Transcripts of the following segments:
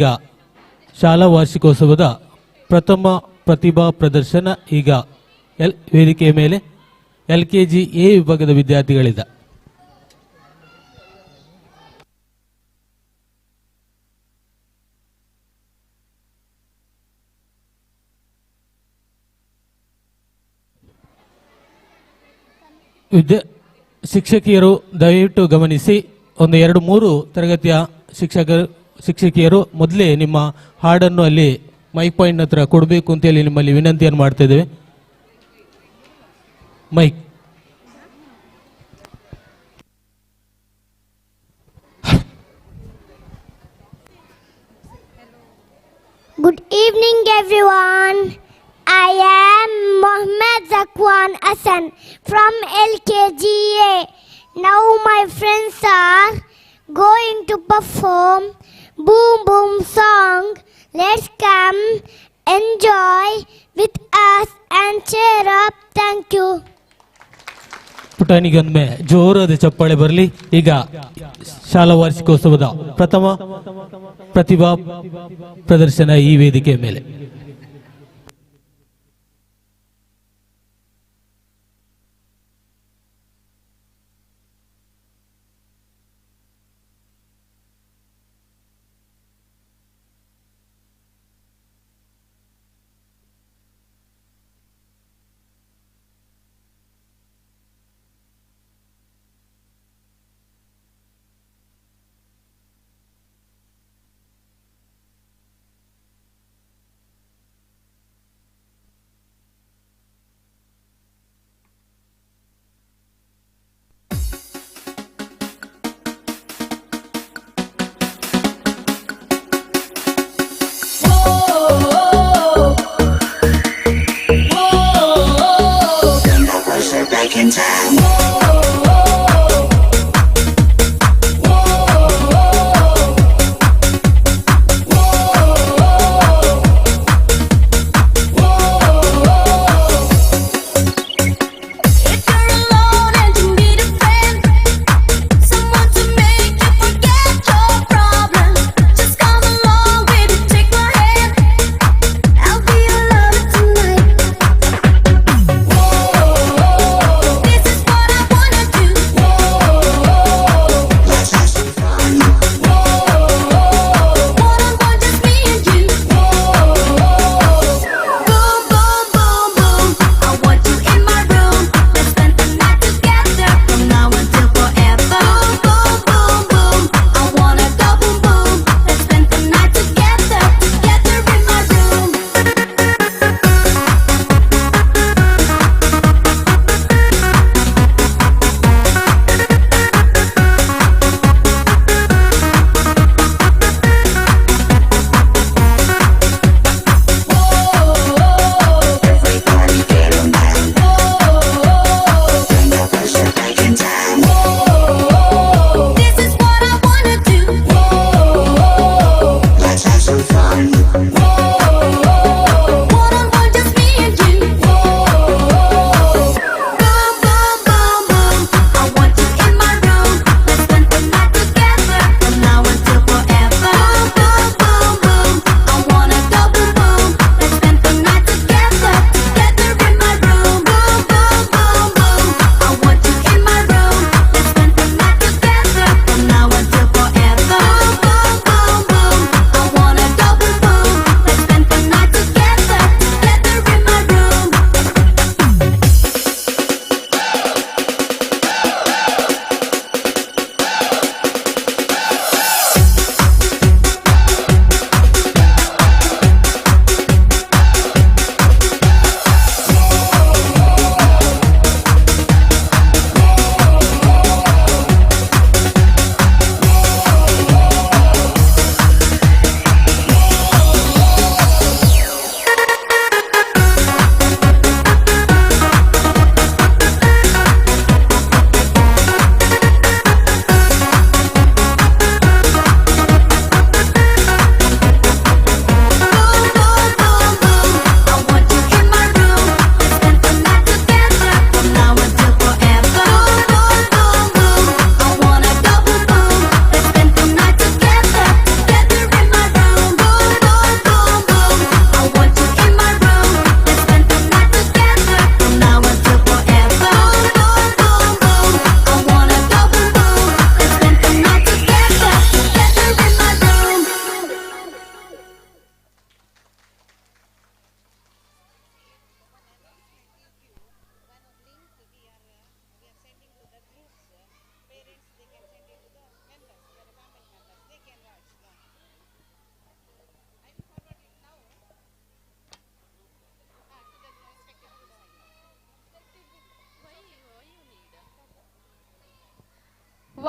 ಈಗ ಶಾಲಾ ವಾರ್ಷಿಕೋತ್ಸವದ ಪ್ರಥಮ ಪ್ರತಿಭಾ ಪ್ರದರ್ಶನ ಈಗ ವೇದಿಕೆಯ ಮೇಲೆ LKG A ವಿಭಾಗದ ವಿದ್ಯಾರ್ಥಿಗಳಿಂದ. ಶಿಕ್ಷಕಿಯರು ದಯವಿಟ್ಟು ಗಮನಿಸಿ, ಒಂದು 2-3 ತರಗತಿಯ ಶಿಕ್ಷಕಿಯರು ಮೊದಲೇ ನಿಮ್ಮ ಹಾಡನ್ನು ಅಲ್ಲಿ ಮೈಕ್ ಪಾಯಿಂಟ್ ಹತ್ರ ಕೊಡಬೇಕು ಅಂತೇಳಿ ನಿಮ್ಮಲ್ಲಿ ವಿನಂತಿಯನ್ನು ಮಾಡ್ತಾ ಇದ್ದೇವೆ. Mic. Good evening everyone. I am Mohammed Zakwan Hassan from LKGA. Now my friends are going to perform Boom Boom song. Let's come enjoy with us and cheer up. Thank you. ಪುಟಾಣಿಗೊಮ್ಮೆ ಜೋರಾದ ಚಪ್ಪಾಳೆ ಬರಲಿ. ಈಗ ಶಾಲಾ ವಾರ್ಷಿಕೋತ್ಸವದ ಪ್ರಥಮ ಪ್ರತಿಭಾ ಪ್ರದರ್ಶನ ಈ ವೇದಿಕೆಯ ಮೇಲೆ. In time. This is what I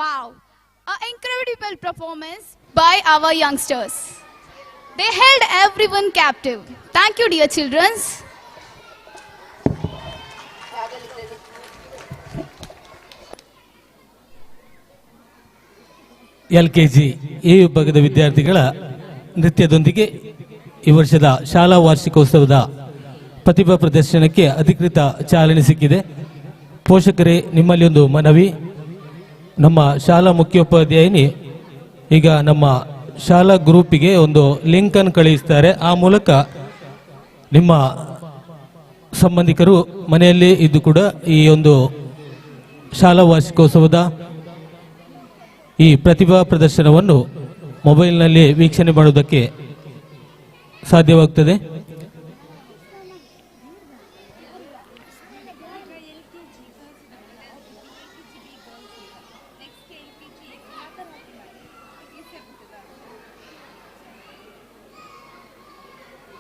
Wow, an incredible performance by our youngsters. They held everyone captive. Thank you, dear children. LKG A ವಿಭಾಗದ ವಿದ್ಯಾರ್ಥಿಗಳ ನೃತ್ಯದೊಂದಿಗೆ ಈ ವರ್ಷದ ಶಾಲಾ ವಾರ್ಷಿಕೋತ್ಸವದ ಪ್ರತಿಭಾ ಪ್ರದರ್ಶನಕ್ಕೆ ಅಧಿಕೃತ ಚಾಲನೆ ಸಿಕ್ಕಿದೆ. ಪೋಷಕರೇ, ನಿಮ್ಮಲ್ಲಿ ಒಂದು ಮನವಿ. ನಮ್ಮ ಶಾಲಾ ಮುಖ್ಯೋಪಾಧ್ಯಾಯಿನಿ ಈಗ ನಮ್ಮ ಶಾಲಾ ಗ್ರೂಪಿಗೆ ಒಂದು ಲಿಂಕ್ ಅನ್ನು ಕಳುಹಿಸ್ತಾರೆ. ಆ ಮೂಲಕ ನಿಮ್ಮ ಸಂಬಂಧಿಕರು ಮನೆಯಲ್ಲಿ ಇದ್ದು ಕೂಡ ಈ ಒಂದು ಶಾಲಾ ವಾರ್ಷಿಕೋತ್ಸವದ ಈ ಪ್ರತಿಭಾ ಪ್ರದರ್ಶನವನ್ನು ಮೊಬೈಲ್ನಲ್ಲಿ ವೀಕ್ಷಣೆ ಮಾಡುವುದಕ್ಕೆ ಸಾಧ್ಯವಾಗುತ್ತದೆ.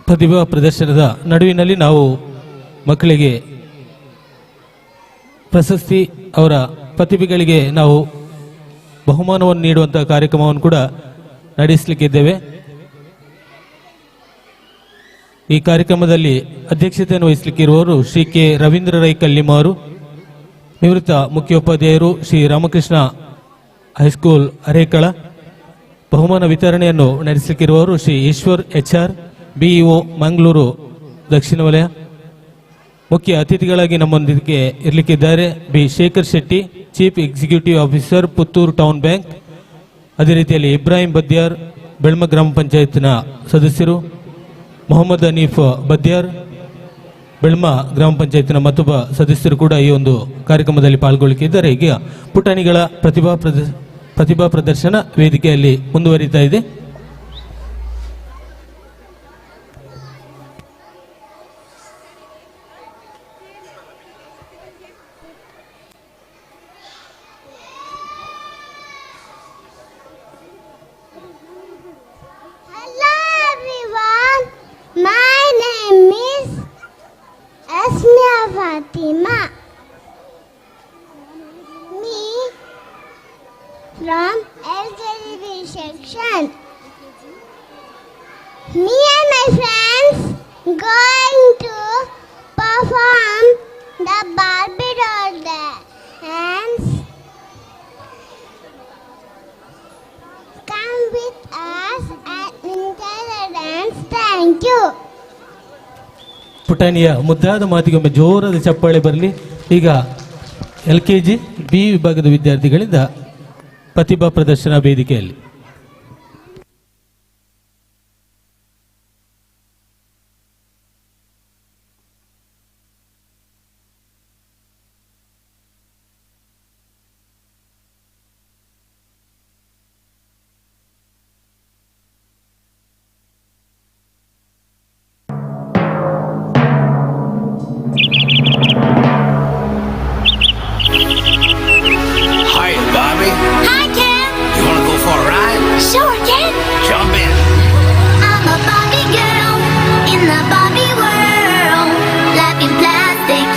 ಪ್ರತಿಭಾ ಪ್ರದರ್ಶನದ ನಡುವಿನಲ್ಲಿ ನಾವು ಮಕ್ಕಳಿಗೆ ಪ್ರಶಸ್ತಿ, ಅವರ ಪ್ರತಿಭೆಗಳಿಗೆ ನಾವು ಬಹುಮಾನವನ್ನು ನೀಡುವಂತಹ ಕಾರ್ಯಕ್ರಮವನ್ನು ಕೂಡ ನಡೆಸಲಿಕ್ಕಿದ್ದೇವೆ. ಈ ಕಾರ್ಯಕ್ರಮದಲ್ಲಿ ಅಧ್ಯಕ್ಷತೆಯನ್ನು ವಹಿಸಲಿಕ್ಕಿರುವವರು ಶ್ರೀ ಕೆ ರವೀಂದ್ರ ರೈ ಕಲ್ಲಿಮಾರು, ನಿವೃತ್ತ ಮುಖ್ಯೋಪಾಧ್ಯಾಯರು ಶ್ರೀ ರಾಮಕೃಷ್ಣ ಹೈಸ್ಕೂಲ್ ಅರೇಕಳ. ಬಹುಮಾನ ವಿತರಣೆಯನ್ನು ನಡೆಸಲಿಕ್ಕಿರುವವರು ಶ್ರೀ ಈಶ್ವರ್ HR, BEO ಮಂಗಳೂರು ದಕ್ಷಿಣ ವಲಯ. ಮುಖ್ಯ ಅತಿಥಿಗಳಾಗಿ ನಮ್ಮೊಂದಿಗೆ ಇರಲಿಕ್ಕಿದ್ದಾರೆ B Shekhar Shetty, chief executive officer, Puttur town bank. ಅದೇ ರೀತಿಯಲ್ಲಿ ಇಬ್ರಾಹಿಂ ಬದ್ಯಾರ್, ಬೆಳ್ಮ ಗ್ರಾಮ ಪಂಚಾಯತ್ನ ಸದಸ್ಯರು, ಮೊಹಮ್ಮದ್ ಹನೀಫ್ ಬದ್ಯಾರ್, ಬೆಳ್ಮ ಗ್ರಾಮ ಪಂಚಾಯತ್ನ ಮತ್ತೊಬ್ಬ ಸದಸ್ಯರು ಕೂಡ ಈ ಒಂದು ಕಾರ್ಯಕ್ರಮದಲ್ಲಿ ಪಾಲ್ಗೊಳ್ಳಿದ್ದಾರೆ. ಈಗ ಪುಟಾಣಿಗಳ ಪ್ರತಿಭಾ ಪ್ರದರ್ಶನ ವೇದಿಕೆಯಲ್ಲಿ ಮುಂದುವರಿತಾ ಇದೆ. Hello everyone, my name is Asmia Fatima. Me from LKG section. Me and my friends going to perform the Barbie doll dance. Come with us and enjoy the dance. Thank you. ಪುಟಾಣಿಯ ಮುದ್ದಾದ ಮಾತಿಗೊಮ್ಮೆ ಜೋರಾದ ಚಪ್ಪಾಳೆ ಬರಲಿ. ಈಗ LKG B ವಿಭಾಗದ ವಿದ್ಯಾರ್ಥಿಗಳಿಂದ ಪ್ರತಿಭಾ ಪ್ರದರ್ಶನ ವೇದಿಕೆಯಲ್ಲಿ. Hi, Bobby. Hi, Ken. You want to go for a ride? Sure, Ken. Jump in. I'm a Barbie girl in the Barbie world. Life in plastic,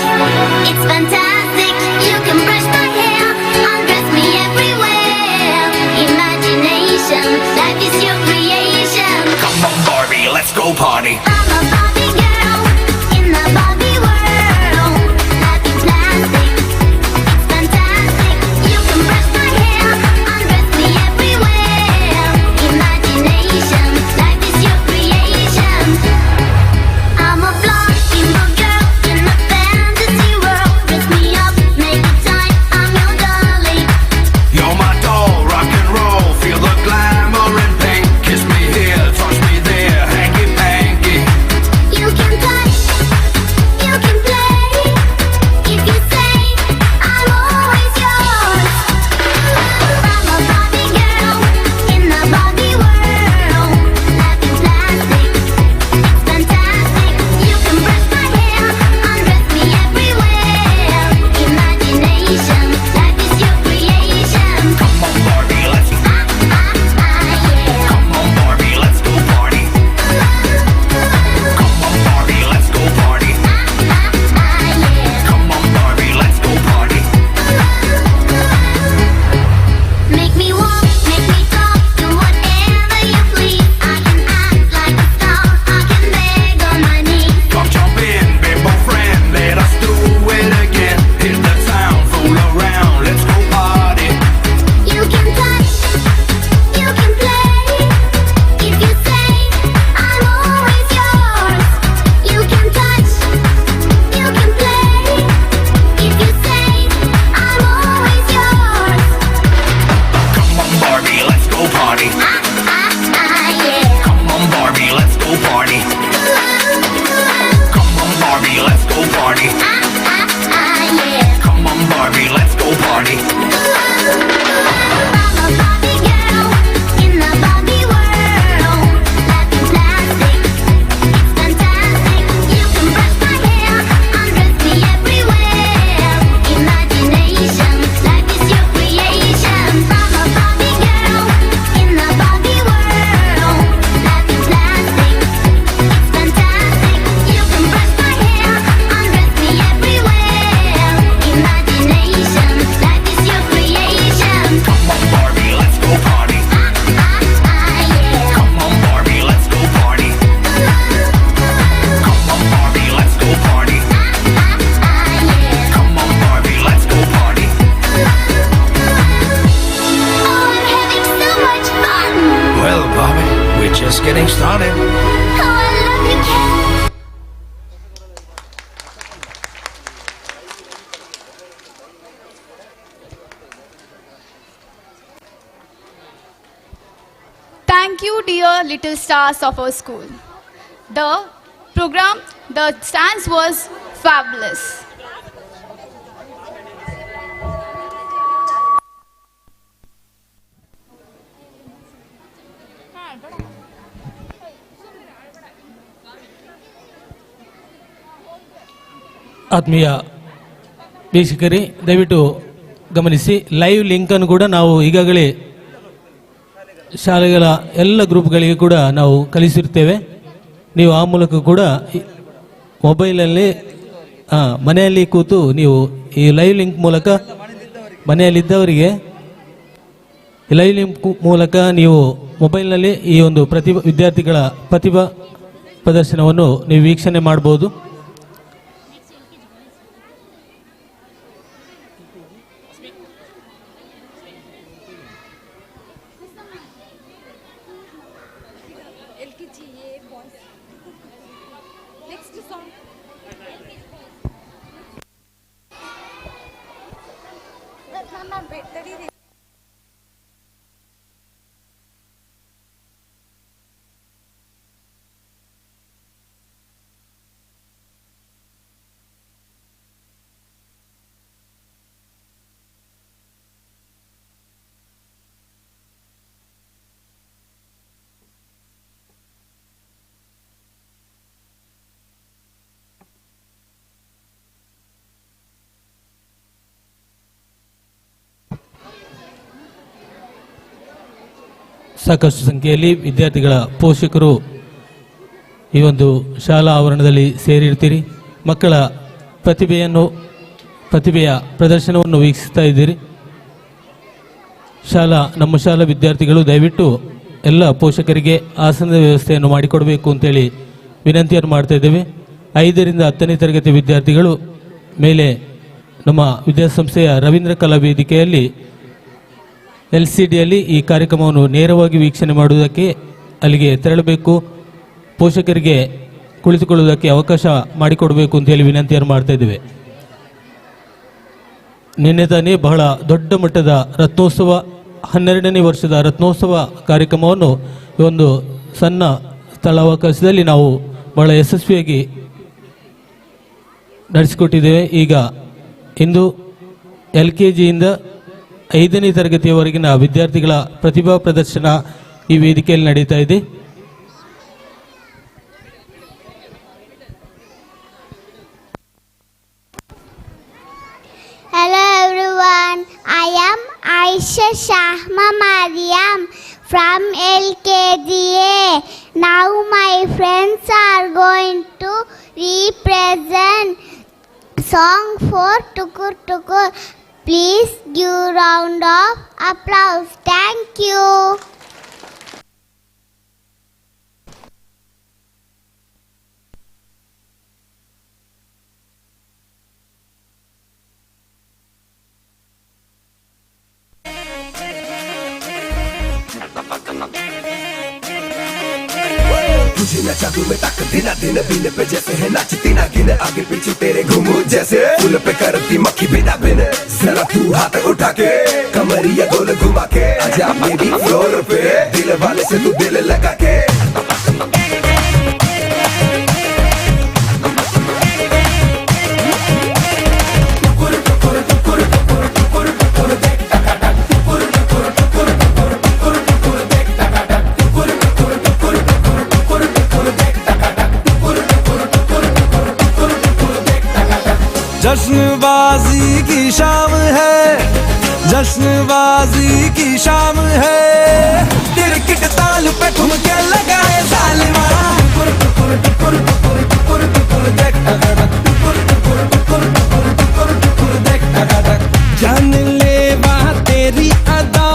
it's fantastic. You can brush my hair, undress me everywhere. Imagination, life is your creation. Come on, Barbie, let's go party. I'm a Barbie girl in the Barbie world. Life in plastic, it's fantastic. You can brush my hair, undress me everywhere. Imagination, life is your creation. I'm a blonde emo girl in a fantasy world. Dress me up, make it tight, I'm your dolly. You're my doll, rock and roll. Feel the glamour and pink. Kiss me here, touch me there, hanky panky. just getting started. Oh, I love you, Ken. Thank you, dear little stars of our school. The program, the dance was fabulous. ಆತ್ಮೀಯ ವೀಕ್ಷಕರೇ, ದಯವಿಟ್ಟು ಗಮನಿಸಿ, live ಲಿಂಕನ್ನು ಕೂಡ ನಾವು ಈಗಾಗಲೇ ಶಾಲೆಗಳ ಎಲ್ಲ ಗ್ರೂಪ್ಗಳಿಗೆ ಕೂಡ ನಾವು ಕಳಿಸಿರ್ತೇವೆ. ನೀವು ಆ ಮೂಲಕ ಕೂಡ ಮೊಬೈಲಲ್ಲಿ ಮನೆಯಲ್ಲಿ ಕೂತು ನೀವು ಈ ಲೈವ್ ಲಿಂಕ್ ಮೂಲಕ ಮನೆಯಲ್ಲಿದ್ದವರಿಗೆ ಲೈವ್ ಲಿಂಕ್ ಮೂಲಕ ನೀವು ಮೊಬೈಲ್ನಲ್ಲಿ ಈ ಒಂದು ವಿದ್ಯಾರ್ಥಿಗಳ ಪ್ರತಿಭಾ ಪ್ರದರ್ಶನವನ್ನು ನೀವು ವೀಕ್ಷಣೆ ಮಾಡ್ಬೋದು. LKG boys. Next song. Mama battery. ಸಾಕಷ್ಟು ಸಂಖ್ಯೆಯಲ್ಲಿ ವಿದ್ಯಾರ್ಥಿಗಳ ಪೋಷಕರು ಈ ಒಂದು ಶಾಲಾ ಆವರಣದಲ್ಲಿ ಸೇರಿರ್ತೀರಿ. ಮಕ್ಕಳ ಪ್ರತಿಭೆಯ ಪ್ರದರ್ಶನವನ್ನು ವೀಕ್ಷಿಸ್ತಾ ಇದ್ದೀರಿ. ನಮ್ಮ ಶಾಲಾ ವಿದ್ಯಾರ್ಥಿಗಳು ದಯವಿಟ್ಟು ಎಲ್ಲ ಪೋಷಕರಿಗೆ ಆಸನದ ವ್ಯವಸ್ಥೆಯನ್ನು ಮಾಡಿಕೊಡಬೇಕು ಅಂತೇಳಿ ವಿನಂತಿಯನ್ನು ಮಾಡ್ತಾ ಇದ್ದೇವೆ. 5ರಿಂದ 10ನೇ ತರಗತಿ ವಿದ್ಯಾರ್ಥಿಗಳು ಮೇಲೆ ನಮ್ಮ ವಿದ್ಯಾಸಂಸ್ಥೆಯ ರವೀಂದ್ರ ಕಲಾ ವೇದಿಕೆಯಲ್ಲಿ LCDಯಲ್ಲಿ ಈ ಕಾರ್ಯಕ್ರಮವನ್ನು ನೇರವಾಗಿ ವೀಕ್ಷಣೆ ಮಾಡುವುದಕ್ಕೆ ಅಲ್ಲಿಗೆ ತೆರಳಬೇಕು. ಪೋಷಕರಿಗೆ ಕುಳಿತುಕೊಳ್ಳುವುದಕ್ಕೆ ಅವಕಾಶ ಮಾಡಿಕೊಡಬೇಕು ಅಂತೇಳಿ ವಿನಂತಿಯನ್ನು ಮಾಡ್ತಾ ಇದ್ದೇವೆ. ನಿನ್ನೆ ತಾನೇ ಬಹಳ ದೊಡ್ಡ ಮಟ್ಟದ ರತ್ನೋತ್ಸವ 12ನೇ ವರ್ಷದ ರತ್ನೋತ್ಸವ ಕಾರ್ಯಕ್ರಮವನ್ನು ಈ ಒಂದು ಸಣ್ಣ ಸ್ಥಳಾವಕಾಶದಲ್ಲಿ ನಾವು ಬಹಳ ಯಶಸ್ವಿಯಾಗಿ ನಡೆಸಿಕೊಟ್ಟಿದ್ದೇವೆ. ಈಗ ಇಂದು LKGಯಿಂದ 5ನೇ ತರಗತಿಯವರೆಗಿನ ವಿದ್ಯಾರ್ಥಿಗಳ ಪ್ರತಿಭಾ ಪ್ರದರ್ಶನ ಈ ವೇದಿಕೆಯಲ್ಲಿ ನಡೀತಾ ಇದೆ. Hello everyone, I am Aisha Shahma Mariam from LKGA. Now my friends are going to represent song for Tukur Tukur. Please give round of applause. Thank you. तुझे नचा दूं मैं तक दिन बिन पे जैसे है नाचती ना गिन आगे पीछे तेरे घूमू जैसे फूल पे करती मक्खी बिना बिन जरा तू हाथ उठा के कमरिया गोल घुमा के आजा बेबी फ्लोर पे दिल वाले से तू दिल लगा के जश्नबाजी की शाम है, जश्नबाजी की शाम है, तेरे किट ताल पे ठुमके लगाए जालिमा जान ले वहाँ तेरी अदा,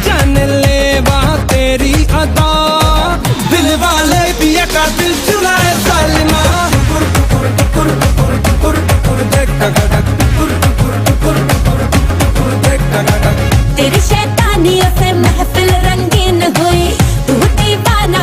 जान ले वहाँ तेरी अदा, दिल वाले भी का दिल चुराए जालिमा तेरी शैतानियों से महफिल रंगीन हुई, तू दीवाना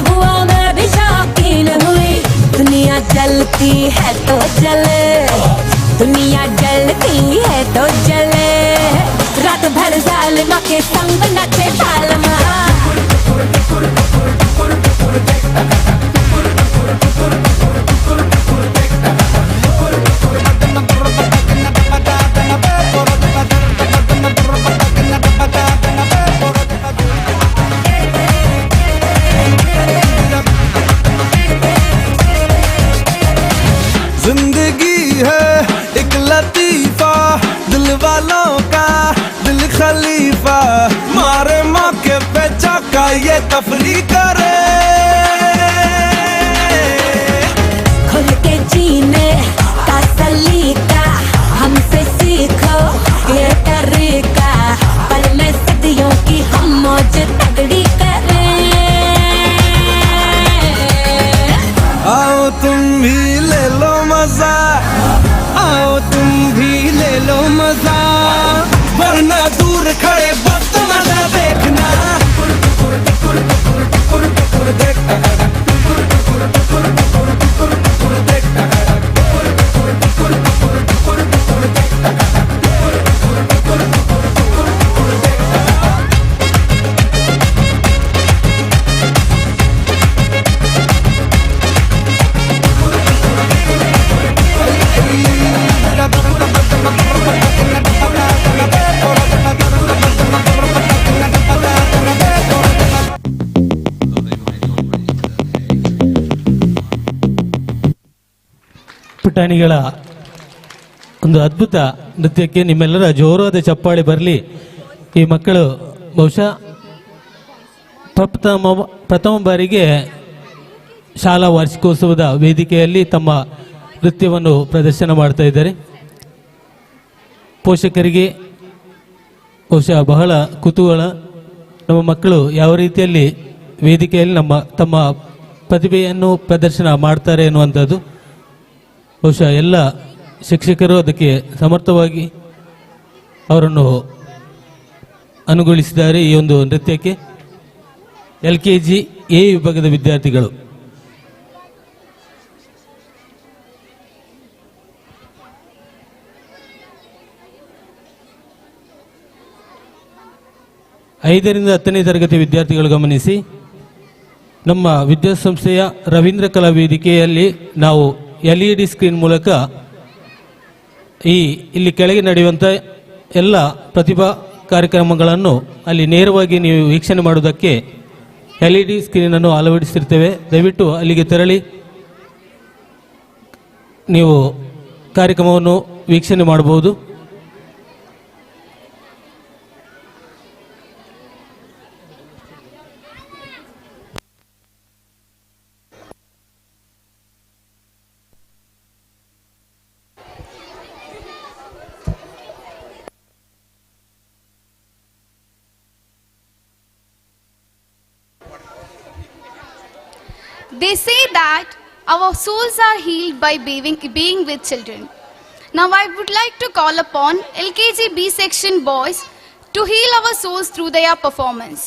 तफरी करे खुल के जीने का सलीका हमसे सीखो ये तरीका पल में सदियों की हम मौज तगड़ी करें आओ तुम भी ले लो मजा आओ तुम भी ले लो मजा वरना दूर खड़े वक्त मजा देखना ಪುಟಾಣಿಗಳ ಒಂದು ಅದ್ಭುತ ನೃತ್ಯಕ್ಕೆ ನಿಮ್ಮೆಲ್ಲರ ಜೋರಾದ ಚಪ್ಪಾಳೆ ಬರಲಿ. ಈ ಮಕ್ಕಳು ಬಹುಶಃ ಪ್ರಥಮ ಬಾರಿಗೆ ಶಾಲಾ ವಾರ್ಷಿಕೋತ್ಸವದ ವೇದಿಕೆಯಲ್ಲಿ ತಮ್ಮ ನೃತ್ಯವನ್ನು ಪ್ರದರ್ಶನ ಮಾಡ್ತಾ ಇದ್ದಾರೆ. ಪೋಷಕರಿಗೆ ಬಹುಶಃ ಬಹಳ ಕುತೂಹಲ, ನಮ್ಮ ಮಕ್ಕಳು ಯಾವ ರೀತಿಯಲ್ಲಿ ವೇದಿಕೆಯಲ್ಲಿ ತಮ್ಮ ಪ್ರತಿಭೆಯನ್ನು ಪ್ರದರ್ಶನ ಮಾಡ್ತಾರೆ ಎನ್ನುವಂಥದ್ದು. ಬಹುಶಃ ಎಲ್ಲ ಶಿಕ್ಷಕರು ಅದಕ್ಕೆ ಸಮರ್ಥವಾಗಿ ಅವರನ್ನು ಅನುಗೊಳಿಸಿದ್ದಾರೆ. ಈ ಒಂದು ನೃತ್ಯಕ್ಕೆ LKG A ವಿಭಾಗದ ವಿದ್ಯಾರ್ಥಿಗಳು ಐದರಿಂದ 10ನೇ ತರಗತಿ ವಿದ್ಯಾರ್ಥಿಗಳು ಗಮನಿಸಿ. ನಮ್ಮ ವಿದ್ಯಾಸಂಸ್ಥೆಯ ರವೀಂದ್ರ ಕಲಾ ವೇದಿಕೆಯಲ್ಲಿ ನಾವು LED ಸ್ಕ್ರೀನ್ ಮೂಲಕ ಇಲ್ಲಿ ಕೆಳಗೆ ನಡೆಯುವಂಥ ಎಲ್ಲ ಪ್ರತಿಭಾ ಕಾರ್ಯಕ್ರಮಗಳನ್ನು ಅಲ್ಲಿ ನೇರವಾಗಿ ನೀವು ವೀಕ್ಷಣೆ ಮಾಡುವುದಕ್ಕೆ LED ಸ್ಕ್ರೀನನ್ನು ಅಳವಡಿಸಿರ್ತೇವೆ. ದಯವಿಟ್ಟು ಅಲ್ಲಿಗೆ ತೆರಳಿ ನೀವು ಕಾರ್ಯಕ್ರಮವನ್ನು ವೀಕ್ಷಣೆ ಮಾಡಬಹುದು. They say that our souls are healed by being with children. Now I would like to call upon LKG B section boys to heal our souls through their performance.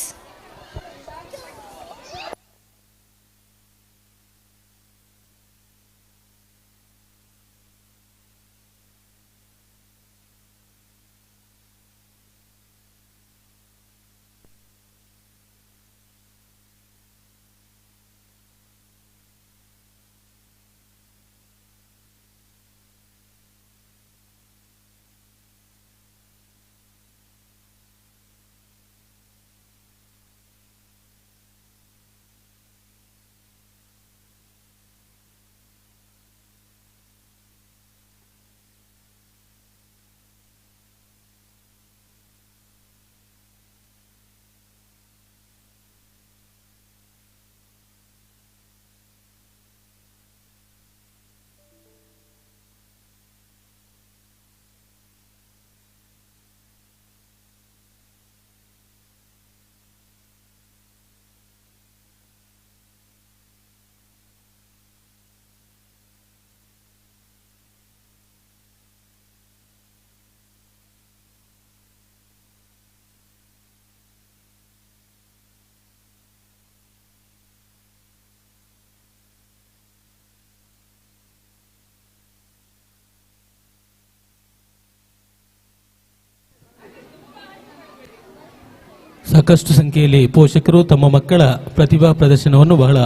ಸಾಕಷ್ಟು ಸಂಖ್ಯೆಯಲ್ಲಿ ಪೋಷಕರು ತಮ್ಮ ಮಕ್ಕಳ ಪ್ರತಿಭಾ ಪ್ರದರ್ಶನವನ್ನು ಬಹಳ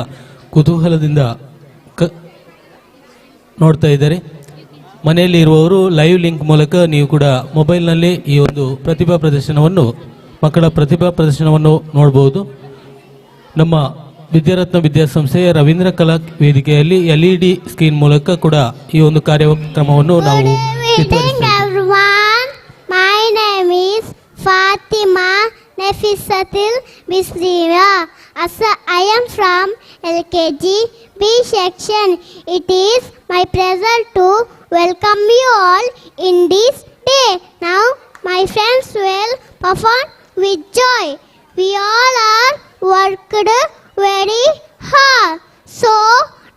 ಕುತೂಹಲದಿಂದ ನೋಡ್ತಾ ಇದ್ದಾರೆ. ಮನೆಯಲ್ಲಿ ಇರುವವರು ಲೈವ್ ಲಿಂಕ್ ಮೂಲಕ ನೀವು ಕೂಡ ಮೊಬೈಲ್ನಲ್ಲಿ ಈ ಒಂದು ಮಕ್ಕಳ ಪ್ರತಿಭಾ ಪ್ರದರ್ಶನವನ್ನು ನೋಡಬಹುದು. ನಮ್ಮ ವಿದ್ಯಾರತ್ನ ವಿದ್ಯಾಸಂಸ್ಥೆಯ ರವೀಂದ್ರ ಕಲಾ ವೇದಿಕೆಯಲ್ಲಿ LED ಸ್ಕ್ರೀನ್ ಮೂಲಕ ಕೂಡ ಈ ಒಂದು ಕಾರ್ಯಕ್ರಮವನ್ನು ನಾವು everyone. My name is Fatima Nafisatil Bisriya. As I am from LKG B section, it is my pleasure to welcome you all in this day. Now, my friends will perform with joy. We all are worked very hard, so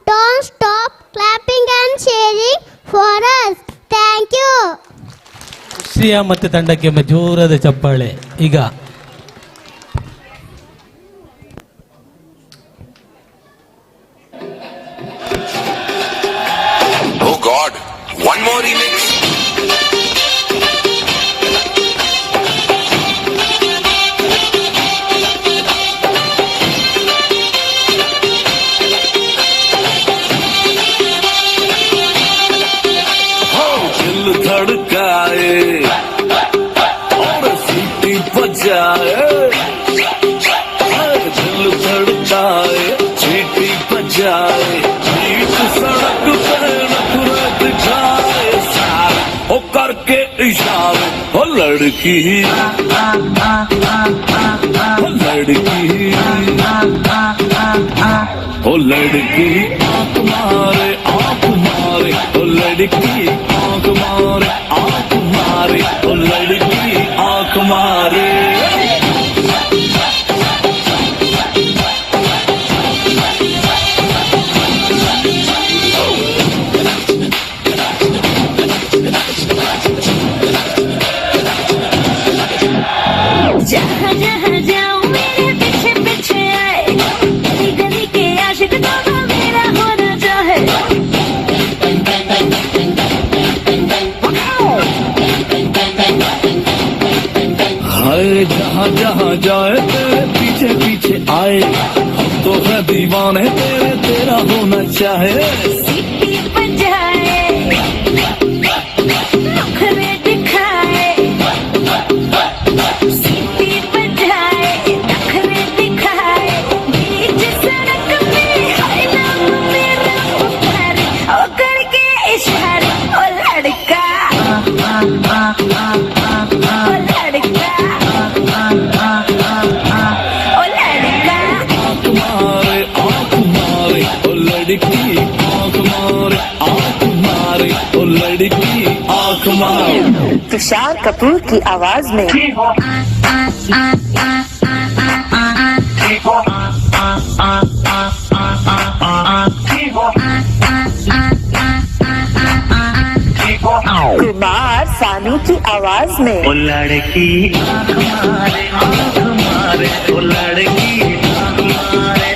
don't stop clapping and cheering for us. Thank you. Shreya ಮತ್ತೆ ತಂಡಕ್ಕೆ ಜೋರಾದ ಚಪ್ಪಾಳೆ. ಈಗ Oh God, one more remix. दिल धड़काए और सीटी बजाए, दिल धड़काए सीटी बजाए, बीच सड़क पे नखरे दिखाए सारे ओ करके इशारे, ओ लड़की ओ लड़की ओ लड़की आंख मारे ओ लड़की आंख मारे ओ लड़की आंख मारे। जहाँ जहाँ जाऊँ मेरे पीछे पीछे आए, गली गली के आशिक दोनों मेरा होना चाहे। हाय जहाँ जहाँ जाए तेरे पीछे पीछे आए, हम तो है दीवाने तेरे, तेरा होना चाहे। सीटी बजाए, नखरे दिखाए, सीटी बजाए, नखरे दिखाए, बीच सड़क पे हाय नाम मेरा पुकारे, ओ करके इशारे, ओ लड़का ओ लड़का ओ लड़का। आंख मारे ओ लड़की आंख मारे ओ लड़की आंख मारे। तुषार कपूर की आवाज में कुमार सानू की आवाज में ओ लड़की आंख मारे ओ लड़की आंख मारे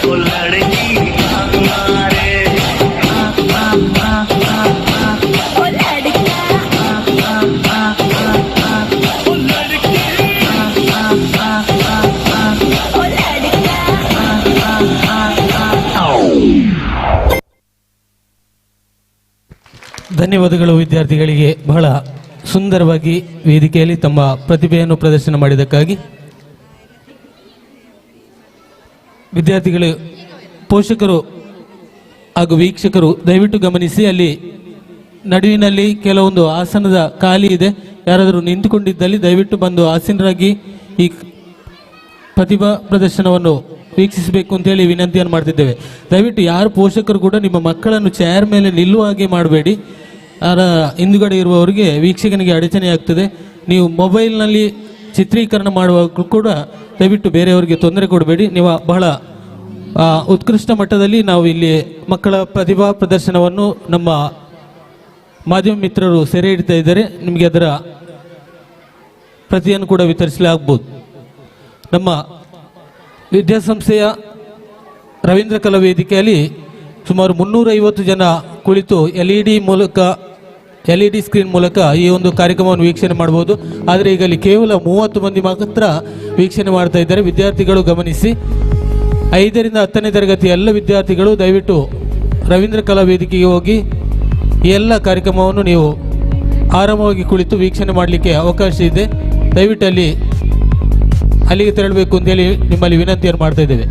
ओ लड़की आंख मारे। ओ लड़का ओ लड़की ओ लड़का। ಧನ್ಯವಾದಗಳು ವಿದ್ಯಾರ್ಥಿಗಳಿಗೆ ಬಹಳ ಸುಂದರವಾಗಿ ವೇದಿಕೆಯಲ್ಲಿ ತಮ್ಮ ಪ್ರತಿಭೆಯನ್ನು ಪ್ರದರ್ಶನ ಮಾಡಿದ್ದಕ್ಕಾಗಿ. ವಿದ್ಯಾರ್ಥಿಗಳು, ಪೋಷಕರು ಹಾಗೂ ವೀಕ್ಷಕರು ದಯವಿಟ್ಟು ಗಮನಿಸಿ, ಅಲ್ಲಿ ನಡುವಿನಲ್ಲಿ ಕೆಲವೊಂದು ಆಸನದ ಖಾಲಿ ಇದೆ. ಯಾರಾದರೂ ನಿಂತುಕೊಂಡಿದ್ದಲ್ಲಿ ದಯವಿಟ್ಟು ಬಂದು ಆಸೀನರಾಗಿ ಈ ಪ್ರತಿಭಾ ಪ್ರದರ್ಶನವನ್ನು ವೀಕ್ಷಿಸಬೇಕು ಅಂತೇಳಿ ವಿನಂತಿಯನ್ನು ಮಾಡ್ತಿದ್ದೇವೆ. ದಯವಿಟ್ಟು ಯಾರು ಪೋಷಕರು ಕೂಡ ನಿಮ್ಮ ಮಕ್ಕಳನ್ನು ಚೇರ್ ಮೇಲೆ ನಿಲ್ಲುವ ಹಾಗೆ ಮಾಡಬೇಡಿ. ಹಿಂದುಗಡೆ ಇರುವವರಿಗೆ ವೀಕ್ಷಕನಿಗೆ ಅಡಚಣೆ ಆಗ್ತದೆ. ನೀವು ಮೊಬೈಲ್ನಲ್ಲಿ ಚಿತ್ರೀಕರಣ ಮಾಡುವಾಗ ಕೂಡ ದಯವಿಟ್ಟು ಬೇರೆಯವರಿಗೆ ತೊಂದರೆ ಕೊಡಬೇಡಿ. ನೀವು ಬಹಳ ಉತ್ಕೃಷ್ಟ ಮಟ್ಟದಲ್ಲಿ ನಾವು ಇಲ್ಲಿ ಮಕ್ಕಳ ಪ್ರತಿಭಾ ಪ್ರದರ್ಶನವನ್ನು ನಮ್ಮ ಮಾಧ್ಯಮ ಮಿತ್ರರು ಸೆರೆ ಹಿಡಿತಾ ಇದ್ದಾರೆ. ನಿಮಗೆ ಅದರ ಪ್ರತಿಯನ್ನು ಕೂಡ ವಿತರಿಸಲಾಗಬಹುದು. ನಮ್ಮ ವಿದ್ಯಾಸಂಸ್ಥೆಯ ರವೀಂದ್ರ ಕಲಾ ವೇದಿಕೆಯಲ್ಲಿ ಸುಮಾರು 350 ಜನ ಕುಳಿತು LED ಸ್ಕ್ರೀನ್ ಮೂಲಕ ಈ ಒಂದು ಕಾರ್ಯಕ್ರಮವನ್ನು ವೀಕ್ಷಣೆ ಮಾಡಬಹುದು. ಆದರೆ ಈಗ ಅಲ್ಲಿ ಕೇವಲ 30 ಮಂದಿ ಮಾತ್ರ ವೀಕ್ಷಣೆ ಮಾಡ್ತಾ ಇದ್ದಾರೆ. ವಿದ್ಯಾರ್ಥಿಗಳು ಗಮನಿಸಿ, 5ರಿಂದ 10ನೇ ತರಗತಿ ಎಲ್ಲ ವಿದ್ಯಾರ್ಥಿಗಳು ದಯವಿಟ್ಟು ರವೀಂದ್ರ ಕಲಾ ವೇದಿಕೆಗೆ ಹೋಗಿ ಈ ಎಲ್ಲ ಕಾರ್ಯಕ್ರಮವನ್ನು ನೀವು ಆರಾಮವಾಗಿ ಕುಳಿತು ವೀಕ್ಷಣೆ ಮಾಡಲಿಕ್ಕೆ ಅವಕಾಶ ಇದೆ. ದಯವಿಟ್ಟು ಅಲ್ಲಿಗೆ ತೆರಳಬೇಕು ಅಂತೇಳಿ ನಿಮ್ಮಲ್ಲಿ ವಿನಂತಿಯನ್ನು ಮಾಡ್ತಾ ಇದ್ದೇವೆ.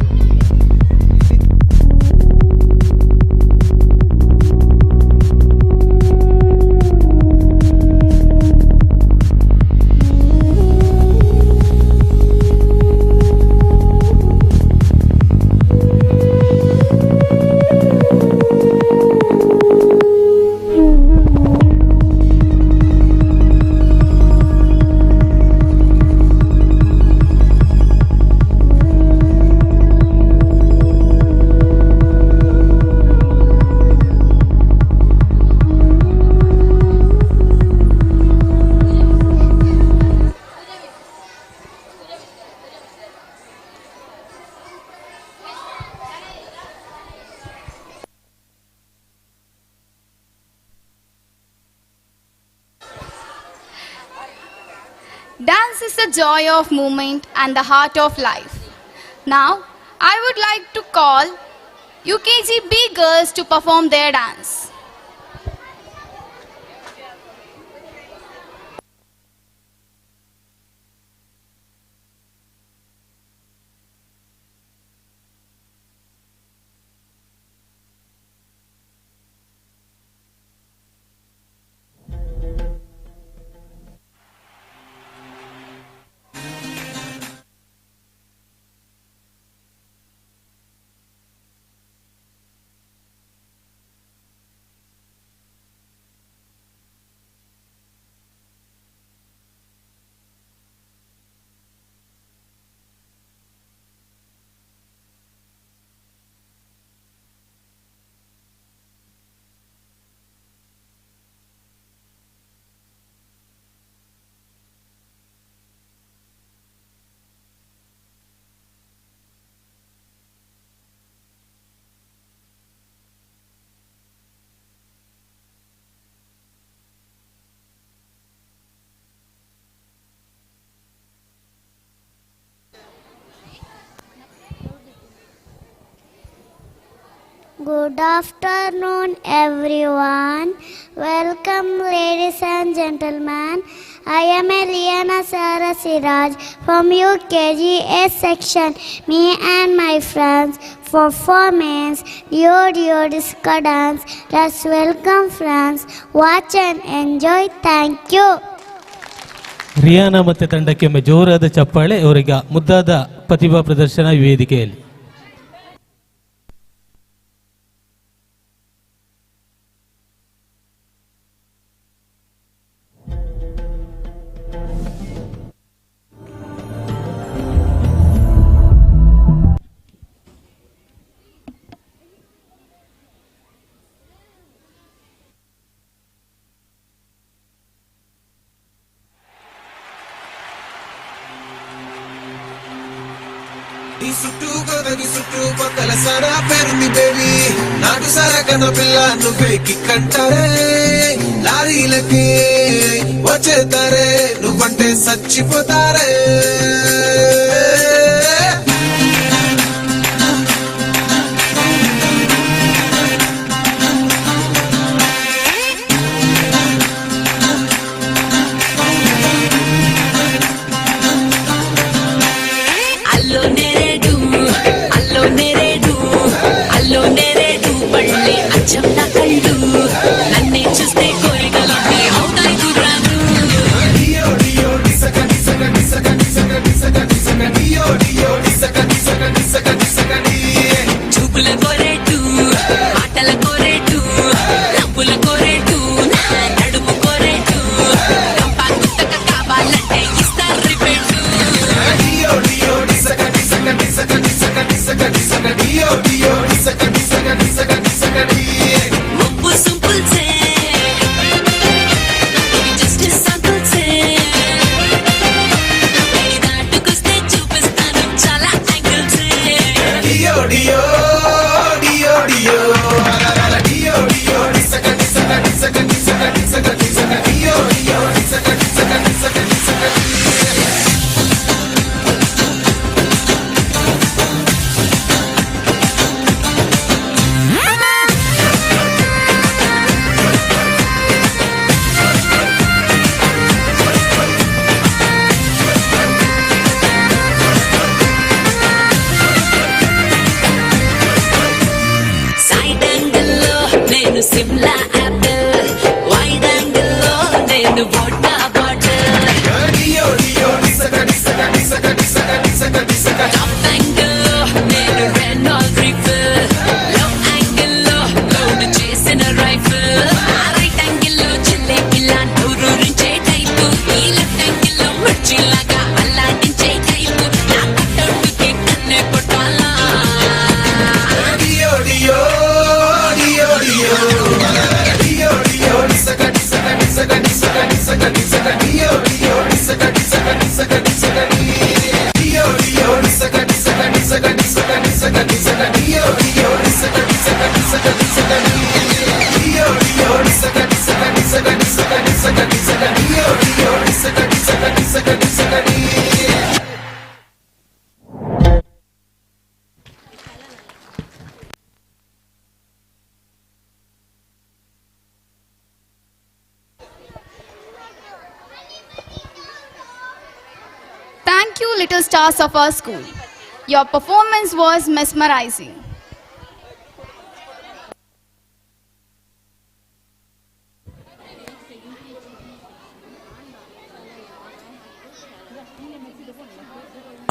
Dance is the joy of movement and the heart of life. Now, I would like to call UKG B girls to perform their dance. Good afternoon, everyone. Welcome, ladies and gentlemen. I am Eliana Sara Siraj from UKG A section. Me and my friends performance Dio Disco Dance. Let's welcome friends. Watch and enjoy. Thank you. Rihanna ಮತ್ತೆ ತಂಡಕ್ಕೆ ಒಮ್ಮೆ ಜೋರಾದ ಚಪ್ಪಾಳೆ. ಅವರಿಗೆ ಮುದ್ದಾದ ಪ್ರತಿಭಾ ಪ್ರದರ್ಶನ ವೇದಿಕೆಯಲ್ಲಿ. ఈ చుట్టూ గోదగి చుట్టూ పక్కల సారా పేరుంది బేబీ నాటు సారా కన్న పిల్ల నువ్వే కిక్కంటారే లారీలకి వచ్చేతారే నువ్వంటే చచ్చిపోతారే సిమ్లా యాపిల్ వైడ్ యాంగిల్ లో నేను వోడ్కా బాటిల్ టాప్ యాంగిల్ లో నేను రెనాల్డ్ రీఫిల్ లో యాంగిల్ లో లోడ్ చేసిన రైఫిల్ రైట్ యాంగిల్ లో చిల్లే పిల్ల నూరూరించే టైపు ఈ లెఫ్ట్ యాంగిల్ లో మిర్చిలాగా అల్లాడించే టైపు నా కట్టొట్టుకి కన్నే కొట్టాలా Second. ಅಂಗಡಿ. Thank you, little stars of our school. Your performance was mesmerizing.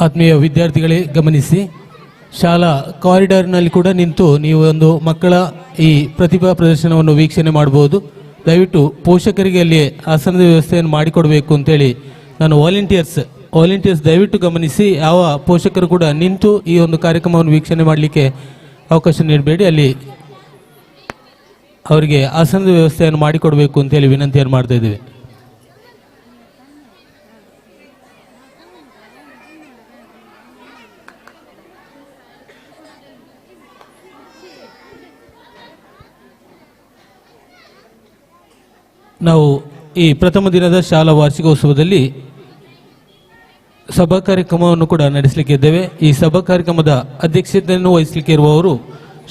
ಆತ್ಮೀಯ ವಿದ್ಯಾರ್ಥಿಗಳೇ ಗಮನಿಸಿ, ಶಾಲಾ ಕಾರಿಡಾರ್ನಲ್ಲಿ ಕೂಡ ನಿಂತು ನೀವು ಒಂದು ಮಕ್ಕಳ ಈ ಪ್ರತಿಭಾ ಪ್ರದರ್ಶನವನ್ನು ವೀಕ್ಷಣೆ ಮಾಡಬಹುದು. ದಯವಿಟ್ಟು ಪೋಷಕರಿಗೆ ಅಲ್ಲಿ ಆಸನದ ವ್ಯವಸ್ಥೆಯನ್ನು ಮಾಡಿಕೊಡಬೇಕು ಅಂತೇಳಿ ನಾನು ವಾಲಂಟಿಯರ್ಸ್ ದಯವಿಟ್ಟು ಗಮನಿಸಿ, ಯಾವ ಪೋಷಕರು ಕೂಡ ನಿಂತು ಈ ಒಂದು ಕಾರ್ಯಕ್ರಮವನ್ನು ವೀಕ್ಷಣೆ ಮಾಡಲಿಕ್ಕೆ ಅವಕಾಶ ನೀಡಬೇಡಿ. ಅಲ್ಲಿ ಅವರಿಗೆ ಆಸನದ ವ್ಯವಸ್ಥೆಯನ್ನು ಮಾಡಿಕೊಡಬೇಕು ಅಂತೇಳಿ ವಿನಂತಿಯನ್ನು ಮಾಡ್ತಾ ಇದ್ದೇವೆ. ನಾವು ಈ ಪ್ರಥಮ ದಿನದ ಶಾಲಾ ವಾರ್ಷಿಕೋತ್ಸವದಲ್ಲಿ ಸಭಾ ಕಾರ್ಯಕ್ರಮವನ್ನು ಕೂಡ ನಡೆಸಲಿಕ್ಕಿದ್ದೇವೆ. ಈ ಸಭಾ ಕಾರ್ಯಕ್ರಮದ ಅಧ್ಯಕ್ಷತೆಯನ್ನು ವಹಿಸಲಿಕ್ಕೆ ಇರುವವರು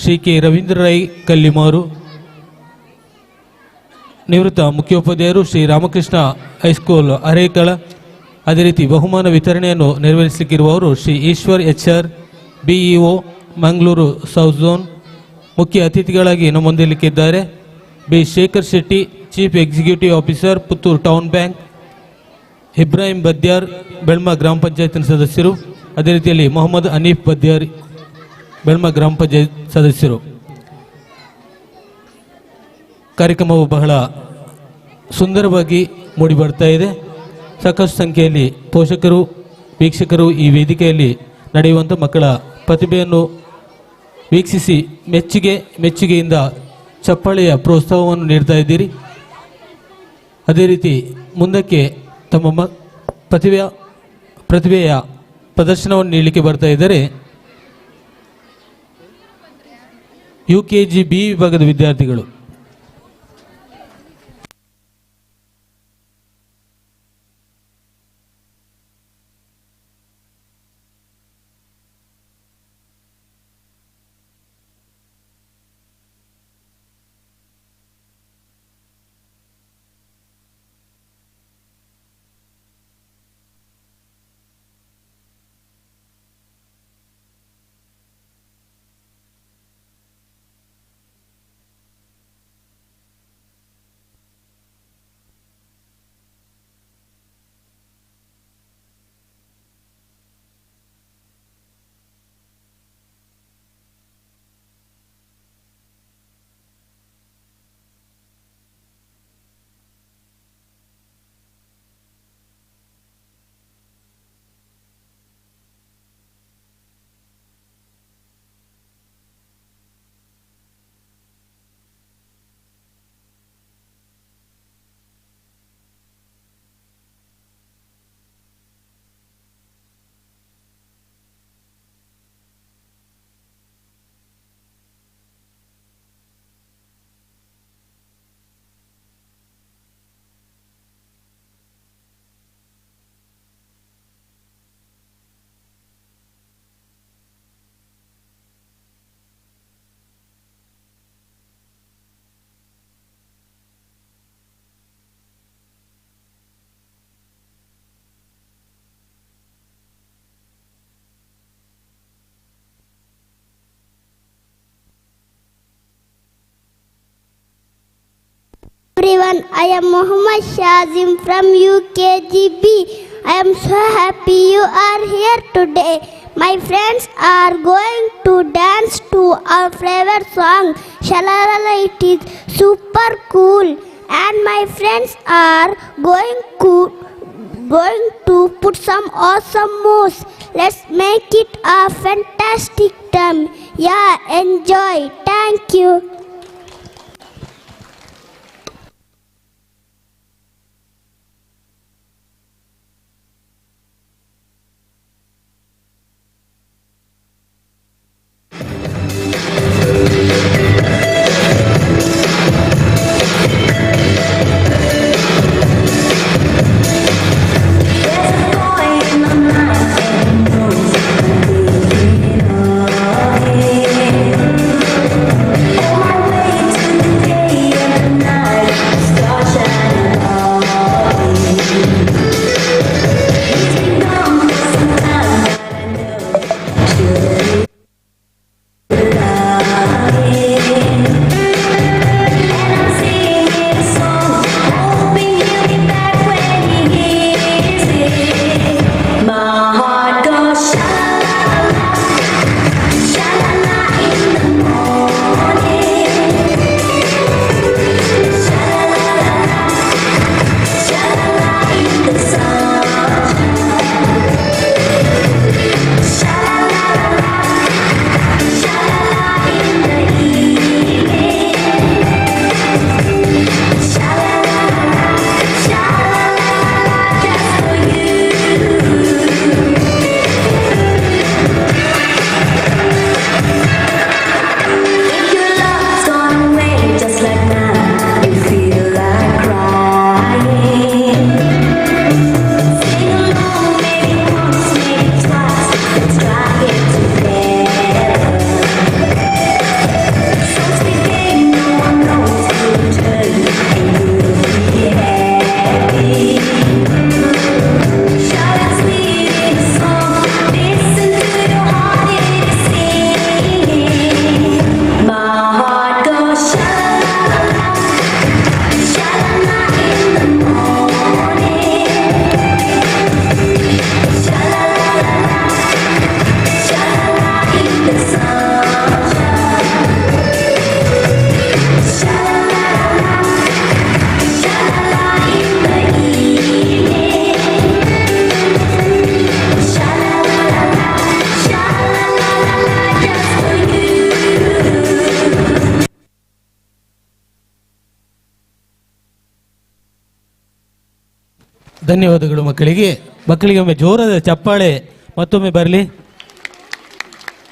ಶ್ರೀ ಕೆ ರವೀಂದ್ರ ರೈ ಕಲ್ಲಿಮಾರು, ನಿವೃತ್ತ ಮುಖ್ಯೋಪಾಧ್ಯಾಯರು ಶ್ರೀ ರಾಮಕೃಷ್ಣ ಹೈಸ್ಕೂಲ್ ಅರೇಕಳ. ಅದೇ ರೀತಿ ಬಹುಮಾನ ವಿತರಣೆಯನ್ನು ನೆರವೇರಿಸಲಿಕ್ಕಿರುವವರು Shri Ishwar HR BEO Mangaluru south zone. ಮುಖ್ಯ ಅತಿಥಿಗಳಾಗಿ ನಮ್ಮೊಂದಿರಲಿಕ್ಕಿದ್ದಾರೆ B Shekhar Shetty, chief executive officer Puttur town bank. Ibrahim Badyar, Belma ಗ್ರಾಮ ಪಂಚಾಯತ್ನ ಸದಸ್ಯರು. ಅದೇ ರೀತಿಯಲ್ಲಿ ಮೊಹಮ್ಮದ್ ಹನೀಫ್ ಬದ್ಯಾರ್, ಬೆಳ್ಮ ಗ್ರಾಮ ಪಂಚಾಯತ್ ಸದಸ್ಯರು. ಕಾರ್ಯಕ್ರಮವು ಬಹಳ ಸುಂದರವಾಗಿ ಮೂಡಿಬರ್ತಾ ಇದೆ. ಸಾಕಷ್ಟು ಸಂಖ್ಯೆಯಲ್ಲಿ ಪೋಷಕರು, ವೀಕ್ಷಕರು ಈ ವೇದಿಕೆಯಲ್ಲಿ ನಡೆಯುವಂಥ ಮಕ್ಕಳ ಪ್ರತಿಭೆಯನ್ನು ವೀಕ್ಷಿಸಿ ಮೆಚ್ಚುಗೆಯಿಂದ ಚಪ್ಪಾಳೆಯ ಪ್ರೋತ್ಸಾಹವನ್ನು ನೀಡ್ತಾ ಇದ್ದೀರಿ. ಅದೇ ರೀತಿ ಮುಂದಕ್ಕೆ ತಮ್ಮ ಪ್ರತಿಭೆಯ ಪ್ರದರ್ಶನವನ್ನು ನೀಡಲಿಕ್ಕೆ ಬರ್ತಾ ಇದ್ದಾರೆ UKG B ವಿಭಾಗದ ವಿದ್ಯಾರ್ಥಿಗಳು. Everyone, I am Muhammad Shazim from UKGB. I am so happy you are here today. My friends are going to dance to our favorite song, Shalalala. It is super cool. And my friends are going to put some awesome moves. Let's make it a fantastic time. Yeah, enjoy. Thank you. Going ಧನ್ಯವಾದಗಳು ಮಕ್ಕಳಿಗೆ. ಒಮ್ಮೆ ಜೋರಾದ ಚಪ್ಪಾಳೆ ಮತ್ತೊಮ್ಮೆ ಬರಲಿ.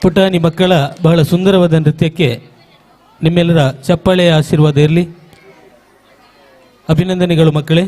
ಪುಟಾಣಿ ಮಕ್ಕಳ ಬಹಳ ಸುಂದರವಾದ ನೃತ್ಯಕ್ಕೆ ನಿಮ್ಮೆಲ್ಲರ ಚಪ್ಪಾಳೆಯ ಆಶೀರ್ವಾದ ಇರಲಿ. ಅಭಿನಂದನೆಗಳು ಮಕ್ಕಳೇ.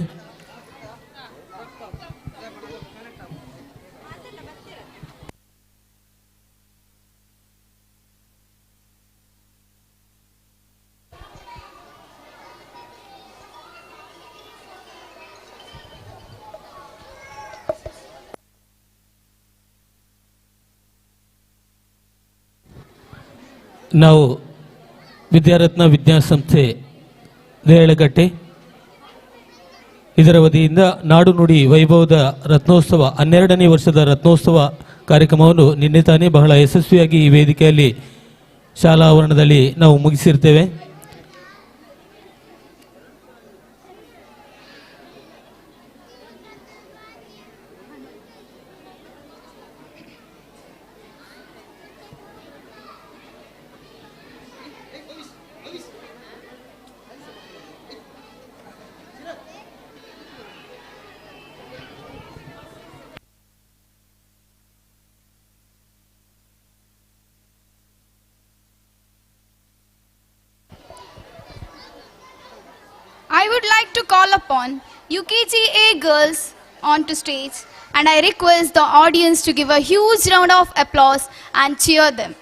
ನಾವು ವಿದ್ಯಾರತ್ನ ವಿದ್ಯಾಸಂಸ್ಥೆ ದೇರಳಕಟ್ಟೆ ಇದರ ವತಿಯಿಂದ ನಾಡು ನುಡಿ ವೈಭವದ ರತ್ನೋತ್ಸವ 12ನೇ ವರ್ಷದ ರತ್ನೋತ್ಸವ ಕಾರ್ಯಕ್ರಮವನ್ನು ನಿನ್ನೆ ತಾನೇ ಬಹಳ ಯಶಸ್ವಿಯಾಗಿ ಈ ವೇದಿಕೆಯಲ್ಲಿ ಶಾಲಾ ಆವರಣದಲ್ಲಿ ನಾವು ಮುಗಿಸಿರ್ತೇವೆ. I would like to call upon UKGA girls onto stage, and I request the audience to give a huge round of applause and cheer them.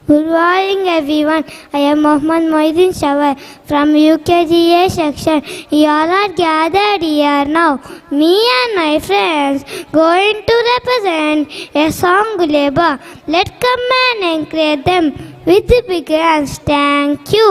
Good morning everyone. I am Mohammad Moidin Shawar from UKGA section. You all are gathered here now. Me and my friends going to represent a song Guleba. Let's come and encourage them with the big hands. Thank you.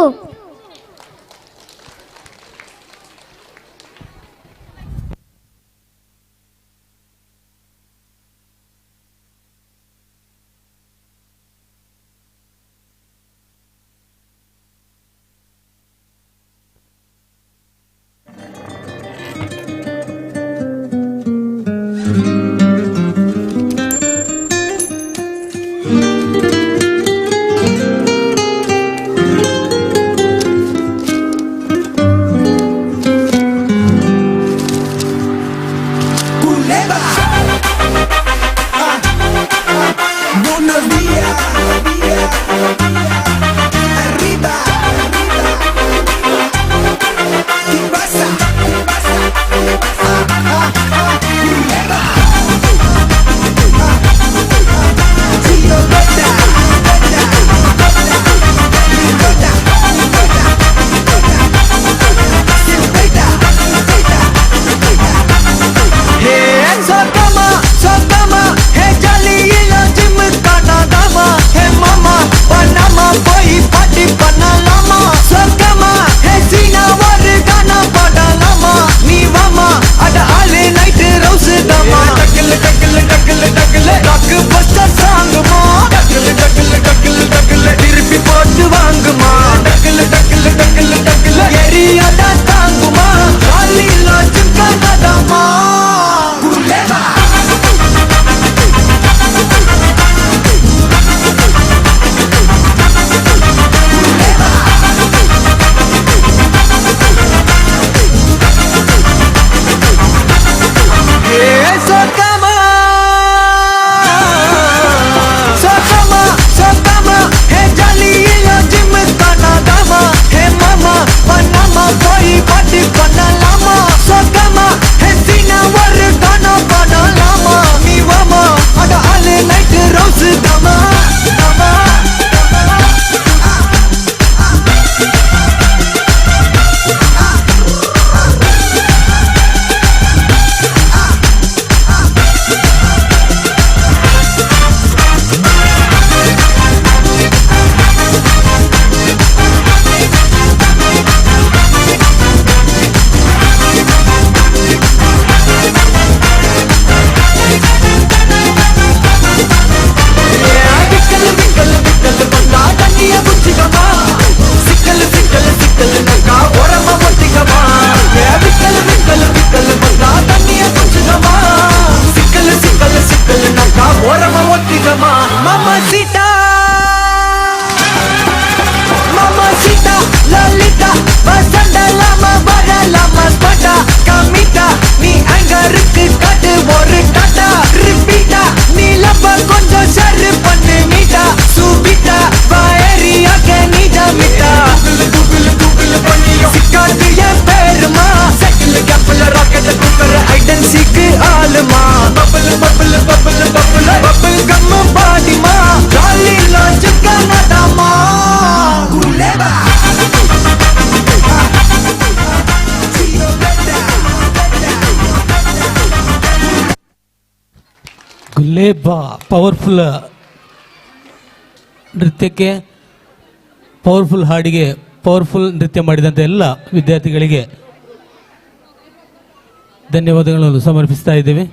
Powerful ನೃತ್ಯಕ್ಕೆ, powerful ಹಾಡಿಗೆ powerful ನೃತ್ಯ ಮಾಡಿದಂಥ ಎಲ್ಲ ವಿದ್ಯಾರ್ಥಿಗಳಿಗೆ ಧನ್ಯವಾದಗಳನ್ನು ಸಮರ್ಪಿಸ್ತಾ ಇದ್ದೇವೆ.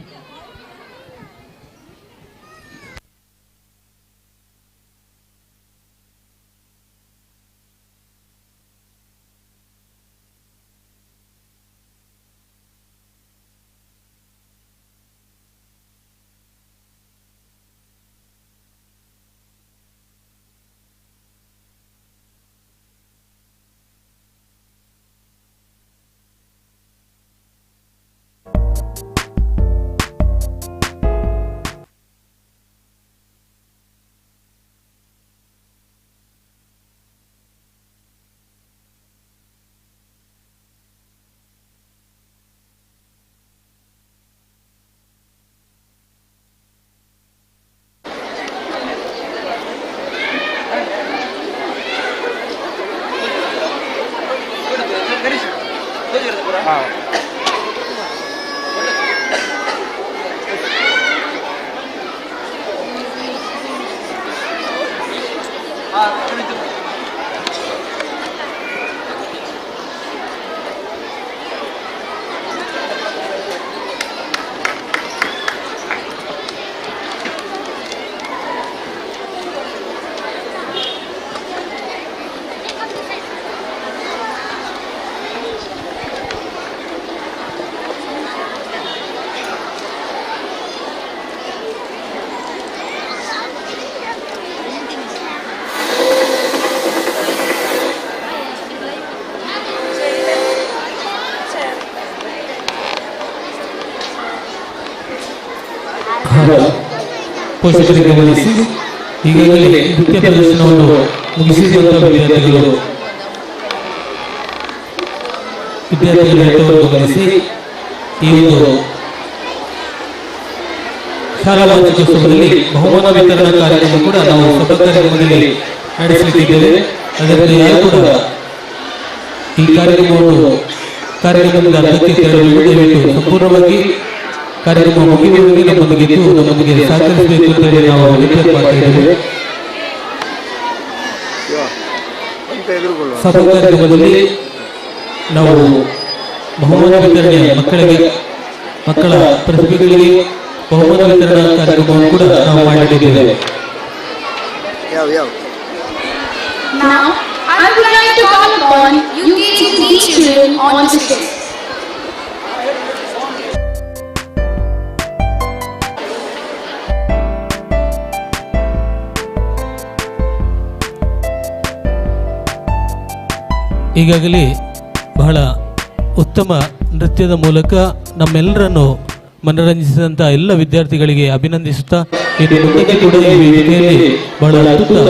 ಪೋಷಕರಿಗೆ ಗಮನಿಸಿ, ಈಗಾಗಲೇ ನೃತ್ಯ ಪ್ರದರ್ಶನವನ್ನು ಮುಗಿಸಿರುವಂತಹ ವಿದ್ಯಾರ್ಥಿಗಳು ಗಮನಿಸಿ, ಈ ಒಂದು ಶಾಲಾ ವಾರ್ಷಿಕೋತ್ಸವದಲ್ಲಿ ಬಹುಮಾನ ವಿತರಣಾ ಕಾರ್ಯಕ್ರಮ ಕೂಡ ನಾವು ಸಭಾಕಾರ್ಯಕ್ರಮದಲ್ಲಿ ನಡೆಸಲಿದ್ದೇವೆ. ಅದರಿಂದ ಯಾರು ಕೂಡ ಈ ಕಾರ್ಯಕ್ರಮದ ಅರ್ಧಕ್ಕೆ ದಯವಿಟ್ಟು ಸಂಪೂರ್ಣವಾಗಿ ಕಾರ್ಯಕ್ರಮ ಮುಗಿಯುವವರೆಗೆ ನಮ್ಮೊಂದಿಗೆ ಸಹಕರಿಸಬೇಕು ಅಂತ ಹೇಳಿ ನಾವು ರಿಕ್ವೆಸ್ಟ್ ಮಾಡ್ತಾ ಇದ್ದೇವೆ. ಸಭಾ ಕಾರ್ಯಕ್ರಮದಲ್ಲಿ ನಾವು ಬಹುಮಾನ ವಿತರಣೆ ಮಕ್ಕಳ ಪ್ರತಿಭೆಗಳಿಗೆ ಬಹುಮಾನ ವಿತರಣಾ ಕಾರ್ಯಕ್ರಮವನ್ನು ಕೂಡ ನಾವು ಮಾಡಲಿದ್ದೇವೆ. Now, I would like to call upon UKG children on stage. ಈಗಾಗಲೇ ಬಹಳ ಉತ್ತಮ ನೃತ್ಯದ ಮೂಲಕ ನಮ್ಮೆಲ್ಲರನ್ನು ಮನರಂಜಿಸಿದಂಥ ಎಲ್ಲ ವಿದ್ಯಾರ್ಥಿಗಳಿಗೆ ಅಭಿನಂದಿಸುತ್ತಾ, ಇನ್ನು ಮುಂದಕ್ಕೆ ಕೂಡ ಈ ವೇದಿಕೆಯಲ್ಲಿ ಬಹಳ ಅದ್ಭುತ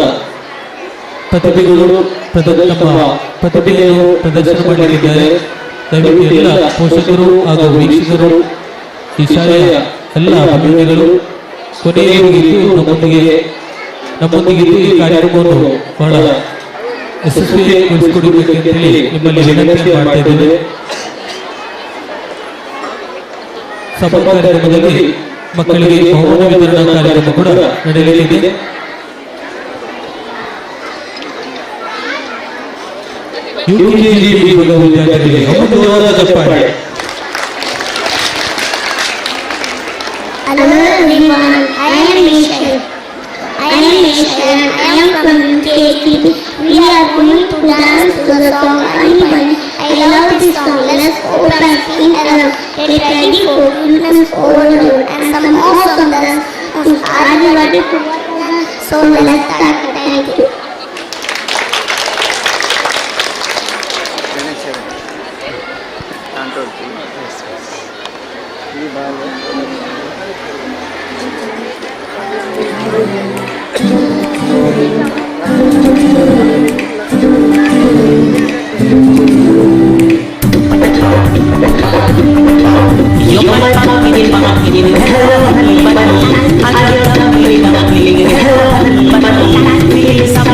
ಪ್ರತಿಭೆಗಳು ತಮ್ಮ ಪ್ರತಿಭೆಯನ್ನು ಪ್ರದರ್ಶನ ಮಾಡಲಿದ್ದಾರೆ. ದಯವಿಟ್ಟು ಎಲ್ಲ ಪೋಷಕರು ಹಾಗೂ ವೀಕ್ಷಕರು, ಈ ಶಾಲೆಯ ಎಲ್ಲ ಅಭಿಮಾನಿಗಳು ಕೊನೆಯವರೆಗಿದ್ದು ನಮ್ಮೊಂದಿಗಿದ್ದು ಈ ಕಾರ್ಯಕ್ರಮವನ್ನು ಬಹಳ ಯಶಸ್ವಿಗೊಳಿಸಿಕೊಡಬೇಕೆಂತ ಹೇಳಿ ನಿಮ್ಮಲ್ಲಿ ವಿನಂತಿ ಮಾಡ್ತಾ ಇದ್ದೇವೆ. ಸಭಾ ಕಾರ್ಯಕ್ರಮದಲ್ಲಿ ಮಕ್ಕಳಿಗೆ ಬಹುಮಾನ ವಿತರಣಾ ಕಾರ್ಯಕ್ರಮ ಕೂಡ ನಡೆಯಲಿದೆ. UKG ವಿದ್ಯಾರ್ಥಿಗಳಿಗೆ ಅಮೂಲ್ಯವಾದ ಚಪ್ಪಾಳೆ. Hello everyone, I am Michelle. I am from UKG. We are going to dance to the song Anybody. I love this song. Let's open and sing around. Get ready for goodness overload and some awesome dance. Are you ready to watch us? So let's start. Thank you. Some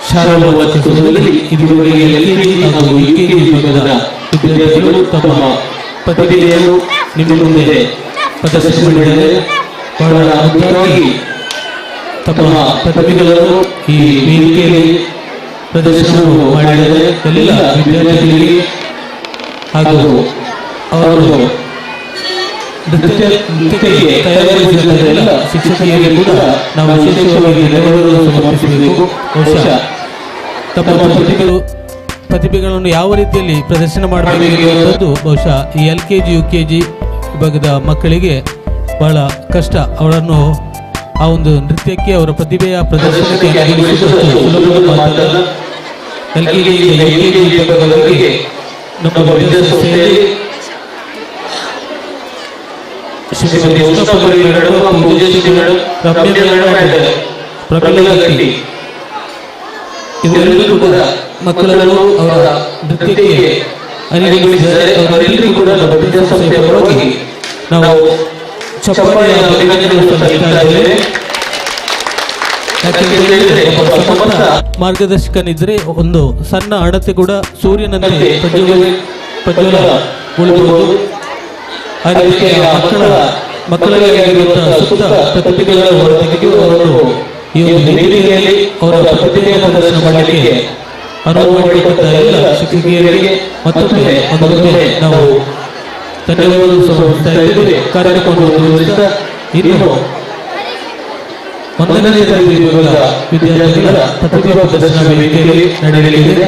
ಶಾಲಾ ವಾಚಿಸುವುದರಲ್ಲಿ ಇದುವರೆಗೆ LKG ಹಾಗೂ UKG ವಿಭಾಗದ ವಿದ್ಯಾರ್ಥಿಗಳು ತಮ್ಮ ಪ್ರತಿಭೆಯನ್ನು ನಿಮ್ಮ ಮುಂದೆ ಪ್ರದರ್ಶಿಸಿದ್ದಾರೆ. ಬಹಳ ಅದ್ಭುತವಾಗಿ ತಮ್ಮ ಪ್ರತಿಭೆಗಳನ್ನು ಈ ವೇದಿಕೆಯಲ್ಲಿ ಪ್ರದರ್ಶನವನ್ನು ಮಾಡಿದರೆ ಎಲ್ಲ ವಿದ್ಯಾರ್ಥಿಗಳಿಗೆ ಹಾಗೂ ಅವರು ನೃತ್ಯಕ್ಕೆ ತಯಾರಿಸಿದ ಎಲ್ಲ ಶಿಕ್ಷಕಿಯರಿಗೆ ಕೂಡ ನಾವು ವಿಶೇಷವಾಗಿ ಧನ್ಯವಾದಗಳನ್ನು ಸಮರ್ಪಿಸಬೇಕು. ಬಹುಶಃ ತಮ್ಮ ಪ್ರತಿಭೆಗಳನ್ನು ಯಾವ ರೀತಿಯಲ್ಲಿ ಪ್ರದರ್ಶನ ಮಾಡಬೇಕು ಎನ್ನುವಂಥದ್ದು ಬಹುಶಃ ಈ LKG UKG ವಿಭಾಗದ ಮಕ್ಕಳಿಗೆ ಬಹಳ ಕಷ್ಟ. ಅವರನ್ನು ಆ ಒಂದು ನೃತ್ಯಕ್ಕೆ ಅವರ ಪ್ರತಿಭೆಯ ಪ್ರದರ್ಶನಕ್ಕೆ ಅನುಗುಣಿಸುವುದಷ್ಟು ಸುಲಭದ ಮಾತಲ್ಲ. LKG UKG ವಿಭಾಗದವರಿಗೆ ನಮ್ಮ ವಿದ್ಯಾಸಂಸ್ಥೆಯಲ್ಲಿ ಶ್ರೀಮತಿ ಉಷಾಪುರಿ ಮೇಡಮ್, ಪೂಜಶ್ರೀ ಮೇಡಮ್, ರಮ್ಯ ಮೇಡಮ್, ಪ್ರಬಲ ಗಟ್ಟಿ ಇವರೆಲ್ಲರೂ ಕೂಡ ಮಕ್ಕಳನ್ನು ಅವರ ನೃತ್ಯಕ್ಕೆ ಅನುಗೊಳಿಸಿದ್ದಾರೆ. ಅವರೆಲ್ಲರಿಗೂ ಕೂಡ ನಮ್ಮ ವಿದ್ಯಾಸಂಸ್ಥೆಯ ಪರವಾಗಿ ನಾವು ಚಪ್ಪಾಳೆಯ ಅಭಿನಂದನೆಗಳನ್ನು ಸಲ್ಲಿಸ್ತಾ ಇದ್ದೇವೆ. ಯಾಕೆಂದರೆ ಒಬ್ಬ ಸಮರ್ಥ ಮಾರ್ಗದರ್ಶಕನಿದ್ರೆ ಒಂದು ಸಣ್ಣ ಅಣತೆ ಕೂಡ ಸೂರ್ಯನಂತೆ ಪ್ರಜ್ವಲಗೊಳ್ಳಬಹುದು. ಆ ರೀತಿಯ ಮಕ್ಕಳಿಗೆ ಆಗಿರುವಂತಹ ಸುತ್ತ ಪ್ರತಿಭೆಗಳನ್ನು ಹೊರತೆಗೆದು ಅವರನ್ನು ಈ ಒಂದು ವೇದಿಕೆಯಲ್ಲಿ ಅವರ ಪ್ರತಿಭೆಯನ್ನು ಪ್ರದರ್ಶನ ಮಾಡಲಿಕ್ಕೆ ಅನುವು ಮಾಡಿಕೊಟ್ಟ ಎಲ್ಲ ಶಿಕ್ಷಕಿಯರಿಗೆ ಮತ್ತೊಮ್ಮೆ ನಾವು ಧನ್ಯವಾದಗಳು ಸಮರ್ಪಿಸ್ತಾ ಇದ್ದೇವೆ. ಕಾರ್ಯಕ್ರಮವನ್ನು ಮುಂದುವರಿಸುತ್ತಾ ಇನ್ನು 1ನೇ ತರಗತಿ ವಿಭಾಗದ ವಿದ್ಯಾರ್ಥಿಗಳ ಪ್ರತಿಭಾ ಪ್ರದರ್ಶನ ವೇದಿಕೆಯಲ್ಲಿ ನಡೆಯಲಿದೆ.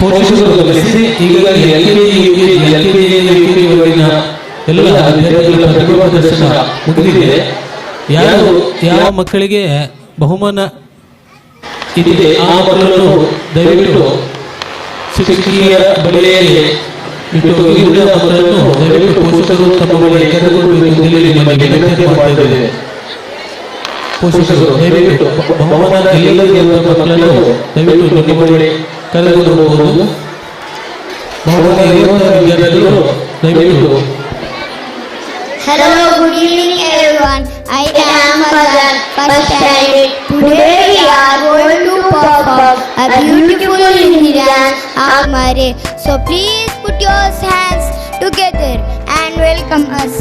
ಪೋಷಕರು ಗಮನಿಸಿ, ಈಗಾಗಲೇ LKG ವರೆಗಿನ ಎಲ್ಲ ವಿದ್ಯಾರ್ಥಿಗಳ ಪ್ರತಿಭಾ ಪ್ರದರ್ಶನ ಮುಗಿದಿದೆ. ಯಾವ ಮಕ್ಕಳಿಗೆ ಬಹುಮಾನ ಇದೆ ಆ ಮಕ್ಕಳನ್ನು ದಯವಿಟ್ಟು ಶಿಕ್ಷಕಿಯ ಬಳಿಯಲ್ಲಿ ಬಿಟ್ಟು ಹೋಗಿ ಉಳಿದ ಮಕ್ಕಳನ್ನು ದಯವಿಟ್ಟು ಪೋಷಕರು ತಮ್ಮ ಬಳಿ ಕರೆದುಕೊಳ್ಳಬೇಕು ಎಂದು ನಿಮ್ಮಲ್ಲಿ ವಿನಂತಿ ಮಾಡ್ತಾ ಇದ್ದೇವೆ. ಪೋಷಕರು ದಯವಿಟ್ಟು ಬಹುಮಾನ ಇಲ್ಲದೆ ಮಕ್ಕಳನ್ನು ದಯವಿಟ್ಟು ನಿಮ್ಮ ಬಳಿ ಕರೆದುಕೊಂಡು ಹೋಗುವುದು. ಬಹುಮಾನ ಇರುವಂತಹ ವಿದ್ಯಾರ್ಥಿಗಳು ದಯವಿಟ್ಟು. Hello, good evening everyone. I am Fazal, first standard. Today we are going to perform a beautiful Hindi dance, Amare. So please put your hands together and welcome us.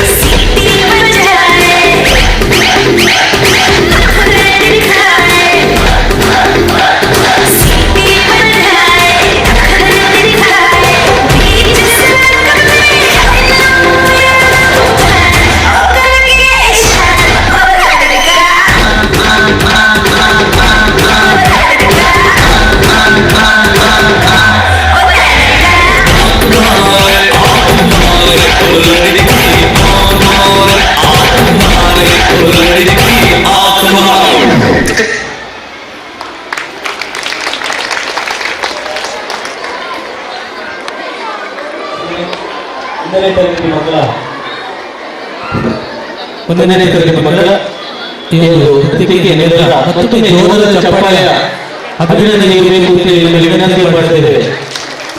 City ಒಂದನೇ ತರಗತಿ ಮಕ್ಕಳ ಈ ಒಂದು ಕೃತಿಕೆಯನ್ನೆಲ್ಲ ಮತ್ತೊಮ್ಮೆ ಜೋರಾದ ಚಪ್ಪಾಳೆಯ ಅಭಿನಂದನೆ ಬೇಕು ಅಂತ ನಿಮ್ಮಲ್ಲಿ ವಿನಂತಿ ಮಾಡ್ತೇವೆ.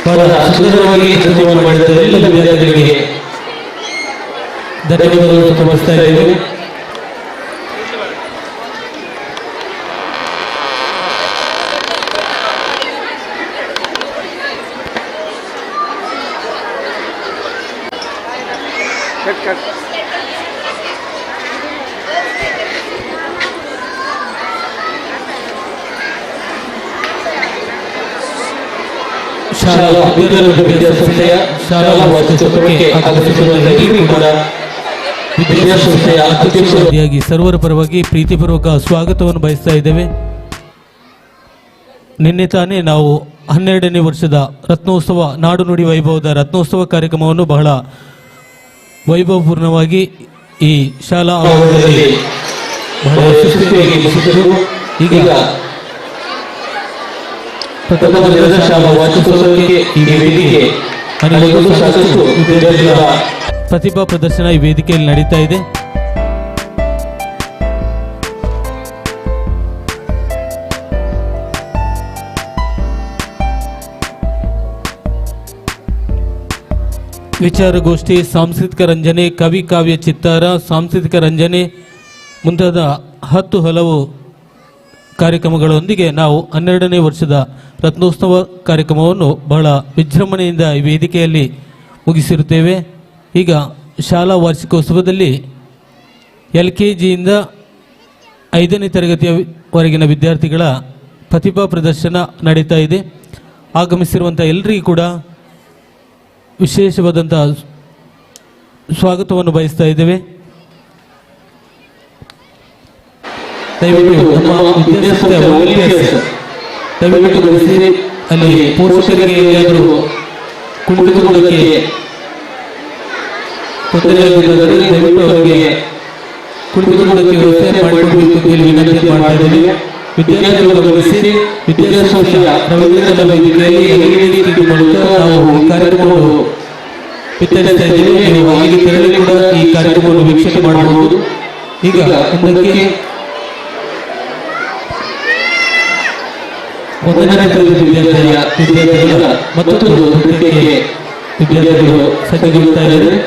ಬಹಳ ಸುಂದರವಾಗಿ ನೃತ್ಯವನ್ನು ಮಾಡಿದ ಎಲ್ಲ ವಿದ್ಯಾರ್ಥಿಗಳಿಗೆ ಧನ್ಯವಾದಗಳು ಸಮರ್ಪಿಸ್ತಾ ಇದ್ದೇವೆ. ಶಾಲಾ ವಿದ್ಯಾಸಂಸ್ಥೆಯ ಶಾಲಾ ವಾರ್ಷಿಕೋತ್ಸವಕ್ಕೆ ಆಗಮಿಸಿರುವ ಎಲ್ಲರಿಗೂ ಕೂಡ ವಿದ್ಯಾಸಂಸ್ಥೆಯ ಅಧ್ಯಕ್ಷರಾಗಿ ಸರ್ವರ ಪರವಾಗಿ ಪ್ರೀತಿಪೂರ್ವಕ ಸ್ವಾಗತವನ್ನು ಬಯಸ್ತಾ ಇದ್ದೇವೆ. ನಿನ್ನೆ ತಾನೇ ನಾವು 12ನೇ ವರ್ಷದ ರತ್ನೋತ್ಸವ ನಾಡು ನುಡಿ ವೈಭವದ ರತ್ನೋತ್ಸವ ಕಾರ್ಯಕ್ರಮವನ್ನು ಬಹಳ ವೈಭವಪೂರ್ಣವಾಗಿ ಈ ಶಾಲಾ ಆವರಣದಲ್ಲಿ ಬಹಳ ಯಶಸ್ವಿಯಾಗಿ ಮುಗಿಸಿದರು. ಈಗ ಪ್ರಥಮ ದಿನದ ಶಾಲಾ ವಾರ್ಷಿಕೋತ್ಸವಕ್ಕೆ ಈ ವೇದಿಕೆ ಅನೇಕ ಸಾಕಷ್ಟು ವಿದ್ಯಾರ್ಥಿಗಳ ಪ್ರತಿಭಾ ಪ್ರದರ್ಶನ ಈ ವೇದಿಕೆಯಲ್ಲಿ ನಡೀತಾ ಇದೆ. ವಿಚಾರಗೋಷ್ಠಿ, ಸಾಂಸ್ಕೃತಿಕ ರಂಜನೆ, ಕವಿ ಕಾವ್ಯ ಚಿತ್ತಾರ, ಸಾಂಸ್ಕೃತಿಕ ರಂಜನೆ ಮುಂತಾದ 10 ಹಲವು ಕಾರ್ಯಕ್ರಮಗಳೊಂದಿಗೆ ನಾವು 12ನೇ ವರ್ಷದ ರತ್ನೋತ್ಸವ ಕಾರ್ಯಕ್ರಮವನ್ನು ಬಹಳ ವಿಜೃಂಭಣೆಯಿಂದ ಈ ವೇದಿಕೆಯಲ್ಲಿ ಮುಗಿಸಿರುತ್ತೇವೆ. ಈಗ ಶಾಲಾ ವಾರ್ಷಿಕೋತ್ಸವದಲ್ಲಿ LKGಯಿಂದ 5ನೇ ತರಗತಿಯವರೆಗಿನ ವಿದ್ಯಾರ್ಥಿಗಳ ಪ್ರತಿಭಾ ಪ್ರದರ್ಶನ ನಡೀತಾ ಇದೆ. ಆಗಮಿಸಿರುವಂಥ ಎಲ್ಲರಿಗೂ ಕೂಡ ವಿಶೇಷವಾದಂಥ ಸ್ವಾಗತವನ್ನು ಬಯಸ್ತಾ ಇದ್ದೇವೆ. ದಯವಿಟ್ಟು ನಮ್ಮ ವಿದ್ಯಾಸಂಸ್ಥೆಯ ವಾಲಂಟಿಯರ್ಸ್ ದಯವಿಟ್ಟು ಗಮನಿಸಿ, ಅಲ್ಲಿ ಪೋಷಕರಿಗೆ ಏನಾದರೂ ಕುಳಿತುಕೊಳ್ಳೋದಕ್ಕೆ ತೊಂದರೆಯಾಗಿದ್ದರೆ ದಯವಿಟ್ಟು ಅವರಿಗೆ ಕುಳಿತುಕೊಳ್ಳೋದಕ್ಕೆ ವ್ಯವಸ್ಥೆ ಮಾಡಿಕೊಡಬೇಕು ಅಂತ ಹೇಳಿ ವಿನಂತಿ ಮಾಡ್ತಾ ಇದ್ದೇವೆ. ವಿದ್ಯಾರ್ಥಿಗಳು ಗಮನಿಸಿ, ವಿದ್ಯಾಸಂಸ್ಥೆಯ ರವೀಂದ್ರ ವೇದಿಕೆಯಲ್ಲಿ ಎಲ್ಲೆಡೆ ರೀತಿ ಮಾಡುತ್ತಾ ನಾವು ಈ ಕಾರ್ಯಕ್ರಮವನ್ನು ವಿತರಿಸ್ತಾ ಇದ್ದೇವೆ. ನೀವು ಅಲ್ಲಿಗೆ ತೆರಳಿ ಕೂಡ ಈ ಕಾರ್ಯಕ್ರಮವನ್ನು ವೀಕ್ಷಣೆ ಮಾಡಬಹುದು. ಈಗ ಮುಂದಕ್ಕೆ 1ನೇ ತರಗತಿ ವಿದ್ಯಾರ್ಥಿಗಳ ಮತ್ತೊಂದು ನೃತ್ಯಕ್ಕೆ ವಿದ್ಯಾರ್ಥಿಗಳು ಸಜ್ಜುಗೊಳ್ಳುತ್ತಾ ಇದ್ದಾರೆ.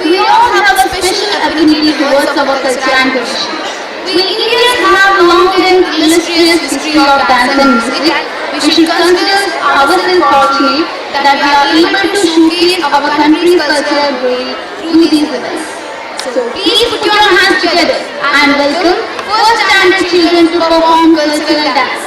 We all have a special affinity towards our culture and tradition. We Indians have long and illustrious history of dance and music. We should consider ourselves fortunate that we are able to showcase our country's culture through these events. So please put your hands together and welcome first standard children to perform cultural dance.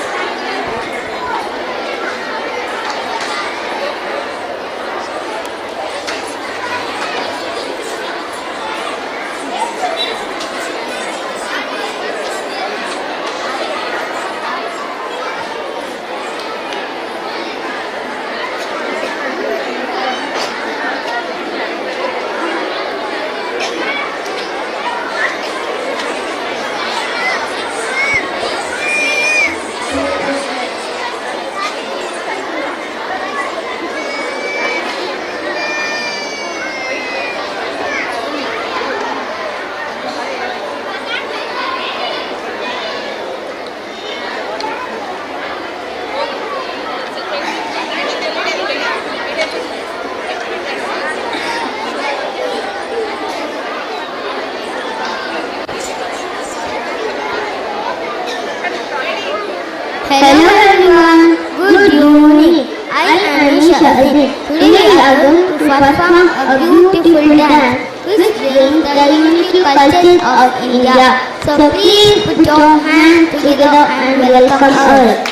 Hello everyone, good evening. I am Shazin. Today we are going to perform a beautiful dance which brings the unique culture of India. So please put your hands together and welcome us.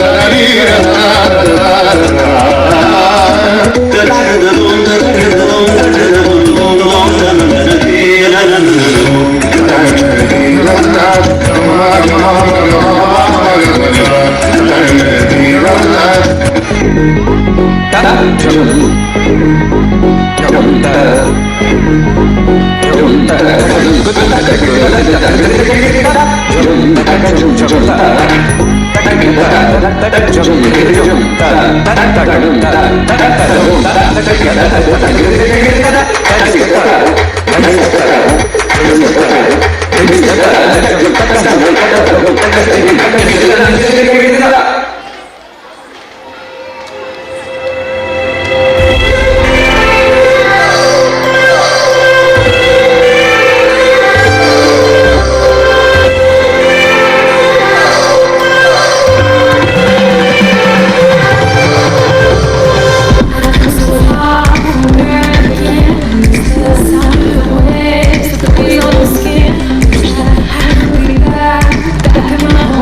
La Back in my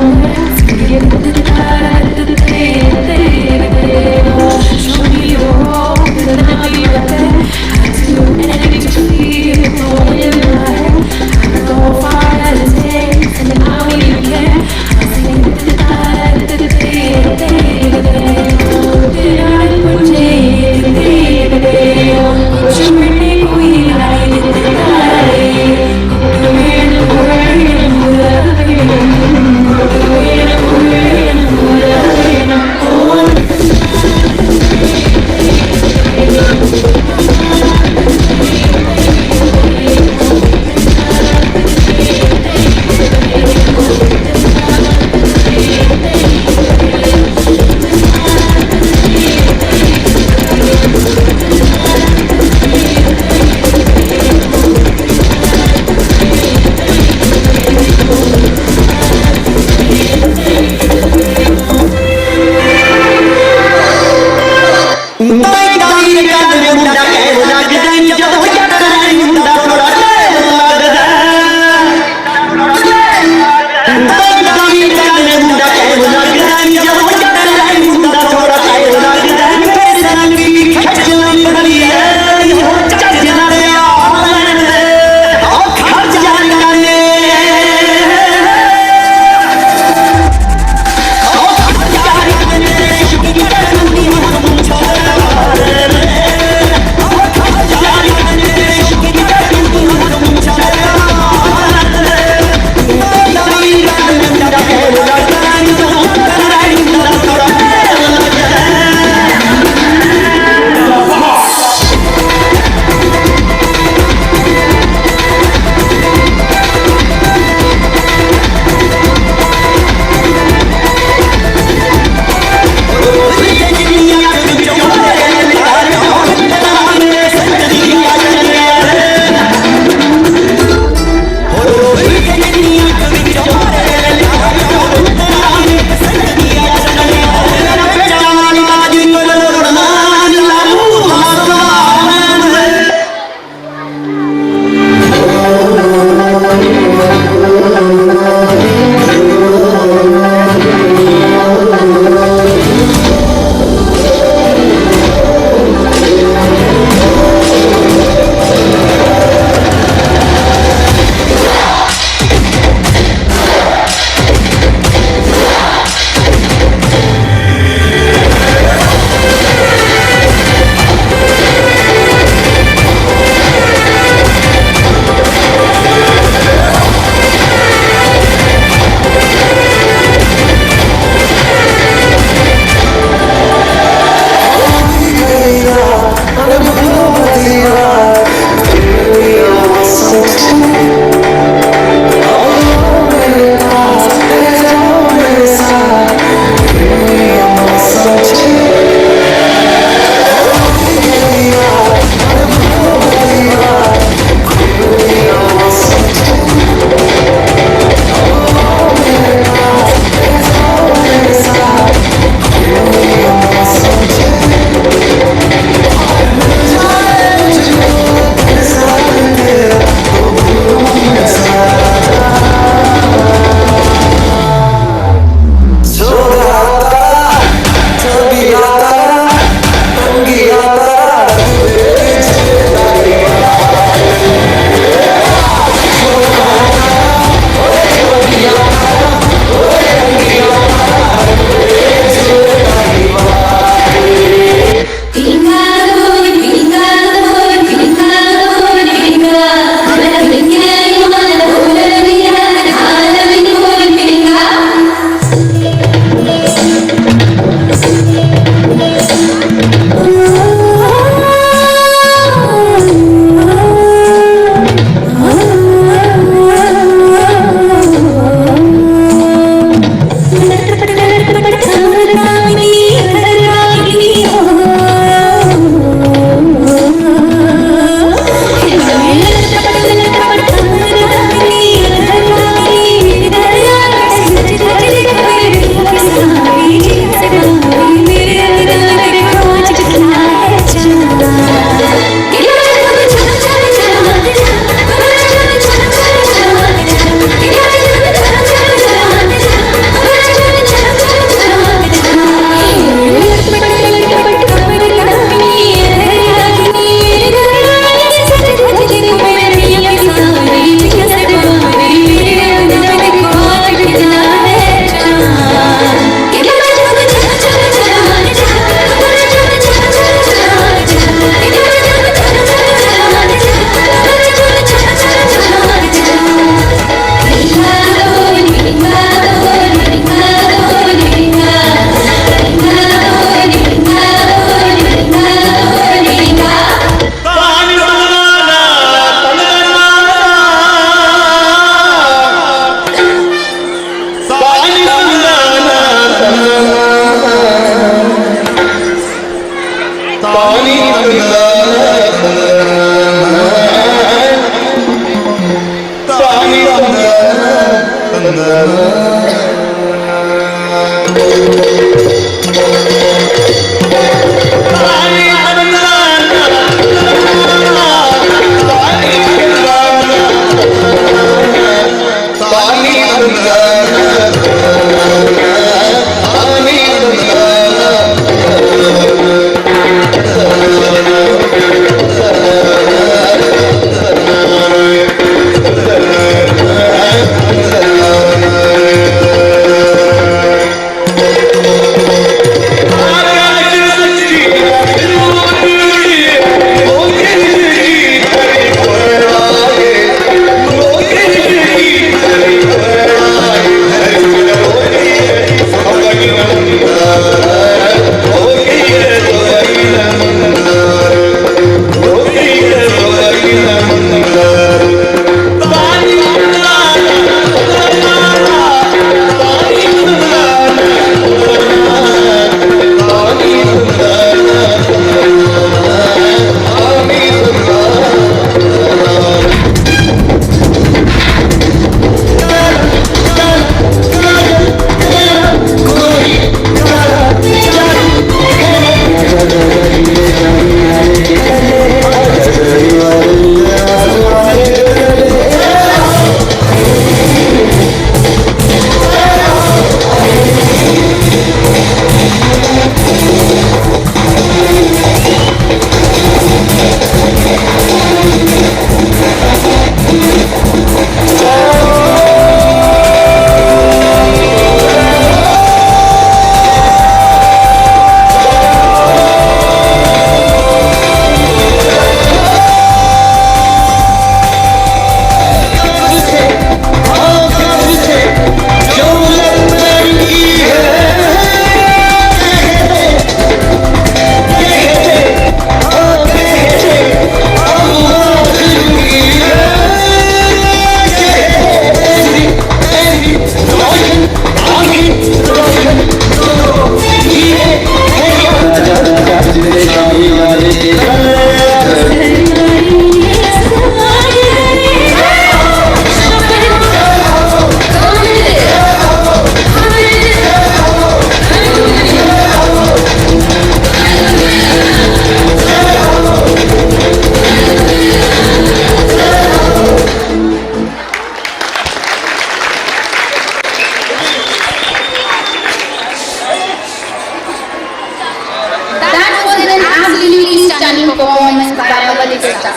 performance by our little star.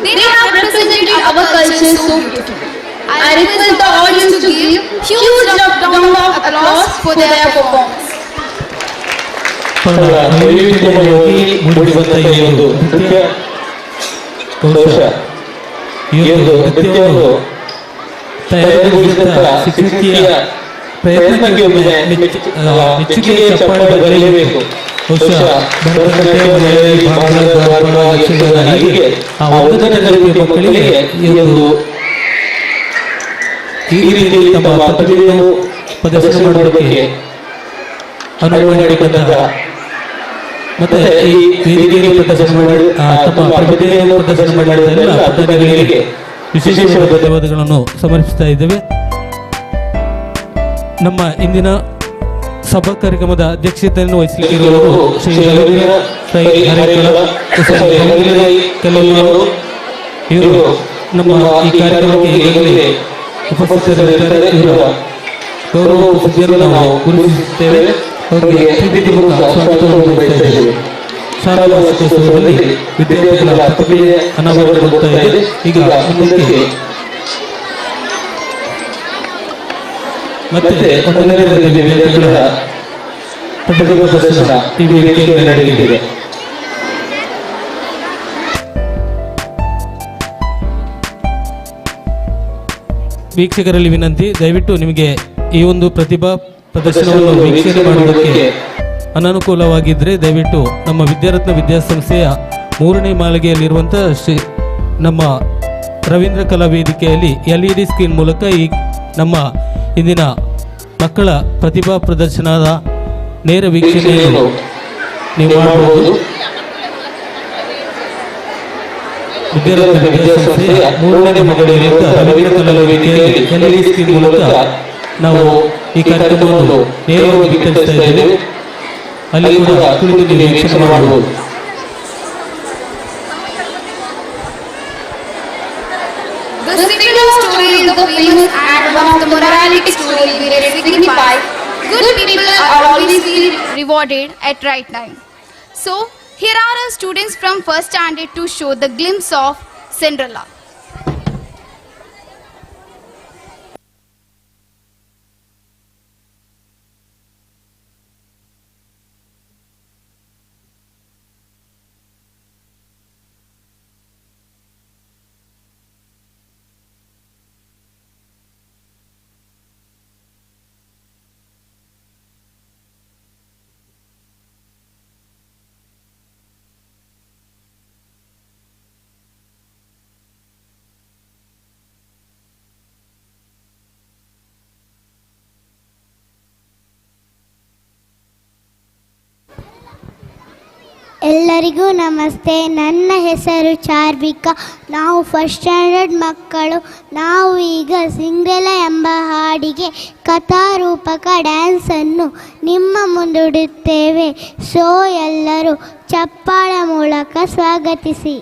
They have represented our culture so beautifully. I request the audience to give huge round of applause for their performance. ವೈವಿಧ್ಯಮಯವಾಗಿ ಮೂಡಿಬಂದ ಈ ಒಂದು ನೃತ್ಯ ಬಹುಶಃ ಈ ಒಂದು ನೃತ್ಯವನ್ನು ತಯಾರಿಸಿದಂಥ ಶಿಕ್ಷಕಿಯ ಪ್ರಯತ್ನಕ್ಕೆ ಮೆಚ್ಚುಗೆ ಚಪ್ಪಾಳೆ ಬರಲೇಬೇಕು. ಬಹುಶಃ ಭರತನಾಟ್ಯ ಮಲಯಾಳಿ ಬಾಂಗ್ಲಾ ಧಾರವಾಡ ಯಕ್ಷಗಾನ ಹೀಗೆ ಆ 1ನೇ ತರಗತಿಯ ಮಕ್ಕಳಿಗೆ ಈ ರೀತಿಯಲ್ಲಿ ತಮ್ಮ ಪ್ರತಿಭೆಯನ್ನು ಪ್ರದರ್ಶನ ಮಾಡೋದಕ್ಕೆ ಅನುವು ಮಾಡಿಕೊಂಡಾಗ ಮತ್ತೆ ಈ ವೇದಿಕೆಯಲ್ಲಿ ಪ್ರದರ್ಶನ ಮಾಡಿ ತಮ್ಮ ಪ್ರತಿಭೆಯನ್ನು ಪ್ರದರ್ಶನ ಮಾಡಿದ ಎಲ್ಲ ಪುಟಾಣಿಗಳಿಗೆ ವಿಶೇಷವಾದ ಧನ್ಯವಾದಗಳನ್ನು ಸಮರ್ಪಿಸ್ತಾ ಇದ್ದೇವೆ. ನಮ್ಮ ಇಂದಿನ ಸಭಾ ಕಾರ್ಯಕ್ರಮದ ಅಧ್ಯಕ್ಷತೆಯನ್ನು ವಹಿಸಲಿಕ್ಕಿರುವವರು ಶ್ರೀ ರವೀಂದ್ರ ಕೆಲವರು ಇವರು ನಮ್ಮ ಈ ಕಾರ್ಯಕ್ರಮಕ್ಕೆ ಈಗಾಗಲೇ ಉಪಸ್ಥಿತರಿದ್ದಾರೆ. ಇವರ ಗೌರವ ಸುದ್ದಿಯನ್ನು ನಾವು ಗುರುತಿಸುತ್ತೇವೆ. ಅವರಿಗೆ ಪ್ರೀತಿಪೂರ್ವಕ ಸ್ವಾಗತವನ್ನು ಬಯಸ್ತಾ ಇದ್ದೇವೆ. ಶಾಲಾ ವಾರ್ಷಿಕೋತ್ಸವದಲ್ಲಿ ವಿದ್ಯಾರ್ಥಿಗಳ ಪ್ರತಿಭೆ ಅನಾವರಣಗೊಳ್ಳುತ್ತಾ ಇದೆ. ಈಗ ಮುಂದಕ್ಕೆ ಮತ್ತೆ 1ನೇ ತರಗತಿ ವಿದ್ಯಾರ್ಥಿಗಳ ಪ್ರತಿಭಾ ಪ್ರದರ್ಶನ ಈ ವೇದಿಕೆಯಲ್ಲಿ ನಡೆಯಲಿದೆ. ವೀಕ್ಷಕರಲ್ಲಿ ವಿನಂತಿ, ದಯವಿಟ್ಟು ನಿಮಗೆ ಈ ಒಂದು ಪ್ರತಿಭಾ ಪ್ರದರ್ಶನವನ್ನು ವೀಕ್ಷಣೆ ಮಾಡುವುದಕ್ಕೆ ಅನನುಕೂಲವಾಗಿದ್ದರೆ ದಯವಿಟ್ಟು ನಮ್ಮ ವಿದ್ಯಾರತ್ನ ವಿದ್ಯಾಸಂಸ್ಥೆಯ 3ನೇ ಮಾಳಿಗೆಯಲ್ಲಿರುವಂಥ ನಮ್ಮ ರವೀಂದ್ರ ಕಲಾ ವೇದಿಕೆಯಲ್ಲಿ LED ಸ್ಕ್ರೀನ್ ಮೂಲಕ ಈ ನಮ್ಮ ಇಂದಿನ ಮಕ್ಕಳ ಪ್ರತಿಭಾ ಪ್ರದರ್ಶನದ ನೇರ ವೀಕ್ಷಣೆಯನ್ನು ನೀವು ಮಾಡಬಹುದು. ವಿದ್ಯಾರತ್ನ ವಿದ್ಯಾಸಂಸ್ಥೆಯ 3ನೇ ಮಾಳಿಗೆಯಲ್ಲಿರುವಂಥ ರವೀಂದ್ರ ಕಲಾ ವೇದಿಕೆಯಲ್ಲಿ LED ಸ್ಕ್ರೀನ್ ಮೂಲಕ ನಾವು ಈ ಕಾರ್ಯಕ್ರಮವನ್ನು ನೇರವಾಗಿ ವಿತರಿಸ್ತಾ ಇದ್ದೇವೆ. ಅಲ್ಲಿ ಕೂಡ ಕುಳಿತು ನೀವು ವೀಕ್ಷಣೆ ಮಾಡಬಹುದು. The single story is the famous and one of the morality story where it signifies good people are always rewarded at right time. So here are our students from first standard to show the glimpse of Cinderella. ಎಲ್ಲರಿಗೂ ನಮಸ್ತೆ. ನನ್ನ ಹೆಸರು ಚಾರ್ವಿಕಾ. ನಾವು first standard ಮಕ್ಕಳು. ನಾವು ಈಗ Cinderella ಎಂಬ ಹಾಡಿಗೆ ಕಥಾರೂಪಕ ಡ್ಯಾನ್ಸನ್ನು ನಿಮ್ಮ ಮುಂದಿಡುತ್ತೇವೆ. ಸೊ ಎಲ್ಲರೂ ಚಪ್ಪಾಳ ಮೂಲಕ ಸ್ವಾಗತಿಸಿ.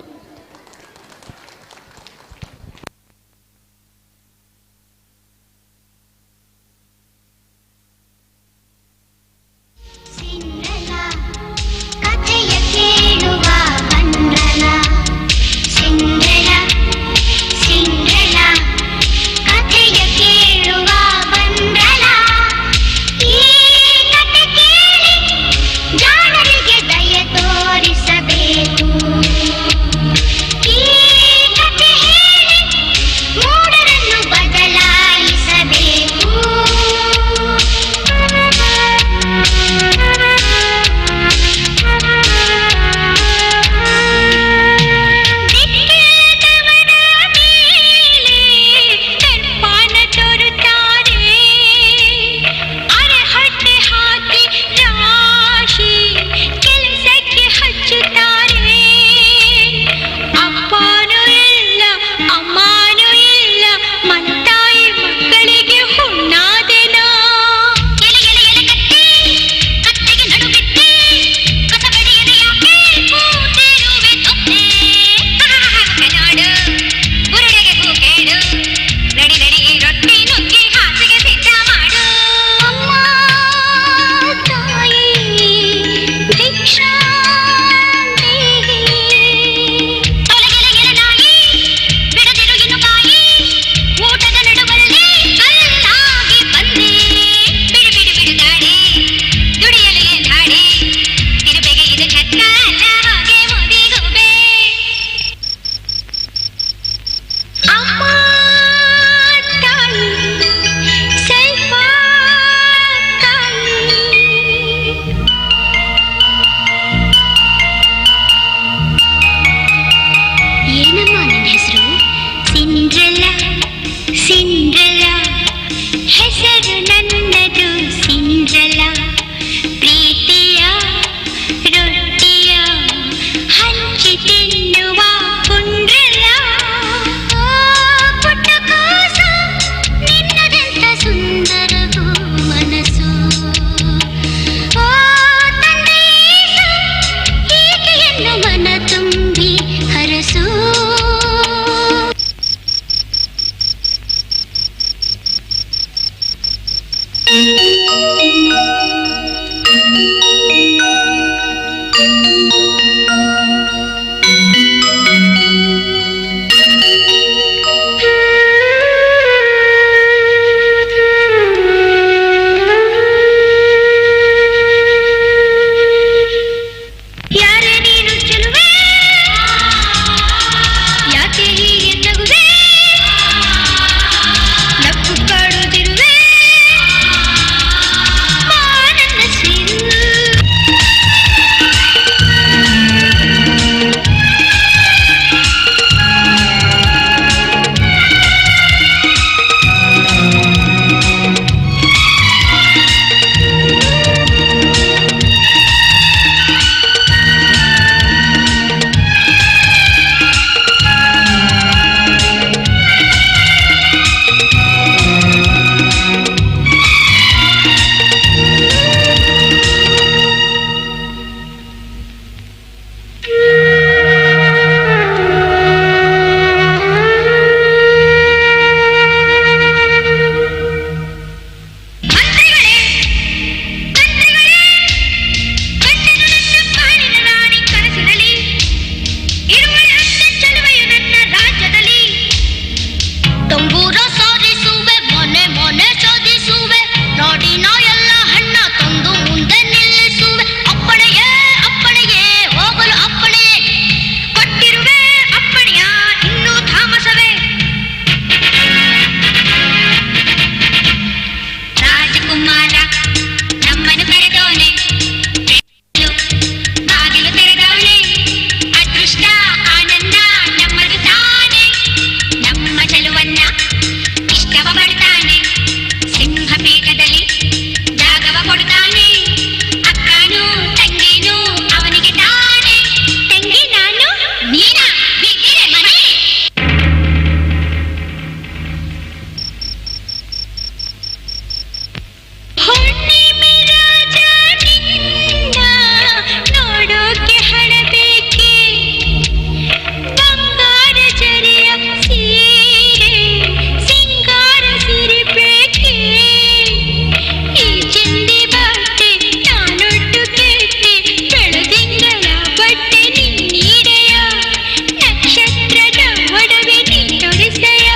ಯಾರೇ ನೀನು ಚೆಲುವೆ ಯಾಕೆ ಹೀಗೆ ನಗುವೆ ನಕ್ಕು ಕಾಡುತ್ತಿರುವೆ ಬಾ ನನ್ನ ಸೇರು ಮಂತ್ರಿಗಳೇ ಮಂತ್ರಿಗಳೇ ಕಣ್ಣನು ನನ್ನ ಪಾಲಿನ ರಾಣಿ ಕನಸಿನಲ್ಲಿ ಇರುವಳು ನನ್ನ ಚೆಲುವೆಯು ನನ್ನ ರಾಜ್ಯದಲ್ಲಿ ತಂಬೂರ ಸಾಧಿಸುವೆ ಮೊನೆ ಮೊನೆ ಸಾಧಿಸುವೆ ನಾಡಿನ ಎಲ್ಲ ಹಣ್ಣ ತಂದು ಮುಂದೆ ನಿಲ್ಲಿಸುವೆ ಅಪ್ಪಣೆಯೇ ಅಪ್ಪಣೆಯೇ ಹೋಗಲು ಅಪ್ಪಣೆಯೇ ಕೊಟ್ಟಿರುವೆ ಅಪ್ಪಣೆಯ ಇನ್ನೂ ತಾಮಸವೇ ರಾಜಕುಮಾರ ನಮ್ಮನ್ನು ಕರೆದವನೆ ಬಾಗಿಲು ತೆರೆದವನೆ ಅದೃಷ್ಟ ಆನಂದ ನಮ್ಮದು ತಾನೆ ನಮ್ಮ ಚೆಲುವನ್ನ ಇಷ್ಟವ ಪಡ್ತಾನೆ ಸಿಂಹಪೀಠದಲ್ಲಿ ಜಾಗವ ಕೊಡ್ತಾನೆ ಅಕ್ಕನು ತಂಗಿನು ಅವನಿಗೆ ತಾನೆ ತಂಗಿ ನಾನು ನೀನಾ ಬಿದ್ದಿರೆ ಮನೆ ಹುಣ್ಣಿಮೆ ರಾಜ ನಿನ್ನ ನೋಡೋಕೆ ಹಣಬೇಕೆ ಬಂಗಾರ ಜರಿಯ ಸೀರೆ ಸಿಂಗಾರ ಸಿರಿಬೇಕೆ ಈ ಚಿಂದಿ ಬಟ್ಟೆ ನಾನೊಟ್ಟು ಕೆಟ್ಟೆ ಬೆಳದಿಂಗಳ ಬಟ್ಟೆ ನೀಡೆಯ ನಕ್ಷತ್ರದ ಒಡವೆ ನೀ ತೊಡಿಸೆಯ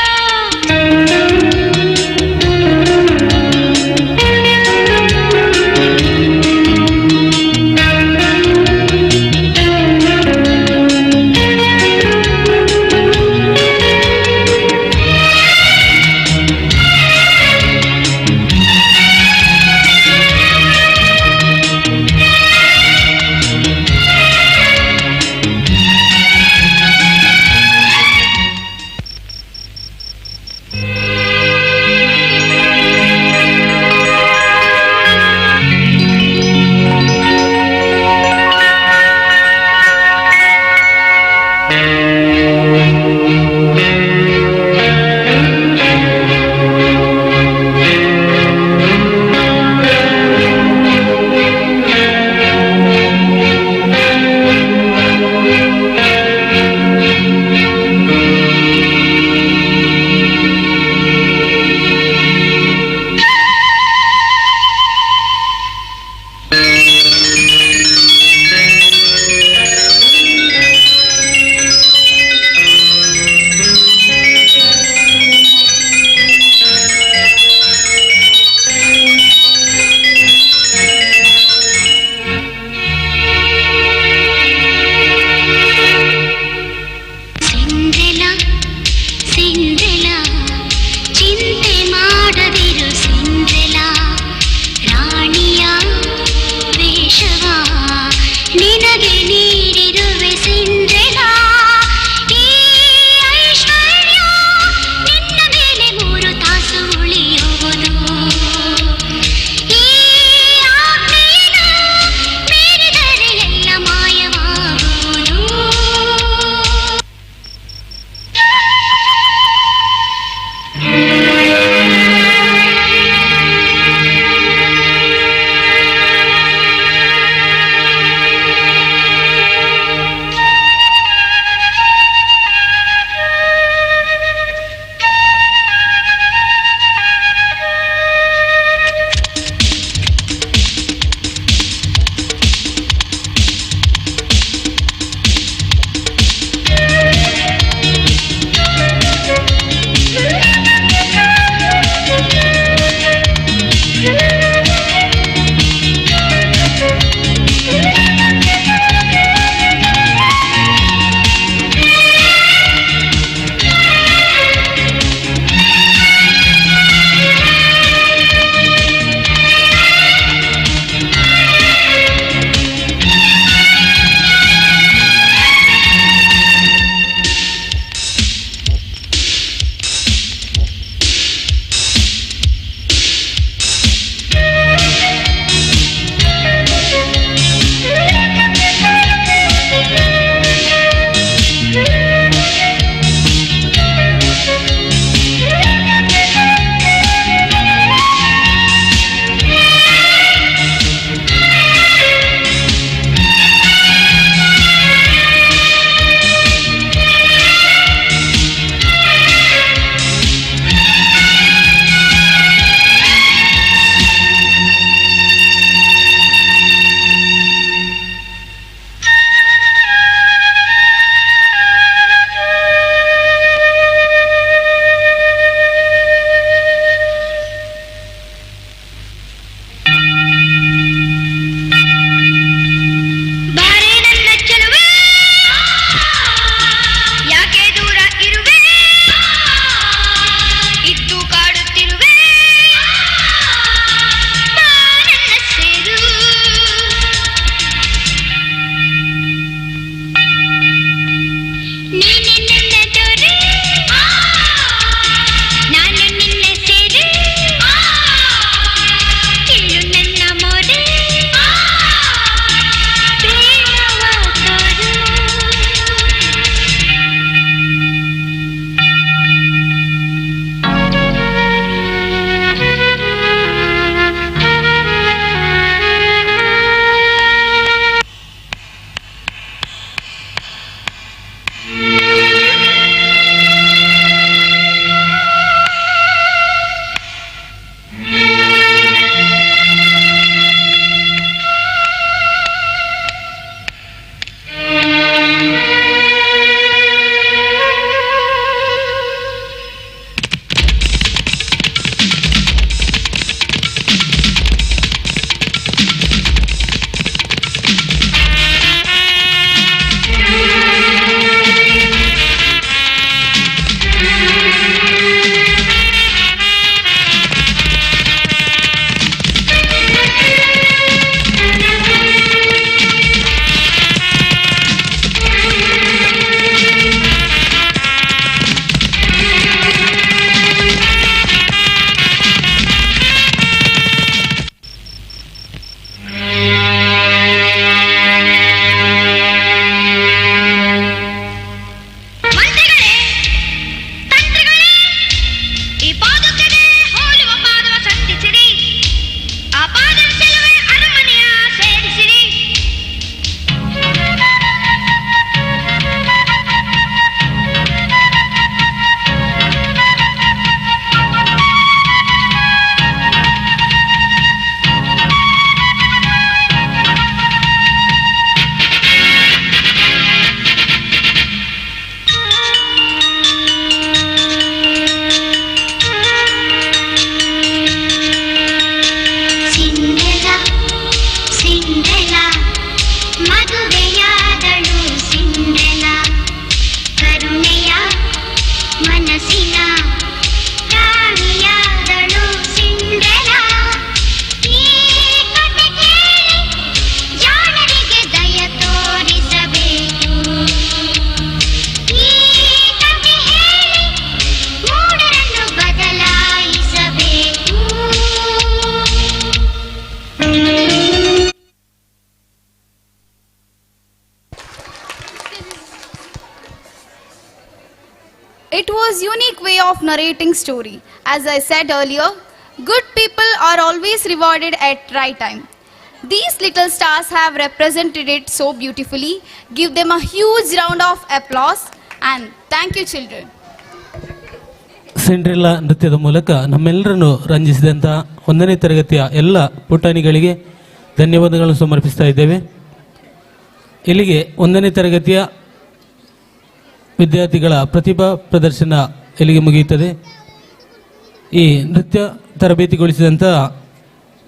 It was unique way of narrating story. As I said earlier, good people are always rewarded at right time. These little stars have represented it so beautifully. Give them a huge round of applause and thank you children. Cinderella ನೃತ್ಯದ ಮೂಲಕ ನಮ್ಮೆಲ್ಲರನ್ನು ರಂಜಿಸಿದಂಥ 1ನೇ ತರಗತಿಯ ಎಲ್ಲ ಪುಟಾಣಿಗಳಿಗೆ ಧನ್ಯವಾದಗಳನ್ನು ಸಮರ್ಪಿಸ್ತಾ ಇದ್ದೇವೆ. ಇಲ್ಲಿಗೆ 1ನೇ ತರಗತಿಯ ವಿದ್ಯಾರ್ಥಿಗಳ ಪ್ರತಿಭಾ ಪ್ರದರ್ಶನ ಇಲ್ಲಿಗೆ ಮುಗಿಯುತ್ತದೆ. ಈ ನೃತ್ಯ ತರಬೇತಿಗೊಳಿಸಿದಂಥ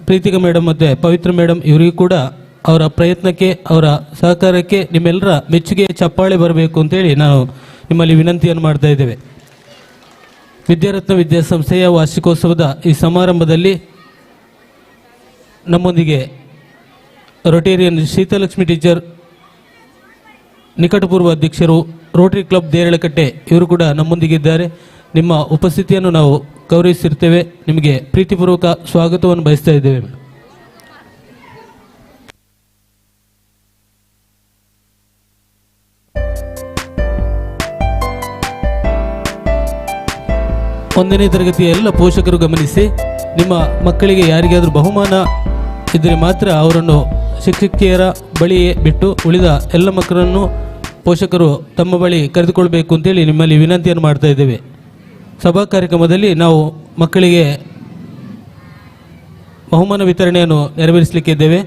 ಪ್ರೀತಿಕಾ ಮೇಡಮ್ ಮತ್ತು ಪವಿತ್ರ ಮೇಡಮ್ ಇವರಿಗೂ ಕೂಡ ಅವರ ಪ್ರಯತ್ನಕ್ಕೆ ಅವರ ಸಹಕಾರಕ್ಕೆ ನಿಮ್ಮೆಲ್ಲರ ಮೆಚ್ಚುಗೆ ಚಪ್ಪಾಳೆ ಬರಬೇಕು ಅಂತೇಳಿ ನಾವು ನಿಮ್ಮಲ್ಲಿ ವಿನಂತಿಯನ್ನು ಮಾಡ್ತಾ ಇದ್ದೇವೆ. ವಿದ್ಯಾರತ್ನ ವಿದ್ಯಾಸಂಸ್ಥೆಯ ವಾರ್ಷಿಕೋತ್ಸವದ ಈ ಸಮಾರಂಭದಲ್ಲಿ ನಮ್ಮೊಂದಿಗೆ ರೊಟೇರಿಯನ್ ಶ್ರೀತಲಕ್ಷ್ಮಿ ಟೀಚರ್, ನಿಕಟಪೂರ್ವ ಅಧ್ಯಕ್ಷರು, ರೋಟರಿ ಕ್ಲಬ್ ದೇರಳಕಟ್ಟೆ ಇವರು ಕೂಡ ನಮ್ಮೊಂದಿಗಿದ್ದಾರೆ. ನಿಮ್ಮ ಉಪಸ್ಥಿತಿಯನ್ನು ನಾವು ಗೌರವಿಸಿರ್ತೇವೆ. ನಿಮಗೆ ಪ್ರೀತಿಪೂರ್ವಕ ಸ್ವಾಗತವನ್ನು ಬಯಸ್ತಾ ಇದ್ದೇವೆ. ಒಂದನೇ ತರಗತಿಯ ಎಲ್ಲ ಪೋಷಕರು ಗಮನಿಸಿ, ನಿಮ್ಮ ಮಕ್ಕಳಿಗೆ ಯಾರಿಗಾದರೂ ಬಹುಮಾನ ಇದ್ದರೆ ಮಾತ್ರ ಅವರನ್ನು ಶಿಕ್ಷಕಿಯರ ಬಳಿಯೇ ಬಿಟ್ಟು ಉಳಿದ ಎಲ್ಲ ಮಕ್ಕಳನ್ನು ಪೋಷಕರು ತಮ್ಮ ಬಳಿ ಕರೆದುಕೊಳ್ಬೇಕು ಅಂತೇಳಿ ನಿಮ್ಮಲ್ಲಿ ವಿನಂತಿಯನ್ನು ಮಾಡ್ತಾ ಇದ್ದೇವೆ. ಸಭಾ ಕಾರ್ಯಕ್ರಮದಲ್ಲಿ ನಾವು ಮಕ್ಕಳಿಗೆ ಬಹುಮಾನ ವಿತರಣೆಯನ್ನು ನೆರವೇರಿಸಲಿಕ್ಕಿದ್ದೇವೆ.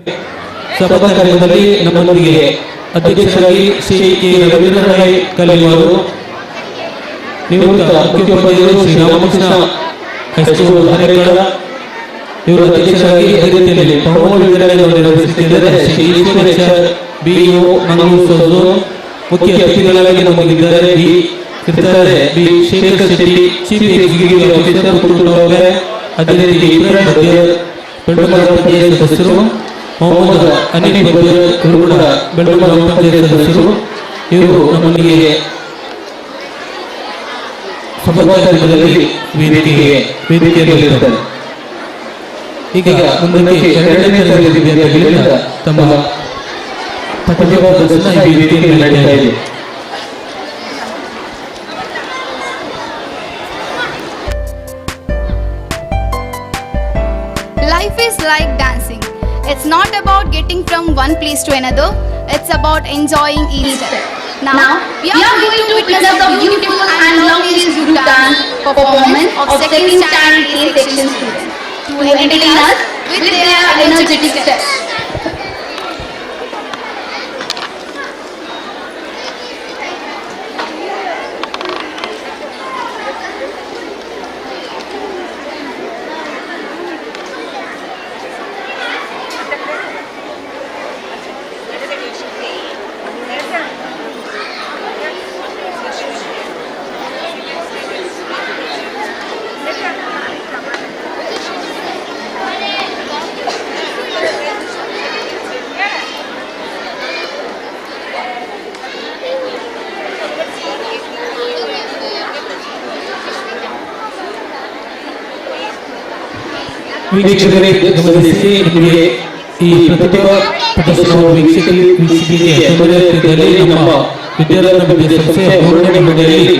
ಸಭಾ ಕಾರ್ಯಕ್ರಮದಲ್ಲಿ ನಮ್ಮೊಂದಿಗೆ ಅಧ್ಯಕ್ಷರಾಗಿ ಶ್ರೀ ಕೆ ರವೀಂದ್ರ ಕಲಿಯವರು, ನಿವೃತ್ತ ಮುಖ್ಯೋಪಾಧ್ಯಾಯರು ಶ್ರೀ ರಾಮಕೃಷ್ಣ ಹೈಸ್ಕೂಲ್ ಹರೇಕಳ ಇವರು ಅಧ್ಯಕ್ಷರಾಗಿ ಅತಿಥಿಯಲ್ಲಿ ಬಹುಮಾನ ವಿತರಣೆಯನ್ನು ನೆರವೇರಿಸುತ್ತಿದ್ದಾರೆ. ಶ್ರೀ ಈಶ್ವರೇಶ್ವರ್ ಬಿಇಒ ಮಂಗಳೂರು ಝೋನ್ ಮುಖ್ಯ ಅತಿಥಿಗಳಾಗಿ ನಮಗಿದ್ದಾರೆ ಬಿ ಇರ್ತಾರೆ B Shekhar Shetty chief executive officer Puttur. ಅದೇ ರೀತಿ ಇಬ್ರಾಹಿಂ ಬದಿಯರ್ ಬೆಳ್ಳುಮರ ಪಂಚಾಯತ್ ಸದಸ್ಯರು, ಮೊಹಮ್ಮದ್ ಅನಿಲ್ ಬದಿಯರ್ ಇವರು ಕೂಡ ಬೆಳ್ಳುಮರ ಪಂಚಾಯತ್ ಸದಸ್ಯರು. ಇವರು ನಮ್ಮೊಂದಿಗೆ ಸಭಾ ಕಾರ್ಯಕ್ರಮದಲ್ಲಿ ವೇದಿಕೆಯಲ್ಲಿರುತ್ತಾರೆ. ಈಗ ಮುಂದಕ್ಕೆ 2ನೇ ತರಗತಿ ವಿದ್ಯಾರ್ಥಿಗಳಿಂದ ತಮ್ಮ ಪ್ರತಿಭಾ ಪ್ರದರ್ಶನ ಈ ವೇದಿಕೆಯಲ್ಲಿ ನಡೀತಾ ಇದೆ. Life is like dancing. It's not about getting from one place to another. It's about enjoying each step. Now, we are going to witness the beautiful and lovely group dance performance of second standard A section students to entertain us with their energetic steps. ವೀಕ್ಷಕರೇ ಗಮನಿಸಿ, ನಿಮಗೆ ಈ ಪ್ರತಿಭಾ ಪ್ರದರ್ಶನವನ್ನು ವೀಕ್ಷಕರಿಗೆ ತೊಂದರೆಯಾಗುತ್ತಿದ್ದಲ್ಲಿ ನಮ್ಮ ವಿದ್ಯಾರತ್ನ ವಿದ್ಯಾಸಂಸ್ಥೆಯ 3ನೇ ಮನೆಯಲ್ಲಿ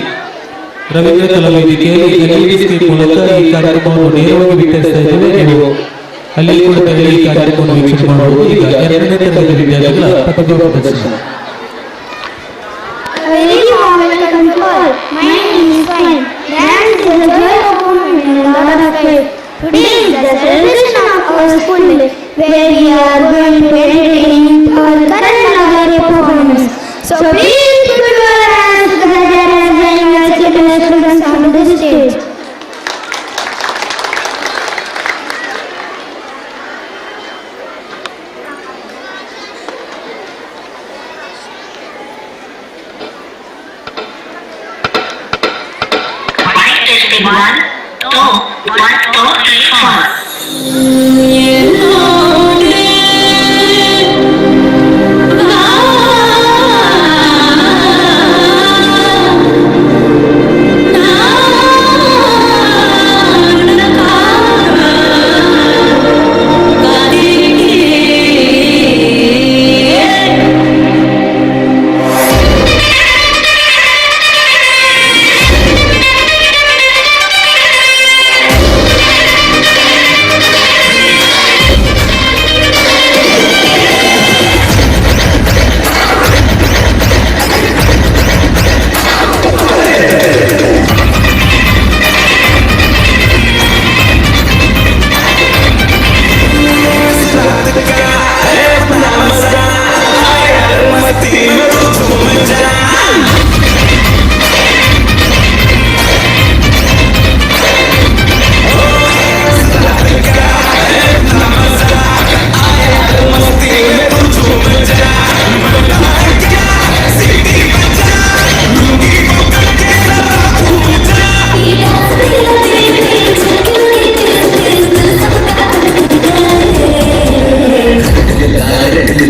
ರವೀಂದ್ರ ಕಲಾ ವೇದಿಕೆಯಲ್ಲಿ LED ಸ್ಕ್ರೀನ್ ಮೂಲಕ ಈ ಕಾರ್ಯಕ್ರಮವನ್ನು ನೇರವಾಗಿ ವೀಕ್ಷಿಸ್ತಾ ಇದ್ದೇವೆ. ನೀವು ಅಲ್ಲಿ ಕೂಡ ತೆರಳಿ ಈ ಕಾರ್ಯಕ್ರಮವನ್ನು ವೀಕ್ಷಣೆ ಮಾಡಬಹುದು. ಈಗ 2ನೇ ತರಗತಿ ವಿದ್ಯಾರ್ಥಿಗಳ ಪ್ರತಿಭಾ ಪ್ರದರ್ಶನ. Very warm welcome to all. My name is Fine. Dance is a joy of movement and a lot of faith. Today is the celebration of our school day, where we are going to entertain our current library performance. So please put your hands together as I invite the students onto the stage. One, two, 1, 2, 3, 4. Thank you.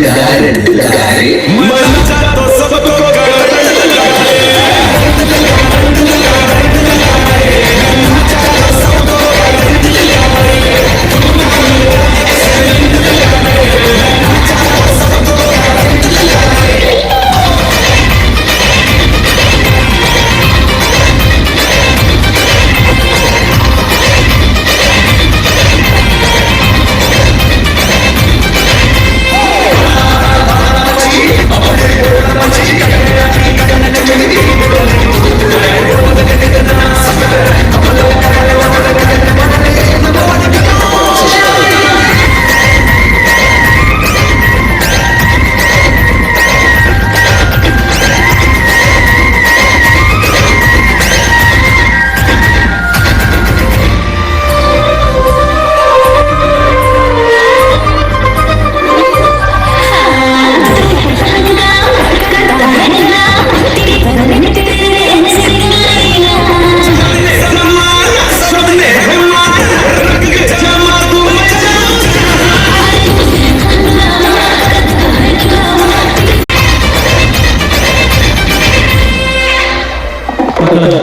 दिलदार दिलदारे मचा तो सबको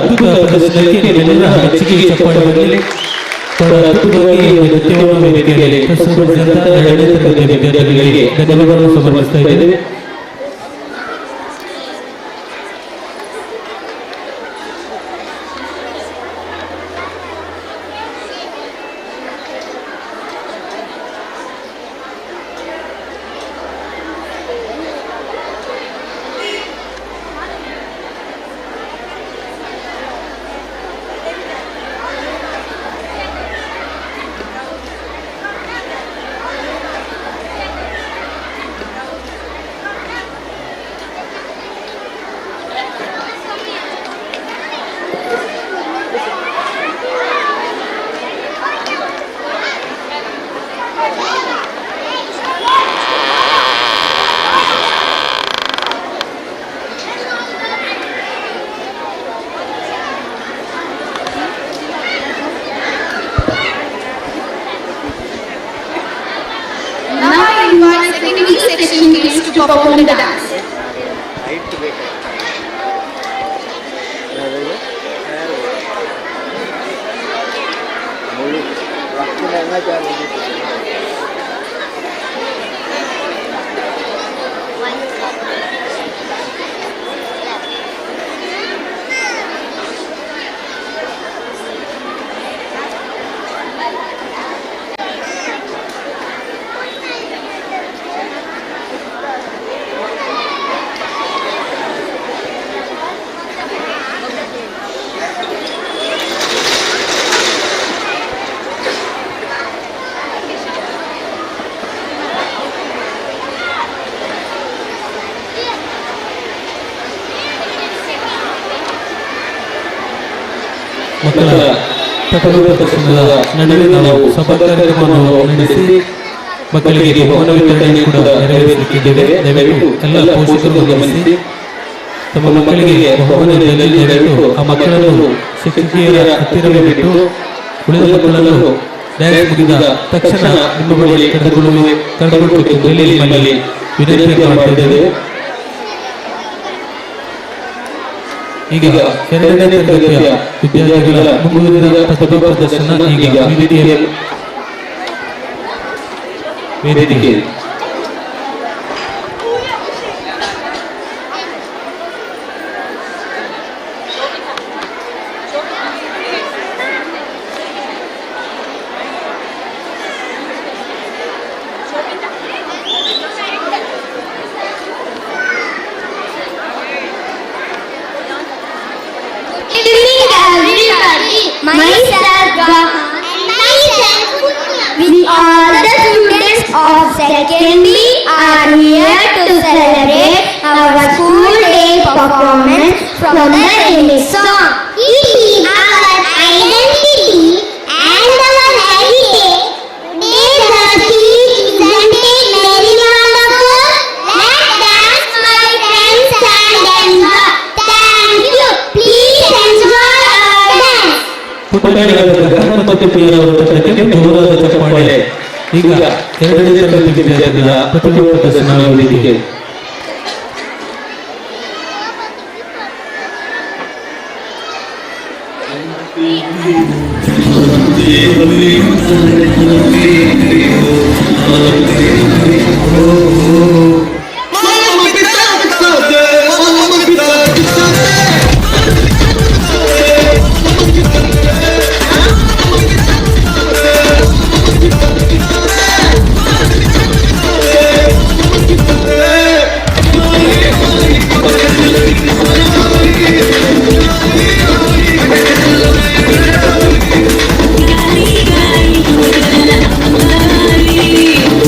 ಅದ್ಭುತ ಪ್ರದರ್ಶನಕ್ಕೆ ನಿಮ್ಮೆಲ್ಲರ ಮೆಚ್ಚುಗೆ ಚಪ್ಪಾಳೆ ಬರಲಿ. ಅದ್ಭುತವಾಗಿ ನೃತ್ಯವನ್ನು ವೇದಿಕೆಯಲ್ಲಿ ಪ್ರಸ್ತುತಪಡಿಸಿದಂಥ 2ನೇ ತರಗತಿಯ ವಿದ್ಯಾರ್ಥಿಗಳಿಗೆ ಧನ್ಯವಾದಗಳನ್ನು ಸಮರ್ಪಿಸ್ತಾ ಇದ್ದೇವೆ. section kids to perform the dance. ಮಕ್ಕಳ ಪ್ರತಿಭಾ ಪ್ರದರ್ಶನದ ನಡುವೆ ನಾವು ಸಭಾ ಕಾರ್ಯಕ್ರಮವನ್ನು ನಡೆಸಿ ಮಕ್ಕಳಿಗೆ ಬಹುಮಾನ ವಿತರಣೆ ಕೂಡ ನೆರವೇರಿಸಲಿದ್ದೇವೆ. ದಯವಿಟ್ಟು ಎಲ್ಲ ಪೋಷಕರು ಗಮನಿಸಿ ತಮ್ಮ ಮಕ್ಕಳಿಗೆ ಬಹುಮಾನ ನೀಡಲು ದಯವಿಟ್ಟು ಆ ಮಕ್ಕಳನ್ನು ಶಿಕ್ಷಕಿಯರ ಹತ್ತಿರವೇ ಬಿಟ್ಟು ಉಳಿದ ಮಕ್ಕಳನ್ನು ಡ್ಯಾನ್ಸ್ ಮುಗಿದ ತಕ್ಷಣ ನಿಮ್ಮ ಬಳಿ ಕರೆದುಕೊಳ್ಳಬೇಕು ನಿಮ್ಮಲ್ಲಿ ವಿನಂತಿ ಮಾಡುತ್ತಿದ್ದೇವೆ. ಈಗ 2ನೇ ತರಗತಿಯ ವಿದ್ಯಾರ್ಥಿಗಳ ಮುಂದುವರಿದ ಪ್ರತಿಭಾ ಪ್ರದರ್ಶನ ಈಗ ವೇದಿಕೆ Myself Gahan and myself we all the students of secondary are here to celebrate our school day performance from the remix song. It is our identity and our heritage. Today the speech isn't it very wonderful? Let's dance my friends and enjoy. Thank you. Please enjoy our dance. ಪುಟ್ಟಣಿಗಳ ಮತ್ತು ಪ್ರಿಯರ ತಂಡಕ್ಕೆ ಜೋರಾದ ಚಪ್ಪಾಳೆ. ಈಗ ಎರಡನೇ ತರಗತಿ ವಿದ್ಯಾರ್ಥಿಗಳ ಪ್ರತಿಭಾ ಪ್ರದರ್ಶನ ವೇದಿಕೆ.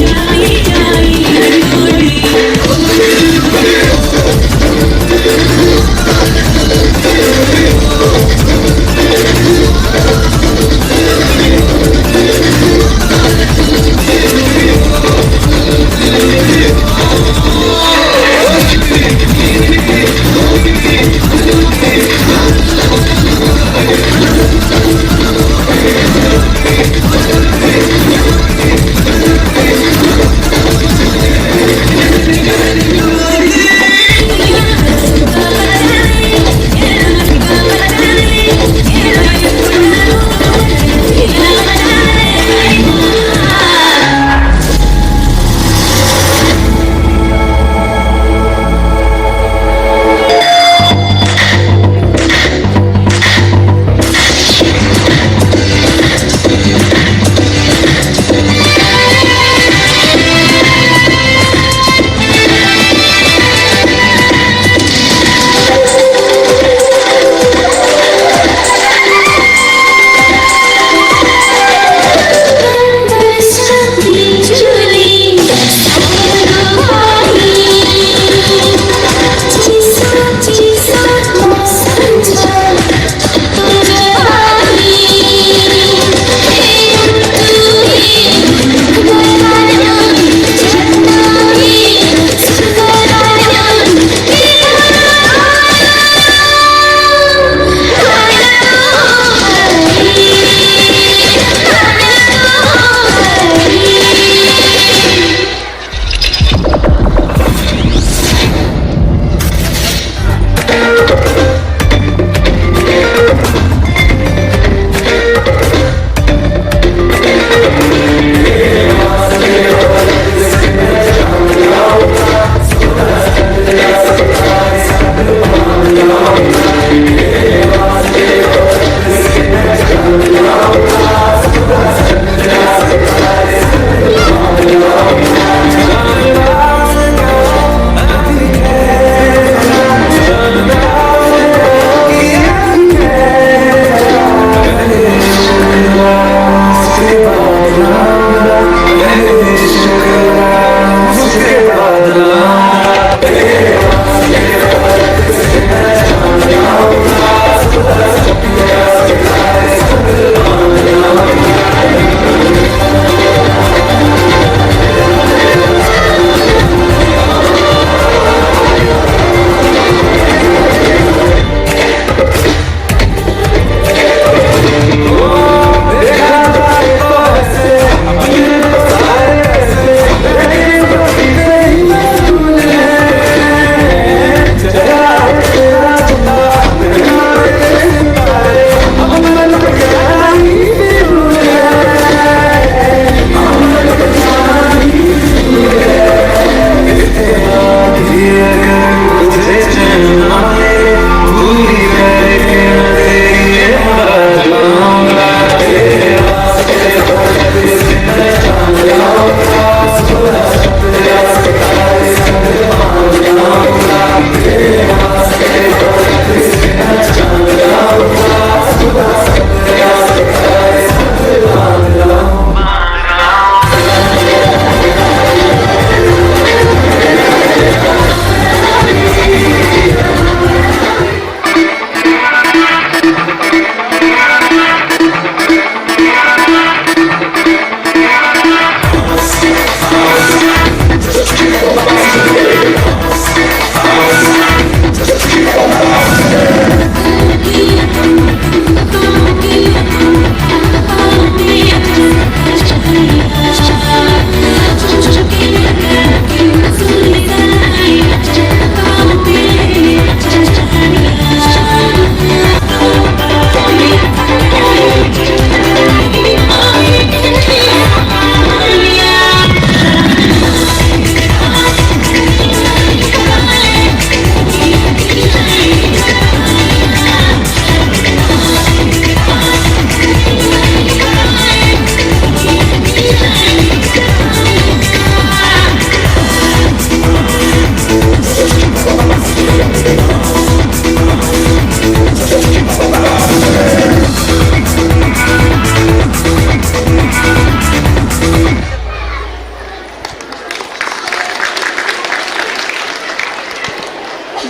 Jolly, jolly,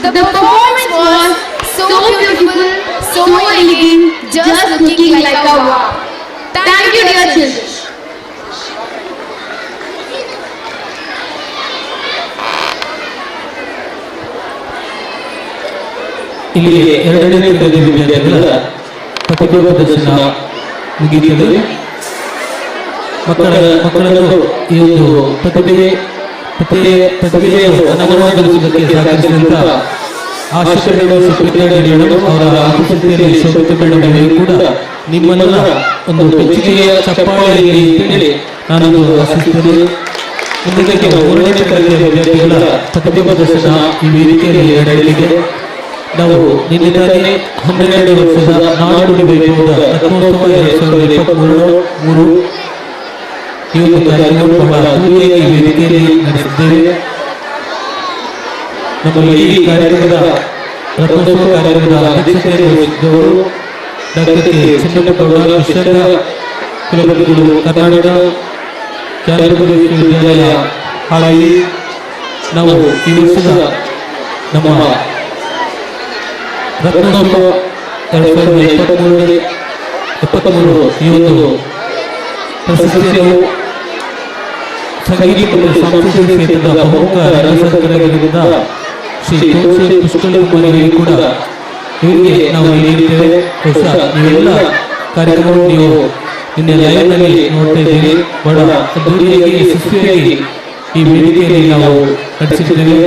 The performance was so beautiful, so elegant, just looking like a wow. Thank you, dear children. ಇಲ್ಲಿ ಎರಡನೇ ತರಗತಿ ವಿದ್ಯಾರ್ಥಿಗಳ ಪ್ರತಿಭಾ ಪ್ರದರ್ಶನ ಮುಗಿಯುತ್ತದೆ. ಮಕ್ಕಳನ್ನು ಈ ಒಂದು ಪ್ರತಿಭೆಯನ್ನು ಅನಾವರಣಗೊಳಿಸುವುದಕ್ಕೆ ಸಹಕರಿಸಿದಂತ ಆಶಾ ಮೇಡಮ್, ಸುಪ್ರೀತಾ ಮೇಡಮ್, ಅವರ ಆಫೀಸಲ್ಲಿ ಶೋಭಿತಾ ಮೇಡಮ್ ಅವರಿಗೂ ಕೂಡ ನಿಮ್ಮೆಲ್ಲ ಒಂದು ಮೆಚ್ಚುಗೆಯ ಚಪ್ಪಾಳೆಯಲ್ಲಿ ಅಂತೇಳಿ ನಾನು ಆಶಿಸುತ್ತೇನೆ. ಮುಂದಕ್ಕೆ ನಾವು ಮೂರನೇ ತರಗತಿಯ ವಿದ್ಯಾರ್ಥಿಗಳ ಪ್ರತಿಭಾ ಪ್ರದರ್ಶನ ಈ ವೇದಿಕೆಯಲ್ಲಿ ನಡೆಯಲಿದೆ. ನಾವು ನಿನ್ನೆ ತಾನೇ 12 ವರ್ಷದ ನಾಡು ವೈಭವದ ರತ್ನೋತ್ಸವ 2023 ಈ ಒಂದು ಕಾರ್ಯಕ್ರಮ ಬಹಳ ಅದ್ದೂರಿಯಾಗಿ ವೇದಿಕೆಯಲ್ಲಿ ನಡೆಸಿದ್ದೇವೆ. ನಮ್ಮ ಈ ಕಾರ್ಯಕ್ರಮದ ರತ್ನೋತ್ಸವ ಕಾರ್ಯಕ್ರಮದ ಅಧ್ಯಕ್ಷತೆಯನ್ನು ವಹಿಸಿದ್ದವರು ಡಾಕ್ಟರ್ ಕೆ ಚೆನ್ನಪ್ಪಗೌಡ, ಕೃಷ್ಣ ಕುಲಪತಿಗಳು, ಕರ್ನಾಟಕ ಚಾರಿಟಬಲ್ ವಿಶ್ವವಿದ್ಯಾಲಯ ಹಾಳಾಗಿ. ನಾವು ಈ ವರ್ಷದ ನಮ್ಮ ರತ್ನೋತ್ಸವ 2023 ಈ ಒಂದು ಪ್ರಶಸ್ತಿಯನ್ನು ಸಂಗೀತ ಮತ್ತು ಸಾಂಸ್ಕೃತಿಕ ಕ್ಷೇತ್ರದ ಪ್ರಮುಖ ರಂಗಸಂಕಲನದಿಂದ ಶ್ರೀ ತುಳಸಿ ಪುಷ್ಕಳ ಕುಮಾರಿಗೆ ಕೂಡ ಇವರಿಗೆ ನಾವು ನೀಡಿದ್ದೇವೆ. ಬಹುಶಃ ನೀವೆಲ್ಲ ಕಾರ್ಯಕ್ರಮವನ್ನು ನೀವು ನಿನ್ನೆ ಲೈವ್ನಲ್ಲಿ ನೋಡ್ತಾ ಇದ್ದೀರಿ. ಬಹಳ ಅದ್ದೂರಿಯಾಗಿ ಯಶಸ್ವಿಯಾಗಿ ಈ ವೇದಿಕೆಯಲ್ಲಿ ನಾವು ನಡೆಸಿದ್ದೇವೆ.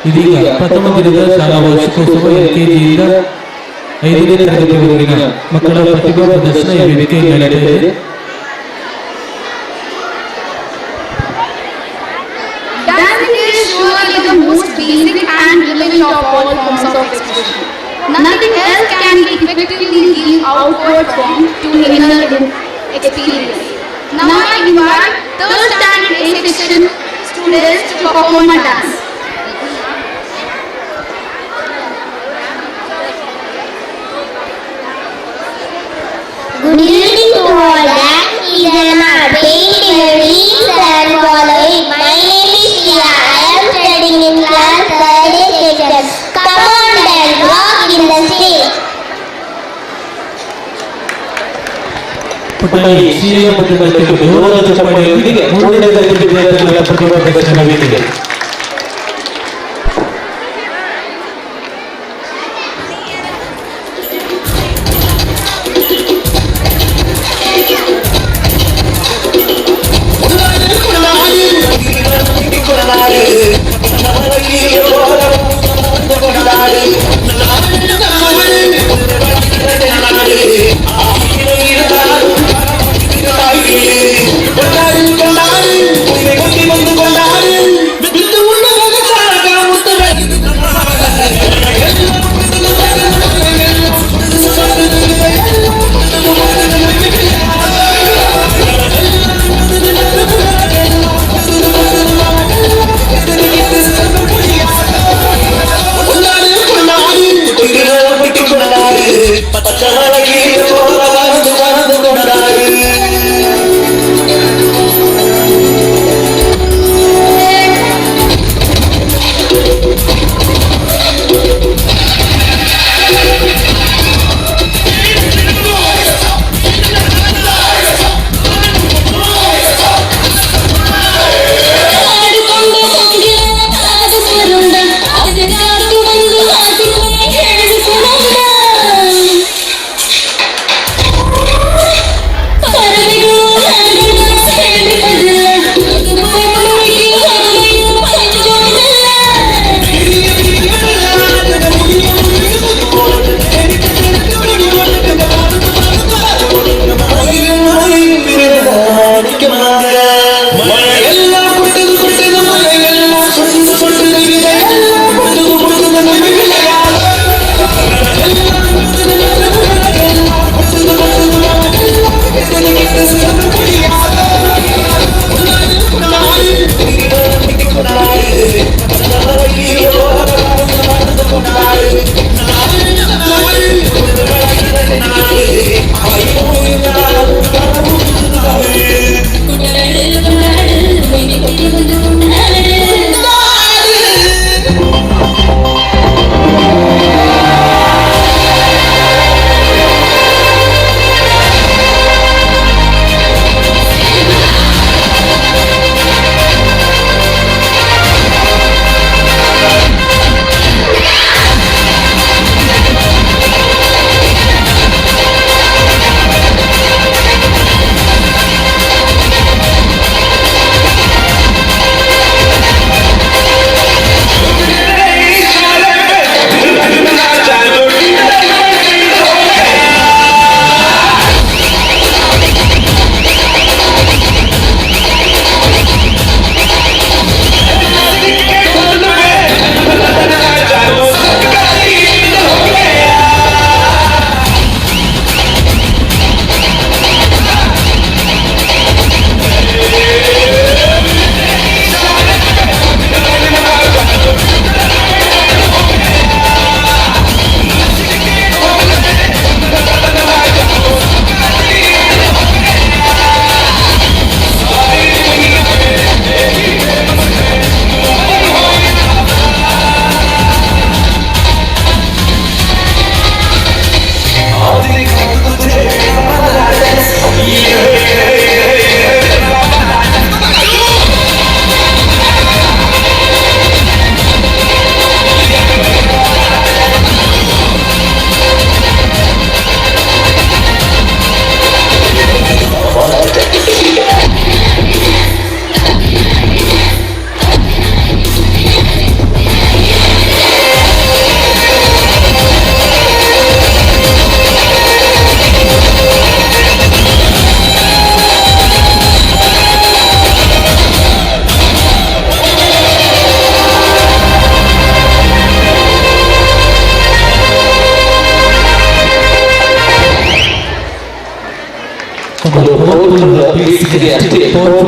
ಇದೀಗ ಪ್ರಥಮ ದಿನದ ಶಾಲಾ ವಾರ್ಷಿಕೋತ್ಸವ LKGಯಿಂದ 5ನೇ ತರಗತಿವರೆಗಿನ ಮಕ್ಕಳ ಪ್ರತಿಭಾ ಪ್ರದರ್ಶನ ಈ ವೇದಿಕೆಯಲ್ಲಿ ನಡೆಯುತ್ತದೆ. Dancing is surely the most basic and relevant of all forms of expression. Nothing else can be effectively give outward form to inner experience. Now I invite third standard A section students to perform a dance. Good evening to all. Dance is an art. Paint reads and following. My name is Shia. I am studying in class 3rd section. Come on dance, rock in the stage. ಪುಟಾಣಿ CM ಮತ್ತು ಜೋರಾದ ಚಪ್ಪಾಳೆಯೊಂದಿಗೆ ಮೂರನೇ ತರಗತಿ ವಿದ್ಯಾರ್ಥಿಗಳ ಪ್ರತಿಭಾ ಪ್ರದರ್ಶನ ವೇದಿಕೆ. With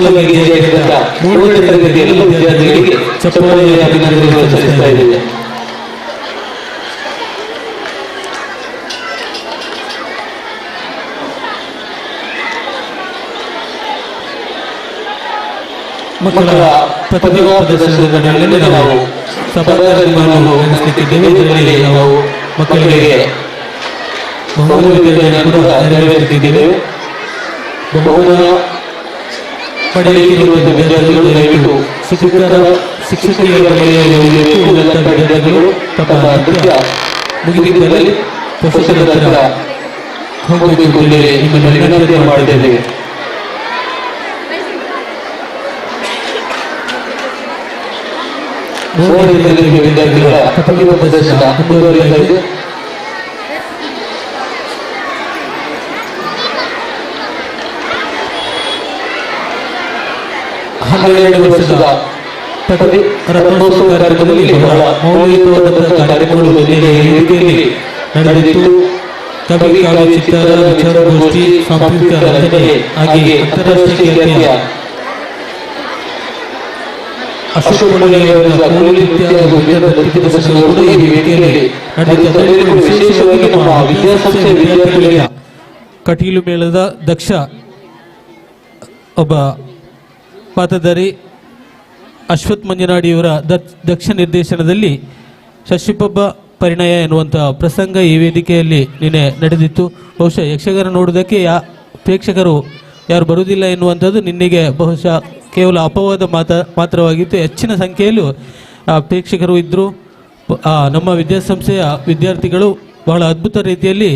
ಸಫಲವಾಗಿ ಜಯಿಸಿದ 3ನೇ ತರಗತಿಯ ಎಲ್ಲ ವಿದ್ಯಾರ್ಥಿಗಳಿಗೆ ಚಪ್ಪಾಳೆಯ ಅಭಿನಂದನೆಗಳನ್ನು ಸಲ್ಲಿಸ್ತಾ ಇದ್ದೇವೆ. ಮಕ್ಕಳ ಪ್ರತಿಭಾ ಪ್ರದರ್ಶನದ ನಡೆಯಲ್ಲಿ ನಾವು ಸಭಾಕಾರ್ಯವನ್ನು ನಡೆಸಲಿಕ್ಕಿದ್ದೇವೆ. ಇದರಲ್ಲಿ ನಾವು ಮಕ್ಕಳಿಗೆ ಬಹುಮಾನ ವಿತರಣೆಯನ್ನು ಕೂಡ ನೆರವೇರಿಸುತ್ತಿದ್ದೇವೆ. ಬಹುಮಾನ ಪಡೆಯಲಿಕ್ಕಿರುವಂತಹ ವಿದ್ಯಾರ್ಥಿಗಳು ದಯವಿಟ್ಟು ಶಿಕ್ಷಕಿಯರ ಮನೆಯಲ್ಲಿ ಹೋಗಬೇಕು. ಉಳಿದಂತಹ ವಿದ್ಯಾರ್ಥಿಗಳು ತಮ್ಮ ನೃತ್ಯ ಮುಗಿದಿದ್ದಲ್ಲಿ ಪೋಷಕರ ಹತ್ರ ಹೋಗಬೇಕು ಎಂದು ನಿಮ್ಮನ್ನು ವಿನಂತಿಯನ್ನು ಮಾಡಿದ್ದೇವೆ. ವಿದ್ಯಾರ್ಥಿಗಳ ಪ್ರತಿಭಾ ಪ್ರದರ್ಶನ ಮುಂದುವರಿಯುತ್ತಾ ಇದೆ. ಹನ್ನೆರಡು ವರ್ಷದ ರಥೋತ್ಸವ ಕಾರ್ಯಕ್ರಮದಲ್ಲಿ ಬಹಳ ಮೌಲ್ಯಯುತವಾದಂತಹ ಕಾರ್ಯಕ್ರಮಗಳು ವೇದಿಕೆಯಲ್ಲಿ ನಡೆದಿತ್ತು. ಕವಿ ಕಾವ್ಯ ಚಿತ್ತಾರ ವಿಚಾರಗೋಷ್ಠಿ, ಸಾಂಸ್ಕೃತಿಕ ರಂಜನೆ ಹಾಗೆ ಅಂತಾರಾಷ್ಟ್ರೀಯ ಖ್ಯಾತಿಯ ಅಶೋಕ ವಿಶೇಷವಾಗಿ ನಮ್ಮ ವಿದ್ಯಾಸಂಸ್ಥೆಯ ವಿದ್ಯಾರ್ಥಿಗಳಿಗೆ ಕಟೀಲು ಮೇಳದ ದಕ್ಷ ಒಬ್ಬ ಪಾತ್ರಧಾರಿ ಅಶ್ವಥ್ ಮಂಜನಾಡಿಯವರ ದಕ್ಷ ನಿರ್ದೇಶನದಲ್ಲಿ ಶಶಿಪಬ್ಬ ಪರಿಣಯ ಎನ್ನುವಂತಹ ಪ್ರಸಂಗ ಈ ವೇದಿಕೆಯಲ್ಲಿ ನಿನ್ನೆ ನಡೆದಿತ್ತು. ಬಹುಶಃ ಯಕ್ಷಗಾನ ನೋಡುವುದಕ್ಕೆ ಪ್ರೇಕ್ಷಕರು ಯಾರು ಬರುವುದಿಲ್ಲ ಎನ್ನುವಂಥದ್ದು ನಿನ್ನೆಗೆ ಬಹುಶಃ ಕೇವಲ ಅಪವಾದ ಮಾತ್ರವಾಗಿತ್ತು. ಹೆಚ್ಚಿನ ಸಂಖ್ಯೆಯಲ್ಲೂ ಪ್ರೇಕ್ಷಕರು ಇದ್ದರು. ನಮ್ಮ ವಿದ್ಯಾಸಂಸ್ಥೆಯ ವಿದ್ಯಾರ್ಥಿಗಳು ಬಹಳ ಅದ್ಭುತ ರೀತಿಯಲ್ಲಿ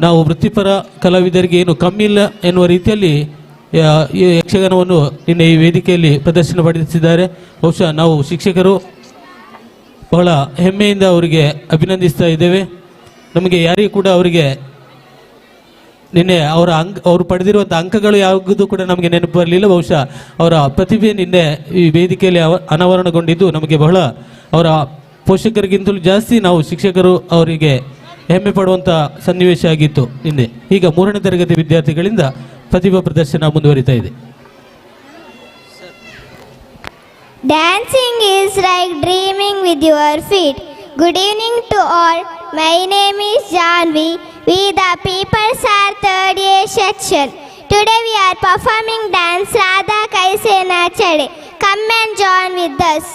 ನಾವು ವೃತ್ತಿಪರ ಕಲಾವಿದರಿಗೆ ಏನು ಕಮ್ಮಿ ಇಲ್ಲ ಎನ್ನುವ ರೀತಿಯಲ್ಲಿ ಈ ಯಕ್ಷಗಾನವನ್ನು ನಿನ್ನೆ ಈ ವೇದಿಕೆಯಲ್ಲಿ ಪ್ರದರ್ಶನಪಡಿಸಿದ್ದಾರೆ. ಬಹುಶಃ ನಾವು ಶಿಕ್ಷಕರು ಬಹಳ ಹೆಮ್ಮೆಯಿಂದ ಅವರಿಗೆ ಅಭಿನಂದಿಸ್ತಾ ಇದ್ದೇವೆ. ನಮಗೆ ಯಾರಿಗೂ ಕೂಡ ಅವರಿಗೆ ನಿನ್ನೆ ಅವರು ಪಡೆದಿರುವಂಥ ಅಂಕಗಳು ಯಾವುದೂ ಕೂಡ ನಮಗೆ ನೆನಪು ಬರಲಿಲ್ಲ. ಬಹುಶಃ ಅವರ ಪ್ರತಿಭೆ ನಿನ್ನೆ ಈ ವೇದಿಕೆಯಲ್ಲಿ ಅನಾವರಣಗೊಂಡಿದ್ದು ನಮಗೆ ಬಹಳ ಅವರ ಪೋಷಕರಿಗಿಂತಲೂ ಜಾಸ್ತಿ ನಾವು ಶಿಕ್ಷಕರು ಅವರಿಗೆ ಹೆಮ್ಮೆ ಪಡುವಂಥ ಸನ್ನಿವೇಶ ಆಗಿತ್ತು ನಿನ್ನೆ. ಈಗ 3ನೇ ತರಗತಿ ವಿದ್ಯಾರ್ಥಿಗಳಿಂದ ಪ್ರತಿಭಾ ಪ್ರದರ್ಶನ ಮುಂದುವರಿತಾ ಇದೆ. Dancing is like dreaming with your feet. Good evening to all. My name is Janvi. We the peoples are 3rd A section. Today we are performing dance Radha Kaise Nachade. Come and join with us.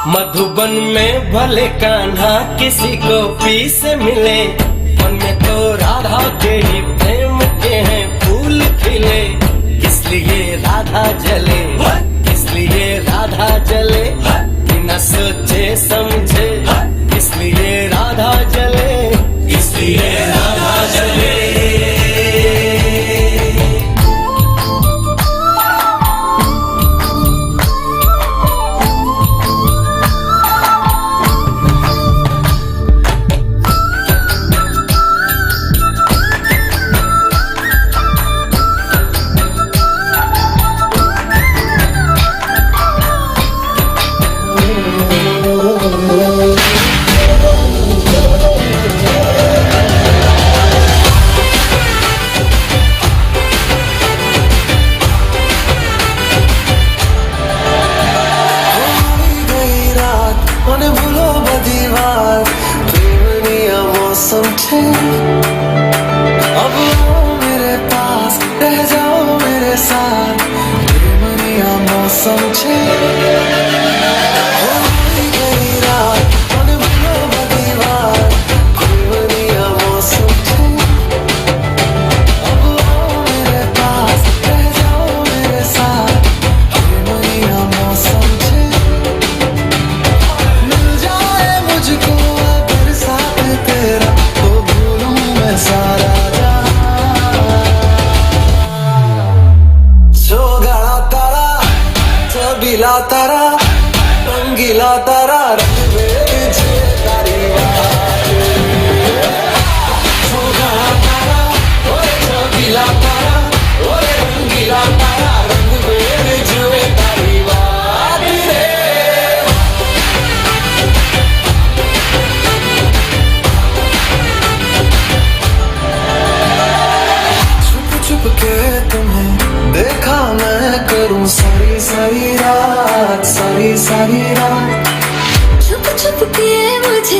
Madhuban में भले कान्हा किसी को P से मिले, मन में तो राधा के ही प्रेम के हैं फूल खिले। किस लिए राधा जले, किस लिए राधा जले, बिना सोचे समझे इसलिए राधा जले, इसलिए राधा जले। मौसम छे हो गई रात मन बिनो बदीवार फुलवरिया मौसम छे अब आओ मेरे पास रह जाओ मेरे साथ फुलवरिया मौसम छे मिल जाए मुझको अगर साथ तेरा तो भूलूं मैं सारा गीला तारा रंगीला तारा रंग में तारी तारा ओए गीला तारा ओए रंगीला तारा रंग में जुए तारी छुप छुप के तुम्हें देखा मैं करूं सारी सारी रात सारी सारी रात छुप छुप के मुझे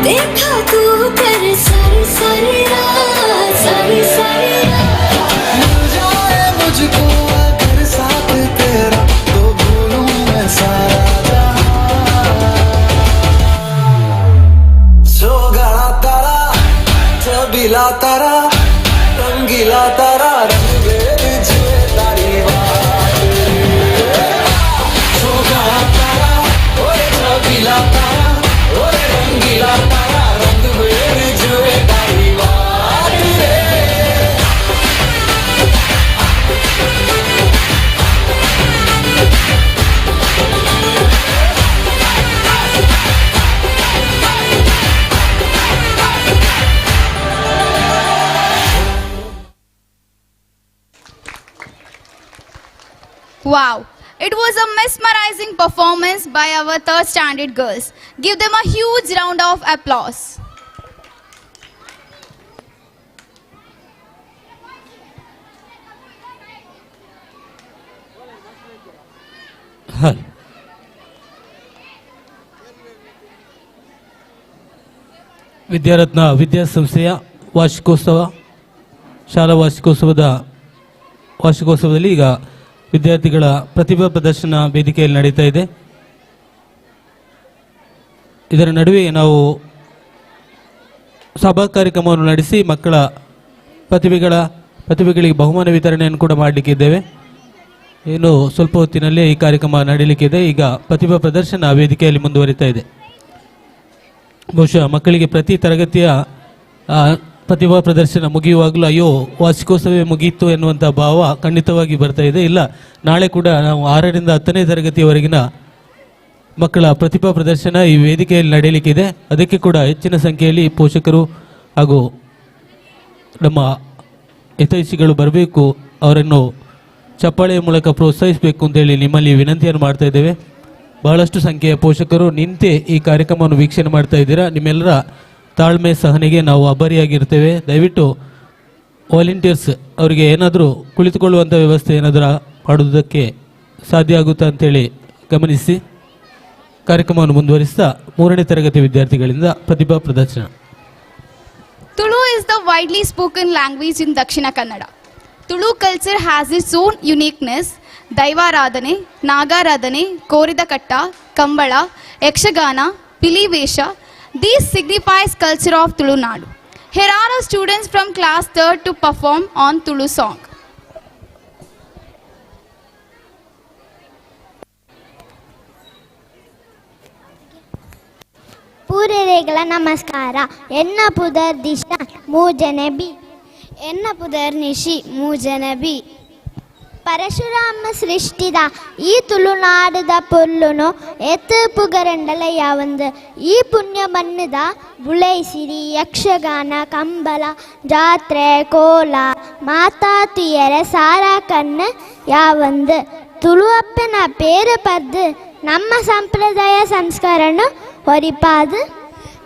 देखा तू कर सारी सारी रात सारी सारी रात मिल जाए मुझको अगर साथ तेरा तो भूलूं मैं सारा सो गड़ा तारा छबीला तारा रंगीला तारा रंग में जुए तारी रंगीला तारा ओए रंगीला तारा रंग में जुए तारी Wow, it was a mesmerizing performance by our third standard girls. Give them a huge round of applause. Vidyaratna ವಿದ್ಯಾಸಂಸ್ಥೆಯ ವಾರ್ಷಿಕೋತ್ಸವ ಶಾಲಾ ವಾರ್ಷಿಕೋತ್ಸವದಲ್ಲಿ ಈಗ ವಿದ್ಯಾರ್ಥಿಗಳ ಪ್ರತಿಭಾ ಪ್ರದರ್ಶನ ವೇದಿಕೆಯಲ್ಲಿ ನಡೀತಾ ಇದೆ. ಇದರ ನಡುವೆ ನಾವು ಸಭಾ ಕಾರ್ಯಕ್ರಮವನ್ನು ನಡೆಸಿ ಮಕ್ಕಳ ಪ್ರತಿಭೆಗಳಿಗೆ ಬಹುಮಾನ ವಿತರಣೆಯನ್ನು ಕೂಡ ಮಾಡಲಿಕ್ಕಿದ್ದೇವೆ. ಏನು ಸ್ವಲ್ಪ ಹೊತ್ತಿನಲ್ಲೇ ಈ ಕಾರ್ಯಕ್ರಮ ನಡೀಲಿಕ್ಕಿದೆ. ಈಗ ಪ್ರತಿಭಾ ಪ್ರದರ್ಶನ ವೇದಿಕೆಯಲ್ಲಿ ಮುಂದುವರಿತಾ ಇದೆ. ಬಹುಶಃ ಮಕ್ಕಳಿಗೆ ಪ್ರತಿ ತರಗತಿಯ ಪ್ರತಿಭಾ ಪ್ರದರ್ಶನ ಮುಗಿಯುವಾಗಲೂ ಅಯ್ಯೋ ವಾರ್ಷಿಕೋತ್ಸವವೇ ಮುಗಿಯಿತು ಎನ್ನುವಂಥ ಭಾವ ಖಂಡಿತವಾಗಿ ಬರ್ತಾ ಇದೆ. ಇಲ್ಲ, ನಾಳೆ ಕೂಡ ನಾವು 6ರಿಂದ 10ನೇ ತರಗತಿಯವರೆಗಿನ ಮಕ್ಕಳ ಪ್ರತಿಭಾ ಪ್ರದರ್ಶನ ಈ ವೇದಿಕೆಯಲ್ಲಿ ನಡೆಯಲಿಕ್ಕಿದೆ. ಅದಕ್ಕೆ ಕೂಡ ಹೆಚ್ಚಿನ ಸಂಖ್ಯೆಯಲ್ಲಿ ಪೋಷಕರು ಹಾಗೂ ನಮ್ಮ ಹಿತೈಷಿಗಳು ಬರಬೇಕು, ಅವರನ್ನು ಚಪ್ಪಾಳೆಯ ಮೂಲಕ ಪ್ರೋತ್ಸಾಹಿಸಬೇಕು ಅಂತೇಳಿ ನಿಮ್ಮಲ್ಲಿ ವಿನಂತಿಯನ್ನು ಮಾಡ್ತಾ ಇದ್ದೇವೆ. ಬಹಳಷ್ಟು ಸಂಖ್ಯೆಯ ಪೋಷಕರು ನಿಂತೇ ಈ ಕಾರ್ಯಕ್ರಮವನ್ನು ವೀಕ್ಷಣೆ ಮಾಡ್ತಾ ಇದ್ದೀರಾ. ನಿಮ್ಮೆಲ್ಲರ ತಾಳ್ಮೆ ಸಹನೆಗೆ ನಾವು ಆಭಾರಿಯಾಗಿರ್ತೇವೆ. ದಯವಿಟ್ಟು ವಾಲಂಟಿಯರ್ಸ್ ಅವರಿಗೆ ಏನಾದರೂ ಕುಳಿತುಕೊಳ್ಳುವಂಥ ವ್ಯವಸ್ಥೆ ಏನಾದರೂ ಮಾಡುವುದಕ್ಕೆ ಸಾಧ್ಯ ಆಗುತ್ತಾ ಅಂತೇಳಿ ಗಮನಿಸಿ. ಕಾರ್ಯಕ್ರಮವನ್ನು ಮುಂದುವರಿಸ್ತಾ 3ನೇ ತರಗತಿ ವಿದ್ಯಾರ್ಥಿಗಳಿಂದ ಪ್ರತಿಭಾ ಪ್ರದರ್ಶನ. Tulu is the widely spoken language in Dakshina Kannada. Tulu culture has its own uniqueness. Daivaradhane, Nagaradhane, Koridakatta, Kambala, Yakshagana, Pilivesha. These signifies culture of Tulunadu. Here are our students from class 3rd to perform on Tulu song. ಪೂರ್ವರೆಗಳ ನಮಸ್ಕಾರ. ಎನ್ನ ಪುದರ್ ದಿಶ ಮೂಜನಬಿ ಎನ್ನ ಪುದರ್ ನಿಶಿ ಮೂಜನಬಿ ಪರಶುರಾಮ ಸೃಷ್ಟಿದ ಈ ತುಳುನಾಡದ ಪೊಲ್ಲುನು ಎತ್ತು ಪುಗರಂಡಲ ಯಾವಂದು ಈ ಪುಣ್ಯ ಮನ್ನದ ಬುಳೈಸಿರಿ ಯಕ್ಷಗಾನ ಕಂಬಲ ಜಾತ್ರೆ ಕೋಲ ಮಾತಾ ತುಯರ ಸಾರ ಕಣ್ಣು ಯಾವಂದು ತುಳುವಪ್ಪನ ಪೇರು ಪದ್ದು ನಮ್ಮ ಸಂಪ್ರದಾಯ ಸಂಸ್ಕಾರನು ಹೊರಿಪಾದು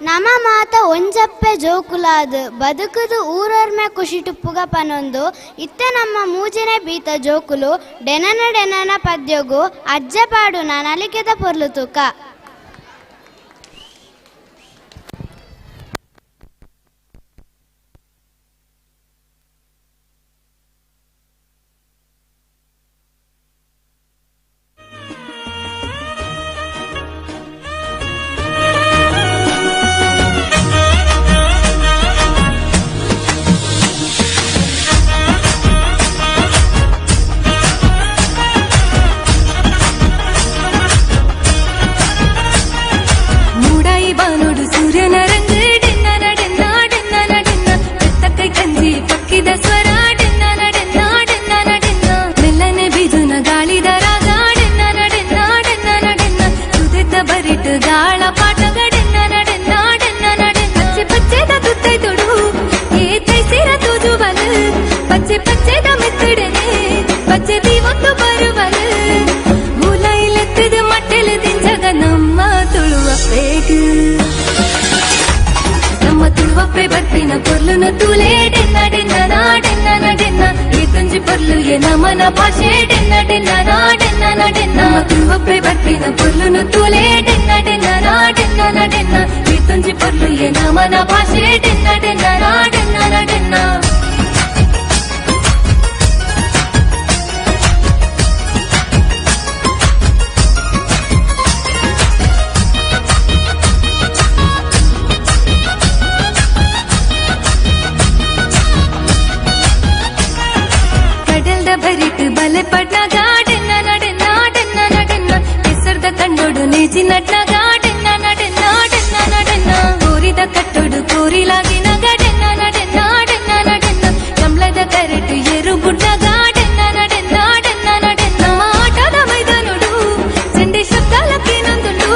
ನಮ್ಮ ಮಾತ ಒಂಜಪ್ಪೆ ಜೋಕುಲಾದು ಬದುಕುದು ಊರರ್ಮೆ ಖುಷಿಟು ಪುಗ ಪನೊಂದು ಇತ್ತ ನಮ್ಮ ಮೂಜಿನ ಬೀತ ಜೋಕುಲು ಡೆನನ ಪದ್ಯಗು ಅಜ್ಜಪಾಡು ನಲಿಕೆದ ಪೊರ್ಲು ತೂಕ. ತುಳುವಪ್ಪೆ ಬರ್ಪಿನ ಪೊರ್ಲುನು ತೂಲೆ ಡೆನ್ನ ಡೆನ್ನ ನಾ ಡೆನ್ನ ನ ಡೆನ್ನ ಈ ತುಂಜಿ ಪೊರ್ಲು ಎ ನಮನ ಭಾಷೆ ಡೆನ್ನ ಡೆನ್ನ ನಾ ಡೆನ್ನ ನ ಡೆನ್ನ ತುಳುವಪ್ಪೆ ಬರ್ಪಿನ ಪೊರ್ಲುನು ತೂಲೆ ಡೆನ್ನ ಡೆನ್ನ ನಾ ಡೆನ್ನ ನ ಡೆನ್ನ ಈ ತುಂಜಿ ಪೊರ್ಲು ಎ ನಮನ ಭಾಷೆ ಡೆನ್ನ ಡೆನ್ನ ನಾ ಡೆನ್ನ ನ ಡೆನ್ನ ಬರಿಟ್ ಬಲೆ ಪಡ್ನ ಗಾಡೆನ್ನ ನಡೆನ್ನ ಡೆನ್ನ ನಡೆನ್ನ ಹೆಸರ್ದ ಕಂಡೋಡು ನೇಜಿ ನಡ್ನ ಗಾಡೆನ್ನ ನಡೆನ್ನ ಡೆನ್ನ ನಡೆನ್ನ ಕೋರಿದ ಕಟ್ಟೋಡು ಕೋರಿಲಾಗಿನ ಗಡೆನ್ನ ನಡೆನ್ನ ಡೆನ್ನ ನಡೆನ್ನ ಕಮ್ಲದ ಕರೆಟ್ ಏರು ಬುಡ್ನ ಗಾಡೆನ್ನ ನಡೆನ್ನ ಡೆನ್ನ ನಡೆನ್ನ ಆಟದ ಮೈದಾನೋಡು ಚಂಡಿ ಶಬ್ದಾಲಕ್ಕೆ ನಂದುಂಡು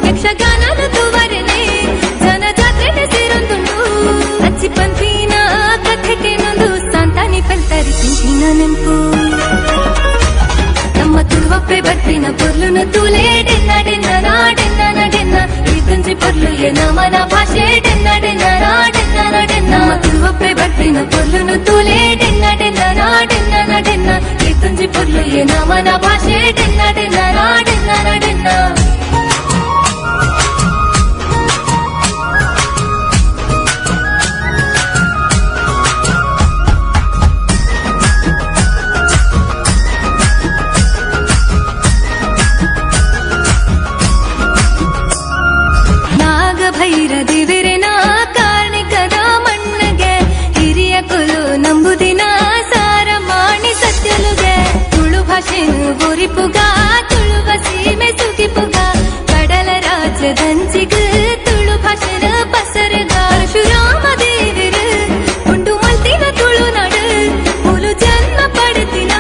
ಯಕ್ಷಗಾನದ ತೂವರೆನೆ ಜನಜಾತ್ರೆನೆ ಸೇರೊಂದುಂಡು ಅಚ್ಚಿ ಪಂತಿನ ಕಥೆಗೆ ನೊಂದು ಸಂತಾನಿ ಪೆಲ್ತರಿ ತಿಂತಿನ ನೆಂಪು ನಮ್ಮ ತುಳುವಪ್ಪೆ ಬರ್ಪಿನ ಪೊರ್ಲುನು ತೂಲೆ ಡೆನ್ನ ಡೆನ್ನ ನಾ ಡೆನ್ನ ನ ಡೆನ್ನ ಈ ತುಂಜಿ ಪೊರ್ಲು ಎ ನಮನ ಭಾಷೆ ಡೆನ್ನ ಡೆನ್ನ ನಾ ಡೆನ್ನ ನ ಡೆನ್ನ ನಮ್ಮ ತುಳುವಪ್ಪೆ ಬರ್ಪಿನ ಪೊರ್ಲುನು ತೂಲೆ ಡೆನ್ನ ಡೆನ್ನ ನಾ ಡೆನ್ನ ನ ಡೆನ್ನ ಈ ತುಂಜಿ ಪೊರ್ಲು ಎ ನಮನ ಭಾಷೆ ಡೆನ್ನ ಡೆನ್ನ ನಾ ಡೆನ್ನ ನ ಡೆನ್ನ ಭೈರ ದೇವರೆನ ಕಾರ್ಣಿಕದ ಮಣ್ಣಗೆ ಹಿರಿಯ ಕುಲು ನಂಬುದಿನ ಸಾರ ಮಾಡಿ ಸತ್ಯಲುಗೆ ತುಳು ಭಾಷೆನು ಬೋರಿಪುಗ ತುಳುವ ಸೀಮೆ ಸುಗಿಪುಗ ಕಡಲ ರಾಜ್ಯದಂಚಿಗ ತುಳು ಭಾಷೆನ ಪಸರಗ ಪರಶುರಾಮ ದೇವರು ಉಂಡು ಮಲ್ತಿನ ತುಳುನಾಡು ಮುಲು ಜನ್ಮ ಪಡೆದಿನ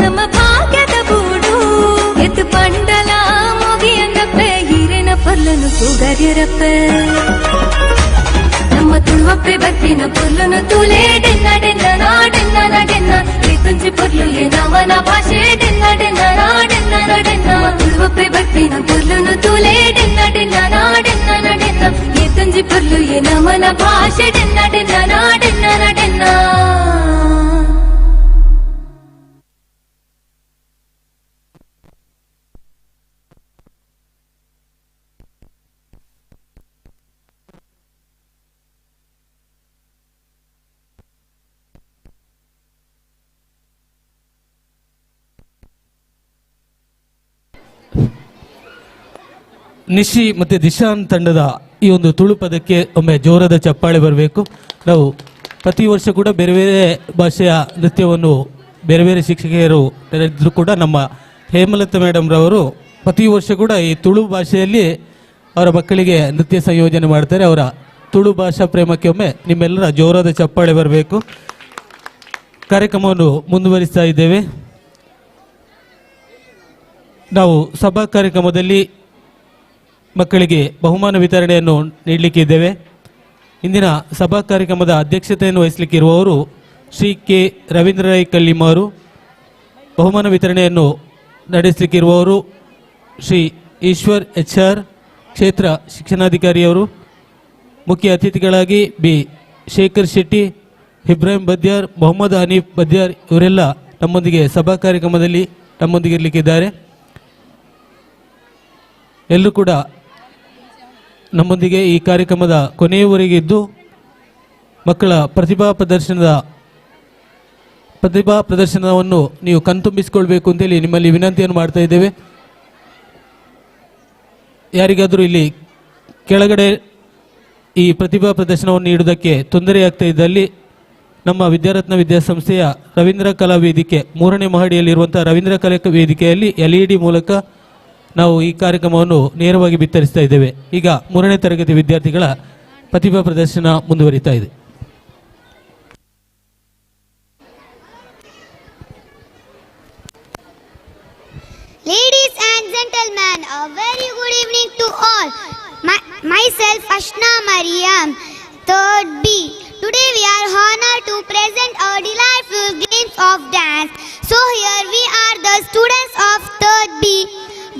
ನಮ್ಮ ಭಾಗ್ಯದ ಬೂಡು ಎತ್ತು ಪಂಡಲ ಮುಗಿಯಂಗಪ್ಪೆ ಹಿರಿನ ಪೊರ್ಲನು ಸುಗರ್ಯರಪ್ಪೆ ನಮ್ಮ ತುಳುವಪ್ಪೆ ಬರ್ಪಿನ ಪೊರ್ಲುನು ತೂಲೆ ಡೆನ್ನ ಡೆನ್ನ ನಾ ಡೆನ್ನ ನ ಡೆನ್ನ ಈ ತುಂಜಿ ಪೊರ್ಲು ಎ ನಮನ ಭಾಷೆ ಡೆನ್ನ ಡೆನ್ನ ನಾ ಡೆನ್ನ ನ ಡೆನ್ನ ತುಳುವಪ್ಪೆ ಬರ್ಪಿನ ಪೊರ್ಲುನು ತೂಲೆ ಡೆನ್ನ ಡೆನ್ನ ನಾ ಡೆನ್ನ ನ ಡೆನ್ನ ಈ ತುಂಜಿ ಪೊರ್ಲು ಎ ನಮನ ಭಾಷೆ ಡೆನ್ನ ಡೆನ್ನ ನಾ ಡೆನ್ನ ನ ಡೆನ್ನ ನಿಶಿ ಮತ್ತು ದಿಶಾನ್ ತಂಡದ ಈ ಒಂದು ತುಳು ಪದಕ್ಕೆ ಒಮ್ಮೆ ಜೋರದ ಚಪ್ಪಾಳೆ ಬರಬೇಕು. ನಾವು ಪ್ರತಿ ವರ್ಷ ಕೂಡ ಬೇರೆ ಬೇರೆ ಭಾಷೆಯ ನೃತ್ಯವನ್ನು ಬೇರೆ ಬೇರೆ ಶಿಕ್ಷಕಿಯರು ಇದ್ದರೂ ಕೂಡ ನಮ್ಮ ಹೇಮಲತಾ ಮೇಡಮ್ ರವರು ಪ್ರತಿ ವರ್ಷ ಕೂಡ ಈ ತುಳು ಭಾಷೆಯಲ್ಲಿ ಅವರ ಮಕ್ಕಳಿಗೆ ನೃತ್ಯ ಸಂಯೋಜನೆ ಮಾಡ್ತಾರೆ. ಅವರ ತುಳು ಭಾಷಾ ಪ್ರೇಮಕ್ಕೆ ಒಮ್ಮೆ ನಿಮ್ಮೆಲ್ಲರ ಜೋರಾದ ಚಪ್ಪಾಳೆ ಬರಬೇಕು. ಕಾರ್ಯಕ್ರಮವನ್ನು ಮುಂದುವರಿಸ್ತಾ ಇದ್ದೇವೆ. ನಾವು ಸಭಾ ಕಾರ್ಯಕ್ರಮದಲ್ಲಿ ಮಕ್ಕಳಿಗೆ ಬಹುಮಾನ ವಿತರಣೆಯನ್ನು ನೀಡಲಿಕ್ಕಿದ್ದೇವೆ. ಇಂದಿನ ಸಭಾ ಕಾರ್ಯಕ್ರಮದ ಅಧ್ಯಕ್ಷತೆಯನ್ನು ವಹಿಸಲಿಕ್ಕಿರುವವರು ಶ್ರೀ ಕೆ ರವೀಂದ್ರ ರೈ ಕಲ್ಲಿಮಾರು. ಬಹುಮಾನ ವಿತರಣೆಯನ್ನು ನಡೆಸಲಿಕ್ಕಿರುವವರು ಶ್ರೀ ಈಶ್ವರ್ ಎಚ್ ಆರ್ ಕ್ಷೇತ್ರ ಶಿಕ್ಷಣಾಧಿಕಾರಿಯವರು. ಮುಖ್ಯ ಅತಿಥಿಗಳಾಗಿ ಬಿ ಶೇಖರ್ ಶೆಟ್ಟಿ, ಇಬ್ರಾಹಿಂ ಬದ್ಯಾರ್, ಮೊಹಮ್ಮದ್ ಹನೀಫ್ ಬದ್ಯಾರ್ ಇವರೆಲ್ಲ ನಮ್ಮೊಂದಿಗೆ ಸಭಾ ಕಾರ್ಯಕ್ರಮದಲ್ಲಿ ನಮ್ಮೊಂದಿಗೆ ಇರಲಿಕ್ಕಿದ್ದಾರೆ. ಎಲ್ಲರೂ ಕೂಡ ನಮ್ಮೊಂದಿಗೆ ಈ ಕಾರ್ಯಕ್ರಮದ ಕೊನೆಯವರೆಗೆ ಇದ್ದು ಮಕ್ಕಳ ಪ್ರತಿಭಾ ಪ್ರದರ್ಶನವನ್ನು ನೀವು ಕಣ್ತುಂಬಿಸಿಕೊಳ್ಬೇಕು ಅಂತೇಳಿ ನಿಮ್ಮಲ್ಲಿ ವಿನಂತಿಯನ್ನು ಮಾಡ್ತಾ ಇದ್ದೇವೆ. ಯಾರಿಗಾದರೂ ಇಲ್ಲಿ ಕೆಳಗಡೆ ಈ ಪ್ರತಿಭಾ ಪ್ರದರ್ಶನವನ್ನು ನೀಡುವುದಕ್ಕೆ ತೊಂದರೆಯಾಗ್ತಾ ಇದ್ದಲ್ಲಿ ನಮ್ಮ ವಿದ್ಯಾರತ್ನ ವಿದ್ಯಾಸಂಸ್ಥೆಯ ರವೀಂದ್ರ ಕಲಾ ವೇದಿಕೆ 3ನೇ ಮಹಡಿಯಲ್ಲಿರುವಂಥ ರವೀಂದ್ರ ಕಲಾ ವೇದಿಕೆಯಲ್ಲಿ LED ಮೂಲಕ ನಾವು ಈ ಕಾರ್ಯಕ್ರಮವನ್ನು ನೇರವಾಗಿ ಬಿತ್ತರಿಸ್ತಾ ಇದ್ದೇವೆ. ಈಗ 3ನೇ ತರಗತಿ ವಿದ್ಯಾರ್ಥಿಗಳ ಪ್ರತಿಭಾ ಪ್ರದರ್ಶನ ಮುಂದುವರಿತಾ ಇದೆ. Ladies and gentlemen, a very good evening to all. Myself Ashna Mariam, 3rd B. Today we are honored to present our delightful games of dance. So here we are, the students of 3rd B,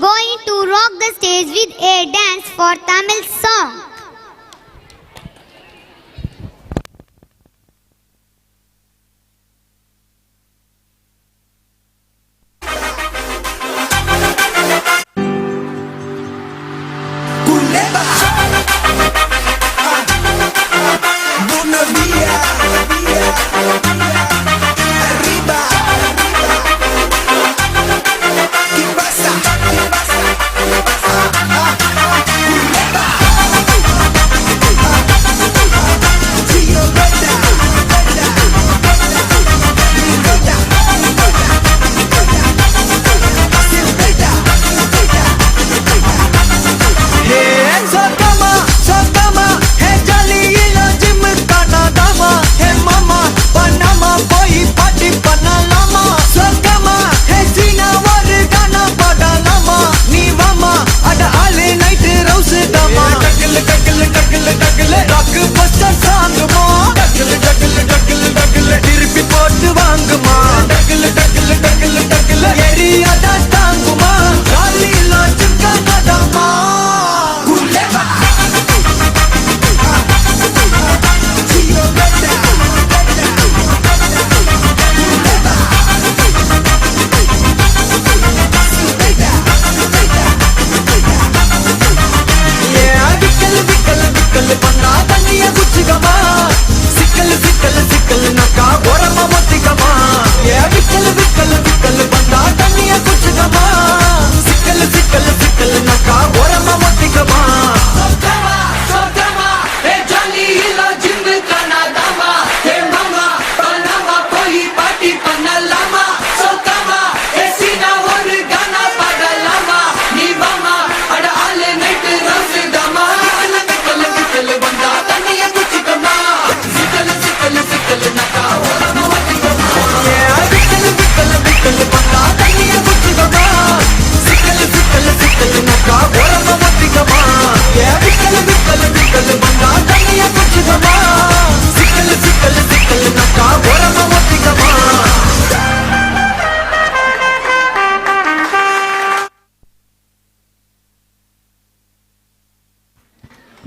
going to rock the stage with a dance for Tamil song.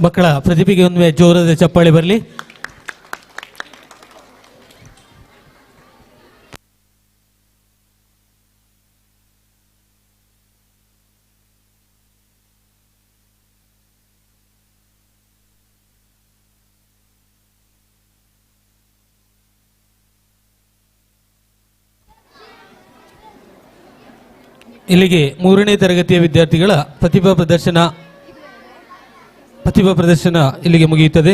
ಮಕ್ಕಳ ಪ್ರತಿಭೆಗೆ ಒಂದು ಜೋರಾದ ಚಪ್ಪಾಳೆ ಬರಲಿ. ಇಲ್ಲಿಗೆ 3ನೇ ತರಗತಿಯ ವಿದ್ಯಾರ್ಥಿಗಳ ಪ್ರತಿಭಾ ಪ್ರದರ್ಶನ ಇಲ್ಲಿಗೆ ಮುಗಿಯುತ್ತದೆ.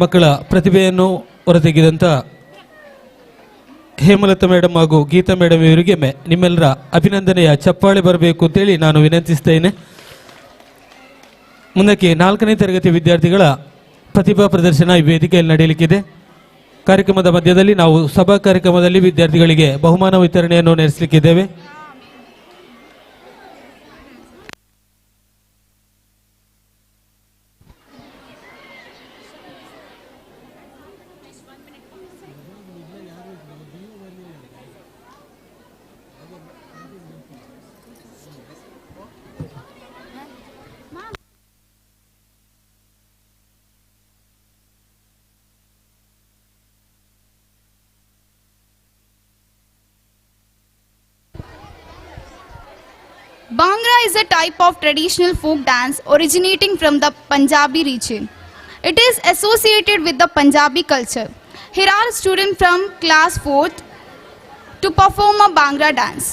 ಮಕ್ಕಳ ಪ್ರತಿಭೆಯನ್ನು ಹೊರತೆಗೆದಂಥ ಹೇಮಲತಾ ಮೇಡಮ್ ಹಾಗೂ ಗೀತಾ ಮೇಡಮ್ ಇವರಿಗೆ ನಿಮ್ಮೆಲ್ಲರ ಅಭಿನಂದನೆಯ ಚಪ್ಪಾಳೆ ಬರಬೇಕು ಅಂತೇಳಿ ನಾನು ವಿನಂತಿಸ್ತೇನೆ. ಮುಂದಕ್ಕೆ 4ನೇ ತರಗತಿ ವಿದ್ಯಾರ್ಥಿಗಳ ಪ್ರತಿಭಾ ಪ್ರದರ್ಶನ ಈ ವೇದಿಕೆಯಲ್ಲಿ ನಡೆಯಲಿಕ್ಕಿದೆ. ಕಾರ್ಯಕ್ರಮದ ಮಧ್ಯದಲ್ಲಿ ನಾವು ಸಭಾ ಕಾರ್ಯಕ್ರಮದಲ್ಲಿ ವಿದ್ಯಾರ್ಥಿಗಳಿಗೆ ಬಹುಮಾನ ವಿತರಣೆಯನ್ನು ನಡೆಸಲಿಕ್ಕಿದ್ದೇವೆ. Bhangra is a type of traditional folk dance originating from the Punjabi region. It is associated with the Punjabi culture. Here are students from class 4th to perform a Bhangra dance.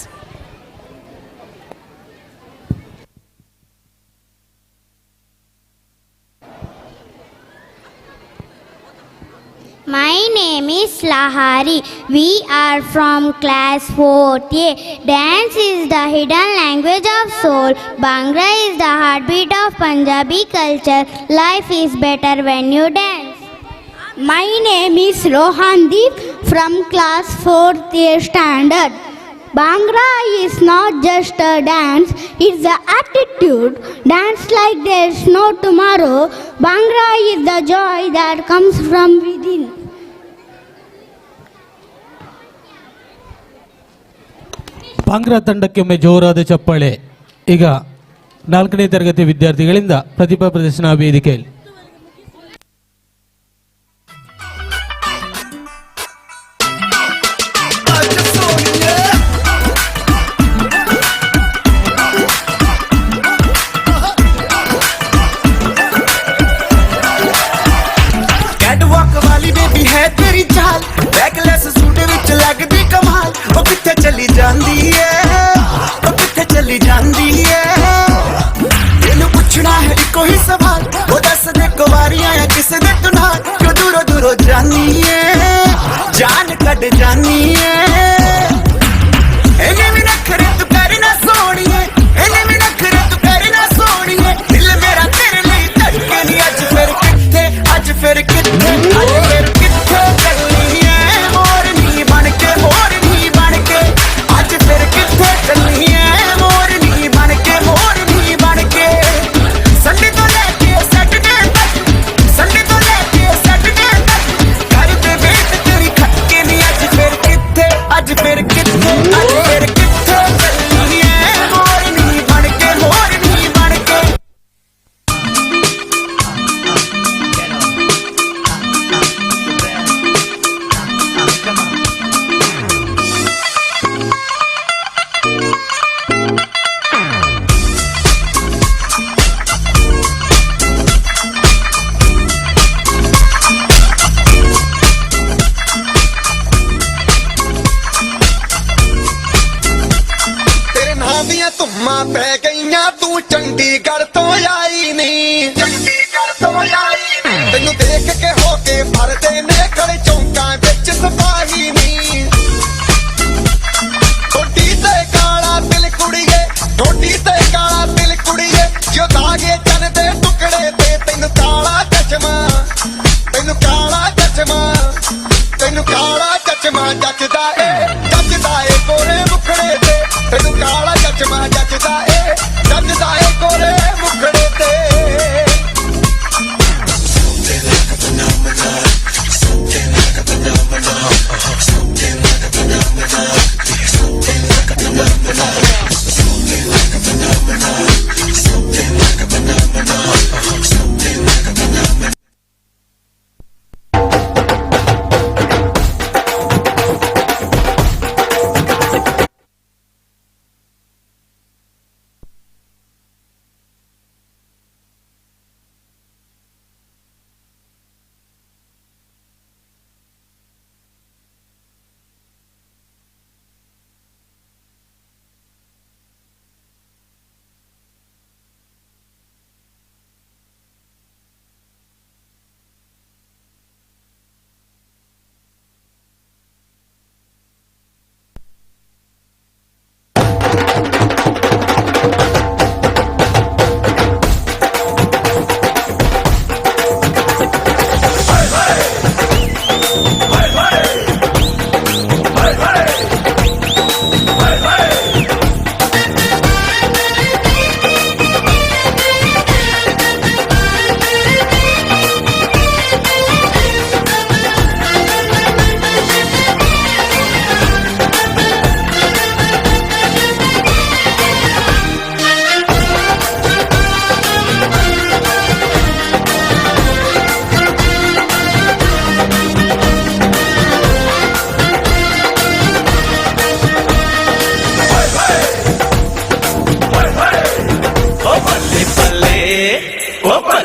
My name is Lahari. We are from class 4th A. Dance is the hidden language of soul. Bhangra is the heartbeat of Punjabi culture. Life is better when you dance. My name is Rohandeep from class 4th A standard. Bhangra is not just a dance, it's the attitude. Dance like there's no tomorrow. Bhangra is the joy that comes from within. Bhangra ತಂಡಕ್ಕೆ ಒಮ್ಮೆ ಜೋರಾದ ಚಪ್ಪಾಳೆ. ಈಗ 4ನೇ ತರಗತಿ ವಿದ್ಯಾರ್ಥಿಗಳಿಂದ ಪ್ರತಿಭಾ ಪ್ರದರ್ಶನ ವೇದಿಕೆಯಲ್ಲಿ. चली जांदी है वो किथे चली जांदी है तेनू पुछना है इको ही सवाल वो दस दे कुवारियां या किसे दे तू नाल क्यों दूरों दूरों जानी है जान कट जानी है एने भी नखरे तू करना सोनिए एने भी नखरे तू करना सोनिए दिल मेरा तेरे लिए धड़के नहीं आज फिर किथे आज फिर किथे आज फिर किथे चलनी है मोरनी बन के मोरनी बन के आज फिर किथे चलनी है मोरनी बन के संडे तो लेके सैटरडे तक संडे तो लेके सैटरडे तक कर दे वेट तेरी खटके नहीं आज फिर किथे आज फिर किथे आज फिर किथे चलनी है मोरनी बन के मोरनी बन के पै गईया तू चंडीगढ़ तो आई नहीं चंडीगढ़ तो आई तेनू देख के होके भरदे ने खड़े चौंका बिच सिपाही नहीं ठोडी ते काला दिल कुड़िए ठोडी ते काला दिल कुड़िए जो दागे चन दे टुकड़े ते तेनू काला चचमा जचदा ए गोरे मुखड़े ते तेनू काला चचमा जचदा ए गोरे मुखड़े ते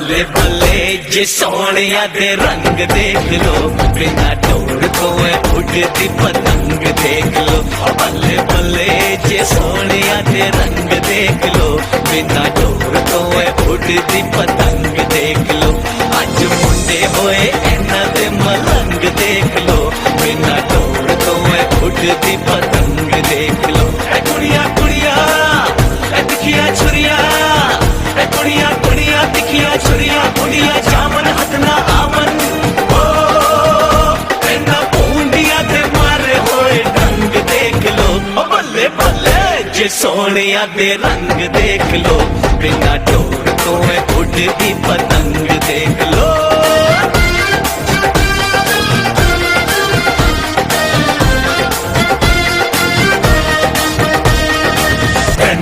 बल्ले बल्ले जे सोनिया दे रंग देख लो बिना डोर को उड़ती पतंग देख लो बल्ले बल्ले जे सोनिया दे रंग देख लो बिना डोर को उड़ती पतंग देख लो अज मुंडे होए इन्हां दे मलंग देख लो बिना डोर को उड़ती पतंग देख लो ए कुड़िया कुड़िया ए दिखिया छुरिया ए कुड़िया कुड़िया दिखिया छुरिया कुड़िया जामन हथना आवन ओ इन्ना पूंडिया दे मारे होए ढंग देख लो ओ बल्ले बल्ले जे सोनिया दे रंग देख लो बिना डोर को उड़ती पतंग देख लो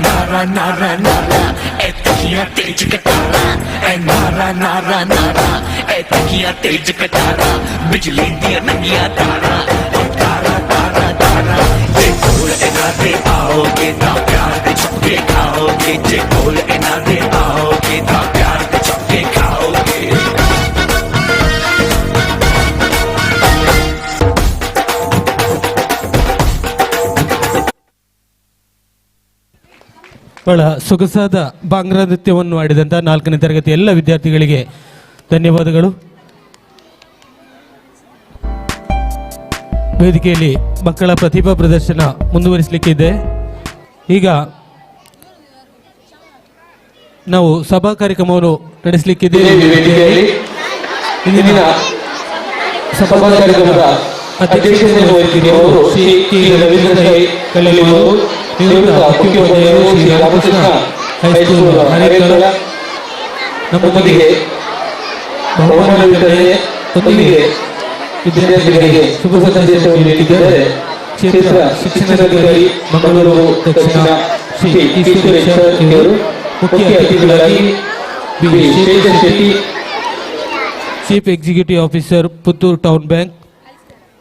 नारा नारा नारा ए तकिया तेज कटारा ए नारा नारा नारा ए तकिया तेज कटारा बिजली दिया नंगिया तारा ओ तारा तारा तारा जे कोल इना दे आओगे ता प्यार दे चक्के खाओगे जे कोल इना दे आओगे ता प्यार दे चक्के खाओगे ಬಹಳ ಸೊಗಸಾದ ಭಾಂಗ್ರಾ ನೃತ್ಯವನ್ನು ಆಡಿದಂಥ 4ನೇ ತರಗತಿ ಎಲ್ಲ ವಿದ್ಯಾರ್ಥಿಗಳಿಗೆ ಧನ್ಯವಾದಗಳು. ವೇದಿಕೆಯಲ್ಲಿ ಮಕ್ಕಳ ಪ್ರತಿಭಾ ಪ್ರದರ್ಶನ ಮುಂದುವರಿಸಲಿಕ್ಕಿದೆ. ಈಗ ನಾವು ಸಭಾ ಕಾರ್ಯಕ್ರಮವನ್ನು ನಡೆಸಲಿಕ್ಕಿದ್ದೇವೆ. ಇಂದಿನ ಸಭಾ ಕಾರ್ಯಕ್ರಮದ ಅಧ್ಯಕ್ಷತೆಯನ್ನು ವಹಿಸಿರುವವರು ಶ್ರೀ ಕೆ ರವೀಂದ್ರ ಕಲೆಯವರು, ನಿವೃತ್ತ ಮುಖ್ಯೋಪಾಧ್ಯಾಯರು ಶ್ರೀ ರಾಮಕೃಷ್ಣ ಹೈಸ್ಕೂಲ್ ಹರೇಕಳ. ನಮ್ಮೊಂದಿಗೆ ಬಹುಮಾನ ವಿತರಣೆಯೊಂದಿಗೆ ವಿದ್ಯಾರ್ಥಿಗಳಿಗೆ ಶುಭ ಸಂದೇಶವನ್ನು ನೀಡಿದ್ದಾರೆ ಕ್ಷೇತ್ರ ಶಿಕ್ಷಣಾಧಿಕಾರಿ ಮಂಗಳೂರು ದಕ್ಷಿಣ ಶ್ರೀ ಈಶ್ವರೇಶ ಇವರು. ಮುಖ್ಯ ಅತಿಥಿಗಳಾಗಿ B Shekhar Shetty, chief executive officer Puttur town bank.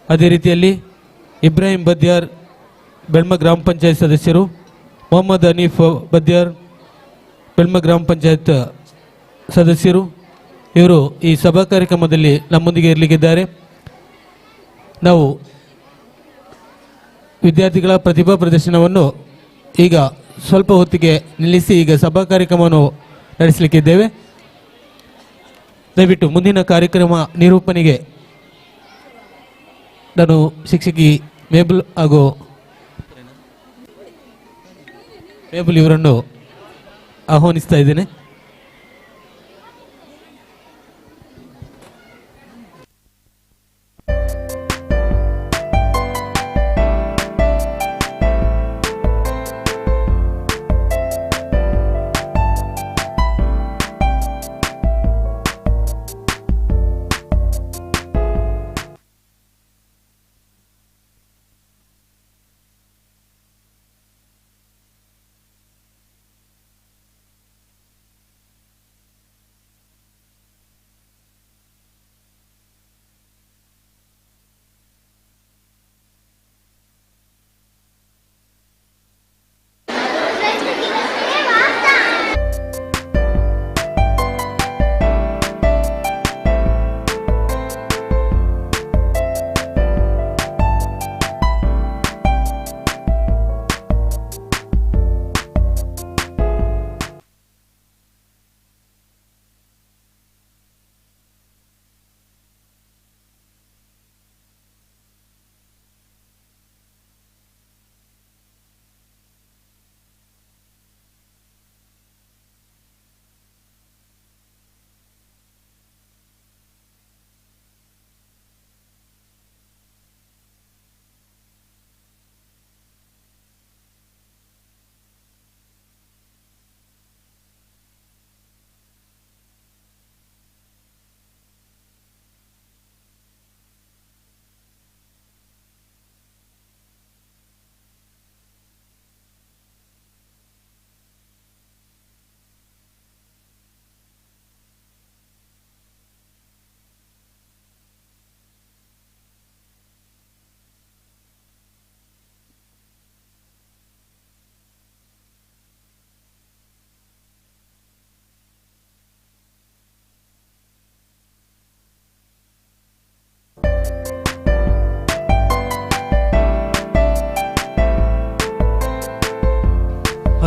ಅದೇ ರೀತಿಯಲ್ಲಿ ಇಬ್ರಾಹಿಂ ಬದ್ಯಾರ್ ಬೆಳ್ಮ ಗ್ರಾಮ ಪಂಚಾಯತ್ ಸದಸ್ಯರು, ಮೊಹಮ್ಮದ್ ಹನೀಫ್ ಬದ್ಯಾರ್ ಬೆಳ್ಮ ಗ್ರಾಮ ಪಂಚಾಯತ್ ಸದಸ್ಯರು. ಇವರು ಈ ಸಭಾ ಕಾರ್ಯಕ್ರಮದಲ್ಲಿ ನಮ್ಮೊಂದಿಗೆ ಇರಲಿಕ್ಕಿದ್ದಾರೆ. ನಾವು ವಿದ್ಯಾರ್ಥಿಗಳ ಪ್ರತಿಭಾ ಪ್ರದರ್ಶನವನ್ನು ಈಗ ಸ್ವಲ್ಪ ಹೊತ್ತಿಗೆ ನಿಲ್ಲಿಸಿ ಈಗ ಸಭಾ ಕಾರ್ಯಕ್ರಮವನ್ನು ನಡೆಸಲಿಕ್ಕಿದ್ದೇವೆ. ದಯವಿಟ್ಟು ಮುಂದಿನ ಕಾರ್ಯಕ್ರಮ ನಿರೂಪಣೆಗೆ ನಾನು ಶಿಕ್ಷಕಿ ಮೇಬಲ್ ಹಾಗೂ ಮೇಬಲ್ ಇವರನ್ನು ಆಹ್ವಾನಿಸ್ತಾ ಇದ್ದೇನೆ.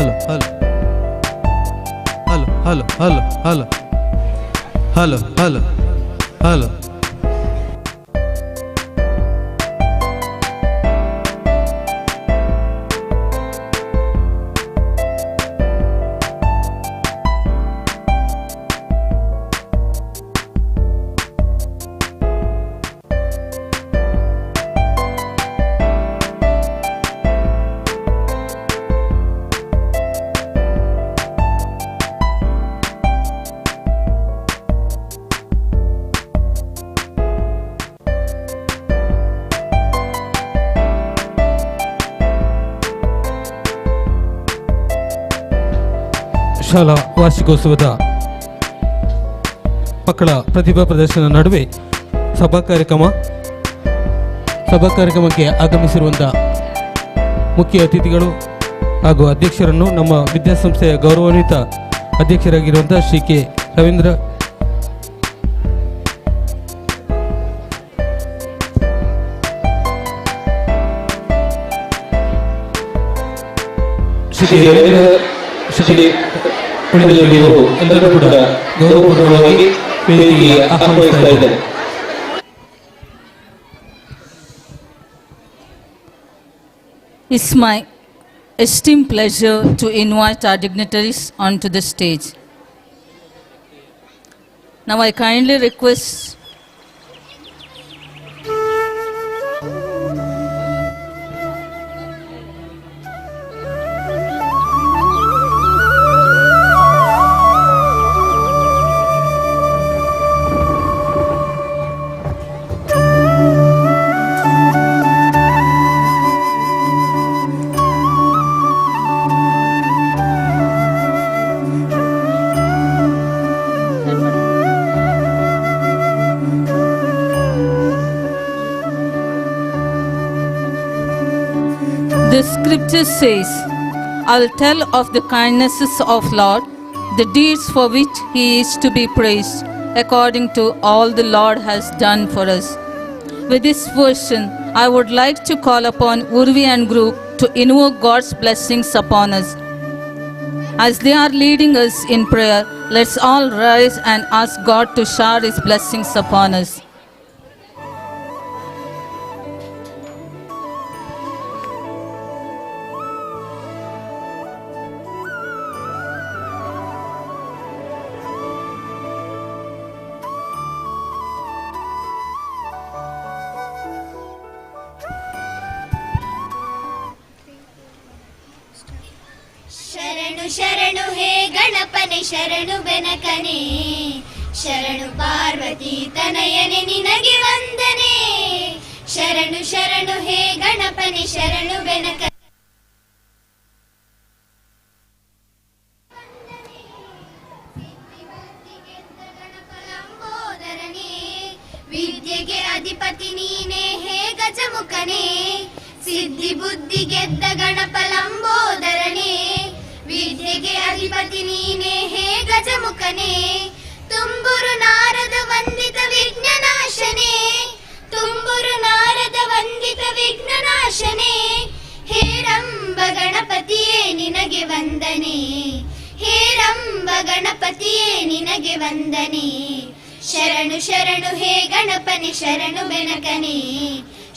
Hello hello hello hello hello hello hello ಶಾಲಾ ವಾರ್ಷಿಕೋತ್ಸವದ ಮಕ್ಕಳ ಪ್ರತಿಭಾ ಪ್ರದರ್ಶನ ನಡುವೆ ಸಭಾ ಕಾರ್ಯಕ್ರಮಕ್ಕೆ ಆಗಮಿಸಿರುವಂಥ ಮುಖ್ಯ ಅತಿಥಿಗಳು ಹಾಗೂ ಅಧ್ಯಕ್ಷರನ್ನು ನಮ್ಮ ವಿದ್ಯಾಸಂಸ್ಥೆಯ ಗೌರವಾನ್ವಿತ ಅಧ್ಯಕ್ಷರಾಗಿರುವಂಥ ಶ್ರೀ ಕೆ ರವೀಂದ್ರ ಎಲ್ಲರೂ ಕೂಡ ಗೌರವಪೂರ್ವಕವಾಗಿ ವೇದಿಕೆಗೆ ಆಹ್ವಾನಿಸ್ತಾ ಇದ್ದಾರೆ. It's my esteemed pleasure to invite our dignitaries onto the stage. Now I kindly request the scripture says, I'll tell of the kindnesses of Lord, the deeds for which he is to be praised, according to all the Lord has done for us. With this version, I would like to call upon Urvi and group to invoke God's blessings upon us. As they are leading us in prayer, let's all rise and ask God to shower his blessings upon us. ಶರಣು ಶರಣು ಹೇ ಗಣಪನೆ ಶರಣು ಬೆನಕನೆ ಶರಣು ಪಾರ್ವತಿ ತನಯನೆ ನಿನಗೆ ವಂದನೆ ಶರಣು ಶರಣು ಹೇ ಗಣಪನೆ ಶರಣು ಬೆನಕ ವಿದ್ಯೆಗೆ ಅಧಿಪತಿ ನೀನೇ ಹೇ ಗಜಮುಖನೇ ಸಿದ್ಧಿ ಬುದ್ಧಿ ಗೆದ್ದ ಗಣಪ ಲಂಬೋದರನೇ ವಿದ್ಯೆಗೆ ಅಧಿಪತಿ ನೀನೇ ಹೇ ಗಜಮುಖನೇ ತುಂಬುರು ನಾರದ ವಂದಿತ ವಿಘ್ನನಾಶನೇ ತುಂಬುರು ನಾರದ ವಂದಿತ ವಿಘ್ನನಾಶನೇ ಹೇ ರಂಬ ಗಣಪತಿಯೇ ನಿನಗೆ ವಂದನೆ ಹೇ ರಂಬ ಗಣಪತಿಯೇ ನಿನಗೆ ವಂದನೆ ಶರಣು ಶರಣು ಹೇ ಗಣಪನೆ ಶರಣು ಬೆನಕನೆ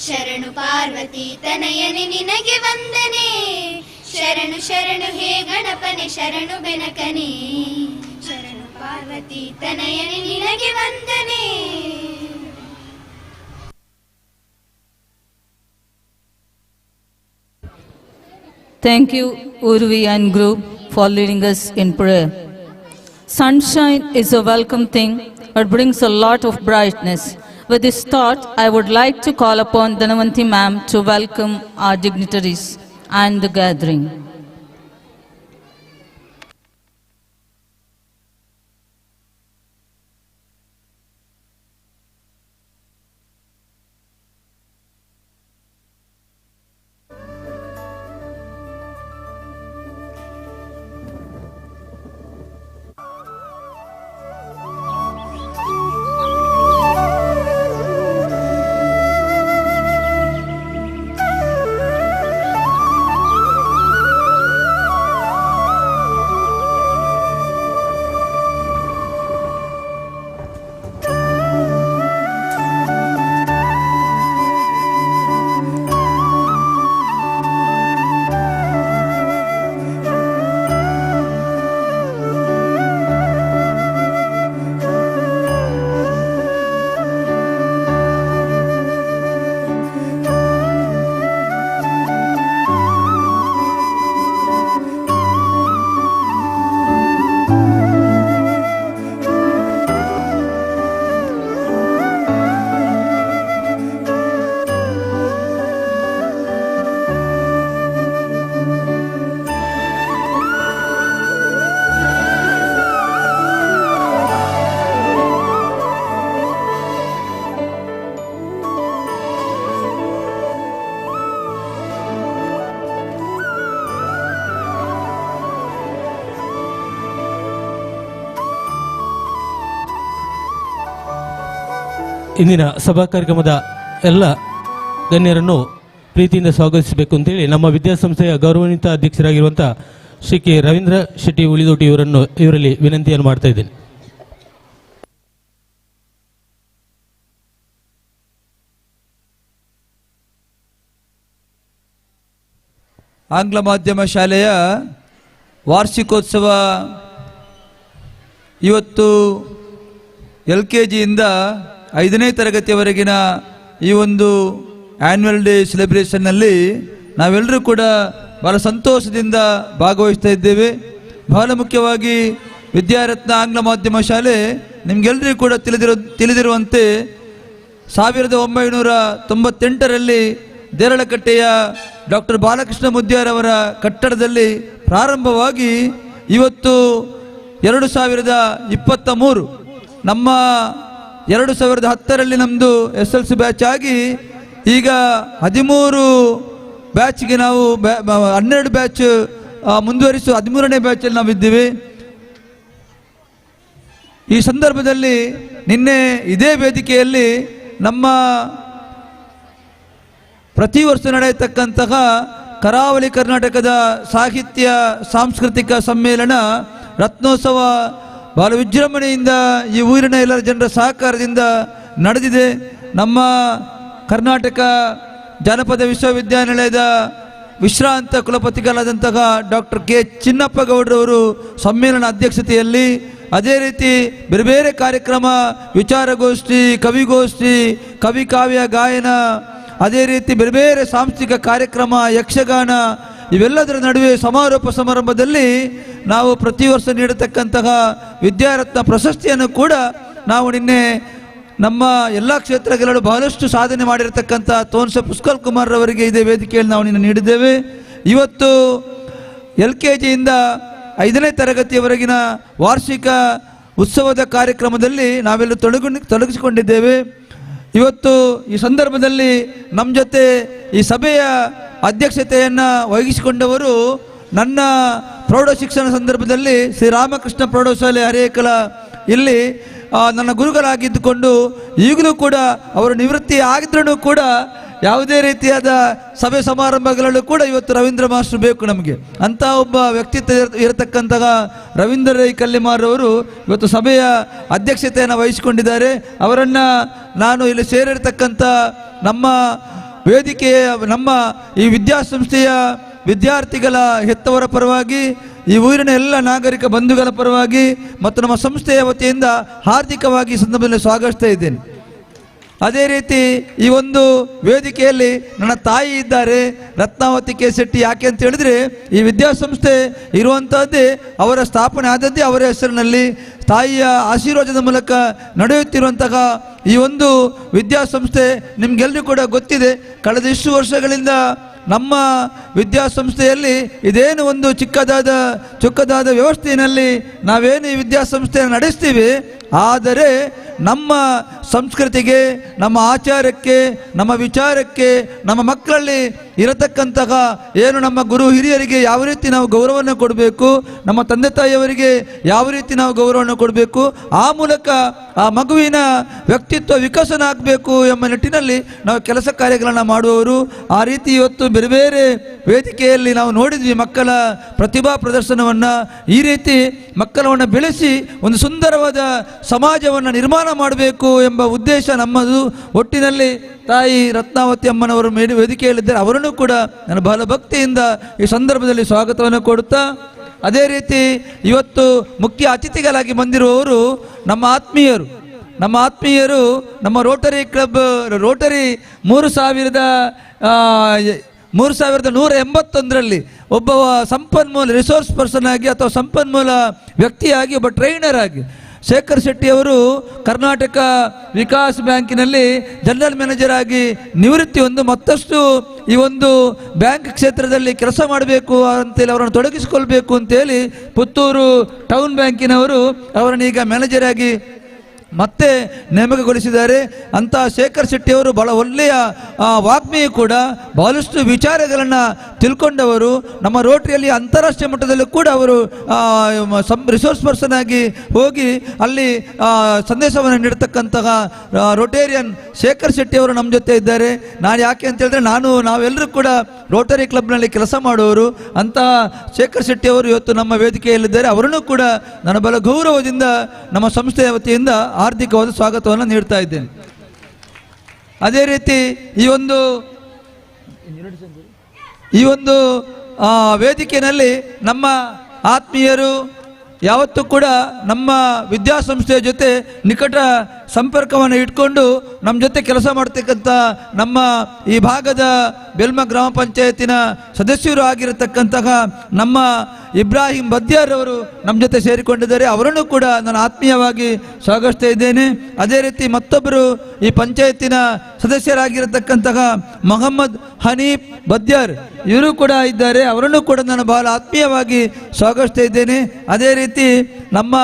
ಶರಣು ಪಾರ್ವತಿ ತನಯನೆ ನಿನಗೆ ವಂದನೆ ಶರಣು ಶರಣು ಹೇ ಗಣಪನೆ ಶರಣು ಬೆನಕನೆ ಶರಣು ಪಾರ್ವತಿ ತನಯನೆ ನಿನಗೆ ವಂದನೆ. Thank you, Urvi and group, for leading us in prayer. Sunshine is a welcome thing. It brings a lot of brightness. With this thought, I would like to call upon Dhanavanti ma'am to welcome our dignitaries and the gathering. ಇಂದಿನ ಸಭಾ ಕಾರ್ಯಕ್ರಮದ ಎಲ್ಲ ಗಣ್ಯರನ್ನು ಪ್ರೀತಿಯಿಂದ ಸ್ವಾಗತಿಸಬೇಕು ಅಂತೇಳಿ ನಮ್ಮ ವಿದ್ಯಾಸಂಸ್ಥೆಯ ಗೌರವಾನ್ವಿತ ಅಧ್ಯಕ್ಷರಾಗಿರುವಂಥ ಶ್ರೀ ಕೆ ರವೀಂದ್ರ ಶೆಟ್ಟಿ ಉಳಿದೋಟಿ ಇವರಲ್ಲಿ ವಿನಂತಿಯನ್ನು ಮಾಡ್ತಾ ಇದ್ದೇನೆ. ಆಂಗ್ಲ ಮಾಧ್ಯಮ ಶಾಲೆಯ ವಾರ್ಷಿಕೋತ್ಸವ ಇವತ್ತು LKGಯಿಂದ 5ನೇ ತರಗತಿಯವರೆಗಿನ ಈ ಒಂದು ಆ್ಯನ್ಯುವಲ್ ಡೇ ಸೆಲೆಬ್ರೇಷನ್ನಲ್ಲಿ ನಾವೆಲ್ಲರೂ ಕೂಡ ಬಹಳ ಸಂತೋಷದಿಂದ ಭಾಗವಹಿಸ್ತಾ ಇದ್ದೇವೆ. ಬಹಳ ಮುಖ್ಯವಾಗಿ ವಿದ್ಯಾರತ್ನ ಆಂಗ್ಲ ಮಾಧ್ಯಮ ಶಾಲೆ ನಿಮಗೆಲ್ಲರಿಗೂ ಕೂಡ ತಿಳಿದಿರುವಂತೆ 1998ರಲ್ಲಿ ದೇರಳಕಟ್ಟೆಯ ಡಾಕ್ಟರ್ ಬಾಲಕೃಷ್ಣ ಮುದ್ಯಾರ್ ಅವರ ಕಟ್ಟಡದಲ್ಲಿ ಪ್ರಾರಂಭವಾಗಿ ಇವತ್ತು 2023 ನಮ್ಮ 2010ರಲ್ಲಿ ನಮ್ಮದು SLC ಬ್ಯಾಚ್ ಆಗಿ ಈಗ 13 ಬ್ಯಾಚ್ಗೆ ನಾವು 12 ಬ್ಯಾಚ್ ಮುಂದುವರಿಸಿ 13ನೇ ಬ್ಯಾಚಲ್ಲಿ ನಾವಿದ್ದೀವಿ. ಈ ಸಂದರ್ಭದಲ್ಲಿ ನಿನ್ನೆ ಇದೇ ವೇದಿಕೆಯಲ್ಲಿ ನಮ್ಮ ಪ್ರತಿ ವರ್ಷ ನಡೆಯತಕ್ಕಂತಹ ಕರಾವಳಿ ಕರ್ನಾಟಕದ ಸಾಹಿತ್ಯ ಸಾಂಸ್ಕೃತಿಕ ಸಮ್ಮೇಳನ ರತ್ನೋತ್ಸವ ಬಹಳ ವಿಜೃಂಭಣೆಯಿಂದ ಈ ಊರಿನ ಎಲ್ಲ ಜನರ ಸಹಕಾರದಿಂದ ನಡೆದಿದೆ. ನಮ್ಮ ಕರ್ನಾಟಕ ಜಾನಪದ ವಿಶ್ವವಿದ್ಯಾನಿಲಯದ ವಿಶ್ರಾಂತ ಕುಲಪತಿಗಳಾದಂತಹ ಡಾಕ್ಟರ್ ಕೆ ಚಿನ್ನಪ್ಪ ಗೌಡ್ರವರು ಸಮ್ಮೇಳನ ಅಧ್ಯಕ್ಷತೆಯಲ್ಲಿ, ಅದೇ ರೀತಿ ಬೇರೆ ಬೇರೆ ಕಾರ್ಯಕ್ರಮ, ವಿಚಾರಗೋಷ್ಠಿ, ಕವಿಗೋಷ್ಠಿ, ಕವಿ ಕಾವ್ಯ ಗಾಯನ, ಅದೇ ರೀತಿ ಬೇರೆ ಬೇರೆ ಸಾಂಸ್ಕೃತಿಕ ಕಾರ್ಯಕ್ರಮ, ಯಕ್ಷಗಾನ, ಇವೆಲ್ಲದರ ನಡುವೆ ಸಮಾರೋಪ ಸಮಾರಂಭದಲ್ಲಿ ನಾವು ಪ್ರತಿ ವರ್ಷ ನೀಡತಕ್ಕಂತಹ ವಿದ್ಯಾರತ್ನ ಪ್ರಶಸ್ತಿಯನ್ನು ಕೂಡ ನಾವು ನಿನ್ನೆ ನಮ್ಮ ಎಲ್ಲ ಕ್ಷೇತ್ರಗಳಲ್ಲೂ ಬಹಳಷ್ಟು ಸಾಧನೆ ಮಾಡಿರತಕ್ಕಂಥ ತೋನ್ಸ ಪುಷ್ಕಲ್ ಕುಮಾರ್ ಅವರಿಗೆ ಇದೇ ವೇದಿಕೆಯಲ್ಲಿ ನಾವು ನಿನ್ನೆ ನೀಡಿದ್ದೇವೆ. ಇವತ್ತು LKGಯಿಂದ 5ನೇ ತರಗತಿಯವರೆಗಿನ ವಾರ್ಷಿಕ ಉತ್ಸವದ ಕಾರ್ಯಕ್ರಮದಲ್ಲಿ ನಾವೆಲ್ಲ ತೊಡಗಿಸಿಕೊಂಡಿದ್ದೇವೆ. ಇವತ್ತು ಈ ಸಂದರ್ಭದಲ್ಲಿ ನಮ್ಮ ಜೊತೆ ಈ ಸಭೆಯ ಅಧ್ಯಕ್ಷತೆಯನ್ನು ವಹಿಸಿಕೊಂಡವರು ನನ್ನ ಪ್ರೌಢ ಶಿಕ್ಷಣ ಸಂದರ್ಭದಲ್ಲಿ ಶ್ರೀ ರಾಮಕೃಷ್ಣ ಪ್ರೌಢಶಾಲೆ ಹರೇಕಲ ಇಲ್ಲಿ ನನ್ನ ಗುರುಗಳಾಗಿದ್ದುಕೊಂಡು ಈಗಲೂ ಕೂಡ ಅವರು ನಿವೃತ್ತಿ ಆಗಿದ್ರೂ ಕೂಡ ಯಾವುದೇ ರೀತಿಯಾದ ಸಭೆ ಸಮಾರಂಭಗಳಲ್ಲೂ ಕೂಡ ಇವತ್ತು ರವೀಂದ್ರ ಮಾಸ್ಟರ್ ಬೇಕು ನಮಗೆ ಅಂತ ಒಬ್ಬ ವ್ಯಕ್ತಿತ್ವ ಇರತಕ್ಕಂತಹ ರವೀಂದ್ರ ರೈ ಕಲ್ಲಿಮಾರ್ ಅವರು ಇವತ್ತು ಸಭೆಯ ಅಧ್ಯಕ್ಷತೆಯನ್ನು ವಹಿಸಿಕೊಂಡಿದ್ದಾರೆ. ಅವರನ್ನು ನಾನು ಇಲ್ಲಿ ಸೇರಿರ್ತಕ್ಕಂಥ ನಮ್ಮ ವೇದಿಕೆಯ ನಮ್ಮ ಈ ವಿದ್ಯಾಸಂಸ್ಥೆಯ ವಿದ್ಯಾರ್ಥಿಗಳ ಹೆತ್ತವರ ಪರವಾಗಿ, ಈ ಊರಿನ ಎಲ್ಲ ನಾಗರಿಕ ಬಂಧುಗಳ ಪರವಾಗಿ ಮತ್ತು ನಮ್ಮ ಸಂಸ್ಥೆಯ ವತಿಯಿಂದ ಹಾರ್ದಿಕವಾಗಿ ಸಂದರ್ಭದಲ್ಲಿ ಸ್ವಾಗತಿಸ್ತಾ ಇದ್ದೇನೆ. ಅದೇ ರೀತಿ ಈ ಒಂದು ವೇದಿಕೆಯಲ್ಲಿ ನನ್ನ ತಾಯಿ ಇದ್ದಾರೆ, ರತ್ನಾವತಿ ಕೆ ಶೆಟ್ಟಿ. ಯಾಕೆ ಅಂತ ಹೇಳಿದ್ರೆ ಈ ವಿದ್ಯಾಸಂಸ್ಥೆ ಇರುವಂತಹದ್ದೇ, ಅವರ ಸ್ಥಾಪನೆ ಆದದ್ದೇ ಅವರ ಹೆಸರಿನಲ್ಲಿ. ತಾಯಿಯ ಆಶೀರ್ವಾದದ ಮೂಲಕ ನಡೆಯುತ್ತಿರುವಂತಹ ಈ ಒಂದು ವಿದ್ಯಾಸಂಸ್ಥೆ ನಿಮ್ಗೆಲ್ಲರಿಗೂ ಕೂಡ ಗೊತ್ತಿದೆ. ಕಳೆದ ಇಷ್ಟು ವರ್ಷಗಳಿಂದ ನಮ್ಮ ವಿದ್ಯಾಸಂಸ್ಥೆಯಲ್ಲಿ ಇದೇನು ಒಂದು ಚೊಕ್ಕದಾದ ವ್ಯವಸ್ಥೆಯಲ್ಲಿ ನಾವೇನು ಈ ವಿದ್ಯಾಸಂಸ್ಥೆಯನ್ನು ನಡೆಸ್ತೀವಿ, ಆದರೆ ನಮ್ಮ ಸಂಸ್ಕೃತಿಗೆ, ನಮ್ಮ ಆಚಾರಕ್ಕೆ, ನಮ್ಮ ವಿಚಾರಕ್ಕೆ, ನಮ್ಮ ಮಕ್ಕಳಲ್ಲಿ ಇರತಕ್ಕಂತಹ ಏನು ನಮ್ಮ ಗುರು ಹಿರಿಯರಿಗೆ ಯಾವ ರೀತಿ ನಾವು ಗೌರವವನ್ನು ಕೊಡಬೇಕು, ನಮ್ಮ ತಂದೆ ತಾಯಿಯವರಿಗೆ ಯಾವ ರೀತಿ ನಾವು ಗೌರವವನ್ನು ಕೊಡಬೇಕು, ಆ ಮೂಲಕ ಆ ಮಗುವಿನ ವ್ಯಕ್ತಿತ್ವ ವಿಕಸನ ಆಗಬೇಕು ಎಂಬ ನಿಟ್ಟಿನಲ್ಲಿ ನಾವು ಕೆಲಸ ಕಾರ್ಯಗಳನ್ನು ಮಾಡುವವರು. ಆ ರೀತಿ ಇವತ್ತು ಬೇರೆ ಬೇರೆ ವೇದಿಕೆಯಲ್ಲಿ ನಾವು ನೋಡಿದ್ವಿ ಮಕ್ಕಳ ಪ್ರತಿಭಾ ಪ್ರದರ್ಶನವನ್ನು. ಈ ರೀತಿ ಮಕ್ಕಳನ್ನು ಬೆಳೆಸಿ ಒಂದು ಸುಂದರವಾದ ಸಮಾಜವನ್ನು ನಿರ್ಮಾಣ ಮಾಡಬೇಕು ಎಂಬ ಉದ್ದೇಶ ನಮ್ಮದು. ಒಟ್ಟಿನಲ್ಲಿ ತಾಯಿ ರತ್ನಾವತಿ ಅಮ್ಮನವರು ವೇದಿಕೆಯಲ್ಲಿದ್ದಾರೆ. ಅವರನ್ನು ಕೂಡ ನಾನು ಬಹಳ ಭಕ್ತಿಯಿಂದ ಈ ಸಂದರ್ಭದಲ್ಲಿ ಸ್ವಾಗತವನ್ನು ಕೊಡುತ್ತಾ, ಅದೇ ರೀತಿ ಇವತ್ತು ಮುಖ್ಯ ಅತಿಥಿಗಳಾಗಿ ಬಂದಿರುವವರು ನಮ್ಮ ಆತ್ಮೀಯರು. ನಮ್ಮ ರೋಟರಿ ಕ್ಲಬ್, ರೋಟರಿ 3181ರಲ್ಲಿ ಒಬ್ಬ ಸಂಪನ್ಮೂಲ ರಿಸೋರ್ಸ್ ಪರ್ಸನ್ ಆಗಿ ಅಥವಾ ಸಂಪನ್ಮೂಲ ವ್ಯಕ್ತಿಯಾಗಿ ಒಬ್ಬ ಟ್ರೈನರ್ ಆಗಿ ಶೇಖರ್ ಶೆಟ್ಟಿ ಅವರು ಕರ್ನಾಟಕ ವಿಕಾಸ್ ಬ್ಯಾಂಕಿನಲ್ಲಿ ಜನರಲ್ ಮ್ಯಾನೇಜರ್ ಆಗಿ ನಿವೃತ್ತಿ ಹೊಂದಿ ಮತ್ತಷ್ಟು ಈ ಒಂದು ಬ್ಯಾಂಕ್ ಕ್ಷೇತ್ರದಲ್ಲಿ ಕೆಲಸ ಮಾಡಬೇಕು ಅಂತೇಳಿ ಅವರನ್ನು ತೊಡಗಿಸಿಕೊಳ್ಬೇಕು ಅಂತೇಳಿ ಪುತ್ತೂರು ಟೌನ್ ಬ್ಯಾಂಕಿನವರು ಅವರನ್ನು ಈಗ ಮ್ಯಾನೇಜರ್ ಆಗಿ ಮತ್ತೆ ನೇಮಕಗೊಳಿಸಿದ್ದಾರೆ. ಅಂತ ಶೇಖರ್ ಶೆಟ್ಟಿಯವರು ಬಹಳ ಒಳ್ಳೆಯ ವಾಗ್ಮಿಯು ಕೂಡ, ಬಹಳಷ್ಟು ವಿಚಾರಗಳನ್ನು ತಿಳ್ಕೊಂಡವರು. ನಮ್ಮ ರೋಟರಿಯಲ್ಲಿ ಅಂತಾರಾಷ್ಟ್ರೀಯ ಮಟ್ಟದಲ್ಲೂ ಕೂಡ ಅವರು ರಿಸೋರ್ಸ್ ಪರ್ಸನ್ ಆಗಿ ಹೋಗಿ ಅಲ್ಲಿ ಸಂದೇಶವನ್ನು ನೀಡತಕ್ಕಂತಹ ರೋಟೇರಿಯನ್ ಶೇಖರ್ ಶೆಟ್ಟಿಯವರು ನಮ್ಮ ಜೊತೆ ಇದ್ದಾರೆ. ನಾನು ಯಾಕೆ ಅಂತ ಹೇಳಿದ್ರೆ ನಾವೆಲ್ಲರೂ ಕೂಡ ರೋಟರಿ ಕ್ಲಬ್ನಲ್ಲಿ ಕೆಲಸ ಮಾಡುವವರು. ಅಂತಹ ಶೇಖರ್ ಶೆಟ್ಟಿಯವರು ಇವತ್ತು ನಮ್ಮ ವೇದಿಕೆಯಲ್ಲಿದ್ದಾರೆ. ಅವರನ್ನು ಕೂಡ ನಾನು ಬಹಳ ಗೌರವದಿಂದ ನಮ್ಮ ಸಂಸ್ಥೆಯ ವತಿಯಿಂದ ಹಾರ್ದಿಕವಾದ ಸ್ವಾಗತವನ್ನು ನೀಡ್ತಾ ಇದ್ದೇನೆ. ಅದೇ ರೀತಿ ಈ ಒಂದು ವೇದಿಕೆಯಲ್ಲಿ ನಮ್ಮ ಆತ್ಮೀಯರು ಯಾವತ್ತೂ ಕೂಡ ನಮ್ಮ ವಿದ್ಯಾಸಂಸ್ಥೆಯ ಜೊತೆ ನಿಕಟ ಸಂಪರ್ಕವನ್ನು ಇಟ್ಕೊಂಡು ನಮ್ಮ ಜೊತೆ ಕೆಲಸ ಮಾಡ್ತಕ್ಕಂಥ ನಮ್ಮ ಈ ಭಾಗದ ಬೆಲ್ಮ ಗ್ರಾಮ ಪಂಚಾಯತಿನ ಸದಸ್ಯರು ಆಗಿರತಕ್ಕಂತಹ ನಮ್ಮ ಇಬ್ರಾಹಿಂ ಬದ್ಯಾರ್ ಅವರು ನಮ್ಮ ಜೊತೆ ಸೇರಿಕೊಂಡಿದ್ದಾರೆ. ಅವರನ್ನು ಕೂಡ ನಾನು ಆತ್ಮೀಯವಾಗಿ ಸ್ವಾಗತಿಸ್ತಾ ಇದ್ದೇನೆ. ಅದೇ ರೀತಿ ಮತ್ತೊಬ್ಬರು ಈ ಪಂಚಾಯತಿನ ಸದಸ್ಯರಾಗಿರತಕ್ಕಂತಹ ಮೊಹಮ್ಮದ್ ಹನೀಫ್ ಬದ್ಯಾರ್ ಇವರು ಕೂಡ ಇದ್ದಾರೆ. ಅವರನ್ನು ಕೂಡ ನಾನು ಬಹಳ ಆತ್ಮೀಯವಾಗಿ ಸ್ವಾಗತಿಸ್ತಾ ಇದ್ದೇನೆ. ಅದೇ ರೀತಿ ನಮ್ಮ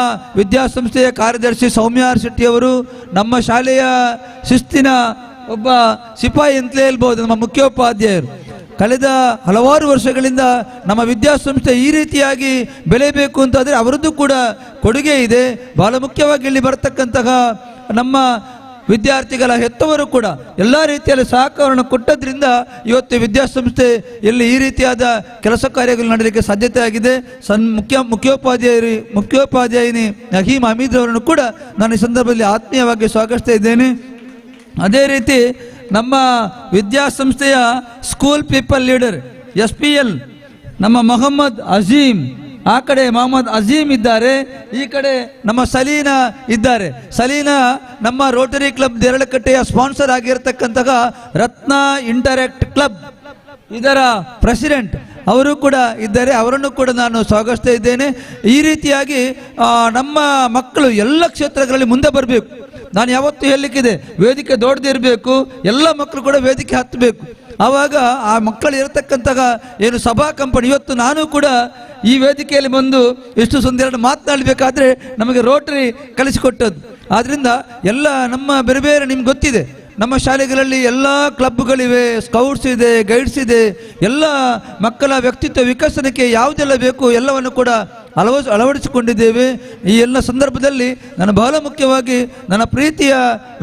ವಿದ್ಯಾಸಂಸ್ಥೆಯ ಕಾರ್ಯದರ್ಶಿ ಸೌಮ್ಯಾರ್ ಶೆಟ್ಟಿಯವರು, ನಮ್ಮ ಶಾಲೆಯ ಶಿಸ್ತಿನ ಒಬ್ಬ ಸಿಪಾಯಿ ಅಂತಲೇ ಹೇಳ್ಬೋದು, ನಮ್ಮ ಮುಖ್ಯೋಪಾಧ್ಯಾಯರು. ಕಳೆದ ಹಲವಾರು ವರ್ಷಗಳಿಂದ ನಮ್ಮ ವಿದ್ಯಾಸಂಸ್ಥೆ ಈ ರೀತಿಯಾಗಿ ಬೆಳೆಯಬೇಕು ಅಂತಾದರೆ ಅವರದ್ದು ಕೂಡ ಕೊಡುಗೆ ಇದೆ. ಬಹಳ ಮುಖ್ಯವಾಗಿ ಇಲ್ಲಿ ಬರತಕ್ಕಂತಹ ನಮ್ಮ ವಿದ್ಯಾರ್ಥಿಗಳ ಹೆತ್ತವರು ಕೂಡ ಎಲ್ಲ ರೀತಿಯಲ್ಲಿ ಸಹಕಾರವನ್ನು ಕೊಟ್ಟದ್ರಿಂದ ಇವತ್ತು ವಿದ್ಯಾಸಂಸ್ಥೆ ಇಲ್ಲಿ ಈ ರೀತಿಯಾದ ಕೆಲಸ ಕಾರ್ಯಗಳು ನಡೆಯಲಿಕ್ಕೆ ಸಾಧ್ಯತೆ ಆಗಿದೆ. ಮುಖ್ಯೋಪಾಧ್ಯಾಯಿನಿ ನಹೀಮ್ ಹಮೀದ್ ಅವರನ್ನು ಕೂಡ ನಾನು ಈ ಸಂದರ್ಭದಲ್ಲಿ ಆತ್ಮೀಯವಾಗಿ ಸ್ವಾಗತಿಸ್ತಾ ಇದ್ದೇನೆ. ಅದೇ ರೀತಿ ನಮ್ಮ ವಿದ್ಯಾಸಂಸ್ಥೆಯ ಸ್ಕೂಲ್ ಪೀಪಲ್ ಲೀಡರ್ SPL ನಮ್ಮ ಮೊಹಮ್ಮದ್ ಅಜೀಮ್, ಆ ಕಡೆ ಮೊಹಮ್ಮದ್ ಅಜೀಮ್ ಇದ್ದಾರೆ, ಈ ಕಡೆ ನಮ್ಮ ಸಲೀನಾ ಇದ್ದಾರೆ. ಸಲೀನಾ ನಮ್ಮ ರೋಟರಿ ಕ್ಲಬ್ ದೇರಳಕಟ್ಟೆಯ ಸ್ಪಾನ್ಸರ್ ಆಗಿರತಕ್ಕಂತಹ ರತ್ನ ಇಂಟರಾಕ್ಟ್ ಕ್ಲಬ್ ಇದರ ಪ್ರೆಸಿಡೆಂಟ್ ಅವರು ಕೂಡ ಇದ್ದಾರೆ. ಅವರನ್ನು ಕೂಡ ನಾನು ಸ್ವಾಗತಿಸ್ತಾ ಇದ್ದೇನೆ. ಈ ರೀತಿಯಾಗಿ ನಮ್ಮ ಮಕ್ಕಳು ಎಲ್ಲ ಕ್ಷೇತ್ರಗಳಲ್ಲಿ ಮುಂದೆ ಬರಬೇಕು. ನಾನು ಯಾವತ್ತೂ ಹೇಳಲಿಕ್ಕಿದೆ, ವೇದಿಕೆ ದೊಡ್ಡದಿರಬೇಕು, ಎಲ್ಲ ಮಕ್ಕಳು ಕೂಡ ವೇದಿಕೆ ಹತ್ತಬೇಕು. ಆವಾಗ ಆ ಮಕ್ಕಳು ಇರತಕ್ಕಂತಹ ಏನು ಸಭಾ ಕಂಪನಿ, ಇವತ್ತು ನಾನು ಕೂಡ ಈ ವೇದಿಕೆಯಲ್ಲಿ ಬಂದು ಇಷ್ಟು ಒಂದೆರಡು ಮಾತನಾಡಬೇಕಾದ್ರೆ ನಮಗೆ ರೋಟರಿ ಕಲಿಸಿಕೊಟ್ಟದ್ದು. ಆದ್ದರಿಂದ ಎಲ್ಲ ನಮ್ಮ ಬೇರೆ ಬೇರೆ ನಿಮ್ಗೆ ಗೊತ್ತಿದೆ, ನಮ್ಮ ಶಾಲೆಗಳಲ್ಲಿ ಎಲ್ಲ ಕ್ಲಬ್ಗಳಿವೆ, ಸ್ಕೌಟ್ಸ್ ಇದೆ, ಗೈಡ್ಸ್ ಇದೆ. ಎಲ್ಲ ಮಕ್ಕಳ ವ್ಯಕ್ತಿತ್ವ ವಿಕಸನಕ್ಕೆ ಯಾವುದೆಲ್ಲ ಬೇಕು ಎಲ್ಲವನ್ನು ಕೂಡ ಅಳವಡಿಸಿಕೊಂಡಿದ್ದೇವೆ. ಈ ಎಲ್ಲ ಸಂದರ್ಭದಲ್ಲಿ ನಾನು ಬಹಳ ಮುಖ್ಯವಾಗಿ ನನ್ನ ಪ್ರೀತಿಯ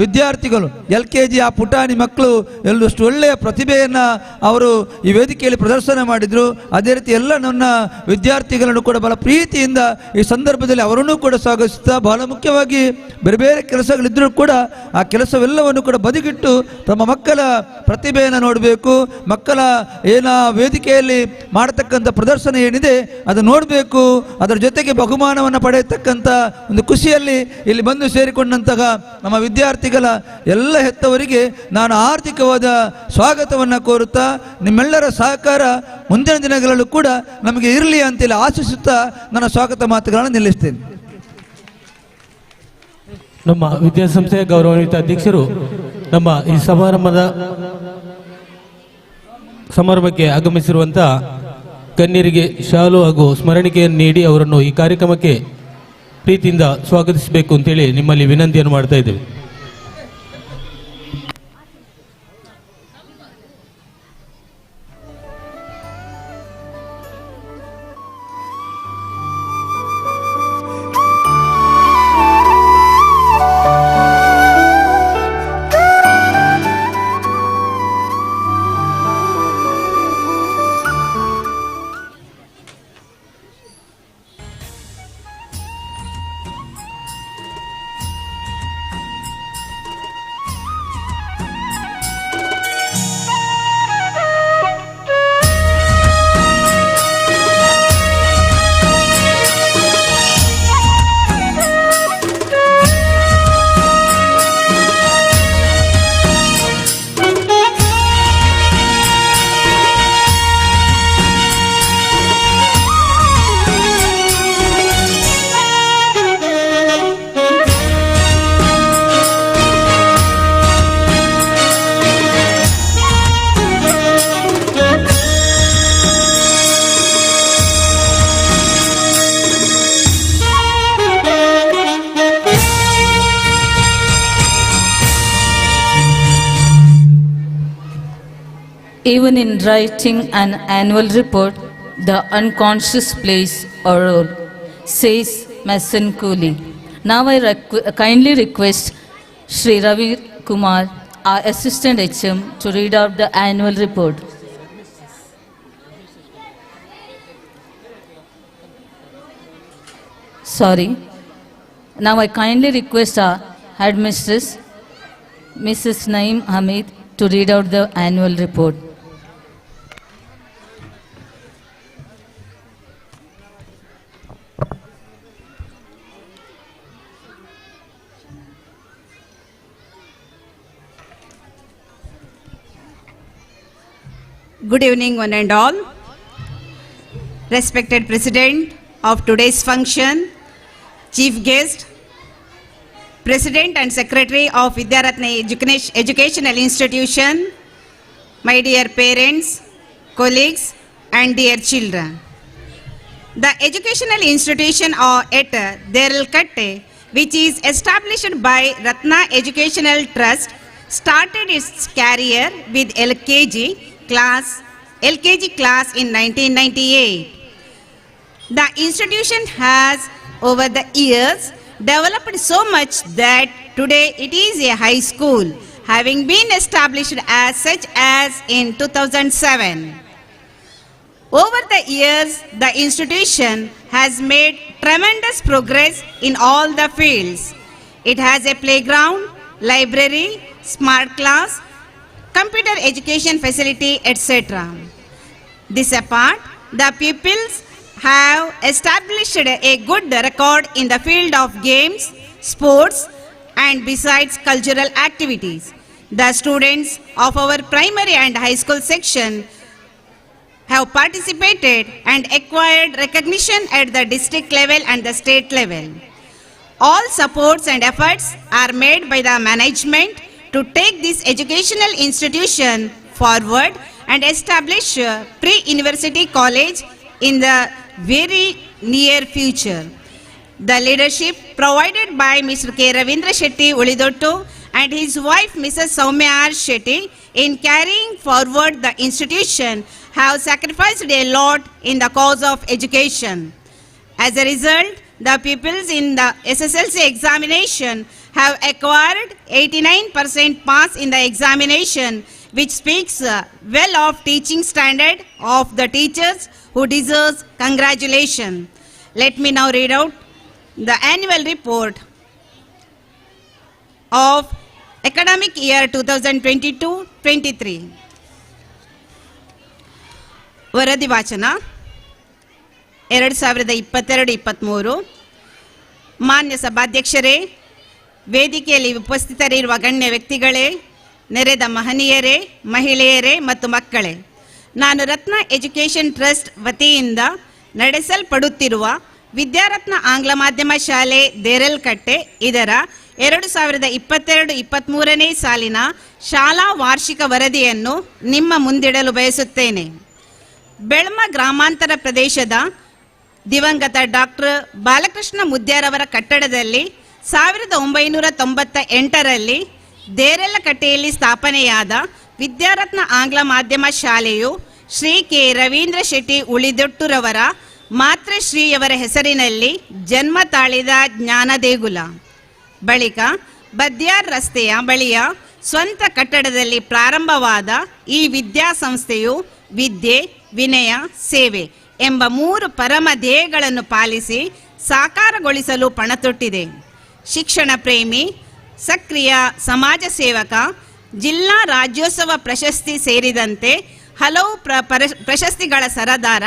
ವಿದ್ಯಾರ್ಥಿಗಳು LKG ಆ ಪುಟಾಣಿ ಮಕ್ಕಳು ಎಲ್ಲಷ್ಟು ಒಳ್ಳೆಯ ಪ್ರತಿಭೆಯನ್ನು ಅವರು ಈ ವೇದಿಕೆಯಲ್ಲಿ ಪ್ರದರ್ಶನ ಮಾಡಿದರು. ಅದೇ ರೀತಿ ಎಲ್ಲ ನನ್ನ ವಿದ್ಯಾರ್ಥಿಗಳನ್ನು ಕೂಡ ಬಹಳ ಪ್ರೀತಿಯಿಂದ ಈ ಸಂದರ್ಭದಲ್ಲಿ ಅವರನ್ನು ಕೂಡ ಸ್ವಾಗತಿಸ್ತಾ, ಬಹಳ ಮುಖ್ಯವಾಗಿ ಬೇರೆ ಬೇರೆ ಕೆಲಸಗಳಿದ್ದರೂ ಕೂಡ ಆ ಕೆಲಸವೆಲ್ಲವನ್ನು ಕೂಡ ಬದಿಗಿಟ್ಟು ತಮ್ಮ ಮಕ್ಕಳ ಪ್ರತಿಭೆಯನ್ನು ನೋಡಬೇಕು. ಮಕ್ಕಳ ವೇದಿಕೆಯಲ್ಲಿ ಮಾಡತಕ್ಕಂಥ ಪ್ರದರ್ಶನ ಏನಿದೆ ಅದು ನೋಡಬೇಕು. ಅದರ ಜೊತೆಗೆ ಬಹುಮಾನವನ್ನು ಪಡೆಯತಕ್ಕಂಥ ಒಂದು ಖುಷಿಯಲ್ಲಿ ಇಲ್ಲಿ ಬಂದು ಸೇರಿಕೊಂಡಂತಹ ನಮ್ಮ ವಿದ್ಯಾರ್ಥಿಗಳ ಎಲ್ಲ ಹೆತ್ತವರಿಗೆ ನಾನು ಆರ್ಥಿಕವಾದ ಸ್ವಾಗತವನ್ನು ಕೋರುತ್ತಾ, ನಿಮ್ಮೆಲ್ಲರ ಸಹಕಾರ ಮುಂದಿನ ದಿನಗಳಲ್ಲೂ ಕೂಡ ನಮಗೆ ಇರಲಿ ಅಂತೇಳಿ ಆಶಿಸುತ್ತಾ ನನ್ನ ಸ್ವಾಗತ ಮಾತುಗಳನ್ನು ನಿಲ್ಲಿಸ್ತೇನೆ. ನಮ್ಮ ವಿದ್ಯಾಸಂಸ್ಥೆಯ ಗೌರವಾನ್ವಿತ ಅಧ್ಯಕ್ಷರು ನಮ್ಮ ಈ ಸಮಾರಂಭಕ್ಕೆ ಆಗಮಿಸಿರುವಂಥ ಗಣ್ಯರಿಗೆ ಶಾಲು ಹಾಗೂ ಸ್ಮರಣಿಕೆಯನ್ನು ನೀಡಿ ಅವರನ್ನು ಈ ಕಾರ್ಯಕ್ರಮಕ್ಕೆ ಪ್ರೀತಿಯಿಂದ ಸ್ವಾಗತಿಸಬೇಕು ಅಂತೇಳಿ ನಿಮ್ಮಲ್ಲಿ ವಿನಂತಿಯನ್ನು ಮಾಡ್ತಾ ಇದ್ದೇವೆ. Even in writing an annual report, the unconscious plays a role, says Mason Cooley. Now I kindly request Sri Ravi Kumar, our Assistant HM, to read out the annual report. Sorry. Now I kindly request our Headmistress, Mrs. Naeem Hamid, to read out the annual report. Good evening, one and all. Respected President of today's function, Chief Guest, President and Secretary of VIDYARATNA Educational Institution, my dear parents, colleagues, and dear children. The educational institution at DERALAKATTE, which is established by Ratna Educational Trust, started its career with LKG class in 1998. The institution has, over the years, developed so much that today it is a high school, having been established as such as in 2007. Over the years, the institution has made tremendous progress in all the fields. It has a playground, library, smart class, computer education facility, etc. This apart, the pupils have established a good record in the field of games, sports, and besides cultural activities. The students of our primary and high school section have participated and acquired recognition at the district level and the state level. All supports and efforts are made by the management to take this educational institution forward and establish a pre-university college in the very near future. The leadership provided by Mr. K. Ravindra Shetty Ulidottu and his wife Mrs. Soumya R. Shetty in carrying forward the institution have sacrificed a lot in the cause of education. As a result, the pupils in the SSLC examination have acquired 89% pass in the examination, which speaks well of teaching standard of the teachers who deserves congratulations. Let me now read out the annual report of academic year 2022-23. ವರದಿ ವಾಚನ 2022-23. ಮಾನ್ಯ ಸಭಾಧ್ಯಕ್ಷರೇ, ವೇದಿಕೆಯಲ್ಲಿ ಉಪಸ್ಥಿತರಿರುವ ಗಣ್ಯ ವ್ಯಕ್ತಿಗಳೇ, ನೆರೆದ ಮಹನೀಯರೇ, ಮಹಿಳೆಯರೇ ಮತ್ತು ಮಕ್ಕಳೇ, ನಾನು ರತ್ನ ಎಜುಕೇಷನ್ ಟ್ರಸ್ಟ್ ವತಿಯಿಂದ ನಡೆಸಲ್ಪಡುತ್ತಿರುವ ವಿದ್ಯಾರತ್ನ ಆಂಗ್ಲ ಮಾಧ್ಯಮ ಶಾಲೆ ದೇರಲ್ಕಟ್ಟೆ ಇದರ 2022-23ನೇ ಸಾಲಿನ ಶಾಲಾ ವಾರ್ಷಿಕ ವರದಿಯನ್ನು ನಿಮ್ಮ ಮುಂದಿಡಲು ಬಯಸುತ್ತೇನೆ. ಬೆಳ್ಮ ಗ್ರಾಮಾಂತರ ಪ್ರದೇಶದ ದಿವಂಗತ ಡಾಕ್ಟರ್ ಬಾಲಕೃಷ್ಣ ಮುದ್ಯಾರವರ ಕಟ್ಟಡದಲ್ಲಿ 1998ರಲ್ಲಿ ದೇರಲಕಟ್ಟೆಯಲ್ಲಿ ಸ್ಥಾಪನೆಯಾದ ವಿದ್ಯಾರತ್ನ ಆಂಗ್ಲ ಮಾಧ್ಯಮ ಶಾಲೆಯು ಶ್ರೀ ಕೆ ರವೀಂದ್ರ ಶೆಟ್ಟಿ ಉಳಿದೊಟ್ಟುರವರ ಮಾತೃಶ್ರೀಯವರ ಹೆಸರಿನಲ್ಲಿ ಜನ್ಮ ತಾಳಿದ ಜ್ಞಾನ ದೇಗುಲ. ಬಳಿಕ ಬದ್ಯಾರ್ ರಸ್ತೆಯ ಬಳಿಯ ಸ್ವಂತ ಕಟ್ಟಡದಲ್ಲಿ ಪ್ರಾರಂಭವಾದ ಈ ವಿದ್ಯಾಸಂಸ್ಥೆಯು ವಿದ್ಯೆ, ವಿನಯ, ಸೇವೆ ಎಂಬ 3 ಪರಮ ಧ್ಯೇಯಗಳನ್ನು ಪಾಲಿಸಿ ಸಾಕಾರಗೊಳಿಸಲು ಪಣತೊಟ್ಟಿದೆ. ಶಿಕ್ಷಣ ಪ್ರೇಮಿ, ಸಕ್ರಿಯ ಸಮಾಜ ಸೇವಕ, ಜಿಲ್ಲಾ ರಾಜ್ಯೋತ್ಸವ ಪ್ರಶಸ್ತಿ ಸೇರಿದಂತೆ ಹಲವು ಪ್ರಶಸ್ತಿಗಳ ಸರದಾರ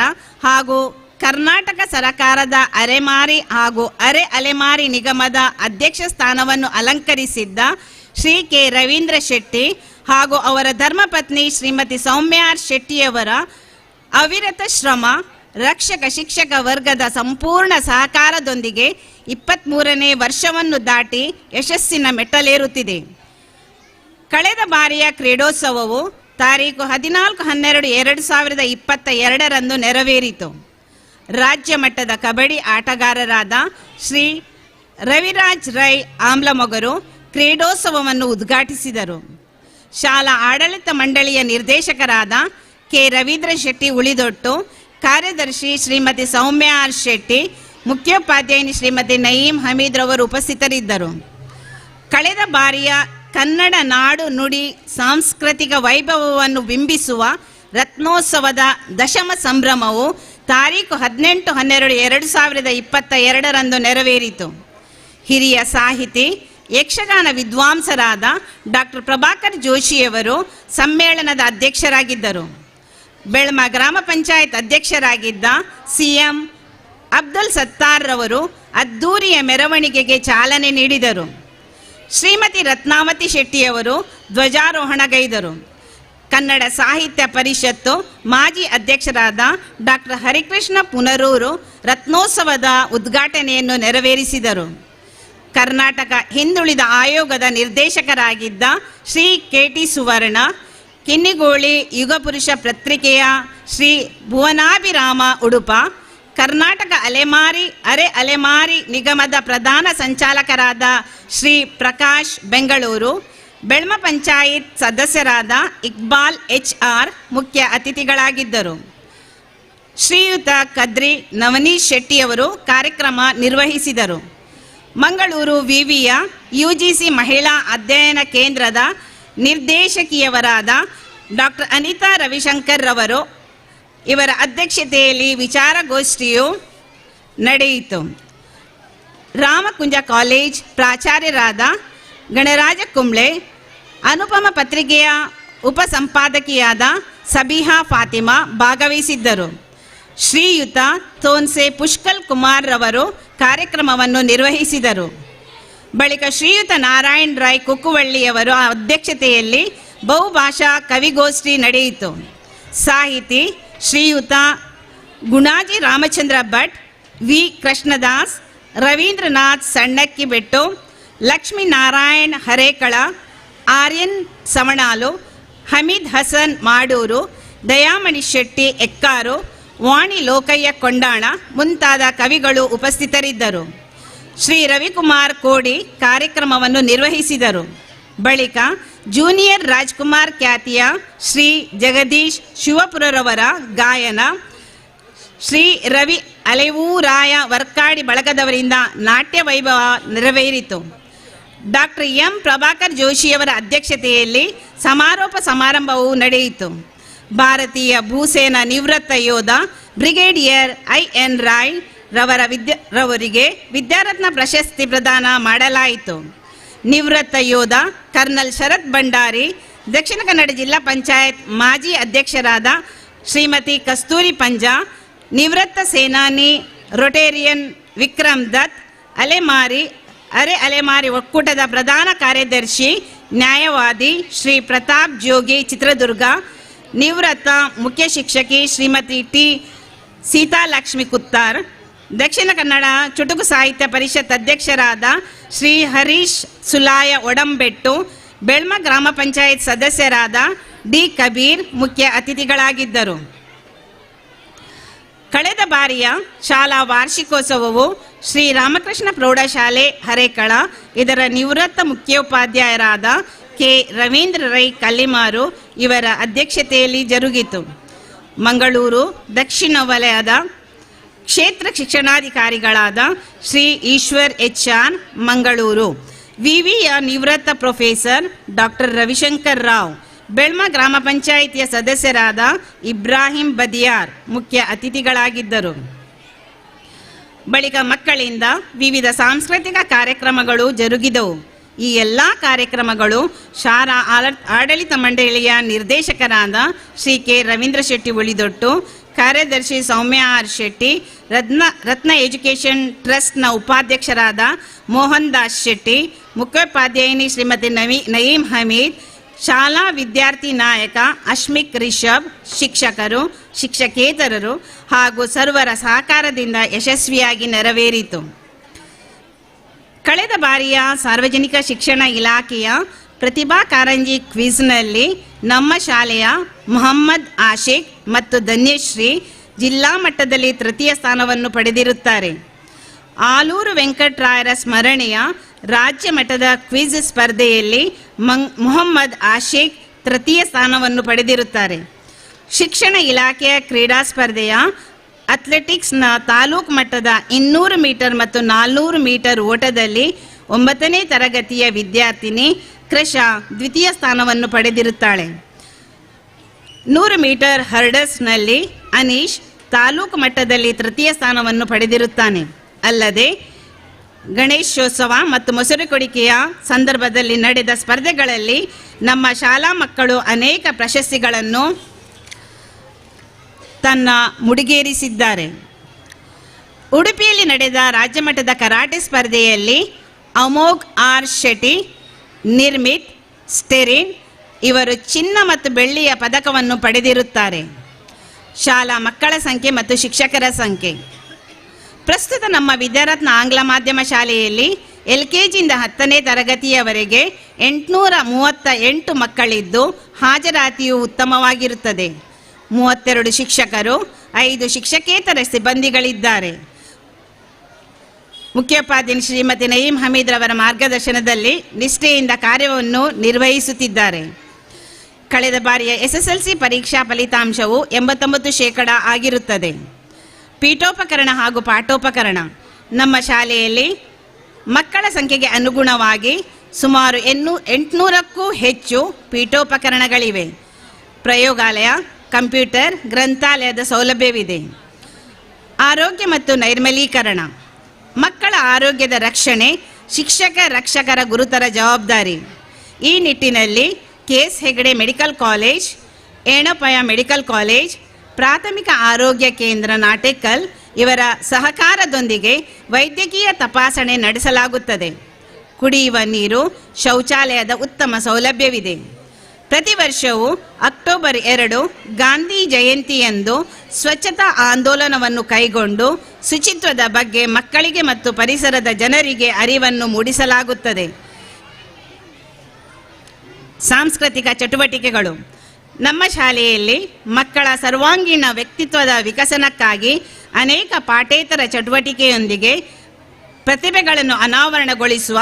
ಹಾಗೂ ಕರ್ನಾಟಕ ಸರಕಾರದ ಅರೆಮಾರಿ ಹಾಗೂ ಅರೆ ಅಲೆಮಾರಿ ನಿಗಮದ ಅಧ್ಯಕ್ಷ ಸ್ಥಾನವನ್ನು ಅಲಂಕರಿಸಿದ್ದ ಶ್ರೀ ಕೆ ರವೀಂದ್ರ ಶೆಟ್ಟಿ ಹಾಗೂ ಅವರ ಧರ್ಮಪತ್ನಿ ಶ್ರೀಮತಿ ಸೌಮ್ಯ ಆರ್ ಶೆಟ್ಟಿಯವರ ಅವಿರತ ಶ್ರಮ, ರಕ್ಷಕ ಶಿಕ್ಷಕ ವರ್ಗದ ಸಂಪೂರ್ಣ ಸಹಕಾರದೊಂದಿಗೆ 23ನೇ ವರ್ಷವನ್ನು ದಾಟಿ ಯಶಸ್ಸಿನ ಮೆಟ್ಟಲೇರುತ್ತಿದೆ. ಕಳೆದ ಬಾರಿಯ ಕ್ರೀಡೋತ್ಸವವು ತಾರೀಖು 14-12-2022ರಂದು ನೆರವೇರಿತು. ರಾಜ್ಯ ಮಟ್ಟದ ಕಬಡ್ಡಿ ಆಟಗಾರರಾದ ಶ್ರೀ ರವಿರಾಜ್ ರೈ ಆಮ್ಲಮೊಗರು ಕ್ರೀಡೋತ್ಸವವನ್ನು ಉದ್ಘಾಟಿಸಿದರು. ಶಾಲಾ ಆಡಳಿತ ಮಂಡಳಿಯ ನಿರ್ದೇಶಕರಾದ ಕೆ ರವೀಂದ್ರ ಶೆಟ್ಟಿ ಉಳಿದೊಟ್ಟು, ಕಾರ್ಯದರ್ಶಿ ಶ್ರೀಮತಿ ಸೌಮ್ಯ ಆರ್ ಶೆಟ್ಟಿ, ಮುಖ್ಯೋಪಾಧ್ಯಾಯಿನಿ ಶ್ರೀಮತಿ ನಯೀಂ ಹಮೀದ್ ರವರು ಉಪಸ್ಥಿತರಿದ್ದರು. ಕಳೆದ ಬಾರಿಯ ಕನ್ನಡ ನಾಡು ನುಡಿ ಸಾಂಸ್ಕೃತಿಕ ವೈಭವವನ್ನು ಬಿಂಬಿಸುವ ರತ್ನೋತ್ಸವದ ದಶಮ ಸಂಭ್ರಮವು ತಾರೀಖು 18/12/2022 ನೆರವೇರಿತು. ಹಿರಿಯ ಸಾಹಿತಿ, ಯಕ್ಷಗಾನ ವಿದ್ವಾಂಸರಾದ ಡಾಕ್ಟರ್ ಪ್ರಭಾಕರ್ ಜೋಶಿಯವರು ಸಮ್ಮೇಳನದ ಅಧ್ಯಕ್ಷರಾಗಿದ್ದರು. ಬೆಳ್ಮ ಗ್ರಾಮ ಪಂಚಾಯತ್ ಅಧ್ಯಕ್ಷರಾಗಿದ್ದ ಸಿಎಂ ಅಬ್ದುಲ್ ಸತ್ತಾರ್ ರವರು ಅದ್ದೂರಿಯ ಮೆರವಣಿಗೆಗೆ ಚಾಲನೆ ನೀಡಿದರು. ಶ್ರೀಮತಿ ರತ್ನಾವತಿ ಶೆಟ್ಟಿಯವರು ಧ್ವಜಾರೋಹಣಗೈದರು. ಕನ್ನಡ ಸಾಹಿತ್ಯ ಪರಿಷತ್ತು ಮಾಜಿ ಅಧ್ಯಕ್ಷರಾದ ಡಾಕ್ಟರ್ ಹರಿಕೃಷ್ಣ ಪುನರೂರು ರತ್ನೋತ್ಸವದ ಉದ್ಘಾಟನೆಯನ್ನು ನೆರವೇರಿಸಿದರು. ಕರ್ನಾಟಕ ಹಿಂದುಳಿದ ಆಯೋಗದ ನಿರ್ದೇಶಕರಾಗಿದ್ದ ಶ್ರೀ KT ಸುವರ್ಣ, ಕಿನ್ನಿಗೋಳಿ ಯುಗಪುರುಷ ಪತ್ರಿಕೆಯ ಶ್ರೀ ಭುವನಾಭಿರಾಮ ಉಡುಪ, ಕರ್ನಾಟಕ ಅರೆ ಅಲೆಮಾರಿ ನಿಗಮದ ಪ್ರಧಾನ ಸಂಚಾಲಕರಾದ ಶ್ರೀ ಪ್ರಕಾಶ್ ಬೆಂಗಳೂರು, ಬೆಳ್ಮ ಪಂಚಾಯತ್ ಸದಸ್ಯರಾದ ಇಕ್ಬಾಲ್ HR ಮುಖ್ಯ ಅತಿಥಿಗಳಾಗಿದ್ದರು. ಶ್ರೀಯುತ ಕದ್ರಿ ನವನೀಶ್ ಶೆಟ್ಟಿಯವರು ಕಾರ್ಯಕ್ರಮ ನಿರ್ವಹಿಸಿದರು. ಮಂಗಳೂರು ವಿವಿಯ UGC ಮಹಿಳಾ ಅಧ್ಯಯನ ಕೇಂದ್ರದ ನಿರ್ದೇಶಕಿಯವರಾದ ಡಾಕ್ಟರ್ ಅನಿತಾ ರವಿಶಂಕರ್ ರವರು ಇವರ ಅಧ್ಯಕ್ಷತೆಯಲ್ಲಿ ವಿಚಾರಗೋಷ್ಠಿಯು ನಡೆಯಿತು. ರಾಮಕುಂಜ ಕಾಲೇಜ್ ಪ್ರಾಚಾರ್ಯರಾದ ಗಣರಾಜ ಕುಂಬ್ಳೆ, ಅನುಪಮ ಪತ್ರಿಕೆಯ ಉಪಸಂಪಾದಕಿಯಾದ ಸಬಿಹಾ ಫಾತಿಮಾ ಭಾಗವಹಿಸಿದ್ದರು. ಶ್ರೀಯುತ ತೋನ್ಸೆ ಪುಷ್ಕಲ್ ಕುಮಾರ್ ರವರು ಕಾರ್ಯಕ್ರಮವನ್ನು ನಿರ್ವಹಿಸಿದರು. ಬಳಿಕ ಶ್ರೀಯುತ ನಾರಾಯಣ್ ರಾಯ್ ಕುಕ್ಕುವಳ್ಳಿಯವರ ಅಧ್ಯಕ್ಷತೆಯಲ್ಲಿ ಬಹುಭಾಷಾ ಕವಿಗೋಷ್ಠಿ ನಡೆಯಿತು. ಸಾಹಿತಿ ಶ್ರೀಯುತ ಗುಣಾಜಿ ರಾಮಚಂದ್ರ ಭಟ್, ವಿ ಕೃಷ್ಣದಾಸ್, ರವೀಂದ್ರನಾಥ್ ಸಣ್ಣಕ್ಕಿ ಬೆಟ್ಟು, ಲಕ್ಷ್ಮೀನಾರಾಯಣ್ ಹರೇಕಳ, ಆರ್ಯನ್ ಸವಣಾಲು, ಹಮೀದ್ ಹಸನ್ ಮಾಡೂರು, ದಯಾಮಣಿ ಶೆಟ್ಟಿ ಎಕ್ಕಾರು, ವಾಣಿ ಲೋಕಯ್ಯ ಕೊಂಡಾಣ ಮುಂತಾದ ಕವಿಗಳು ಉಪಸ್ಥಿತರಿದ್ದರು. ಶ್ರೀ ರವಿಕುಮಾರ್ ಕೋಡಿ ಕಾರ್ಯಕ್ರಮವನ್ನು ನಿರ್ವಹಿಸಿದರು. ಬಳಿಕ ಜೂನಿಯರ್ ರಾಜ್ಕುಮಾರ್ ಖ್ಯಾತಿಯ ಶ್ರೀ ಜಗದೀಶ್ ಶಿವಪುರರವರ ಗಾಯನ, ಶ್ರೀ ರವಿ ಅಲೆವೂರಾಯ ವರ್ಕಾಡಿ ಬಳಗದವರಿಂದ ನಾಟ್ಯ ವೈಭವ ನೆರವೇರಿತು. ಡಾಕ್ಟರ್ ಎಂ ಪ್ರಭಾಕರ್ ಜೋಶಿಯವರ ಅಧ್ಯಕ್ಷತೆಯಲ್ಲಿ ಸಮಾರೋಪ ಸಮಾರಂಭವು ನಡೆಯಿತು. ಭಾರತೀಯ ಭೂಸೇನಾ ನಿವೃತ್ತ ಯೋಧ ಬ್ರಿಗೇಡಿಯರ್ IN ರಾಯ್ ರವರಿಗೆ ವಿದ್ಯಾರತ್ನ ಪ್ರಶಸ್ತಿ ಪ್ರದಾನ ಮಾಡಲಾಯಿತು. ನಿವೃತ್ತ ಯೋಧ ಕರ್ನಲ್ ಶರತ್ ಭಂಡಾರಿ, ದಕ್ಷಿಣ ಕನ್ನಡ ಜಿಲ್ಲಾ ಪಂಚಾಯತ್ ಮಾಜಿ ಅಧ್ಯಕ್ಷರಾದ ಶ್ರೀಮತಿ ಕಸ್ತೂರಿ ಪಂಜಾ, ನಿವೃತ್ತ ಸೇನಾನಿ ರೊಟೇರಿಯನ್ ವಿಕ್ರಮ್ ದತ್, ಅರೆ ಅಲೆಮಾರಿ ಒಕ್ಕೂಟದ ಪ್ರಧಾನ ಕಾರ್ಯದರ್ಶಿ ನ್ಯಾಯವಾದಿ ಶ್ರೀ ಪ್ರತಾಪ್ ಜೋಗಿ ಚಿತ್ರದುರ್ಗ, ನಿವೃತ್ತ ಮುಖ್ಯ ಶಿಕ್ಷಕಿ ಶ್ರೀಮತಿ T ಸೀತಾಲಕ್ಷ್ಮಿ ಕುತ್ತಾರ್, ದಕ್ಷಿಣ ಕನ್ನಡ ಚುಟುಕು ಸಾಹಿತ್ಯ ಪರಿಷತ್ ಅಧ್ಯಕ್ಷರಾದ ಶ್ರೀ ಹರೀಶ್ ಸುಲಾಯ ಒಡಂಬೆಟ್ಟು, ಬೆಳ್ಮ ಗ್ರಾಮ ಪಂಚಾಯತ್ ಸದಸ್ಯರಾದ D ಕಬೀರ್ ಮುಖ್ಯ ಅತಿಥಿಗಳಾಗಿದ್ದರು. ಕಳೆದ ಬಾರಿಯ ಶಾಲಾ ವಾರ್ಷಿಕೋತ್ಸವವು ಶ್ರೀ ರಾಮಕೃಷ್ಣ ಪ್ರೌಢಶಾಲೆ ಹರೇಕಳ ಇದರ ನಿವೃತ್ತ ಮುಖ್ಯೋಪಾಧ್ಯಾಯರಾದ K ರವೀಂದ್ರ ರೈ ಕಲ್ಲಿಮಾರು ಇವರ ಅಧ್ಯಕ್ಷತೆಯಲ್ಲಿ ಜರುಗಿತು. ಮಂಗಳೂರು ದಕ್ಷಿಣ ವಲಯದ ಕ್ಷೇತ್ರ ಶಿಕ್ಷಣಾಧಿಕಾರಿಗಳಾದ ಶ್ರೀ ಈಶ್ವರ್ HR ಮಂಗಳೂರು, ವಿವಿಯ ನಿವೃತ್ತ ಪ್ರೊಫೆಸರ್ ಡಾಕ್ಟರ್ ರವಿಶಂಕರ್ ರಾವ್, ಬೆಳ್ಮ ಗ್ರಾಮ ಪಂಚಾಯಿತಿಯ ಸದಸ್ಯರಾದ ಇಬ್ರಾಹಿಂ ಬದಿಯಾರ್ ಮುಖ್ಯ ಅತಿಥಿಗಳಾಗಿದ್ದರು. ಬಳಿಕ ಮಕ್ಕಳಿಂದ ವಿವಿಧ ಸಾಂಸ್ಕೃತಿಕ ಕಾರ್ಯಕ್ರಮಗಳು ಜರುಗಿದವು. ಈ ಎಲ್ಲ ಕಾರ್ಯಕ್ರಮಗಳು ಶಾಲಾ ಆಡಳಿತ ಮಂಡಳಿಯ ನಿರ್ದೇಶಕರಾದ ಶ್ರೀ K ರವೀಂದ್ರ ಶೆಟ್ಟಿ ಉಳಿದೊಟ್ಟು, ಕಾರ್ಯದರ್ಶಿ ಸೌಮ್ಯ R ಶೆಟ್ಟಿ, ರತ್ನ ಎಜುಕೇಷನ್ ಟ್ರಸ್ಟ್ನ ಉಪಾಧ್ಯಕ್ಷರಾದ ಮೋಹನ್ ದಾಸ್ ಶೆಟ್ಟಿ, ಮುಖ್ಯೋಪಾಧ್ಯಾಯಿನಿ ಶ್ರೀಮತಿ ನಯೀಂ ಹಮೀದ್, ಶಾಲಾ ವಿದ್ಯಾರ್ಥಿ ನಾಯಕ ಅಶ್ಮಿಕ್ ರಿಷಬ್, ಶಿಕ್ಷಕರು, ಶಿಕ್ಷಕೇತರರು ಹಾಗೂ ಸರ್ವರ ಸಹಕಾರದಿಂದ ಯಶಸ್ವಿಯಾಗಿ ನೆರವೇರಿತು. ಕಳೆದ ಬಾರಿಯ ಸಾರ್ವಜನಿಕ ಶಿಕ್ಷಣ ಇಲಾಖೆಯ ಪ್ರತಿಭಾ ಕಾರಂಜಿ ಕ್ವಿಜ್ನಲ್ಲಿ ನಮ್ಮ ಶಾಲೆಯ ಮೊಹಮ್ಮದ್ ಆಶಿಕ್ ಮತ್ತು ಧನ್ಯಶ್ರೀ ಜಿಲ್ಲಾ ಮಟ್ಟದಲ್ಲಿ ತೃತೀಯ ಸ್ಥಾನವನ್ನು ಪಡೆದಿರುತ್ತಾರೆ. ಆಲೂರು ವೆಂಕಟರಾಯರ ಸ್ಮರಣೆಯ ರಾಜ್ಯ ಮಟ್ಟದ ಕ್ವಿಜ್ ಸ್ಪರ್ಧೆಯಲ್ಲಿ ಮೊಹಮ್ಮದ್ ಆಶಿಕ್ ತೃತೀಯ ಸ್ಥಾನವನ್ನು ಪಡೆದಿರುತ್ತಾರೆ. ಶಿಕ್ಷಣ ಇಲಾಖೆಯ ಕ್ರೀಡಾ ಸ್ಪರ್ಧೆಯ ಅಥ್ಲೆಟಿಕ್ಸ್ನ ತಾಲೂಕು ಮಟ್ಟದ 200 ಮೀಟರ್ ಮತ್ತು 400 ಮೀಟರ್ ಓಟದಲ್ಲಿ 9ನೇ ತರಗತಿಯ ವಿದ್ಯಾರ್ಥಿನಿ ಕೃಷಾ ದ್ವಿತೀಯ ಸ್ಥಾನವನ್ನು ಪಡೆದಿರುತ್ತಾಳೆ. 100 ಮೀಟರ್ ಹರ್ಡಲ್ಸ್ನಲ್ಲಿ ಅನೀಶ್ ತಾಲೂಕು ಮಟ್ಟದಲ್ಲಿ ತೃತೀಯ ಸ್ಥಾನವನ್ನು ಪಡೆದಿರುತ್ತಾನೆ. ಅಲ್ಲದೆ ಗಣೇಶೋತ್ಸವ ಮತ್ತು ಮೊಸರು ಕೊಡಿಕೆಯ ಸಂದರ್ಭದಲ್ಲಿ ನಡೆದ ಸ್ಪರ್ಧೆಗಳಲ್ಲಿ ನಮ್ಮ ಶಾಲಾ ಮಕ್ಕಳು ಅನೇಕ ಪ್ರಶಸ್ತಿಗಳನ್ನು ತನ್ನ ಮುಡಿಗೇರಿಸಿದ್ದಾರೆ. ಉಡುಪಿಯಲ್ಲಿ ನಡೆದ ರಾಜ್ಯಮಟ್ಟದ ಕರಾಟೆ ಸ್ಪರ್ಧೆಯಲ್ಲಿ ಅಮೋಘ್ ಆರ್ ಶೆಟ್ಟಿ, ನಿರ್ಮಿತ್ ಸ್ಟೆರಿನ್ ಇವರು ಚಿನ್ನ ಮತ್ತು ಬೆಳ್ಳಿಯ ಪದಕವನ್ನು ಪಡೆದಿರುತ್ತಾರೆ. ಶಾಲಾ ಮಕ್ಕಳ ಸಂಖ್ಯೆ ಮತ್ತು ಶಿಕ್ಷಕರ ಸಂಖ್ಯೆ. ಪ್ರಸ್ತುತ ನಮ್ಮ ವಿದ್ಯಾರತ್ನ ಆಂಗ್ಲ ಮಾಧ್ಯಮ ಶಾಲೆಯಲ್ಲಿ LKGಯಿಂದ 10ನೇ ತರಗತಿಯವರೆಗೆ 838 ಮಕ್ಕಳಿದ್ದು ಹಾಜರಾತಿಯು ಉತ್ತಮವಾಗಿರುತ್ತದೆ. 32 ಶಿಕ್ಷಕರು, 5 ಶಿಕ್ಷಕೇತರ ಸಿಬ್ಬಂದಿಗಳಿದ್ದಾರೆ. ಮುಖ್ಯೋಪಾಧ್ಯಾಯ ಶ್ರೀಮತಿ ನಯೀಂ ಹಮೀದ್ ರವರ ಮಾರ್ಗದರ್ಶನದಲ್ಲಿ ನಿಷ್ಠೆಯಿಂದ ಕಾರ್ಯವನ್ನು ನಿರ್ವಹಿಸುತ್ತಿದ್ದಾರೆ. ಕಳೆದ ಬಾರಿಯ SSLC ಪರೀಕ್ಷಾ ಫಲಿತಾಂಶವು 89% ಆಗಿರುತ್ತದೆ. ಪೀಠೋಪಕರಣ ಹಾಗೂ ಪಾಠೋಪಕರಣ. ನಮ್ಮ ಶಾಲೆಯಲ್ಲಿ ಮಕ್ಕಳ ಸಂಖ್ಯೆಗೆ ಅನುಗುಣವಾಗಿ ಸುಮಾರು 800ಕ್ಕೂ ಹೆಚ್ಚು ಪೀಠೋಪಕರಣಗಳಿವೆ. ಪ್ರಯೋಗಾಲಯ, ಕಂಪ್ಯೂಟರ್, ಗ್ರಂಥಾಲಯದ ಸೌಲಭ್ಯವಿದೆ. ಆರೋಗ್ಯ ಮತ್ತು ನೈರ್ಮಲೀಕರಣ. ಮಕ್ಕಳ ಆರೋಗ್ಯದ ರಕ್ಷಣೆ ರಕ್ಷಕರ ಗುರುತರ ಜವಾಬ್ದಾರಿ. ಈ ನಿಟ್ಟಿನಲ್ಲಿ KS Hegde medical college, Yenepoya medical college, ಪ್ರಾಥಮಿಕ ಆರೋಗ್ಯ ಕೇಂದ್ರ ನಾಟೆಕಲ್ ಇವರ ಸಹಕಾರದೊಂದಿಗೆ ವೈದ್ಯಕೀಯ ತಪಾಸಣೆ ನಡೆಸಲಾಗುತ್ತದೆ. ಕುಡಿಯುವ ನೀರು, ಶೌಚಾಲಯದ ಉತ್ತಮ ಸೌಲಭ್ಯವಿದೆ. ಪ್ರತಿ ವರ್ಷವೂ ಅಕ್ಟೋಬರ್ 2 ಗಾಂಧಿ ಜಯಂತಿಯಂದು ಸ್ವಚ್ಛತಾ ಆಂದೋಲನವನ್ನು ಕೈಗೊಂಡು ಶುಚಿತ್ವದ ಬಗ್ಗೆ ಮಕ್ಕಳಿಗೆ ಮತ್ತು ಪರಿಸರದ ಜನರಿಗೆ ಅರಿವನ್ನು ಮೂಡಿಸಲಾಗುತ್ತದೆ. ಸಾಂಸ್ಕೃತಿಕ ಚಟುವಟಿಕೆಗಳು. ನಮ್ಮ ಶಾಲೆಯಲ್ಲಿ ಮಕ್ಕಳ ಸರ್ವಾಂಗೀಣ ವ್ಯಕ್ತಿತ್ವದ ವಿಕಸನಕ್ಕಾಗಿ ಅನೇಕ ಪಾಠೇತರ ಚಟುವಟಿಕೆಯೊಂದಿಗೆ ಪ್ರತಿಭೆಗಳನ್ನು ಅನಾವರಣಗೊಳಿಸುವ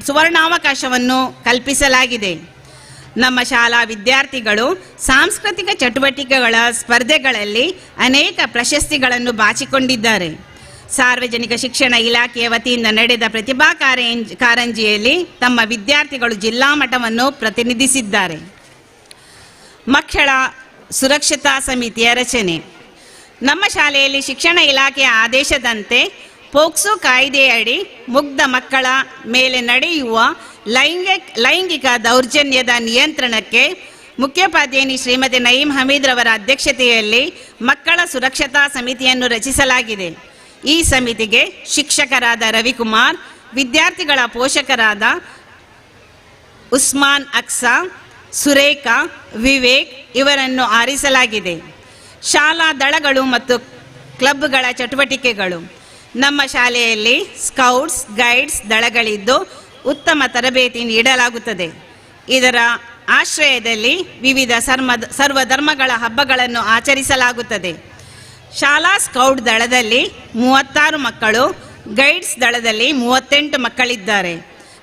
ಸುವರ್ಣಾವಕಾಶವನ್ನು ಕಲ್ಪಿಸಲಾಗಿದೆ. ನಮ್ಮ ಶಾಲಾ ವಿದ್ಯಾರ್ಥಿಗಳು ಸಾಂಸ್ಕೃತಿಕ ಚಟುವಟಿಕೆಗಳ ಸ್ಪರ್ಧೆಗಳಲ್ಲಿ ಅನೇಕ ಪ್ರಶಸ್ತಿಗಳನ್ನು ಬಾಚಿಕೊಂಡಿದ್ದಾರೆ. ಸಾರ್ವಜನಿಕ ಶಿಕ್ಷಣ ಇಲಾಖೆಯ ವತಿಯಿಂದ ನಡೆದ ಪ್ರತಿಭಾ ಕಾರಂಜಿಯಲ್ಲಿ ತಮ್ಮ ವಿದ್ಯಾರ್ಥಿಗಳು ಜಿಲ್ಲಾ ಮಟ್ಟವನ್ನು ಪ್ರತಿನಿಧಿಸಿದ್ದಾರೆ. ಮಕ್ಕಳ ಸುರಕ್ಷತಾ ಸಮಿತಿಯ ರಚನೆ. ನಮ್ಮ ಶಾಲೆಯಲ್ಲಿ ಶಿಕ್ಷಣ ಇಲಾಖೆಯ ಆದೇಶದಂತೆ ಪೋಕ್ಸೋ ಕಾಯ್ದೆಯಡಿ ಮುಗ್ಧ ಮಕ್ಕಳ ಮೇಲೆ ನಡೆಯುವ ಲೈಂಗಿಕ ದೌರ್ಜನ್ಯದ ನಿಯಂತ್ರಣಕ್ಕೆ ಮುಖ್ಯೋಪಾಧ್ಯಾಯಿನಿ ಶ್ರೀಮತಿ ನಯೀಂ ಹಮೀದ್ ರವರ ಅಧ್ಯಕ್ಷತೆಯಲ್ಲಿ ಮಕ್ಕಳ ಸುರಕ್ಷತಾ ಸಮಿತಿಯನ್ನು ರಚಿಸಲಾಗಿದೆ. ಈ ಸಮಿತಿಗೆ ಶಿಕ್ಷಕರಾದ ರವಿಕುಮಾರ್, ವಿದ್ಯಾರ್ಥಿಗಳ ಪೋಷಕರಾದ ಉಸ್ಮಾನ್ ಅಕ್ಸಾ, ಸುರೇಖಾ, ವಿವೇಕ್ ಇವರನ್ನು ಆರಿಸಲಾಗಿದೆ. ಶಾಲಾ ದಳಗಳು ಮತ್ತು ಕ್ಲಬ್ಗಳ ಚಟುವಟಿಕೆಗಳು. ನಮ್ಮ ಶಾಲೆಯಲ್ಲಿ ಸ್ಕೌಟ್ಸ್ ಗೈಡ್ಸ್ ದಳಗಳಿದ್ದು ಉತ್ತಮ ತರಬೇತಿ ನೀಡಲಾಗುತ್ತದೆ. ಇದರ ಆಶ್ರಯದಲ್ಲಿ ವಿವಿಧ ಸರ್ವಧರ್ಮಗಳ ಹಬ್ಬಗಳನ್ನು ಆಚರಿಸಲಾಗುತ್ತದೆ. ಶಾಲಾ ಸ್ಕೌಟ್ ದಳದಲ್ಲಿ 36 ಮಕ್ಕಳು, ಗೈಡ್ಸ್ ದಳದಲ್ಲಿ 38 ಮಕ್ಕಳಿದ್ದಾರೆ.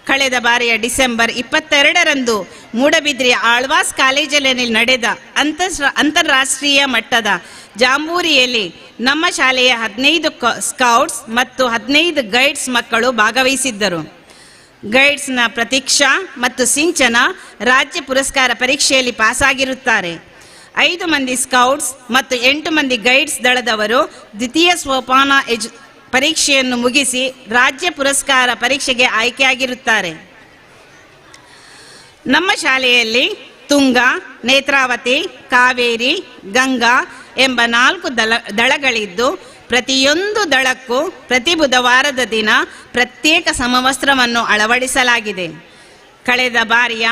ಕಳೆದ ಬಾರಿಯ ಡಿಸೆಂಬರ್ 22ರಂದು ಮೂಡಬಿದ್ರಿಯ ಆಳ್ವಾಸ್ ಕಾಲೇಜಿನಲ್ಲಿ ನಡೆದ ಅಂತಾರಾಷ್ಟ್ರೀಯ ಮಟ್ಟದ ಜಾಂಬೂರಿಯಲ್ಲಿ ನಮ್ಮ ಶಾಲೆಯ 15 ಸ್ಕೌಟ್ಸ್ ಮತ್ತು 15 ಗೈಡ್ಸ್ ಮಕ್ಕಳು ಭಾಗವಹಿಸಿದ್ದರು. ಗೈಡ್ಸ್ನ ಪ್ರತೀಕ್ಷಾ ಮತ್ತು ಸಿಂಚನ ರಾಜ್ಯ ಪುರಸ್ಕಾರ ಪರೀಕ್ಷೆಯಲ್ಲಿ ಪಾಸಾಗಿರುತ್ತಾರೆ. 5 ಮಂದಿ ಸ್ಕೌಟ್ಸ್ ಮತ್ತು 8 ಮಂದಿ ಗೈಡ್ಸ್ ದಳದವರು ದ್ವಿತೀಯ ಸೋಪಾನ ಪರೀಕ್ಷೆಯನ್ನು ಮುಗಿಸಿ ರಾಜ್ಯ ಪುರಸ್ಕಾರ ಪರೀಕ್ಷೆಗೆ ಆಯ್ಕೆಯಾಗಿರುತ್ತಾರೆ. ನಮ್ಮ ಶಾಲೆಯಲ್ಲಿ ತುಂಗಾ, ನೇತ್ರಾವತಿ, ಕಾವೇರಿ, ಗಂಗಾ ಎಂಬ 4 ದಳಗಳಿದ್ದು ಪ್ರತಿಯೊಂದು ದಳಕ್ಕೂ ಪ್ರತಿ ಬುಧವಾರದ ದಿನ ಪ್ರತ್ಯೇಕ ಸಮವಸ್ತ್ರವನ್ನು ಅಳವಡಿಸಲಾಗಿದೆ. ಕಳೆದ ಬಾರಿಯ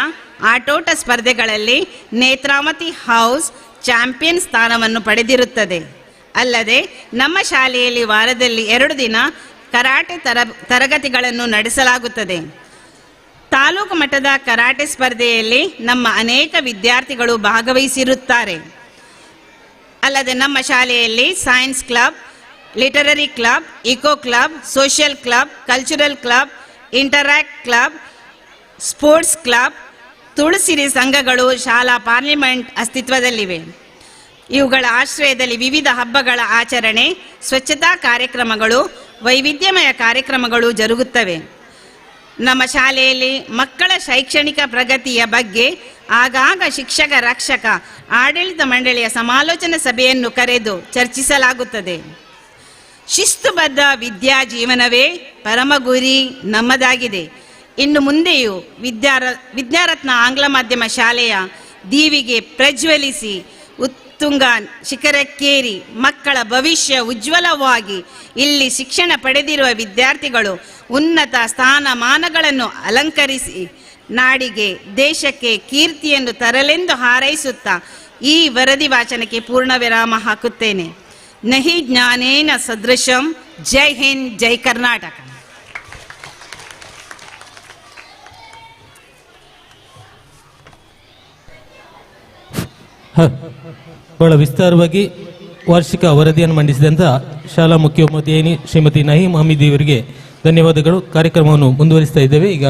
ಆಟೋಟ ಸ್ಪರ್ಧೆಗಳಲ್ಲಿ ನೇತ್ರಾವತಿ ಹೌಸ್ ಚಾಂಪಿಯನ್ ಸ್ಥಾನವನ್ನು ಪಡೆದಿರುತ್ತದೆ. ಅಲ್ಲದೆ ನಮ್ಮ ಶಾಲೆಯಲ್ಲಿ ವಾರದಲ್ಲಿ 2 ದಿನ ಕರಾಟೆ ತರಗತಿಗಳನ್ನು ನಡೆಸಲಾಗುತ್ತದೆ. ತಾಲೂಕು ಮಟ್ಟದ ಕರಾಟೆ ಸ್ಪರ್ಧೆಯಲ್ಲಿ ನಮ್ಮ ಅನೇಕ ವಿದ್ಯಾರ್ಥಿಗಳು ಭಾಗವಹಿಸಿರುತ್ತಾರೆ. ಅಲ್ಲದೆ ನಮ್ಮ ಶಾಲೆಯಲ್ಲಿ science club, literary club, eco club, social club, cultural club, interact club, sports club, Tulusiri ಸಂಘಗಳು, ಶಾಲಾ ಪಾರ್ಲಿಮೆಂಟ್ ಅಸ್ತಿತ್ವದಲ್ಲಿವೆ. ಇವುಗಳ ಆಶ್ರಯದಲ್ಲಿ ವಿವಿಧ ಹಬ್ಬಗಳ ಆಚರಣೆ, ಸ್ವಚ್ಛತಾ ಕಾರ್ಯಕ್ರಮಗಳು, ವೈವಿಧ್ಯಮಯ ಕಾರ್ಯಕ್ರಮಗಳು ಜರುಗುತ್ತವೆ. ನಮ್ಮ ಶಾಲೆಯಲ್ಲಿ ಮಕ್ಕಳ ಶೈಕ್ಷಣಿಕ ಪ್ರಗತಿಯ ಬಗ್ಗೆ ಆಗಾಗ ಶಿಕ್ಷಕ, ರಕ್ಷಕ, ಆಡಳಿತ ಮಂಡಳಿಯ ಸಮಾಲೋಚನಾ ಸಭೆಯನ್ನು ಕರೆದು ಚರ್ಚಿಸಲಾಗುತ್ತದೆ. ಶಿಸ್ತುಬದ್ಧ ವಿದ್ಯಾ ಜೀವನವೇ ಪರಮ ಗುರಿ ನಮ್ಮದಾಗಿದೆ. ಇನ್ನು ಮುಂದೆಯೂ ವಿದ್ಯಾರತ್ನ ಆಂಗ್ಲ ಮಾಧ್ಯಮ ಶಾಲೆಯ ದೀವಿಗೆ ಪ್ರಜ್ವಲಿಸಿ ಉತ್ತುಂಗ ಶಿಖರಕ್ಕೇರಿ ಮಕ್ಕಳ ಭವಿಷ್ಯ ಉಜ್ವಲವಾಗಿ ಇಲ್ಲಿ ಶಿಕ್ಷಣ ಪಡೆದಿರುವ ವಿದ್ಯಾರ್ಥಿಗಳು ಉನ್ನತ ಸ್ಥಾನಮಾನಗಳನ್ನು ಅಲಂಕರಿಸಿ ನಾಡಿಗೆ, ದೇಶಕ್ಕೆ ಕೀರ್ತಿಯನ್ನು ತರಲೆಂದು ಹಾರೈಸುತ್ತಾ ಈ ವರದಿ ವಾಚನಕ್ಕೆ ಪೂರ್ಣ ವಿರಾಮ ಹಾಕುತ್ತೇನೆ. ನಹಿ ಜ್ಞಾನೇನ ಸದೃಶಂ. ಜೈ ಹಿಂದ್, ಜೈ ಕರ್ನಾಟಕ. ಬಹಳ ವಿಸ್ತಾರವಾಗಿ ವಾರ್ಷಿಕ ವರದಿಯನ್ನು ಮಂಡಿಸಿದಂಥ ಶಾಲಾ ಮುಖ್ಯೋಪಾಧ್ಯಾಯಿನಿ ಶ್ರೀಮತಿ ನಹೀಂ ಹಮೀದ್ ಇವರಿಗೆ ಧನ್ಯವಾದಗಳು. ಕಾರ್ಯಕ್ರಮವನ್ನು ಮುಂದುವರಿಸ್ತಾ ಇದ್ದೇವೆ. ಈಗ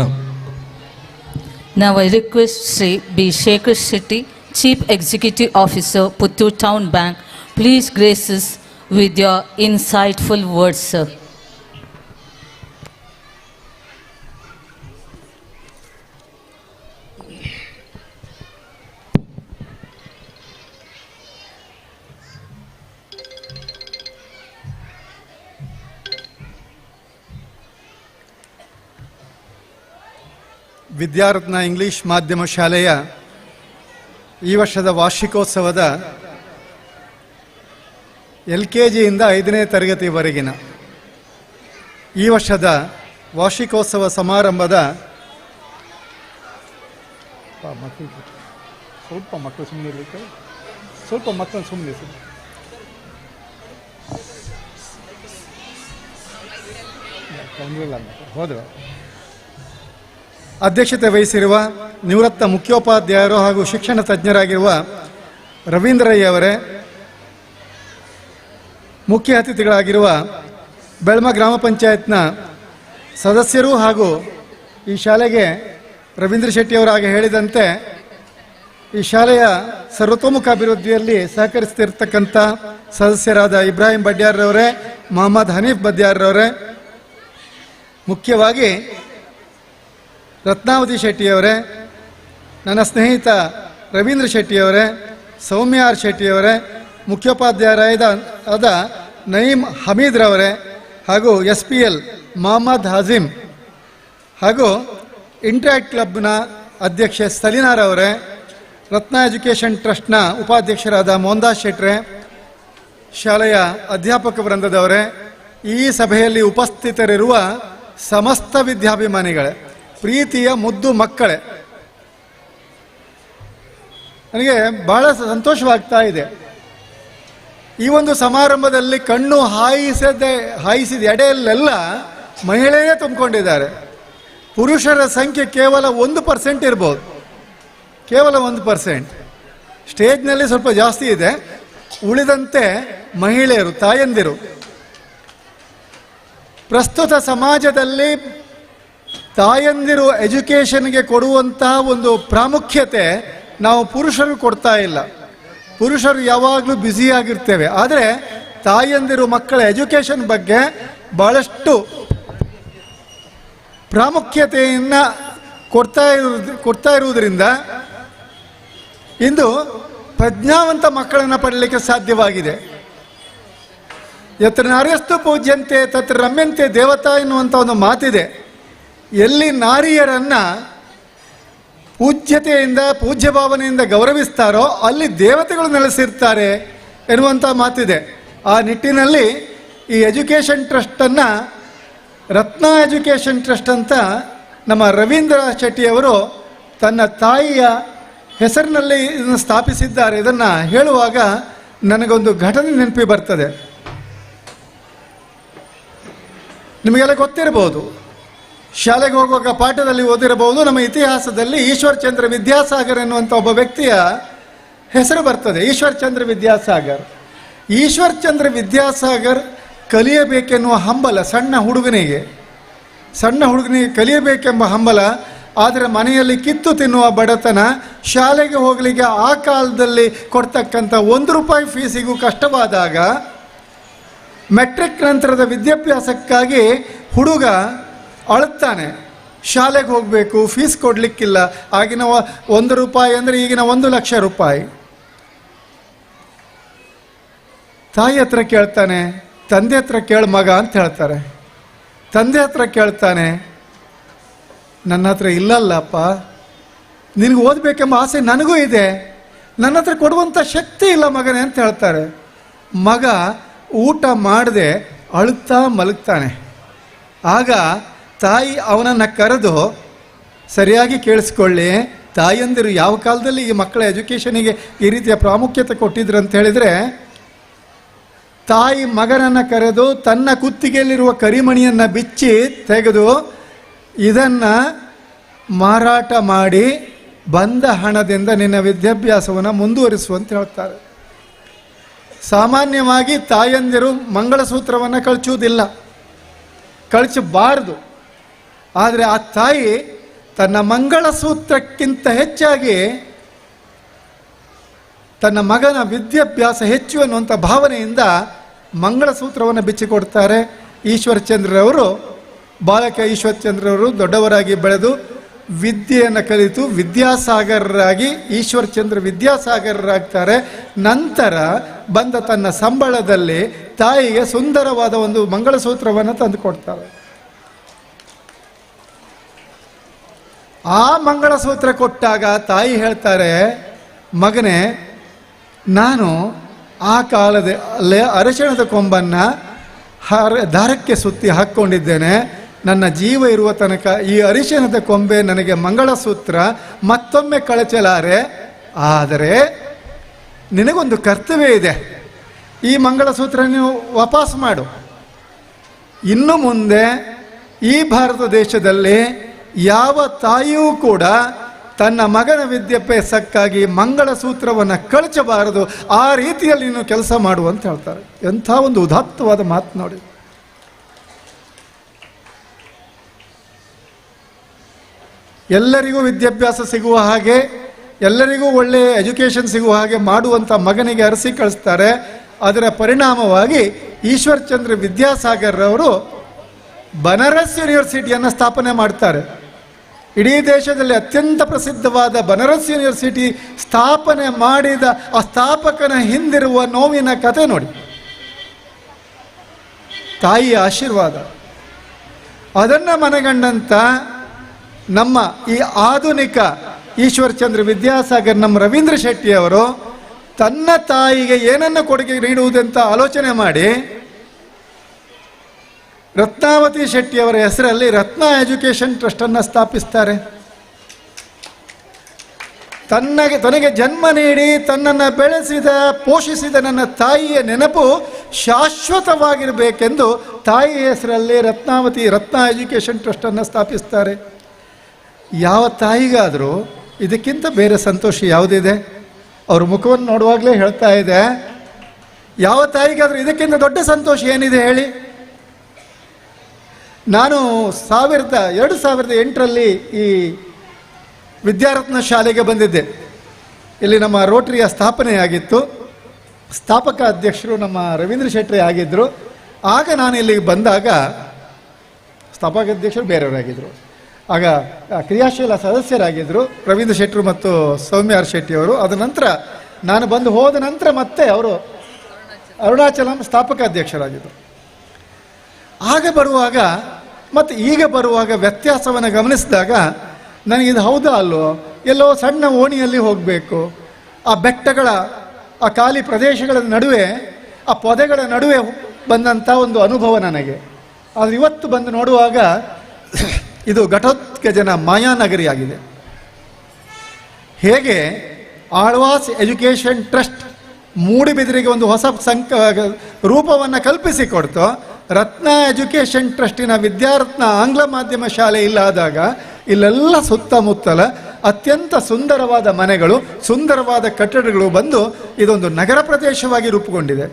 Now I request Sri B. Shekhar Shetty, Chief Executive Officer, Puttur Town Bank, please grace us with your insightful words, sir. Vidyaratna English ಮಾಧ್ಯಮ ಶಾಲೆಯ ಈ ವರ್ಷದ ವಾರ್ಷಿಕೋತ್ಸವದ LKGಯಿಂದ 5ನೇ ತರಗತಿವರೆಗಿನ ಈ ವರ್ಷದ ವಾರ್ಷಿಕೋತ್ಸವ ಸಮಾರಂಭದ ಸ್ವಲ್ಪ ಮಕ್ಕಳು ಸುಮ್ಮನೆ ಇರಲಿಕ್ಕೆ, ಸ್ವಲ್ಪ ಮಕ್ಕಳು ಸುಮ್ಮನೆ ಹೋದರು. ಅಧ್ಯಕ್ಷತೆ ವಹಿಸಿರುವ ನಿವೃತ್ತ ಮುಖ್ಯೋಪಾಧ್ಯಾಯರು ಹಾಗೂ ಶಿಕ್ಷಣ ತಜ್ಞರಾಗಿರುವ ರವೀಂದ್ರಯ್ಯವರೇ, ಮುಖ್ಯ ಅತಿಥಿಗಳಾಗಿರುವ ಬೆಳ್ಮ ಗ್ರಾಮ ಪಂಚಾಯತ್ನ ಸದಸ್ಯರು ಹಾಗೂ ಈ ಶಾಲೆಗೆ ರವೀಂದ್ರ ಶೆಟ್ಟಿಯವರಾಗಿ ಹೇಳಿದಂತೆ ಈ ಶಾಲೆಯ ಸರ್ವತೋಮುಖ ಅಭಿವೃದ್ಧಿಯಲ್ಲಿ ಸಹಕರಿಸ್ತಿರ್ತಕ್ಕಂಥ ಸದಸ್ಯರಾದ ಇಬ್ರಾಹಿಂ ಬಡ್ಯಾರ್ರವರೇ, ಮೊಹಮ್ಮದ್ ಹನೀಫ್ ಬದ್ಯಾರ್ರವರೇ, ಮುಖ್ಯವಾಗಿ ರತ್ನಾವತಿ ಶೆಟ್ಟಿಯವರೇ, ನನ್ನ ಸ್ನೇಹಿತ ರವೀಂದ್ರ ಶೆಟ್ಟಿಯವರೇ, ಸೌಮ್ಯ ಆರ್ ಶೆಟ್ಟಿಯವರೇ, ಮುಖ್ಯೋಪಾಧ್ಯಾಯರಾದ ನಯೀಂ ಹಮೀದ್ರವರೇ ಹಾಗೂ SPL ಮೊಹಮ್ಮದ್ ಹಾಜಿಮ್ ಹಾಗೂ ಇಂಟ್ರಾಕ್ಟ್ ಕ್ಲಬ್ನ ಅಧ್ಯಕ್ಷೆ ಸಲೀನಾರವರೇ, ರತ್ನ ಎಜುಕೇಷನ್ ಟ್ರಸ್ಟ್ನ ಉಪಾಧ್ಯಕ್ಷರಾದ ಮೋಹನ್ದಾಸ್ ಶೆಟ್ರೆ, ಶಾಲೆಯ ಅಧ್ಯಾಪಕ ವೃಂದದವರೇ, ಈ ಸಭೆಯಲ್ಲಿ ಉಪಸ್ಥಿತರಿರುವ ಸಮಸ್ತ ವಿದ್ಯಾಭಿಮಾನಿಗಳೇ, ಪ್ರೀತಿಯ ಮುದ್ದು ಮಕ್ಕಳೇ, ನನಗೆ ಬಹಳ ಸಂತೋಷವಾಗ್ತಾ ಇದೆ. ಈ ಒಂದು ಸಮಾರಂಭದಲ್ಲಿ ಕಣ್ಣು ಹಾಯಿಸಿದ ಎಡೆಯಲ್ಲೆಲ್ಲ ಮಹಿಳೆಯೇ ತುಂಬಿಕೊಂಡಿದ್ದಾರೆ. ಪುರುಷರ ಸಂಖ್ಯೆ ಕೇವಲ 1% ಇರ್ಬೋದು, ಕೇವಲ 1%. ಸ್ಟೇಜ್ನಲ್ಲಿ ಸ್ವಲ್ಪ ಜಾಸ್ತಿ ಇದೆ, ಉಳಿದಂತೆ ಮಹಿಳೆಯರು, ತಾಯಂದಿರು. ಪ್ರಸ್ತುತ ಸಮಾಜದಲ್ಲಿ ತಾಯಂದಿರು ಎಜುಕೇಷನ್ಗೆ ಕೊಡುವಂತಹ ಒಂದು ಪ್ರಾಮುಖ್ಯತೆ ನಾವು ಪುರುಷರು ಕೊಡ್ತಾ ಇಲ್ಲ. ಪುರುಷರು ಯಾವಾಗಲೂ ಬ್ಯುಸಿಯಾಗಿರ್ತೇವೆ, ಆದರೆ ತಾಯಂದಿರು ಮಕ್ಕಳ ಎಜುಕೇಷನ್ ಬಗ್ಗೆ ಭಾಳಷ್ಟು ಪ್ರಾಮುಖ್ಯತೆಯನ್ನು ಕೊಡ್ತಾ ಇರುವುದರಿಂದ ಇಂದು ಪ್ರಜ್ಞಾವಂತ ಮಕ್ಕಳನ್ನು ಪಡಲಿಕ್ಕೆ ಸಾಧ್ಯವಾಗಿದೆ. ಯತ್ರ ನಾರ್ಯಸ್ತು ಪೂಜ್ಯಂತೆ ತತ್ರ ರಮ್ಯಂತೆ ದೇವತಾ ಎನ್ನುವಂಥ ಒಂದು ಮಾತಿದೆ. ಎಲ್ಲಿ ನಾರಿಯರನ್ನು ಪೂಜ್ಯತೆಯಿಂದ, ಪೂಜ್ಯ ಭಾವನೆಯಿಂದ ಗೌರವಿಸ್ತಾರೋ ಅಲ್ಲಿ ದೇವತೆಗಳು ನೆಲೆಸಿರ್ತಾರೆ ಎನ್ನುವಂಥ ಮಾತಿದೆ. ಆ ನಿಟ್ಟಿನಲ್ಲಿ ಈ ಎಜುಕೇಷನ್ ಟ್ರಸ್ಟನ್ನು ರತ್ನ ಎಜುಕೇಷನ್ ಟ್ರಸ್ಟ್ ಅಂತ ನಮ್ಮ ರವೀಂದ್ರ ಶೆಟ್ಟಿಯವರು ತನ್ನ ತಾಯಿಯ ಹೆಸರಿನಲ್ಲಿ ಇದನ್ನು ಸ್ಥಾಪಿಸಿದ್ದಾರೆ. ಇದನ್ನು ಹೇಳುವಾಗ ನನಗೊಂದು ಘಟನೆ ನೆನಪಿ ಬರ್ತದೆ. ನಿಮಗೆಲ್ಲ ಗೊತ್ತಿರಬಹುದು, ಶಾಲೆಗೆ ಹೋಗುವಾಗ ಪಾಠದಲ್ಲಿ ಓದಿರಬಹುದು, ನಮ್ಮ ಇತಿಹಾಸದಲ್ಲಿ ಈಶ್ವರ್ ಚಂದ್ರ ವಿದ್ಯಾಸಾಗರ್ ಎನ್ನುವಂಥ ಒಬ್ಬ ವ್ಯಕ್ತಿಯ ಹೆಸರು ಬರ್ತದೆ. ಈಶ್ವರ್ ಚಂದ್ರ ವಿದ್ಯಾಸಾಗರ್. ಈಶ್ವರ್ ಚಂದ್ರ ವಿದ್ಯಾಸಾಗರ್ ಕಲಿಯಬೇಕೆನ್ನುವ ಹಂಬಲ ಸಣ್ಣ ಹುಡುಗನಿಗೆ ಕಲಿಯಬೇಕೆಂಬ ಹಂಬಲ ಆದರೆ ಮನೆಯಲ್ಲಿ ಕಿತ್ತು ತಿನ್ನುವ ಬಡತನ, ಶಾಲೆಗೆ ಹೋಗಲಿಕ್ಕೆ ಆ ಕಾಲದಲ್ಲಿ ಕೊಡ್ತಕ್ಕಂಥ ₹1 ಫೀಸಿಗೂ ಕಷ್ಟವಾದಾಗ ಮೆಟ್ರಿಕ್ ನಂತರದ ವಿದ್ಯಾಭ್ಯಾಸಕ್ಕಾಗಿ ಹುಡುಗ ಅಳುತ್ತಾನೆ. ಶಾಲೆಗೆ ಹೋಗಬೇಕು, ಫೀಸ್ ಕೊಡಲಿಕ್ಕಿಲ್ಲ. ಆಗಿನ ₹1 ಅಂದರೆ ಈಗಿನ ₹1,00,000. ತಾಯಿ ಹತ್ರ ಕೇಳ್ತಾನೆ, ತಂದೆ ಹತ್ರ ಕೇಳು ಮಗ ಅಂತ ಹೇಳ್ತಾರೆ. ತಂದೆ ಹತ್ರ ಕೇಳ್ತಾನೆ, ನನ್ನ ಹತ್ರ ಇಲ್ಲಲ್ಲಪ್ಪ, ನಿನಗೆ ಓದಬೇಕೆಂಬ ಆಸೆ ನನಗೂ ಇದೆ, ನನ್ನ ಹತ್ರ ಕೊಡುವಂಥ ಶಕ್ತಿ ಇಲ್ಲ ಮಗನೇ ಅಂತ ಹೇಳ್ತಾರೆ. ಮಗ ಊಟ ಮಾಡದೆ ಅಳುತ್ತಾ ಮಲಗ್ತಾನೆ. ಆಗ ತಾಯಿ ಅವನನ್ನು ಕರೆದು, ಸರಿಯಾಗಿ ಕೇಳಿಸ್ಕೊಳ್ಳಿ, ತಾಯಂದಿರು ಯಾವ ಕಾಲದಲ್ಲಿ ಈ ಮಕ್ಕಳ ಎಜುಕೇಷನಿಗೆ ಈ ರೀತಿಯ ಪ್ರಾಮುಖ್ಯತೆ ಕೊಟ್ಟಿದ್ರು ಅಂತ ಹೇಳಿದರೆ, ತಾಯಿ ಮಗನನ್ನು ಕರೆದು ತನ್ನ ಕುತ್ತಿಗೆಯಲ್ಲಿರುವ ಕರಿಮಣಿಯನ್ನು ಬಿಚ್ಚಿ ತೆಗೆದು ಇದನ್ನು ಮಾರಾಟ ಮಾಡಿ ಬಂದ ಹಣದಿಂದ ನಿನ್ನ ವಿದ್ಯಾಭ್ಯಾಸವನ್ನು ಮುಂದುವರಿಸುವಂತ ಹೇಳ್ತಾರೆ. ಸಾಮಾನ್ಯವಾಗಿ ತಾಯಂದಿರು ಮಂಗಳಸೂತ್ರವನ್ನು ಕಳಚುವುದಿಲ್ಲ, ಕಳಚಬಾರದು. ಆದರೆ ಆ ತಾಯಿ ತನ್ನ ಮಂಗಳಸೂತ್ರಕ್ಕಿಂತ ಹೆಚ್ಚಾಗಿ ತನ್ನ ಮಗನ ವಿದ್ಯಾಭ್ಯಾಸ ಹೆಚ್ಚು ಅನ್ನುವಂಥ ಭಾವನೆಯಿಂದ ಮಂಗಳಸೂತ್ರವನ್ನು ಬಿಚ್ಚಿಕೊಡ್ತಾರೆ. ಈಶ್ವರಚಂದ್ರರವರು, ಬಾಲಕ ಈಶ್ವರಚಂದ್ರರವರು ದೊಡ್ಡವರಾಗಿ ಬೆಳೆದು ವಿದ್ಯೆಯನ್ನು ಕಲಿತು ವಿದ್ಯಾಸಾಗರರಾಗಿ ಈಶ್ವರಚಂದ್ರ ವಿದ್ಯಾಸಾಗರರಾಗ್ತಾರೆ. ನಂತರ ಬಂದ ತನ್ನ ಸಂಬಳದಲ್ಲಿ ತಾಯಿಗೆ ಸುಂದರವಾದ ಒಂದು ಮಂಗಳಸೂತ್ರವನ್ನು ತಂದುಕೊಡ್ತಾರೆ. ಆ ಮಂಗಳಸೂತ್ರ ಕೊಟ್ಟಾಗ ತಾಯಿ ಹೇಳ್ತಾರೆ, ಮಗನೇ, ನಾನು ಆ ಕಾಲದಲ್ಲೇ ಅರಿಶಿಣದ ಕೊಂಬನ್ನು ದಾರಕ್ಕೆ ಸುತ್ತಿ ಹಾಕ್ಕೊಂಡಿದ್ದೇನೆ. ನನ್ನ ಜೀವ ಇರುವ ತನಕ ಈ ಅರಿಶಿಣದ ಕೊಂಬೆ ನನಗೆ ಮಂಗಳಸೂತ್ರ, ಮತ್ತೊಮ್ಮೆ ಕಳಚಲಾರೆ. ಆದರೆ ನಿನಗೊಂದು ಕರ್ತವ್ಯ ಇದೆ, ಈ ಮಂಗಳಸೂತ್ರ ನೀವು ವಾಪಸ್ ಮಾಡು. ಇನ್ನು ಮುಂದೆ ಈ ಭಾರತ ದೇಶದಲ್ಲಿ ಯಾವ ತಾಯಿಯೂ ಕೂಡ ತನ್ನ ಮಗನ ವಿದ್ಯಾಭ್ಯಾಸಕ್ಕಾಗಿ ಮಂಗಳಸೂತ್ರವನ್ನು ಕಳಚಬಾರದು, ಆ ರೀತಿಯಲ್ಲಿ ನೀನು ಕೆಲಸ ಮಾಡು ಅಂತ ಹೇಳ್ತಾರೆ. ಎಂಥ ಒಂದು ಉದಾತ್ತವಾದ ಮಾತು ನೋಡಿ. ಎಲ್ಲರಿಗೂ ವಿದ್ಯಾಭ್ಯಾಸ ಸಿಗುವ ಹಾಗೆ, ಎಲ್ಲರಿಗೂ ಒಳ್ಳೆಯ ಎಜುಕೇಷನ್ ಸಿಗುವ ಹಾಗೆ ಮಾಡುವಂಥ ಮಗನಿಗೆ ಅರಸಿ ಕಳಿಸ್ತಾರೆ. ಅದರ ಪರಿಣಾಮವಾಗಿ ಈಶ್ವರಚಂದ್ರ ವಿದ್ಯಾಸಾಗರ್ರವರು ಬನಾರಸ್ ಯೂನಿವರ್ಸಿಟಿಯನ್ನು ಸ್ಥಾಪನೆ ಮಾಡ್ತಾರೆ. ಇಡೀ ದೇಶದಲ್ಲಿ ಅತ್ಯಂತ ಪ್ರಸಿದ್ಧವಾದ ಬನಾರಸ್ ಯೂನಿವರ್ಸಿಟಿ ಸ್ಥಾಪನೆ ಮಾಡಿದ ಆ ಸ್ಥಾಪಕನ ಹಿಂದಿರುವ ನೋವಿನ ಕಥೆ ನೋಡಿ. ತಾಯಿಯ ಆಶೀರ್ವಾದ ಅದನ್ನು ಮನಗಂಡಂಥ ನಮ್ಮ ಈ ಆಧುನಿಕ ಈಶ್ವರಚಂದ್ರ ವಿದ್ಯಾಸಾಗರ್, ನಮ್ಮ ರವೀಂದ್ರ ಶೆಟ್ಟಿಯವರು ತನ್ನ ತಾಯಿಗೆ ಏನನ್ನು ಕೊಡುಗೆ ನೀಡುವುದಂತ ಆಲೋಚನೆ ಮಾಡಿ ರತ್ನಾವತಿ ಶೆಟ್ಟಿಯವರ ಹೆಸರಲ್ಲಿ ರತ್ನ ಎಜುಕೇಷನ್ ಟ್ರಸ್ಟನ್ನು ಸ್ಥಾಪಿಸ್ತಾರೆ. ತನಗೆ ಜನ್ಮ ನೀಡಿ ತನ್ನನ್ನು ಬೆಳೆಸಿದ ಪೋಷಿಸಿದ ನನ್ನ ತಾಯಿಯ ನೆನಪು ಶಾಶ್ವತವಾಗಿರಬೇಕೆಂದು ತಾಯಿಯ ಹೆಸರಲ್ಲಿ ರತ್ನ ಎಜುಕೇಷನ್ ಟ್ರಸ್ಟನ್ನು ಸ್ಥಾಪಿಸ್ತಾರೆ. ಯಾವ ತಾಯಿಗಾದರೂ ಇದಕ್ಕಿಂತ ಬೇರೆ ಸಂತೋಷ ಯಾವುದಿದೆ? ಅವ್ರ ಮುಖವನ್ನು ನೋಡುವಾಗಲೇ ಹೇಳ್ತಾ ಇದೆ, ಯಾವ ತಾಯಿಗಾದರೂ ಇದಕ್ಕಿಂತ ದೊಡ್ಡ ಸಂತೋಷ ಏನಿದೆ ಹೇಳಿ? ನಾನು 2008ರಲ್ಲಿ ಈ ವಿದ್ಯಾರತ್ನ ಶಾಲೆಗೆ ಬಂದಿದ್ದೆ. ಇಲ್ಲಿ ನಮ್ಮ ರೋಟರಿಯ ಸ್ಥಾಪನೆಯಾಗಿತ್ತು. ಸ್ಥಾಪಕ ಅಧ್ಯಕ್ಷರು ನಮ್ಮ ರವೀಂದ್ರ ಶೆಟ್ಟಿ ಆಗಿದ್ದರು. ಆಗ ನಾನು ಇಲ್ಲಿಗೆ ಬಂದಾಗ ಸ್ಥಾಪಕ ಅಧ್ಯಕ್ಷರು ಬೇರೆಯವರಾಗಿದ್ದರು. ಆಗ ಕ್ರಿಯಾಶೀಲ ಸದಸ್ಯರಾಗಿದ್ದರು ರವೀಂದ್ರ ಶೆಟ್ಟರು ಮತ್ತು ಸೌಮ್ಯ ಆರ್ ಶೆಟ್ಟಿಯವರು. ಅದ ನಂತರ ನಾನು ಬಂದು ಹೋದ ನಂತರ ಮತ್ತೆ ಅವರು ಅರುಣಾಚಲಂ ಸ್ಥಾಪಕ ಅಧ್ಯಕ್ಷರಾಗಿದ್ದರು. ಆಗ ಬರುವಾಗ ಮತ್ತು ಈಗ ಬರುವಾಗ ವ್ಯತ್ಯಾಸವನ್ನು ಗಮನಿಸಿದಾಗ ನನಗಿದು ಹೌದಾ ಅಲ್ಲೋ, ಎಲ್ಲೋ ಸಣ್ಣ ಓಣಿಯಲ್ಲಿ ಹೋಗಬೇಕು, ಆ ಬೆಟ್ಟಗಳ ಆ ಖಾಲಿ ಪ್ರದೇಶಗಳ ನಡುವೆ ಆ ಪೊದೆಗಳ ನಡುವೆ ಬಂದಂಥ ಒಂದು ಅನುಭವ ನನಗೆ. ಆದರೆ ಇವತ್ತು ಬಂದು ನೋಡುವಾಗ ಇದು ಘಟೋತ್ಕಜನ ಮಾಯಾನಗರಿಯಾಗಿದೆ. ಹೇಗೆ ಆಳ್ವಾಸ್ ಎಜುಕೇಷನ್ ಟ್ರಸ್ಟ್ ಮೂಡಿಬಿದಿರಿಗೆ ಒಂದು ಹೊಸ ರೂಪವನ್ನು ಕಲ್ಪಿಸಿಕೊಡ್ತೋ, ರತ್ನ ಎಜುಕೇಷನ್ ಟ್ರಸ್ಟಿನ ವಿದ್ಯಾರತ್ನ ಆಂಗ್ಲ ಮಾಧ್ಯಮ ಶಾಲೆ ಇಲ್ಲಾದಾಗ ಇಲ್ಲೆಲ್ಲ ಸುತ್ತಮುತ್ತಲ ಅತ್ಯಂತ ಸುಂದರವಾದ ಮನೆಗಳು, ಸುಂದರವಾದ ಕಟ್ಟಡಗಳು ಬಂದು ಇದೊಂದು ನಗರ ಪ್ರದೇಶವಾಗಿ ರೂಪುಗೊಂಡಿದೆ.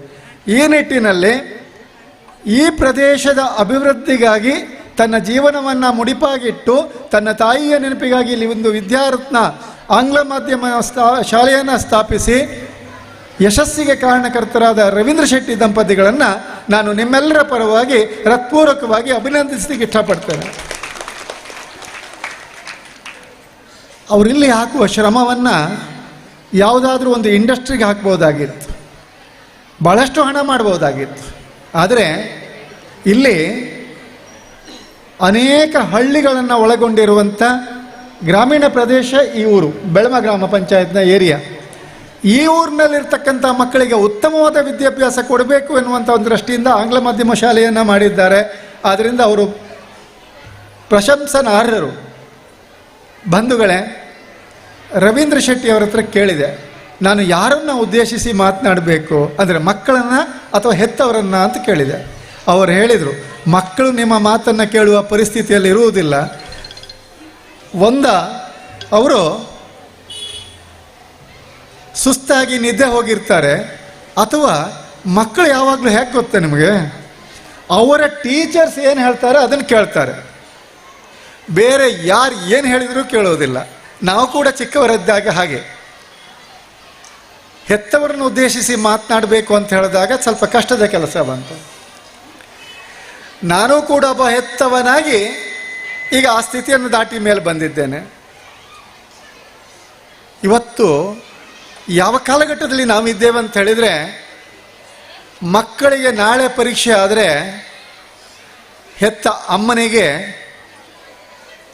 ಈ ನಿಟ್ಟಿನಲ್ಲಿ ಈ ಪ್ರದೇಶದ ಅಭಿವೃದ್ಧಿಗಾಗಿ ತನ್ನ ಜೀವನವನ್ನು ಮುಡಿಪಾಗಿಟ್ಟು ತನ್ನ ತಾಯಿಯ ನೆನಪಿಗಾಗಿ ಇಲ್ಲಿ ಒಂದು ವಿದ್ಯಾರತ್ನ ಆಂಗ್ಲ ಮಾಧ್ಯಮ ಶಾಲೆಯನ್ನು ಸ್ಥಾಪಿಸಿ ಯಶಸ್ಸಿಗೆ ಕಾರಣಕರ್ತರಾದ ರವೀಂದ್ರ ಶೆಟ್ಟಿ ದಂಪತಿಗಳನ್ನು ನಾನು ನಿಮ್ಮೆಲ್ಲರ ಪರವಾಗಿ ಹೃತ್ಪೂರ್ವಕವಾಗಿ ಅಭಿನಂದಿಸಲಿಕ್ಕೆ ಇಷ್ಟಪಡ್ತೇನೆ. ಅವರಿಲ್ಲಿ ಹಾಕುವ ಶ್ರಮವನ್ನು ಯಾವುದಾದ್ರೂ ಒಂದು ಇಂಡಸ್ಟ್ರಿಗೆ ಹಾಕ್ಬೋದಾಗಿತ್ತು, ಭಾಳಷ್ಟು ಹಣ ಮಾಡ್ಬೋದಾಗಿತ್ತು. ಆದರೆ ಇಲ್ಲಿ ಅನೇಕ ಹಳ್ಳಿಗಳನ್ನು ಒಳಗೊಂಡಿರುವಂಥ ಗ್ರಾಮೀಣ ಪ್ರದೇಶ ಈ ಊರು, ಬೆಳಮ ಗ್ರಾಮ ಪಂಚಾಯತ್ನ ಏರಿಯಾ. ಈ ಊರಿನಲ್ಲಿರ್ತಕ್ಕಂಥ ಮಕ್ಕಳಿಗೆ ಉತ್ತಮವಾದ ವಿದ್ಯಾಭ್ಯಾಸ ಕೊಡಬೇಕು ಎನ್ನುವಂಥ ಒಂದು ದೃಷ್ಟಿಯಿಂದ ಆಂಗ್ಲ ಮಾಧ್ಯಮ ಶಾಲೆಯನ್ನು ಮಾಡಿದ್ದಾರೆ. ಆದ್ದರಿಂದ ಅವರು ಪ್ರಶಂಸನಾರ್ಹರು. ಬಂಧುಗಳೇ, ರವೀಂದ್ರ ಶೆಟ್ಟಿ ಅವರ ಹತ್ರ ಕೇಳಿದೆ, ನಾನು ಯಾರನ್ನು ಉದ್ದೇಶಿಸಿ ಮಾತನಾಡಬೇಕು ಅಂದರೆ ಮಕ್ಕಳನ್ನು ಅಥವಾ ಹೆತ್ತವರನ್ನ ಅಂತ ಕೇಳಿದೆ. ಅವರು ಹೇಳಿದರು, ಮಕ್ಕಳು ನಿಮ್ಮ ಮಾತನ್ನು ಕೇಳುವ ಪರಿಸ್ಥಿತಿಯಲ್ಲಿ ಇರುವುದಿಲ್ಲ. ಅವರು ಸುಸ್ತಾಗಿ ನಿದ್ದೆ ಹೋಗಿರ್ತಾರೆ, ಅಥವಾ ಮಕ್ಕಳು ಯಾವಾಗಲೂ ಹೇಗೆ ಗೊತ್ತಾ ನಿಮಗೆ, ಅವರ ಟೀಚರ್ಸ್ ಏನು ಹೇಳ್ತಾರೆ ಅದನ್ನು ಕೇಳ್ತಾರೆ, ಬೇರೆ ಯಾರು ಏನು ಹೇಳಿದರೂ ಕೇಳೋದಿಲ್ಲ. ನಾವು ಕೂಡ ಚಿಕ್ಕವರಿದ್ದಾಗ ಹಾಗೆ ಹೆತ್ತವರನ್ನು ಉದ್ದೇಶಿಸಿ ಮಾತನಾಡಬೇಕು ಅಂತ ಹೇಳಿದಾಗ ಸ್ವಲ್ಪ ಕಷ್ಟದ ಕೆಲಸ ಬಂತು. ನಾನು ಕೂಡ ಒಬ್ಬ ಹೆತ್ತವನಾಗಿ ಈಗ ಆ ಸ್ಥಿತಿಯನ್ನು ದಾಟಿ ಮೇಲೆ ಬಂದಿದ್ದೇನೆ. ಇವತ್ತು ಯಾವ ಕಾಲಘಟ್ಟದಲ್ಲಿ ನಾವಿದ್ದೇವೆ ಅಂತ ಹೇಳಿದರೆ, ಮಕ್ಕಳಿಗೆ ನಾಳೆ ಪರೀಕ್ಷೆ ಆದರೆ ಹೆತ್ತ ಅಮ್ಮನಿಗೆ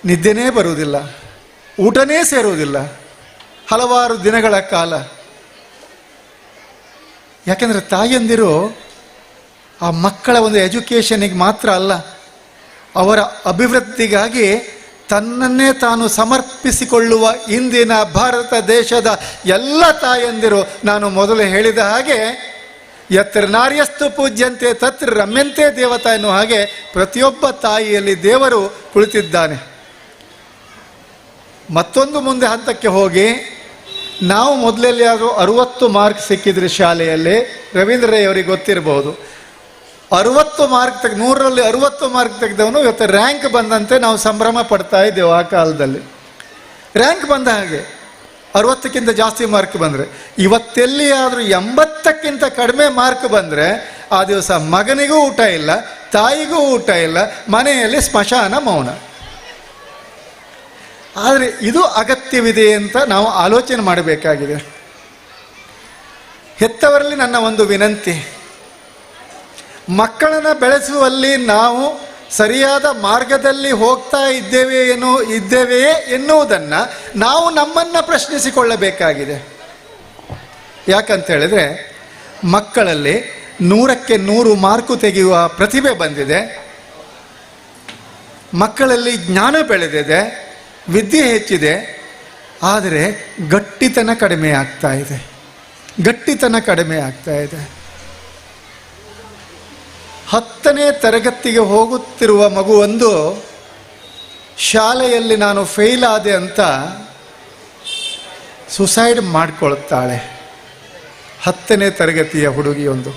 ನಿದ್ದೆನೇ ಬರುವುದಿಲ್ಲ, ಊಟನೇ ಸೇರುವುದಿಲ್ಲ ಹಲವಾರು ದಿನಗಳ ಕಾಲ. ಯಾಕೆಂದರೆ ತಾಯಿಯಂದಿರು ಆ ಮಕ್ಕಳ ಒಂದು ಎಜುಕೇಷನಿಗೆ ಮಾತ್ರ ಅಲ್ಲ, ಅವರ ಅಭಿವೃದ್ಧಿಗಾಗಿ ತನ್ನನ್ನೇ ತಾನು ಸಮರ್ಪಿಸಿಕೊಳ್ಳುವ ಇಂದಿನ ಭಾರತ ದೇಶದ ಎಲ್ಲ ತಾಯಂದಿರು, ನಾನು ಮೊದಲು ಹೇಳಿದ ಹಾಗೆ ಯತ್ರ ನಾರ್ಯಸ್ತು ಪೂಜ್ಯಂತೆ ತತ್ರ ರಮ್ಯಂತೆ ದೇವತಾ ಎನ್ನುವ ಹಾಗೆ ಪ್ರತಿಯೊಬ್ಬ ತಾಯಿಯಲ್ಲಿ ದೇವರು ಕುಳಿತಿದ್ದಾನೆ. ಮತ್ತೊಂದು ಮುಂದೆ ಹಂತಕ್ಕೆ ಹೋಗಿ, ನಾವು ಮೊದಲಲ್ಲಿ ಆದರೂ 60 ಮಾರ್ಕ್ ಸಿಕ್ಕಿದ್ರೆ ಶಾಲೆಯಲ್ಲಿ, ರವೀಂದ್ರ ರೈ ಅವರಿಗೆ ಗೊತ್ತಿರಬಹುದು, 60 ಮಾರ್ಕ್ 100ರಲ್ಲಿ 60 ಮಾರ್ಕ್ ತೆಗೆದವನು ಇವತ್ತು ರ್ಯಾಂಕ್ ಬಂದಂತೆ ನಾವು ಸಂಭ್ರಮ ಪಡ್ತಾ ಇದ್ದೇವೆ. ಆ ಕಾಲದಲ್ಲಿ ರ್ಯಾಂಕ್ ಬಂದ ಹಾಗೆ 60ಕ್ಕಿಂತ ಜಾಸ್ತಿ ಮಾರ್ಕ್ ಬಂದರೆ, ಇವತ್ತೆಲ್ಲಿ ಆದರೂ 80ಕ್ಕಿಂತ ಕಡಿಮೆ ಮಾರ್ಕ್ ಬಂದರೆ ಆ ದಿವಸ ಮಗನಿಗೂ ಊಟ ಇಲ್ಲ, ತಾಯಿಗೂ ಊಟ ಇಲ್ಲ, ಮನೆಯಲ್ಲಿ ಸ್ಮಶಾನ ಮೌನ. ಆದರೆ ಇದು ಅಗತ್ಯವಿದೆ ಅಂತ ನಾವು ಆಲೋಚನೆ ಮಾಡಬೇಕಾಗಿದೆ. ಹೆತ್ತವರಲ್ಲಿ ನನ್ನ ಒಂದು ವಿನಂತಿ, ಮಕ್ಕಳನ್ನು ಬೆಳೆಸುವಲ್ಲಿ ನಾವು ಸರಿಯಾದ ಮಾರ್ಗದಲ್ಲಿ ಹೋಗ್ತಾ ಇದ್ದೇವೆಯೇ ಎನ್ನುವುದನ್ನು ನಾವು ನಮ್ಮನ್ನು ಪ್ರಶ್ನಿಸಿಕೊಳ್ಳಬೇಕಾಗಿದೆ. ಯಾಕಂತ ಹೇಳಿದ್ರೆ, ಮಕ್ಕಳಲ್ಲಿ 100ಕ್ಕೆ 100 ಮಾರ್ಕು ತೆಗೆಯುವ ಪ್ರತಿಭೆ ಬಂದಿದೆ, ಮಕ್ಕಳಲ್ಲಿ ಜ್ಞಾನ ಬೆಳೆದಿದೆ, ವಿದ್ಯೆ ಹೆಚ್ಚಿದೆ. ಆದರೆ ಗಟ್ಟಿತನ ಕಡಿಮೆ ಆಗ್ತಾ ಇದೆ. 10ನೇ ತರಗತಿಗೆ ಹೋಗುತ್ತಿರುವ ಮಗುವೊಂದು ಶಾಲೆಯಲ್ಲಿ ನಾನು ಫೇಲ್ ಆದೆ ಅಂತ ಸುಸೈಡ್ ಮಾಡಿಕೊಳ್ತಾಳೆ. 10ನೇ ತರಗತಿಯ ಹುಡುಗಿಯೊಂದು.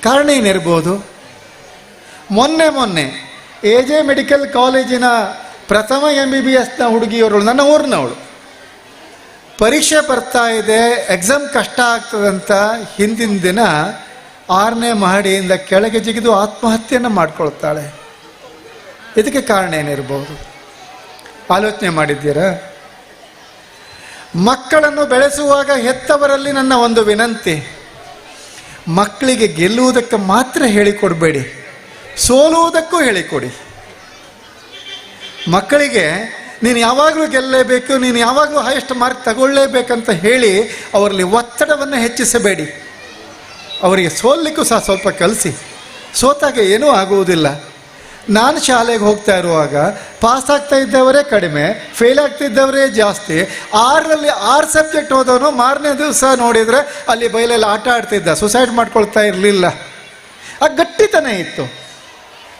ಕಾರಣ ಏನಿರ್ಬೋದು? ಮೊನ್ನೆ AJ ಮೆಡಿಕಲ್ ಕಾಲೇಜಿನ ಪ್ರಥಮ MBBSನ ಹುಡುಗಿಯವರು, ನನ್ನ ಊರಿನವಳು, ಪರೀಕ್ಷೆ ಬರ್ತಾ ಇದೆ, ಎಕ್ಸಾಮ್ ಕಷ್ಟ ಆಗ್ತದಂತ ಹಿಂದಿನ ದಿನ 6ನೇ ಮಹಡಿಯಿಂದ ಕೆಳಗೆ ಜಿಗಿದು ಆತ್ಮಹತ್ಯೆಯನ್ನು ಮಾಡಿಕೊಳ್ತಾಳೆ. ಇದಕ್ಕೆ ಕಾರಣ ಏನಿರ್ಬೋದು? ಆಲೋಚನೆ ಮಾಡಿದ್ದೀರಾ? ಮಕ್ಕಳನ್ನು ಬೆಳೆಸುವಾಗ ಹೆತ್ತವರಲ್ಲಿ ನನ್ನ ಒಂದು ವಿನಂತಿ, ಮಕ್ಕಳಿಗೆ ಗೆಲ್ಲುವುದಕ್ಕೆ ಮಾತ್ರ ಹೇಳಿಕೊಡಬೇಡಿ, ಸೋಲುವುದಕ್ಕೂ ಹೇಳಿಕೊಡಿ. ಮಕ್ಕಳಿಗೆ ನೀನು ಯಾವಾಗಲೂ ಗೆಲ್ಲಲೇಬೇಕು, ನೀನು ಯಾವಾಗಲೂ ಹೈಯೆಸ್ಟ್ ಮಾರ್ಕ್ ತಗೊಳ್ಳೇಬೇಕಂತ ಹೇಳಿ ಅವರಲ್ಲಿ ಒತ್ತಡವನ್ನು ಹೆಚ್ಚಿಸಬೇಡಿ. ಅವರಿಗೆ ಸೋಲಿಕ್ಕೂ ಸಹ ಸ್ವಲ್ಪ ಕಲಿಸಿ. ಸೋತಾಗ ಏನೂ ಆಗುವುದಿಲ್ಲ. ನಾನು ಶಾಲೆಗೆ ಹೋಗ್ತಾ ಇರುವಾಗ ಪಾಸ್ ಆಗ್ತಾ ಇದ್ದವರೇ ಕಡಿಮೆ, ಫೇಲ್ ಆಗ್ತಿದ್ದವರೇ ಜಾಸ್ತಿ. 6ರಲ್ಲಿ 6 ಸಬ್ಜೆಕ್ಟ್ ಹೋದವನು ಮಾರನೇ ದಿವಸ ನೋಡಿದರೆ ಅಲ್ಲಿ ಬಯಲಲ್ಲಿ ಆಟ ಆಡ್ತಿದ್ದ, ಸುಸೈಡ್ ಮಾಡ್ಕೊಳ್ತಾ ಇರಲಿಲ್ಲ. ಆ ಗಟ್ಟಿತನ ಇತ್ತು.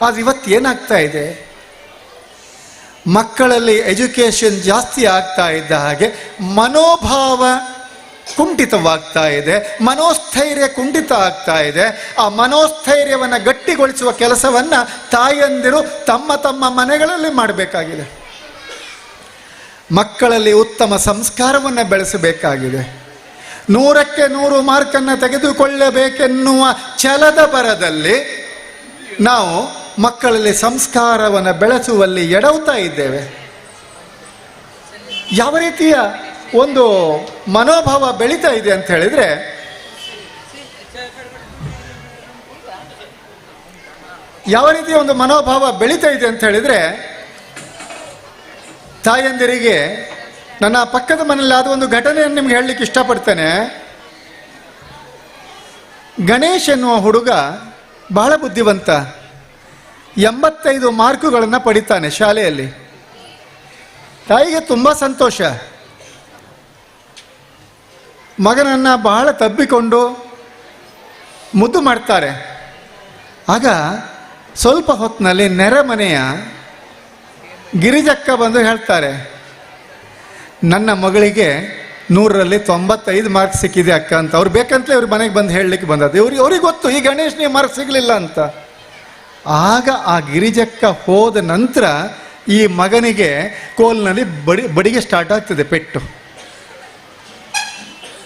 ಆದರೆ ಇವತ್ತು ಏನಾಗ್ತಾ ಇದೆ, ಮಕ್ಕಳಲ್ಲಿ ಎಜುಕೇಷನ್ ಜಾಸ್ತಿ ಆಗ್ತಾ ಇದ್ದ ಹಾಗೆ ಮನೋಭಾವ ಕುಂಠಿತವಾಗ್ತಾ ಇದೆ, ಮನೋಸ್ಥೈರ್ಯ ಕುಂಠಿತ ಆಗ್ತಾ ಇದೆ. ಆ ಮನೋಸ್ಥೈರ್ಯವನ್ನು ಗಟ್ಟಿಗೊಳಿಸುವ ಕೆಲಸವನ್ನು ತಾಯಂದಿರು ತಮ್ಮ ತಮ್ಮ ಮನೆಗಳಲ್ಲಿ ಮಾಡಬೇಕಾಗಿದೆ. ಮಕ್ಕಳಲ್ಲಿ ಉತ್ತಮ ಸಂಸ್ಕಾರವನ್ನು ಬೆಳೆಸಬೇಕಾಗಿದೆ. 100ಕ್ಕೆ 100 ಮಾರ್ಕನ್ನು ತೆಗೆದುಕೊಳ್ಳಬೇಕೆನ್ನುವ ಛಲದ ಬರದಲ್ಲಿ ನಾವು ಮಕ್ಕಳಲ್ಲಿ ಸಂಸ್ಕಾರವನ್ನು ಬೆಳೆಸುವಲ್ಲಿ ಎಡವುತ್ತಾ ಇದ್ದೇವೆ. ಯಾವ ರೀತಿಯ ಒಂದು ಮನೋಭಾವ ಬೆಳೀತಾ ಇದೆ ಅಂತ ಹೇಳಿದ್ರೆ, ಯಾವ ರೀತಿಯ ಒಂದು ಮನೋಭಾವ ಬೆಳೀತಾ ಇದೆ ಅಂತ ಹೇಳಿದ್ರೆ, ತಾಯಂದಿರಿಗೆ ನನ್ನ ಪಕ್ಕದ ಮನೆಯಲ್ಲಿ ಆದ ಒಂದು ಘಟನೆಯನ್ನು ನಿಮ್ಗೆ ಹೇಳಲಿಕ್ಕೆ ಇಷ್ಟಪಡ್ತೇನೆ. ಗಣೇಶ್ ಎನ್ನುವ ಹುಡುಗ ಬಹಳ ಬುದ್ಧಿವಂತ, 85 ಮಾರ್ಕುಗಳನ್ನು ಪಡಿತಾನೆ ಶಾಲೆಯಲ್ಲಿ. ತಾಯಿಗೆ ತುಂಬ ಸಂತೋಷ. ಮಗನನ್ನು ಬಹಳ ತಬ್ಬಿಕೊಂಡು ಮುದ್ದು ಮಾಡ್ತಾರೆ. ಆಗ ಸ್ವಲ್ಪ ಹೊತ್ತಿನಲ್ಲಿ ನೆರೆಮನೆಯ ಗಿರಿಜಕ್ಕ ಬಂದು ಹೇಳ್ತಾರೆ, ನನ್ನ ಮಗಳಿಗೆ 100ರಲ್ಲಿ 95 ಮಾರ್ಕ್ಸ್ ಸಿಕ್ಕಿದೆ ಅಕ್ಕ ಅಂತ. ಅವ್ರು ಬೇಕಂತಲೇ ಅವ್ರ ಮನೆಗೆ ಬಂದು ಹೇಳಲಿಕ್ಕೆ ಬಂದದ್ದು. ಅವ್ರಿಗೆ ಗೊತ್ತು ಈ ಗಣೇಶ್ನಿಗೆ ಮಾರ್ಕ್ಸ್ ಸಿಗಲಿಲ್ಲ ಅಂತ. ಆಗ ಆ ಗಿರಿಜಕ್ಕ ಹೋದ ನಂತರ ಈ ಮಗನಿಗೆ ಕೋಲ್ನಲ್ಲಿ ಬಡಿಗೆ ಸ್ಟಾರ್ಟ್ ಆಗ್ತದೆ ಪೆಟ್ಟು.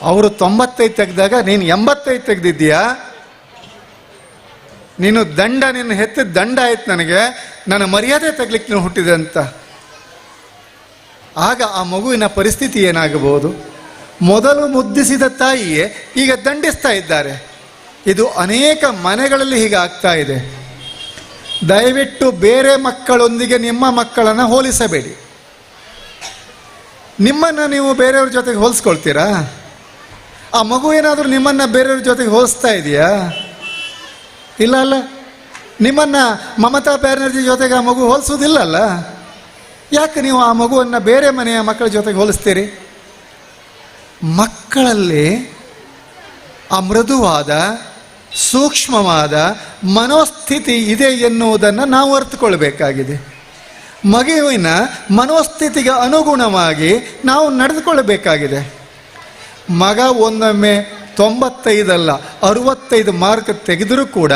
ಅವರು 95 ತೆಗೆದಾಗ ನೀನು 85 ತೆಗೆದಿದ್ದೀಯಾ, ನೀನು ದಂಡ, ನಿನ್ನ ಹೆತ್ತಿದ ದಂಡ ಆಯ್ತು, ನನಗೆ ನನ್ನ ಮರ್ಯಾದೆ ತೆಗ್ಲಿಕ್ಕೆ ನೀನು ಹುಟ್ಟಿದೆ ಅಂತ. ಆಗ ಆ ಮಗುವಿನ ಪರಿಸ್ಥಿತಿ ಏನಾಗಬಹುದು? ಮೊದಲು ಮುದ್ದಿಸಿದ ತಾಯಿಯೇ ಈಗ ದಂಡಿಸ್ತಾ ಇದ್ದಾರೆ. ಇದು ಅನೇಕ ಮನೆಗಳಲ್ಲಿ ಹೀಗೆ ಆಗ್ತಾ ಇದೆ. ದಯವಿಟ್ಟು ಬೇರೆ ಮಕ್ಕಳೊಂದಿಗೆ ನಿಮ್ಮ ಮಕ್ಕಳನ್ನು ಹೋಲಿಸಬೇಡಿ. ನಿಮ್ಮನ್ನು ನೀವು ಬೇರೆಯವ್ರ ಜೊತೆಗೆ ಹೋಲಿಸ್ಕೊಳ್ತೀರಾ? ಆ ಮಗು ಏನಾದರೂ ನಿಮ್ಮನ್ನು ಬೇರೆಯವ್ರ ಜೊತೆಗೆ ಹೋಲಿಸ್ತಾ ಇದೆಯಾ? ಇಲ್ಲ ಅಲ್ಲ. ನಿಮ್ಮನ್ನು ಮಮತಾ ಬ್ಯಾನರ್ಜಿ ಜೊತೆಗೆ ಆ ಮಗು ಹೋಲಿಸೋದಿಲ್ಲಲ್ಲ. ಯಾಕೆ ನೀವು ಆ ಮಗುವನ್ನು ಬೇರೆ ಮನೆಯ ಮಕ್ಕಳ ಜೊತೆಗೆ ಹೋಲಿಸ್ತೀರಿ? ಮಕ್ಕಳಲ್ಲಿ ಆ ಮೃದುವಾದ ಸೂಕ್ಷ್ಮವಾದ ಮನೋಸ್ಥಿತಿ ಇದೆ ಎನ್ನುವುದನ್ನು ನಾವು ಅರ್ಥಕೊಳ್ಬೇಕಾಗಿದೆ. ಮಗುವಿನ ಮನೋಸ್ಥಿತಿಗೆ ಅನುಗುಣವಾಗಿ ನಾವು ನಡೆದುಕೊಳ್ಳಬೇಕಾಗಿದೆ. ಮಗ ಒಂದೊಮ್ಮೆ 95 ಅಲ್ಲ 65 ಮಾರ್ಕ್ ತೆಗೆದರೂ ಕೂಡ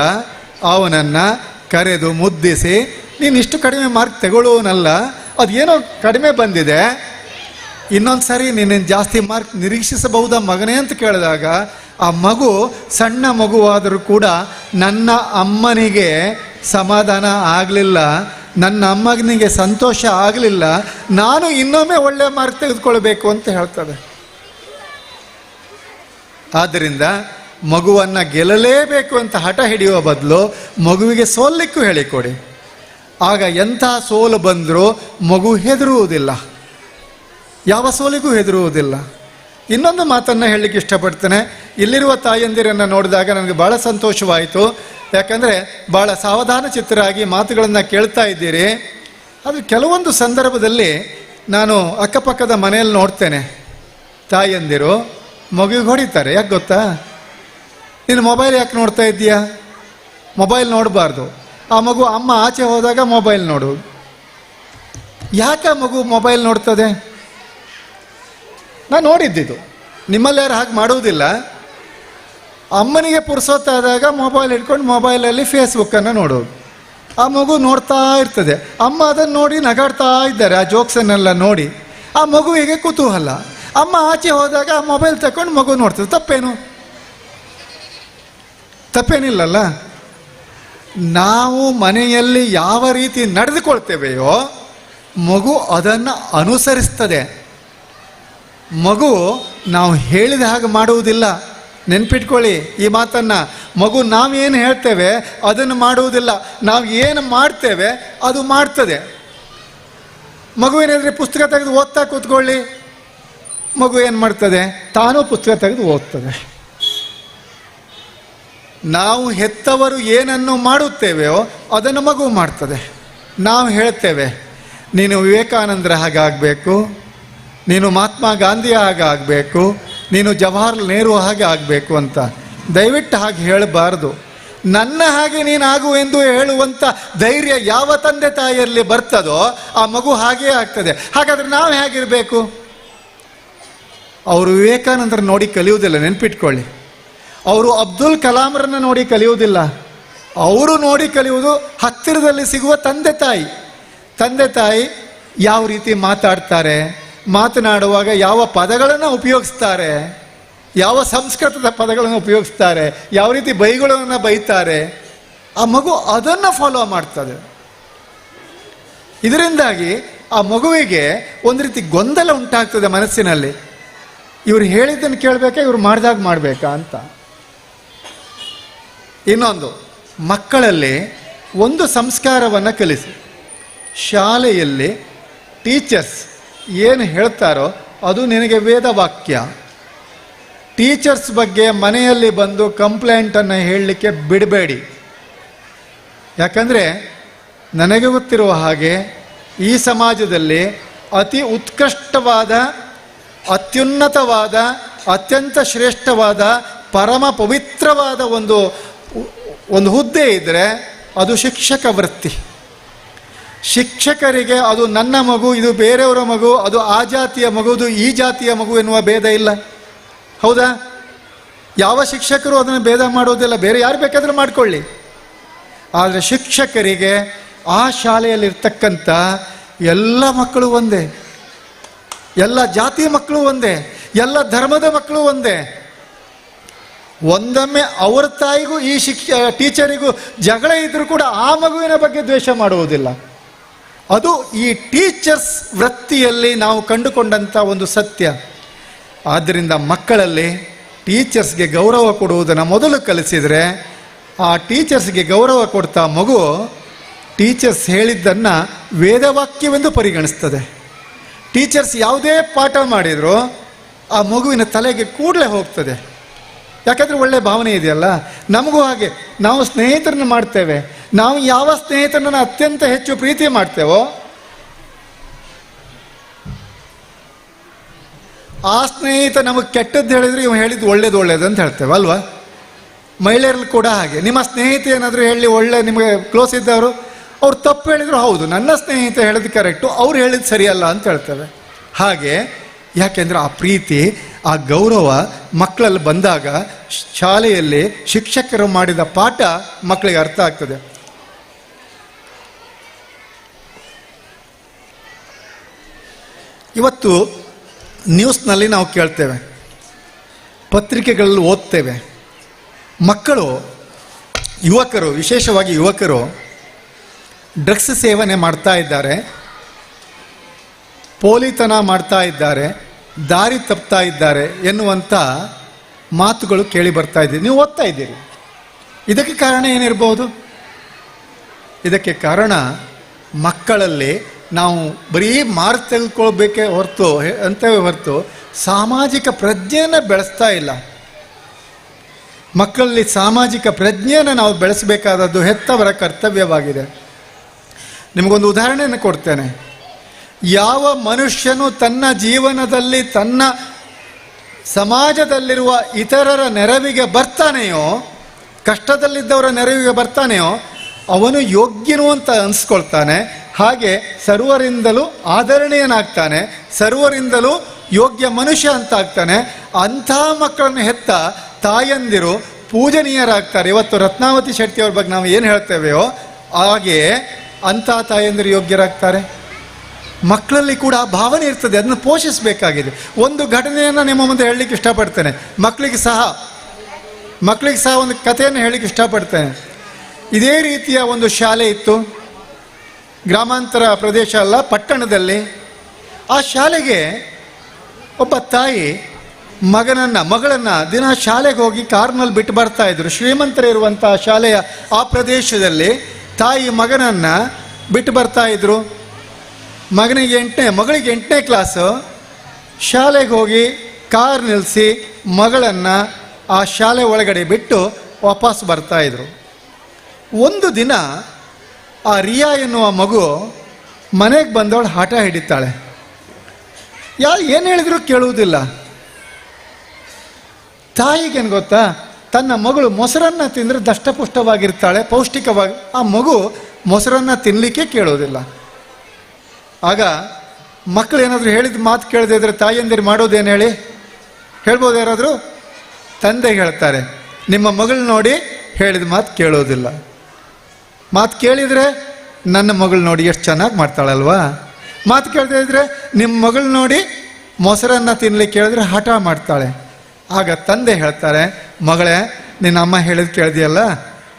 ಅವನನ್ನು ಕರೆದು ಮುದ್ದಿಸಿ, ನೀನು ಇಷ್ಟು ಕಡಿಮೆ ಮಾರ್ಕ್ ತಗೊಳ್ಳೋನಲ್ಲ, ಅದೇನೋ ಕಡಿಮೆ ಬಂದಿದೆ, ಇನ್ನೊಂದು ಸರಿ ನೀನು ಜಾಸ್ತಿ ಮಾರ್ಕ್ ನಿರೀಕ್ಷಿಸಬಹುದಾ ಮಗನೇ ಅಂತ ಕೇಳಿದಾಗ ಆ ಮಗು ಸಣ್ಣ ಮಗುವಾದರೂ ಕೂಡ ನನ್ನ ಅಮ್ಮನಿಗೆ ಸಮಾಧಾನ ಆಗಲಿಲ್ಲ, ನನ್ನ ಅಮ್ಮನಿಗೆ ಸಂತೋಷ ಆಗಲಿಲ್ಲ, ನಾನು ಇನ್ನೊಮ್ಮೆ ಒಳ್ಳೆಯ ಮಾರ್ಕ್ ತೆಗೆದುಕೊಳ್ಬೇಕು ಅಂತ ಹೇಳ್ತದೆ. ಆದ್ದರಿಂದ ಮಗುವನ್ನು ಗೆಲ್ಲಲೇಬೇಕು ಅಂತ ಹಠ ಹಿಡಿಯುವ ಬದಲು ಮಗುವಿಗೆ ಸೋಲಿಕ್ಕೂ ಹೇಳಿಕೊಡಿ. ಆಗ ಎಂಥ ಸೋಲು ಬಂದರೂ ಮಗು ಹೆದರುವುದಿಲ್ಲ, ಯಾವ ಸೋಲಿಗೂ ಹೆದರುವುದಿಲ್ಲ. ಇನ್ನೊಂದು ಮಾತನ್ನು ಹೇಳಲಿಕ್ಕೆ ಇಷ್ಟಪಡ್ತೇನೆ. ಇಲ್ಲಿರುವ ತಾಯಂದಿರನ್ನು ನೋಡಿದಾಗ ನನಗೆ ಭಾಳ ಸಂತೋಷವಾಯಿತು. ಯಾಕಂದರೆ ಭಾಳ ಸಾವಧಾನ ಚಿತ್ತರಾಗಿ ಮಾತುಗಳನ್ನು ಕೇಳ್ತಾ ಇದ್ದೀರಿ. ಅದು ಕೆಲವೊಂದು ಸಂದರ್ಭದಲ್ಲಿ ನಾನು ಅಕ್ಕಪಕ್ಕದ ಮನೆಯಲ್ಲಿ ನೋಡ್ತೇನೆ, ತಾಯಂದಿರು ಮಗುವಿಗೆ ಹೊಡಿತಾರೆ. ಯಾಕೆ ಗೊತ್ತಾ? ನೀನು ಮೊಬೈಲ್ ಯಾಕೆ ನೋಡ್ತಾ ಇದ್ದೀಯಾ? ಮೊಬೈಲ್ ನೋಡಬಾರ್ದು. ಆ ಮಗು ಅಮ್ಮ ಆಚೆ ಹೋದಾಗ ಮೊಬೈಲ್ ನೋಡು. ಯಾಕೆ ಮಗು ಮೊಬೈಲ್ ನೋಡ್ತದೆ? ನಾನು ನೋಡಿದ್ದಿದ್ದು, ನಿಮ್ಮಲ್ಲಿ ಯಾರು ಹಾಗೆ ಮಾಡುವುದಿಲ್ಲ. ಅಮ್ಮನಿಗೆ ಪುರ್ಸೊತ್ತಾದಾಗ ಮೊಬೈಲ್ ಹಿಡ್ಕೊಂಡು ಮೊಬೈಲಲ್ಲಿ ಫೇಸ್ಬುಕ್ಕನ್ನು ನೋಡೋದು. ಆ ಮಗು ನೋಡ್ತಾ ಇರ್ತದೆ. ಅಮ್ಮ ಅದನ್ನು ನೋಡಿ ನಗಾಡ್ತಾ ಇದ್ದಾರೆ, ಆ ಜೋಕ್ಸನ್ನೆಲ್ಲ ನೋಡಿ. ಆ ಮಗುವಿಗೆ ಕುತೂಹಲ. ಅಮ್ಮ ಆಚೆ ಹೋದಾಗ ಆ ಮೊಬೈಲ್ ತಗೊಂಡು ಮಗು ನೋಡ್ತದೆ. ತಪ್ಪೇನಿಲ್ಲಲ್ಲ. ನಾವು ಮನೆಯಲ್ಲಿ ಯಾವ ರೀತಿ ನಡೆದುಕೊಳ್ತೇವೆಯೋ ಮಗು ಅದನ್ನು ಅನುಸರಿಸ್ತದೆ. ಮಗು ನಾವು ಹೇಳಿದ ಹಾಗೆ ಮಾಡುವುದಿಲ್ಲ. ನೆನ್ಪಿಟ್ಕೊಳ್ಳಿ ಈ ಮಾತನ್ನು. ಮಗು ನಾವೇನು ಹೇಳ್ತೇವೆ ಅದನ್ನು ಮಾಡುವುದಿಲ್ಲ, ನಾವು ಏನು ಮಾಡ್ತೇವೆ ಅದು ಮಾಡ್ತದೆ. ಮಗುವೇನಾದರೆ ಪುಸ್ತಕ ತೆಗೆದು ಓದ್ತಾ ಕೂತ್ಕೊಳ್ಳಿ, ಮಗು ಏನು ಮಾಡ್ತದೆ? ತಾನೂ ಪುಸ್ತಕ ತೆಗೆದು ಓದ್ತದೆ. ನಾವು ಹೆತ್ತವರು ಏನನ್ನು ಮಾಡುತ್ತೇವೆಯೋ ಅದನ್ನು ಮಗು ಮಾಡ್ತದೆ. ನಾವು ಹೇಳ್ತೇವೆ ನೀನು ವಿವೇಕಾನಂದರ ಹಾಗಾಗಬೇಕು, ನೀನು ಮಹಾತ್ಮ ಗಾಂಧಿಯ ಹಾಗೆ ಆಗಬೇಕು, ನೀನು ಜವಾಹರ್ಲಾಲ್ ನೆಹರು ಹಾಗೆ ಆಗಬೇಕು ಅಂತ. ದಯವಿಟ್ಟು ಹಾಗೆ ಹೇಳಬಾರ್ದು. ನನ್ನ ಹಾಗೆ ನೀನಾಗು ಎಂದು ಹೇಳುವಂಥ ಧೈರ್ಯ ಯಾವ ತಂದೆ ತಾಯಿಯಲ್ಲಿ ಬರ್ತದೋ ಆ ಮಗು ಹಾಗೇ ಆಗ್ತದೆ. ಹಾಗಾದರೆ ನಾವು ಹೇಗಿರಬೇಕು? ಅವರು ವಿವೇಕಾನಂದರ ನೋಡಿ ಕಲಿಯುವುದಿಲ್ಲ, ನೆನ್ಪಿಟ್ಕೊಳ್ಳಿ. ಅವರು ಅಬ್ದುಲ್ ಕಲಾಂರನ್ನ ನೋಡಿ ಕಲಿಯುವುದಿಲ್ಲ. ಅವರು ನೋಡಿ ಕಲಿಯುವುದು ಹತ್ತಿರದಲ್ಲಿ ಸಿಗುವ ತಂದೆ ತಾಯಿ ಯಾವ ರೀತಿ ಮಾತಾಡ್ತಾರೆ, ಮಾತನಾಡುವಾಗ ಯಾವ ಪದಗಳನ್ನು ಉಪಯೋಗಿಸ್ತಾರೆ, ಯಾವ ಸಂಸ್ಕೃತದ ಪದಗಳನ್ನು ಉಪಯೋಗಿಸ್ತಾರೆ, ಯಾವ ರೀತಿ ಬೈಗಳನ್ನು ಬೈತಾರೆ, ಆ ಮಗು ಅದನ್ನು ಫಾಲೋ ಮಾಡ್ತದೆ. ಇದರಿಂದಾಗಿ ಆ ಮಗುವಿಗೆ ಒಂದು ರೀತಿ ಗೊಂದಲ ಉಂಟಾಗ್ತದೆ ಮನಸ್ಸಿನಲ್ಲಿ. ಇವರು ಹೇಳಿದ್ದನ್ನು ಕೇಳಬೇಕಾ, ಇವರು ಮಾಡಿದಾಗ ಮಾಡಬೇಕಾ ಅಂತ. ಇನ್ನೊಂದು, ಮಕ್ಕಳಲ್ಲಿ ಒಂದು ಸಂಸ್ಕಾರವನ್ನು ಕಲಿಸಿ. ಶಾಲೆಯಲ್ಲಿ ಟೀಚರ್ಸ್ ಏನು ಹೇಳ್ತಾರೋ ಅದು ನಿನಗೆ ವೇದವಾಕ್ಯ. ಟೀಚರ್ಸ್ ಬಗ್ಗೆ ಮನೆಯಲ್ಲಿ ಬಂದು ಕಂಪ್ಲೇಂಟನ್ನು ಹೇಳಲಿಕ್ಕೆ ಬಿಡಬೇಡಿ. ಯಾಕಂದರೆ ನನಗೆ ಗೊತ್ತಿರುವ ಹಾಗೆ ಈ ಸಮಾಜದಲ್ಲಿ ಅತಿ ಉತ್ಕೃಷ್ಟವಾದ, ಅತ್ಯುನ್ನತವಾದ, ಅತ್ಯಂತ ಶ್ರೇಷ್ಠವಾದ, ಪರಮ ಪವಿತ್ರವಾದ ಒಂದು ಹುದ್ದೆ ಇದ್ದರೆ ಅದು ಶಿಕ್ಷಕ ವೃತ್ತಿ. ಶಿಕ್ಷಕರಿಗೆ ಅದು ನನ್ನ ಮಗು, ಇದು ಬೇರೆಯವರ ಮಗು, ಅದು ಆ ಜಾತಿಯ ಮಗು, ಇದು ಈ ಜಾತಿಯ ಮಗು ಎನ್ನುವ ಭೇದ ಇಲ್ಲ. ಹೌದಾ? ಯಾವ ಶಿಕ್ಷಕರು ಅದನ್ನು ಭೇದ ಮಾಡೋದಿಲ್ಲ, ಬೇರೆ ಯಾರು ಬೇಕಾದರೂ ಮಾಡಿಕೊಳ್ಳಿ. ಆದರೆ ಶಿಕ್ಷಕರಿಗೆ ಆ ಶಾಲೆಯಲ್ಲಿರ್ತಕ್ಕಂಥ ಎಲ್ಲ ಮಕ್ಕಳು ಒಂದೇ, ಎಲ್ಲ ಜಾತಿಯ ಮಕ್ಕಳು ಒಂದೇ, ಎಲ್ಲ ಧರ್ಮದ ಮಕ್ಕಳು ಒಂದೇ. ಒಂದೊಮ್ಮೆ ಅವರ ತಾಯಿಗೂ ಈ ಟೀಚರಿಗೂ ಜಗಳ ಇದ್ದರೂ ಕೂಡ ಆ ಮಗುವಿನ ಬಗ್ಗೆ ದ್ವೇಷ ಮಾಡುವುದಿಲ್ಲ. ಅದು ಈ ಟೀಚರ್ಸ್ ವೃತ್ತಿಯಲ್ಲಿ ನಾವು ಕಂಡುಕೊಂಡಂಥ ಒಂದು ಸತ್ಯ. ಆದ್ದರಿಂದ ಮಕ್ಕಳಲ್ಲಿ ಟೀಚರ್ಸ್ಗೆ ಗೌರವ ಕೊಡುವುದನ್ನು ಮೊದಲು ಕಲಿಸಿದರೆ ಆ ಟೀಚರ್ಸ್ಗೆ ಗೌರವ ಕೊಡ್ತಾ ಮಗು ಟೀಚರ್ಸ್ ಹೇಳಿದ್ದನ್ನು ವೇದವಾಕ್ಯವೆಂದು ಪರಿಗಣಿಸ್ತದೆ. ಟೀಚರ್ಸ್ ಯಾವುದೇ ಪಾಠ ಮಾಡಿದರೂ ಆ ಮಗುವಿನ ತಲೆಗೆ ಕೂಡಲೇ ಹೋಗ್ತದೆ. ಯಾಕಂದರೆ ಒಳ್ಳೆಯ ಭಾವನೆ ಇದೆಯಲ್ಲ. ನಮಗೂ ಹಾಗೆ, ನಾವು ಸ್ನೇಹಿತರನ್ನು ಮಾಡ್ತೇವೆ. ನಾವು ಯಾವ ಸ್ನೇಹಿತರನ್ನು ಅತ್ಯಂತ ಹೆಚ್ಚು ಪ್ರೀತಿ ಮಾಡ್ತೇವೋ ಆ ಸ್ನೇಹಿತ ನಮಗೆ ಕೆಟ್ಟದ್ದು ಹೇಳಿದರೆ ಇವ ಹೇಳಿದ್ದು ಒಳ್ಳೇದು ಅಂತ ಹೇಳ್ತೇವೆ ಅಲ್ವಾ? ಮಹಿಳೆಯರಲ್ಲಿ ಕೂಡ ಹಾಗೆ. ನಿಮ್ಮ ಸ್ನೇಹಿತ ಏನಾದರೂ ಹೇಳಿ ಒಳ್ಳೆ ನಿಮಗೆ ಕ್ಲೋಸ್ ಇದ್ದವರು ಅವ್ರು ತಪ್ಪು ಹೇಳಿದ್ರು ಹೌದು ನನ್ನ ಸ್ನೇಹಿತ ಹೇಳಿದ್ದು ಕರೆಕ್ಟು, ಅವ್ರು ಹೇಳಿದ್ದು ಸರಿಯಲ್ಲ ಅಂತ ಹೇಳ್ತೇವೆ. ಹಾಗೆ ಯಾಕೆಂದರೆ ಆ ಪ್ರೀತಿ, ಆ ಗೌರವ ಮಕ್ಕಳಲ್ಲಿ ಬಂದಾಗ ಶಾಲೆಯಲ್ಲಿ ಶಿಕ್ಷಕರು ಮಾಡಿದ ಪಾಠ ಮಕ್ಕಳಿಗೆ ಅರ್ಥ ಆಗ್ತದೆ. ಇವತ್ತು ನ್ಯೂಸ್ನಲ್ಲಿ ನಾವು ಕೇಳ್ತೇವೆ, ಪತ್ರಿಕೆಗಳಲ್ಲಿ ಓದ್ತೇವೆ, ಮಕ್ಕಳು, ಯುವಕರು, ವಿಶೇಷವಾಗಿ ಯುವಕರು ಡ್ರಗ್ಸ್ ಸೇವನೆ ಮಾಡ್ತಾ ಇದ್ದಾರೆ, ಪೋಲಿತನ ಮಾಡ್ತಾ ಇದ್ದಾರೆ, ದಾರಿ ತಪ್ತಾ ಇದ್ದಾರೆ ಎನ್ನುವಂಥ ಮಾತುಗಳು ಕೇಳಿ ಬರ್ತಾ ಇದ್ದೀರಿ, ನೀವು ಓದ್ತಾ ಇದ್ದೀರಿ. ಇದಕ್ಕೆ ಕಾರಣ ಏನಿರ್ಬೋದು? ಇದಕ್ಕೆ ಕಾರಣ ಮಕ್ಕಳಲ್ಲಿ ನಾವು ಬರೀ ಮಾರ್ಕ್ ತೆಗೆದುಕೊಳ್ಬೇಕೇ ಹೊರತು ಸಾಮಾಜಿಕ ಪ್ರಜ್ಞೆಯನ್ನು ಬೆಳೆಸ್ತಾ ಇಲ್ಲ. ಮಕ್ಕಳಲ್ಲಿ ಸಾಮಾಜಿಕ ಪ್ರಜ್ಞೆಯನ್ನು ನಾವು ಬೆಳೆಸಬೇಕಾದದ್ದು ಹೆತ್ತವರ ಕರ್ತವ್ಯವಾಗಿದೆ. ನಿಮಗೊಂದು ಉದಾಹರಣೆಯನ್ನು ಕೊಡ್ತೇನೆ. ಯಾವ ಮನುಷ್ಯನು ತನ್ನ ಜೀವನದಲ್ಲಿ ತನ್ನ ಸಮಾಜದಲ್ಲಿರುವ ಇತರರ ನೆರವಿಗೆ ಬರ್ತಾನೆಯೋ, ಕಷ್ಟದಲ್ಲಿದ್ದವರ ನೆರವಿಗೆ ಬರ್ತಾನೆಯೋ ಅವನು ಯೋಗ್ಯನು ಅಂತ ಅನಿಸ್ಕೊಳ್ತಾನೆ. ಹಾಗೆ ಸರ್ವರಿಂದಲೂ ಆದರಣೀಯನಾಗ್ತಾನೆ, ಸರ್ವರಿಂದಲೂ ಯೋಗ್ಯ ಮನುಷ್ಯ ಅಂತ ಆಗ್ತಾನೆ. ಅಂಥ ಮಕ್ಕಳನ್ನು ಹೆತ್ತ ತಾಯಂದಿರು ಪೂಜನೀಯರಾಗ್ತಾರೆ. ಇವತ್ತು ರತ್ನಾವತಿ ಶೆಟ್ಟಿಯವ್ರ ಬಗ್ಗೆ ನಾವು ಏನು ಹೇಳ್ತೇವೆಯೋ ಹಾಗೆ ಅಂಥ ತಾಯಂದಿರು ಯೋಗ್ಯರಾಗ್ತಾರೆ. ಮಕ್ಕಳಲ್ಲಿ ಕೂಡ ಭಾವನೆ ಇರ್ತದೆ, ಅದನ್ನು ಪೋಷಿಸಬೇಕಾಗಿದೆ. ಒಂದು ಘಟನೆಯನ್ನು ನಿಮ್ಮ ಮುಂದೆ ಹೇಳಲಿಕ್ಕೆ ಇಷ್ಟಪಡ್ತೇನೆ. ಮಕ್ಕಳಿಗೆ ಸಹ ಒಂದು ಕಥೆಯನ್ನು ಹೇಳಲಿಕ್ಕೆ ಇಷ್ಟಪಡ್ತೇನೆ. ಇದೇ ರೀತಿಯ ಒಂದು ಶಾಲೆ ಇತ್ತು, ಗ್ರಾಮಾಂತರ ಪ್ರದೇಶ ಅಲ್ಲ, ಪಟ್ಟಣದಲ್ಲಿ. ಆ ಶಾಲೆಗೆ ಒಬ್ಬ ತಾಯಿ ಮಗಳನ್ನು ದಿನ ಶಾಲೆಗೆ ಹೋಗಿ ಕಾರ್ನಲ್ಲಿ ಬಿಟ್ಟು ಬರ್ತಾ ಇದ್ರು. ಶ್ರೀಮಂತರಿರುವಂಥ ಶಾಲೆಯ ಆ ಪ್ರದೇಶದಲ್ಲಿ ತಾಯಿ ಮಗನನ್ನು ಬಿಟ್ಟು ಬರ್ತಾ ಇದ್ರು. ಮಗಳಿಗೆ 8ನೇ ಕ್ಲಾಸು. ಶಾಲೆಗೆ ಹೋಗಿ ಕಾರ್ ನಿಲ್ಲಿಸಿ ಮಗಳನ್ನು ಆ ಶಾಲೆ ಒಳಗಡೆ ಬಿಟ್ಟು ವಾಪಸ್ ಬರ್ತಾಯಿದ್ರು. ಒಂದು ದಿನ ಆ ರಿಯಾ ಎನ್ನುವ ಮಗು ಮನೆಗೆ ಬಂದವಳು ಹಠ ಹಿಡಿತಾಳೆ. ಏನು ಹೇಳಿದ್ರು ಕೇಳುವುದಿಲ್ಲ. ತಾಯಿಗೇನು ಗೊತ್ತಾ, ತನ್ನ ಮಗಳು ಮೊಸರನ್ನು ತಿಂದರೆ ದಷ್ಟಪುಷ್ಟವಾಗಿರ್ತಾಳೆ, ಪೌಷ್ಟಿಕವಾಗಿ. ಆ ಮಗು ಮೊಸರನ್ನು ತಿನ್ನಲಿಕ್ಕೆ ಕೇಳೋದಿಲ್ಲ. ಆಗ ಮಕ್ಕಳು ಏನಾದರೂ ಹೇಳಿದ ಮಾತು ಕೇಳದೇ ಇದ್ರೆ ತಾಯಿಯಂದಿರು ಮಾಡೋದೇನು ಹೇಳಿ? ಹೇಳ್ಬೋದು ಯಾರಾದರೂ? ತಂದೆ ಹೇಳ್ತಾರೆ, ನಿಮ್ಮ ಮಗಳು ನೋಡಿ ಹೇಳಿದ ಮಾತು ಕೇಳೋದಿಲ್ಲ. ಮಾತು ಕೇಳಿದರೆ ನನ್ನ ಮಗಳು ನೋಡಿ ಎಷ್ಟು ಚೆನ್ನಾಗಿ ಮಾಡ್ತಾಳಲ್ವಾ. ಮಾತು ಕೇಳ್ತಾ ಇದ್ರೆ ನಿಮ್ಮ ಮಗಳು ನೋಡಿ ಮೊಸರನ್ನು ತಿನ್ನಲಿಕ್ಕೆ ಹೇಳಿದ್ರೆ ಹಠ ಮಾಡ್ತಾಳೆ. ಆಗ ತಂದೆ ಹೇಳ್ತಾರೆ, ಮಗಳೇ ನಿನ್ನ ಅಮ್ಮ ಹೇಳಿದ್ ಕೇಳಿದೆಯಲ್ಲ,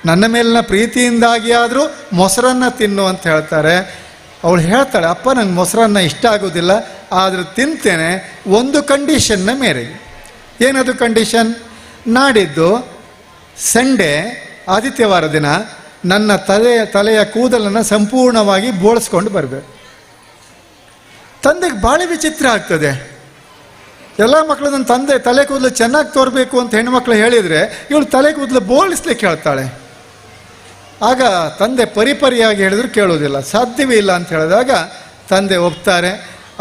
ನನ್ನ ಮೇಲಿನ ಪ್ರೀತಿಯಿಂದಾಗಿ ಆದರೂ ಮೊಸರನ್ನು ತಿನ್ನು ಅಂತ ಹೇಳ್ತಾರೆ. ಅವಳು ಹೇಳ್ತಾಳೆ, ಅಪ್ಪ ನಂಗೆ ಮೊಸರನ್ನ ಇಷ್ಟ ಆಗೋದಿಲ್ಲ, ಆದರೂ ತಿಂತೇನೆ ಒಂದು ಕಂಡೀಷನ್ನ ಮೇರೆಗೆ. ಏನದು ಕಂಡೀಷನ್? ನಾಡಿದ್ದು ಸಂಡೇ ಆದಿತ್ಯವಾರ ದಿನ ನನ್ನ ತಲೆಯ ಕೂದಲನ್ನು ಸಂಪೂರ್ಣವಾಗಿ ಬೋಳಿಸ್ಕೊಂಡು ಬರಬೇಕು. ತಂದೆಗೆ ಭಾಳ ವಿಚಿತ್ರ ಆಗ್ತದೆ. ಎಲ್ಲ ಮಕ್ಕಳು ನನ್ನ ತಂದೆ ತಲೆ ಕೂದಲು ಚೆನ್ನಾಗಿ ತೋರಬೇಕು ಅಂತ ಹೆಣ್ಮಕ್ಳು ಹೇಳಿದರೆ ಇವಳು ತಲೆ ಕೂದಲು ಬೋಳಿಸ್ಲಿಕ್ಕೆ ಹೇಳ್ತಾಳೆ. ಆಗ ತಂದೆ ಪರಿಪರಿಯಾಗಿ ಹೇಳಿದ್ರು ಕೇಳೋದಿಲ್ಲ, ಸಾಧ್ಯವೇ ಇಲ್ಲ ಅಂತ ಹೇಳಿದಾಗ ತಂದೆ ಒಪ್ತಾರೆ.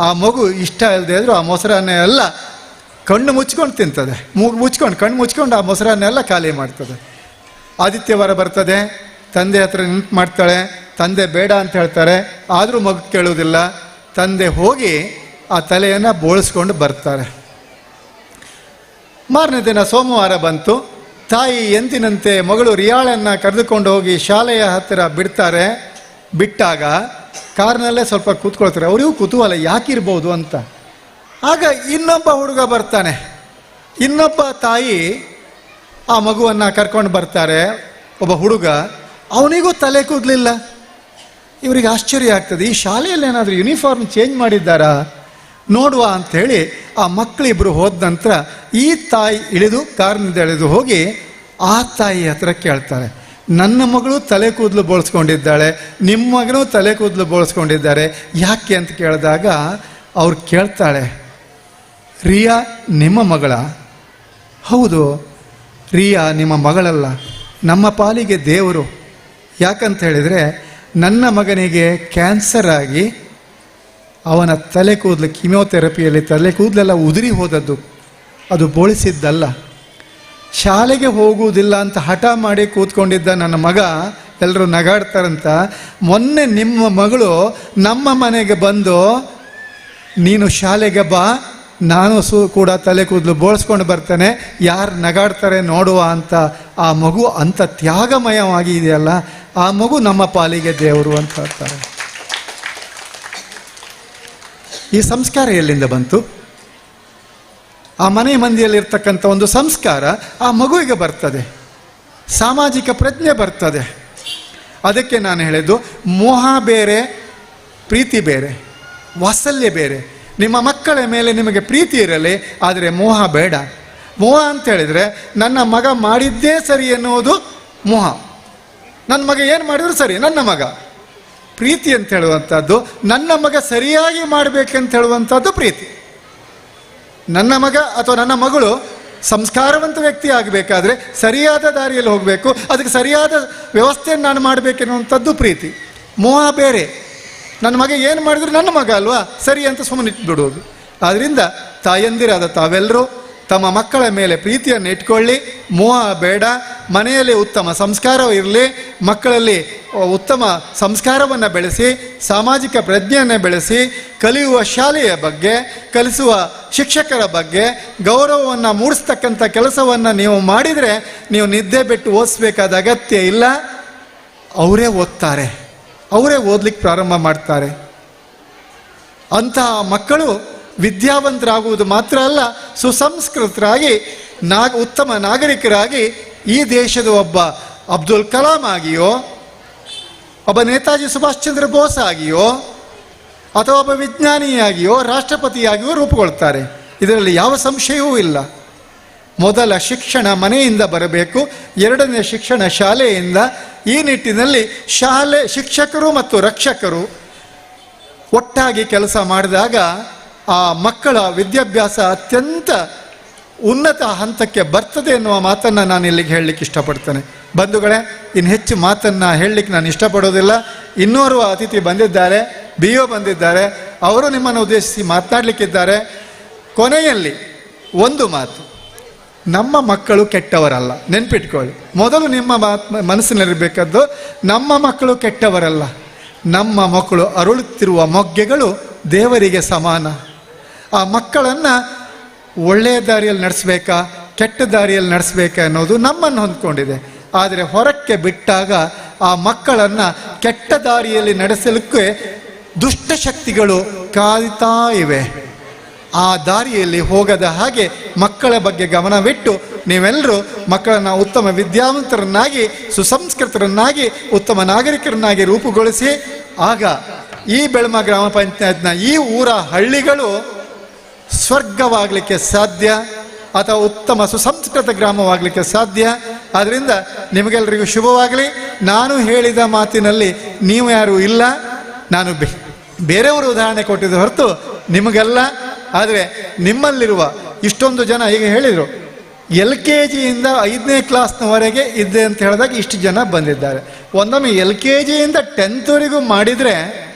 ಆ ಮಗು ಇಷ್ಟ ಇಲ್ಲದೆ ಇದ್ದರೂ ಆ ಮೊಸರನ್ನ ಎಲ್ಲ ಕಣ್ಣು ಮುಚ್ಕೊಂಡು ತಿಂತದೆ, ಮೂಗು ಮುಚ್ಕೊಂಡು ಕಣ್ಣು ಮುಚ್ಕೊಂಡು ಆ ಮೊಸರನ್ನೆಲ್ಲ ಖಾಲಿ ಮಾಡ್ತದೆ. ಆದಿತ್ಯವಾರ ಬರ್ತದೆ, ತಂದೆ ಹತ್ರ ನಿಂತು ಮಾಡ್ತಾಳೆ. ತಂದೆ ಬೇಡ ಅಂತ ಹೇಳ್ತಾರೆ, ಆದರೂ ಮಗು ಕೇಳೋದಿಲ್ಲ. ತಂದೆ ಹೋಗಿ ಆ ತಲೆಯನ್ನು ಬೋಳಿಸ್ಕೊಂಡು ಬರ್ತಾರೆ. ಮಾರನೇ ದಿನ ಸೋಮವಾರ ಬಂತು. ತಾಯಿ ಎಂದಿನಂತೆ ಮಗಳು ರಿಯಾಳನ್ನು ಕರೆದುಕೊಂಡು ಹೋಗಿ ಶಾಲೆಯ ಹತ್ತಿರ ಬಿಡ್ತಾರೆ. ಬಿಟ್ಟಾಗ ಕಾರ್ನಲ್ಲೇ ಸ್ವಲ್ಪ ಕೂತ್ಕೊಳ್ತಾರೆ. ಅವರಿಗೂ ಕುತೂಹಲ ಯಾಕಿರ್ಬೋದು ಅಂತ. ಆಗ ಇನ್ನೊಬ್ಬ ಹುಡುಗ ಬರ್ತಾನೆ. ಇನ್ನೊಬ್ಬ ತಾಯಿ ಆ ಮಗುವನ್ನು ಕರ್ಕೊಂಡು ಬರ್ತಾರೆ. ಒಬ್ಬ ಹುಡುಗ, ಅವನಿಗೂ ತಲೆ ಕೂದಲಿಲ್ಲ. ಇವರಿಗೆ ಆಶ್ಚರ್ಯ ಆಗ್ತದೆ, ಈ ಶಾಲೆಯಲ್ಲಿ ಏನಾದರೂ ಯೂನಿಫಾರ್ಮ್ ಚೇಂಜ್ ಮಾಡಿದ್ದಾರಾ ನೋಡುವ ಅಂಥೇಳಿ ಆ ಮಕ್ಕಳಿಬ್ಬರು ಹೋದ ನಂತರ ಈ ತಾಯಿ ಕಾರ್ನಿಂದ ಇಳಿದು ಹೋಗಿ ಆ ತಾಯಿ ಹತ್ರ ಕೇಳ್ತಾರೆ, ನನ್ನ ಮಗಳು ತಲೆ ಕೂದಲು ಬೋಳಿಸ್ಕೊಂಡಿದ್ದಾಳೆ, ನಿಮ್ಮ ಮಗನೂ ತಲೆ ಕೂದಲು ಬೋಳಿಸ್ಕೊಂಡಿದ್ದಾರೆ, ಯಾಕೆ ಅಂತ ಕೇಳಿದಾಗ ಅವ್ರು ಕೇಳ್ತಾಳೆ, ರಿಯಾ ನಿಮ್ಮ ಮಗಳ? ಹೌದು, ರಿಯಾ ನಿಮ್ಮ ಮಗಳಲ್ಲ, ನಮ್ಮ ಪಾಲಿಗೆ ದೇವರು. ಯಾಕಂತ ಹೇಳಿದರೆ ನನ್ನ ಮಗನಿಗೆ ಕ್ಯಾನ್ಸರ್ ಆಗಿ ಅವನ ತಲೆ ಕೂದಲು ಕಿಮಿಯೋಥೆರಪಿಯಲ್ಲಿ ತಲೆ ಕೂದಲೆಲ್ಲ ಉದುರಿ ಹೋದದ್ದು, ಅದು ಬೋಳಿಸಿದ್ದಲ್ಲ. ಶಾಲೆಗೆ ಹೋಗುವುದಿಲ್ಲ ಅಂತ ಹಠ ಮಾಡಿ ಕೂತ್ಕೊಂಡಿದ್ದ ನನ್ನ ಮಗ ಎಲ್ಲರೂ ನಗಾಡ್ತಾರಂತ ಮೊನ್ನೆ ನಿಮ್ಮ ಮಗಳು ನಮ್ಮ ಮನೆಗೆ ಬಂದು ನೀನು ಶಾಲೆಗೆ ಬಾ, ನಾನು ಕೂಡ ತಲೆ ಕೂದಲು ಬೋಳಿಸ್ಕೊಂಡು ಬರ್ತೇನೆ, ಯಾರು ನಗಾಡ್ತಾರೆ ನೋಡುವ ಅಂತ ಆ ಮಗು ಅಂಥ ತ್ಯಾಗಮಯವಾಗಿ ಇದೆಯಲ್ಲ, ಆ ಮಗು ನಮ್ಮ ಪಾಲಿಗೆ ದೇವರು ಅಂತ ಹೇಳ್ತಾರೆ. ಈ ಸಂಸ್ಕಾರ ಎಲ್ಲಿಂದ ಬಂತು? ಆ ಮನೆ ಮಂದಿಯಲ್ಲಿರ್ತಕ್ಕಂಥ ಒಂದು ಸಂಸ್ಕಾರ ಆ ಮಗುವಿಗೆ ಬರ್ತದೆ, ಸಾಮಾಜಿಕ ಪ್ರಜ್ಞೆ ಬರ್ತದೆ. ಅದಕ್ಕೆ ನಾನು ಹೇಳಿದ್ದು, ಮೋಹ ಬೇರೆ, ಪ್ರೀತಿ ಬೇರೆ, ವಾತ್ಸಲ್ಯ ಬೇರೆ. ನಿಮ್ಮ ಮಕ್ಕಳ ಮೇಲೆ ನಿಮಗೆ ಪ್ರೀತಿ ಇರಲಿ, ಆದರೆ ಮೋಹ ಬೇಡ. ಮೋಹ ಅಂತ ಹೇಳಿದರೆ ನನ್ನ ಮಗ ಮಾಡಿದ್ದೇ ಸರಿ ಎನ್ನುವುದು ಮೋಹ. ನನ್ನ ಮಗ ಏನು ಮಾಡಿದ್ರು ಸರಿ, ನನ್ನ ಮಗ. ಪ್ರೀತಿ ಅಂತ ಹೇಳುವಂಥದ್ದು ನನ್ನ ಮಗ ಸರಿಯಾಗಿ ಮಾಡಬೇಕಂತ ಹೇಳುವಂಥದ್ದು ಪ್ರೀತಿ. ನನ್ನ ಮಗ ಅಥವಾ ನನ್ನ ಮಗಳು ಸಂಸ್ಕಾರವಂತ ವ್ಯಕ್ತಿ ಆಗಬೇಕಾದ್ರೆ ಸರಿಯಾದ ದಾರಿಯಲ್ಲಿ ಹೋಗಬೇಕು, ಅದಕ್ಕೆ ಸರಿಯಾದ ವ್ಯವಸ್ಥೆಯನ್ನು ನಾನು ಮಾಡಬೇಕೆನ್ನುವಂಥದ್ದು ಪ್ರೀತಿ. ಮೋಹ ಬೇರೆ. ನನ್ನ ಮಗ ಏನು ಮಾಡಿದ್ರು ನನ್ನ ಮಗ ಅಲ್ವಾ, ಸರಿ ಅಂತ ಸುಮ್ಮನೆ ಇಟ್ಬಿಡೋದು. ಆದ್ದರಿಂದ ತಾಯಂದಿರಾದ ತಾವೆಲ್ಲರೂ ತಮ್ಮ ಮಕ್ಕಳ ಮೇಲೆ ಪ್ರೀತಿಯನ್ನು ಇಟ್ಕೊಳ್ಳಿ, ಮೋಹ ಬೇಡ. ಮನೆಯಲ್ಲಿ ಉತ್ತಮ ಸಂಸ್ಕಾರ ಇರಲಿ, ಮಕ್ಕಳಲ್ಲಿ ಉತ್ತಮ ಸಂಸ್ಕಾರವನ್ನು ಬೆಳೆಸಿ, ಸಾಮಾಜಿಕ ಪ್ರಜ್ಞೆಯನ್ನು ಬೆಳೆಸಿ, ಕಲಿಯುವ ಶಾಲೆಯ ಬಗ್ಗೆ, ಕಲಿಸುವ ಶಿಕ್ಷಕರ ಬಗ್ಗೆ ಗೌರವವನ್ನು ಮೂಡಿಸ್ತಕ್ಕಂಥ ಕೆಲಸವನ್ನು ನೀವು ಮಾಡಿದರೆ ನೀವು ನಿದ್ದೆ ಬಿಟ್ಟು ಓದಿಸ್ಬೇಕಾದ ಅಗತ್ಯ ಇಲ್ಲ. ಅವರೇ ಓದ್ತಾರೆ, ಅವರೇ ಓದಲಿಕ್ಕೆ ಪ್ರಾರಂಭ ಮಾಡ್ತಾರೆ. ಅಂತಹ ಮಕ್ಕಳು ವಿದ್ಯಾವಂತರಾಗುವುದು ಮಾತ್ರ ಅಲ್ಲ, ಸುಸಂಸ್ಕೃತರಾಗಿ ಉತ್ತಮ ನಾಗರಿಕರಾಗಿ ಈ ದೇಶದ ಒಬ್ಬ ಅಬ್ದುಲ್ ಕಲಾಂ ಆಗಿಯೋ, ಒಬ್ಬ ನೇತಾಜಿ ಸುಭಾಷ್ ಚಂದ್ರ ಬೋಸ್ ಆಗಿಯೋ, ಅಥವಾ ಒಬ್ಬ ವಿಜ್ಞಾನಿಯಾಗಿಯೋ, ರಾಷ್ಟ್ರಪತಿಯಾಗಿಯೋ ರೂಪುಗೊಳ್ತಾರೆ. ಇದರಲ್ಲಿ ಯಾವ ಸಂಶಯವೂ ಇಲ್ಲ. ಮೊದಲ ಶಿಕ್ಷಣ ಮನೆಯಿಂದ ಬರಬೇಕು, ಎರಡನೇ ಶಿಕ್ಷಣ ಶಾಲೆಯಿಂದ. ಈ ನಿಟ್ಟಿನಲ್ಲಿ ಶಿಕ್ಷಕರು ಮತ್ತು ರಕ್ಷಕರು ಒಟ್ಟಾಗಿ ಕೆಲಸ ಮಾಡಿದಾಗ ಆ ಮಕ್ಕಳ ವಿದ್ಯಾಭ್ಯಾಸ ಅತ್ಯಂತ ಉನ್ನತ ಹಂತಕ್ಕೆ ಬರ್ತದೆ ಎನ್ನುವ ಮಾತನ್ನು ನಾನು ಇಲ್ಲಿಗೆ ಹೇಳಲಿಕ್ಕೆ ಇಷ್ಟಪಡ್ತೇನೆ. ಬಂಧುಗಳೇ, ಇನ್ನು ಹೆಚ್ಚು ಮಾತನ್ನು ಹೇಳಲಿಕ್ಕೆ ನಾನು ಇಷ್ಟಪಡೋದಿಲ್ಲ. ಇನ್ನೋರ್ವ ಅತಿಥಿ ಬಂದಿದ್ದಾರೆ, BO ಬಂದಿದ್ದಾರೆ, ಅವರು ನಿಮ್ಮನ್ನು ಉದ್ದೇಶಿಸಿ ಮಾತನಾಡಲಿಕ್ಕಿದ್ದಾರೆ. ಕೊನೆಯಲ್ಲಿ ಒಂದು ಮಾತು, ನಮ್ಮ ಮಕ್ಕಳು ಕೆಟ್ಟವರಲ್ಲ, ನೆನ್ಪಿಟ್ಕೊಳ್ಳಿ. ಮೊದಲು ನಿಮ್ಮ ಮನಸ್ಸಿನಲ್ಲಿರಬೇಕಾದ್ದು, ನಮ್ಮ ಮಕ್ಕಳು ಕೆಟ್ಟವರಲ್ಲ, ನಮ್ಮ ಮಕ್ಕಳು ಅರಳುತ್ತಿರುವ ಮೊಗ್ಗೆಗಳು ದೇವರಿಗೆ ಸಮಾನ. ಆ ಮಕ್ಕಳನ್ನು ಒಳ್ಳೆಯ ದಾರಿಯಲ್ಲಿ ನಡೆಸಬೇಕಾ ಕೆಟ್ಟ ದಾರಿಯಲ್ಲಿ ನಡೆಸಬೇಕಾ ಅನ್ನೋದು ನಮ್ಮನ್ನು ಹೊಂದ್ಕೊಂಡಿದೆ. ಆದರೆ ಹೊರಕ್ಕೆ ಬಿಟ್ಟಾಗ ಆ ಮಕ್ಕಳನ್ನು ಕೆಟ್ಟ ದಾರಿಯಲ್ಲಿ ನಡೆಸಲಿಕ್ಕೆ ದುಷ್ಟಶಕ್ತಿಗಳು ಕಾಯ್ತಾ ಇವೆ. ಆ ದಾರಿಯಲ್ಲಿ ಹೋಗದ ಹಾಗೆ ಮಕ್ಕಳ ಬಗ್ಗೆ ಗಮನವಿಟ್ಟು ನೀವೆಲ್ಲರೂ ಮಕ್ಕಳನ್ನು ಉತ್ತಮ ವಿದ್ಯಾವಂತರನ್ನಾಗಿ, ಸುಸಂಸ್ಕೃತರನ್ನಾಗಿ, ಉತ್ತಮ ನಾಗರಿಕರನ್ನಾಗಿ ರೂಪುಗೊಳಿಸಿ, ಆಗ ಈ ಬೆಳಮ ಗ್ರಾಮ ಪಂಚಾಯತ್ನ ಈ ಊರ ಹಳ್ಳಿಗಳು ಸ್ವರ್ಗವಾಗಲಿಕ್ಕೆ ಸಾಧ್ಯ, ಅಥವಾ ಉತ್ತಮ ಸುಸಂಸ್ಕೃತ ಗ್ರಾಮವಾಗಲಿಕ್ಕೆ ಸಾಧ್ಯ. ಆದ್ದರಿಂದ ನಿಮಗೆಲ್ಲರಿಗೂ ಶುಭವಾಗಲಿ. ನಾನು ಹೇಳಿದ ಮಾತಿನಲ್ಲಿ ನೀವು ಯಾರೂ ಇಲ್ಲ, ನಾನು ಬೇರೆಯವರು ಉದಾಹರಣೆ ಕೊಟ್ಟಿದ್ದು ಹೊರತು ನಿಮಗೆಲ್ಲ. ಆದರೆ ನಿಮ್ಮಲ್ಲಿರುವ ಇಷ್ಟೊಂದು ಜನ, ಈಗ ಹೇಳಿದರು LKGಯಿಂದ 5ನೇ ಕ್ಲಾಸ್ನವರೆಗೆ ಇದ್ದೆ ಅಂತ ಹೇಳಿದಾಗ ಇಷ್ಟು ಜನ ಬಂದಿದ್ದಾರೆ. ಒಂದೊಮ್ಮೆ LKGಯಿಂದ 10th ಮಾಡಿದರೆ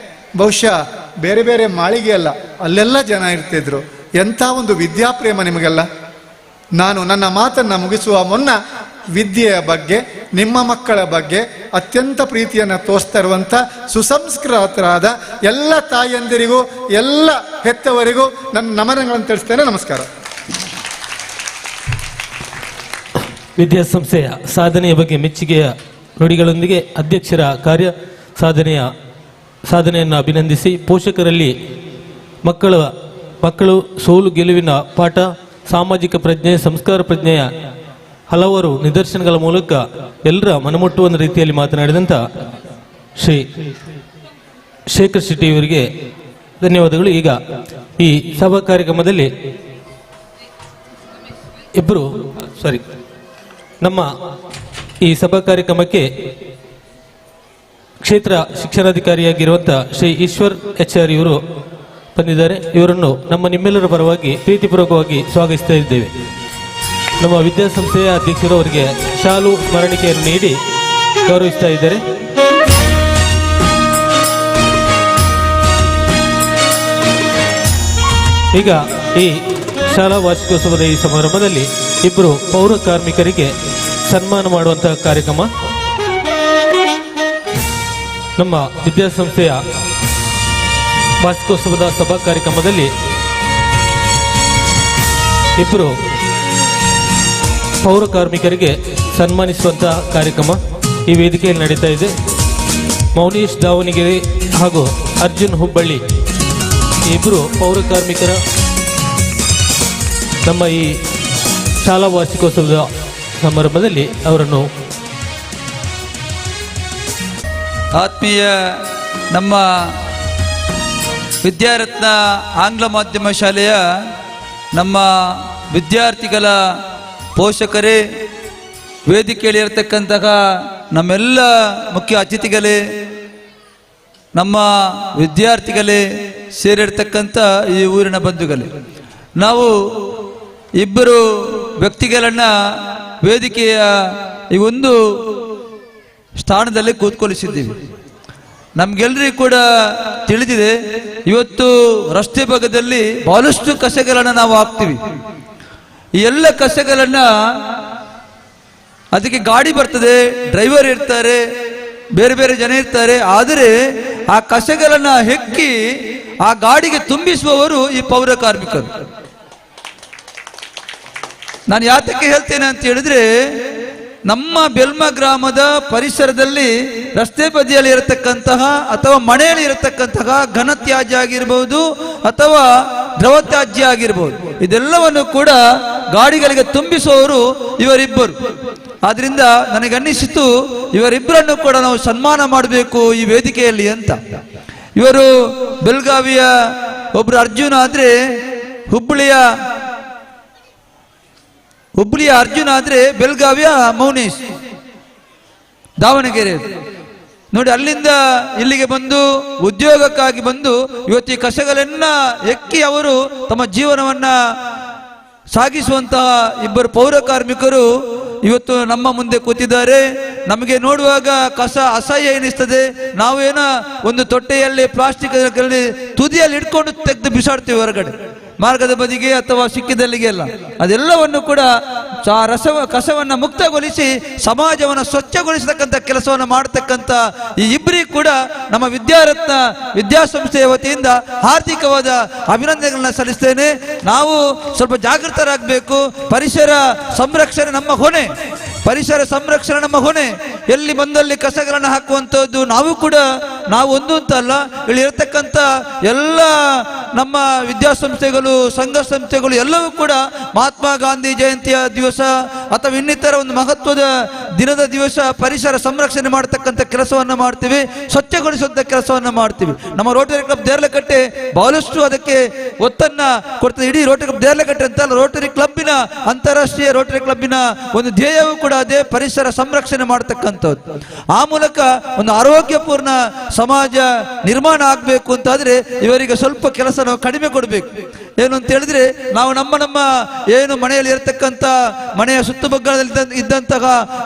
ಬಹುಶಃ ಬೇರೆ ಬೇರೆ ಮಾಳಿಗೆ ಅಲ್ಲ, ಅಲ್ಲೆಲ್ಲ ಜನ ಇರ್ತಿದ್ರು. ಎಂಥ ಒಂದು ವಿದ್ಯಾಪ್ರೇಮ ನಿಮಗೆಲ್ಲ. ನಾನು ನನ್ನ ಮಾತನ್ನು ಮುಗಿಸುವ ಮುನ್ನ ವಿದ್ಯೆಯ ಬಗ್ಗೆ, ನಿಮ್ಮ ಮಕ್ಕಳ ಬಗ್ಗೆ ಅತ್ಯಂತ ಪ್ರೀತಿಯನ್ನು ತೋರಿಸ್ತಾ ಇರುವಂಥ ಸುಸಂಸ್ಕೃತರಾದ ಎಲ್ಲ ತಾಯಂದಿರಿಗೂ, ಎಲ್ಲ ಹೆತ್ತವರಿಗೂ ನನ್ನ ನಮನಗಳನ್ನು ತಿಳಿಸ್ತೇನೆ. ನಮಸ್ಕಾರ. ವಿದ್ಯಾಸಂಸ್ಥೆಯ ಸಾಧನೆಯ ಬಗ್ಗೆ ಮೆಚ್ಚುಗೆಯ ನುಡಿಗಳೊಂದಿಗೆ ಅಧ್ಯಕ್ಷರ ಕಾರ್ಯ ಸಾಧನೆಯನ್ನು ಅಭಿನಂದಿಸಿ, ಪೋಷಕರಲ್ಲಿ ಮಕ್ಕಳು ಸೋಲು ಗೆಲುವಿನ ಪಾಠ, ಸಾಮಾಜಿಕ ಪ್ರಜ್ಞೆ, ಸಂಸ್ಕಾರ ಪ್ರಜ್ಞೆಯ ಹಲವಾರು ನಿದರ್ಶನಗಳ ಮೂಲಕ ಎಲ್ಲರ ಮನಮುಟ್ಟುವ ರೀತಿಯಲ್ಲಿ ಮಾತನಾಡಿದಂಥ ಶ್ರೀ ಶೇಖರ್ ಶೆಟ್ಟಿ ಅವರಿಗೆ ಧನ್ಯವಾದಗಳು. ಈಗ ಈ ಸಭಾ ಕಾರ್ಯಕ್ರಮದಲ್ಲಿ ನಮ್ಮ ಈ ಸಭಾ ಕಾರ್ಯಕ್ರಮಕ್ಕೆ ಕ್ಷೇತ್ರ ಶಿಕ್ಷಣಾಧಿಕಾರಿಯಾಗಿರುವಂಥ ಶ್ರೀ ಈಶ್ವರ್ HR ಇವರು ಬಂದಿದ್ದಾರೆ. ಇವರನ್ನು ನಿಮ್ಮೆಲ್ಲರ ಪರವಾಗಿ ಪ್ರೀತಿಪೂರ್ವಕವಾಗಿ ಸ್ವಾಗತಿಸ್ತಾ ಇದ್ದೇವೆ. ನಮ್ಮ ವಿದ್ಯಾಸಂಸ್ಥೆಯ ಅಧ್ಯಕ್ಷರು ಅವರಿಗೆ ಶಾಲು ಸ್ಮರಣಿಕೆಯನ್ನು ನೀಡಿ ಗೌರವಿಸ್ತಾ ಇದ್ದಾರೆ. ಈಗ ಈ ಶಾಲಾ ವಾರ್ಷಿಕೋತ್ಸವದ ಈ ಸಮಾರಂಭದಲ್ಲಿ ಇಬ್ಬರು ಪೌರ ಕಾರ್ಮಿಕರಿಗೆ ಸನ್ಮಾನ ಮಾಡುವಂತಹ ಕಾರ್ಯಕ್ರಮ. ನಮ್ಮ ವಿದ್ಯಾಸಂಸ್ಥೆಯ ವಾರ್ಷಿಕೋತ್ಸವದ ಸಭಾ ಕಾರ್ಯಕ್ರಮದಲ್ಲಿ ಇಬ್ಬರು ಪೌರ ಕಾರ್ಮಿಕರಿಗೆ ಸನ್ಮಾನಿಸುವಂತಹ ಕಾರ್ಯಕ್ರಮ ಈ ವೇದಿಕೆಯಲ್ಲಿ ನಡೀತಾ ಇದೆ. ಮೌನೀಶ್ ದಾವಣಗೆರೆ ಹಾಗೂ ಅರ್ಜುನ್ ಹುಬ್ಬಳ್ಳಿ ಇಬ್ಬರು ಪೌರ ಕಾರ್ಮಿಕರ ನಮ್ಮ ಈ ಶಾಲಾ ವಾರ್ಷಿಕೋತ್ಸವದ ಸಮಾರಂಭದಲ್ಲಿ ಅವರನ್ನು ಆತ್ಮೀಯ ನಮ್ಮ ವಿದ್ಯಾರತ್ನ ಆಂಗ್ಲ ಮಾಧ್ಯಮ ಶಾಲೆಯ ನಮ್ಮ ವಿದ್ಯಾರ್ಥಿಗಳ ಪೋಷಕರೇ, ವೇದಿಕೆಯಲ್ಲಿರತಕ್ಕಂತಹ ನಮ್ಮೆಲ್ಲ ಮುಖ್ಯ ಅತಿಥಿಗಳೇ, ನಮ್ಮ ವಿದ್ಯಾರ್ಥಿಗಳೇ, ಸೇರಿರ್ತಕ್ಕಂಥ ಈ ಊರಿನ ಬಂಧುಗಳೇ, ನಾವು ಇಬ್ಬರು ವ್ಯಕ್ತಿಗಳನ್ನು ವೇದಿಕೆಯ ಈ ಒಂದು ಸ್ಥಾನದಲ್ಲಿ ಕೂತ್ಕೊಳಿಸಿದ್ದೀವಿ. ನಮ್ಗೆಲ್ಲರಿಗೂ ಕೂಡ ತಿಳಿದಿದೆ, ಇವತ್ತು ರಸ್ತೆ ಭಾಗದಲ್ಲಿ ಬಹಳಷ್ಟು ಕಸಗಳನ್ನು ನಾವು ಹಾಕ್ತೀವಿ. ಈ ಎಲ್ಲ ಕಸಗಳನ್ನು ಅದಕ್ಕೆ ಗಾಡಿ ಬರ್ತದೆ, ಡ್ರೈವರ್ ಇರ್ತಾರೆ, ಬೇರೆ ಬೇರೆ ಜನ ಇರ್ತಾರೆ. ಆದರೆ ಆ ಕಸಗಳನ್ನು ಹೆಕ್ಕಿ ಆ ಗಾಡಿಗೆ ತುಂಬಿಸುವವರು ಈ ಪೌರ ಕಾರ್ಮಿಕರು. ನಾನು ಯಾತಕ್ಕೆ ಹೇಳ್ತೇನೆ ಅಂತ ಹೇಳಿದ್ರೆ, ನಮ್ಮ ಬೆಲ್ಮ ಗ್ರಾಮದ ಪರಿಸರದಲ್ಲಿ ರಸ್ತೆ ಬದಿಯಲ್ಲಿ ಇರತಕ್ಕಂತಹ ಅಥವಾ ಮನೆಯಲ್ಲಿ ಇರತಕ್ಕಂತಹ ಘನತ್ಯಾಜ್ಯ ಆಗಿರ್ಬೋದು ಅಥವಾ ದ್ರವ ತ್ಯಾಜ್ಯ ಆಗಿರ್ಬೋದು, ಇದೆಲ್ಲವನ್ನು ಕೂಡ ಗಾಡಿಗಳಿಗೆ ತುಂಬಿಸುವವರು ಇವರಿಬ್ಬರು. ಆದ್ರಿಂದ ನನಗನ್ನಿಸಿತು ಇವರಿಬ್ಬರನ್ನು ಕೂಡ ನಾವು ಸನ್ಮಾನ ಮಾಡಬೇಕು ಈ ವೇದಿಕೆಯಲ್ಲಿ ಅಂತ. ಇವರು ಬೆಳಗಾವಿಯ ಒಬ್ರು ಅರ್ಜುನ ಆದ್ರೆ, ಹುಬ್ಬಳ್ಳಿಯ ಅರ್ಜುನ ಆದ್ರೆ ಬೆಳಗಾವಿಯ ಮೌನೀಶ್ ದಾವಣಗೆರೆ. ನೋಡಿ, ಅಲ್ಲಿಂದ ಇಲ್ಲಿಗೆ ಬಂದು ಉದ್ಯೋಗಕ್ಕಾಗಿ ಬಂದು ಇವತ್ತು ಈ ಕಸಗಳನ್ನ ಎಕ್ಕಿ ಅವರು ತಮ್ಮ ಜೀವನವನ್ನ ಸಾಗಿಸುವಂತಹ ಇಬ್ಬರು ಪೌರ ಕಾರ್ಮಿಕರು ಇವತ್ತು ನಮ್ಮ ಮುಂದೆ ಕೂತಿದ್ದಾರೆ. ನಮಗೆ ನೋಡುವಾಗ ಕಸ ಅಸಹ್ಯ ಎನಿಸ್ತದೆ. ನಾವೇನೋ ಒಂದು ತೊಟ್ಟೆಯಲ್ಲಿ ಪ್ಲಾಸ್ಟಿಕ್ ತುದಿಯಲ್ಲಿ ಇಟ್ಕೊಂಡು ತೆಗೆದು ಬಿಸಾಡ್ತೀವಿ ಹೊರಗಡೆ, ಮಾರ್ಗದ ಬದಿಗೆ ಅಥವಾ ಸಿಕ್ಕಿದಲ್ಲಿಗೆ ಎಲ್ಲ. ಅದೆಲ್ಲವನ್ನು ಕೂಡ ಕಸವನ್ನು ಮುಕ್ತಗೊಳಿಸಿ ಸಮಾಜವನ್ನು ಸ್ವಚ್ಛಗೊಳಿಸತಕ್ಕಂಥ ಕೆಲಸವನ್ನು ಮಾಡತಕ್ಕಂಥ ಈ ಇಬ್ಬರಿಗೂ ಕೂಡ ನಮ್ಮ ವಿದ್ಯಾರತ್ನ ವಿದ್ಯಾಸಂಸ್ಥೆಯ ವತಿಯಿಂದ ಹಾರ್ದಿಕವಾದ ಅಭಿನಂದನೆಗಳನ್ನ ಸಲ್ಲಿಸ್ತೇನೆ. ನಾವು ಸ್ವಲ್ಪ ಜಾಗೃತರಾಗಬೇಕು. ಪರಿಸರ ಸಂರಕ್ಷಣೆ ನಮ್ಮ ಹೊಣೆ. ಪರಿಸರ ಸಂರಕ್ಷಣೆ ನಮ್ಮ ಹೊಣೆ. ಎಲ್ಲಿ ಬಂದಲ್ಲಿ ಕಸಗಳನ್ನು ಹಾಕುವಂಥದ್ದು ನಾವು ಒಂದು ಅಂತ ಅಲ್ಲ, ಇಲ್ಲಿ ಇರತಕ್ಕಂಥ ಎಲ್ಲ ನಮ್ಮ ವಿದ್ಯಾಸಂಸ್ಥೆಗಳು, ಸಂಘ ಸಂಸ್ಥೆಗಳು ಎಲ್ಲವೂ ಕೂಡ ಮಹಾತ್ಮ ಗಾಂಧಿ ಜಯಂತಿಯ ದಿವಸ ಅಥವಾ ಇನ್ನಿತರ ಒಂದು ಮಹತ್ವದ ದಿನದ ದಿವಸ ಪರಿಸರ ಸಂರಕ್ಷಣೆ ಮಾಡತಕ್ಕಂಥ ಕೆಲಸವನ್ನು ಮಾಡ್ತೀವಿ, ಸ್ವಚ್ಛಗೊಳಿಸುವಂಥ ಕೆಲಸವನ್ನು ಮಾಡ್ತೀವಿ. ನಮ್ಮ ರೋಟರಿ ಕ್ಲಬ್ ದೇರಳಕಟ್ಟೆ ಬಹಳಷ್ಟು ಅದಕ್ಕೆ ಒತ್ತನ್ನ ಕೊಡ್ತದೆ. ಇಡೀ ರೋಟರಿ ಕ್ಲಬ್ ದೇರಳಕಟ್ಟೆ ಅಂತ ಅಲ್ಲ, ರೋಟರಿ ಕ್ಲಬ್ಬಿನ ಅಂತಾರಾಷ್ಟ್ರೀಯ ರೋಟರಿ ಕ್ಲಬ್ಬಿನ ಒಂದು ಧ್ಯೇಯವೂ ಕೂಡ ಅದೇ, ಪರಿಸರ ಸಂರಕ್ಷಣೆ ಮಾಡತಕ್ಕಂಥದ್ದು. ಆ ಮೂಲಕ ಒಂದು ಆರೋಗ್ಯಪೂರ್ಣ ಸಮಾಜ ನಿರ್ಮಾಣ ಆಗಬೇಕು ಅಂತಾದ್ರೆ ಇವರಿಗೆ ಸ್ವಲ್ಪ ಕೆಲಸ ನಾವು ಕಡಿಮೆ ಕೊಡಬೇಕು. ಏನು ಅಂತ ಹೇಳಿದ್ರೆ, ನಾವು ನಮ್ಮ ಏನು ಮನೆಯಲ್ಲಿ ಇರತಕ್ಕಂಥ ಮನೆಯ ಸುತ್ತಮುತ್ತಲಲ್ಲಿ ಇದ್ದಂತಹ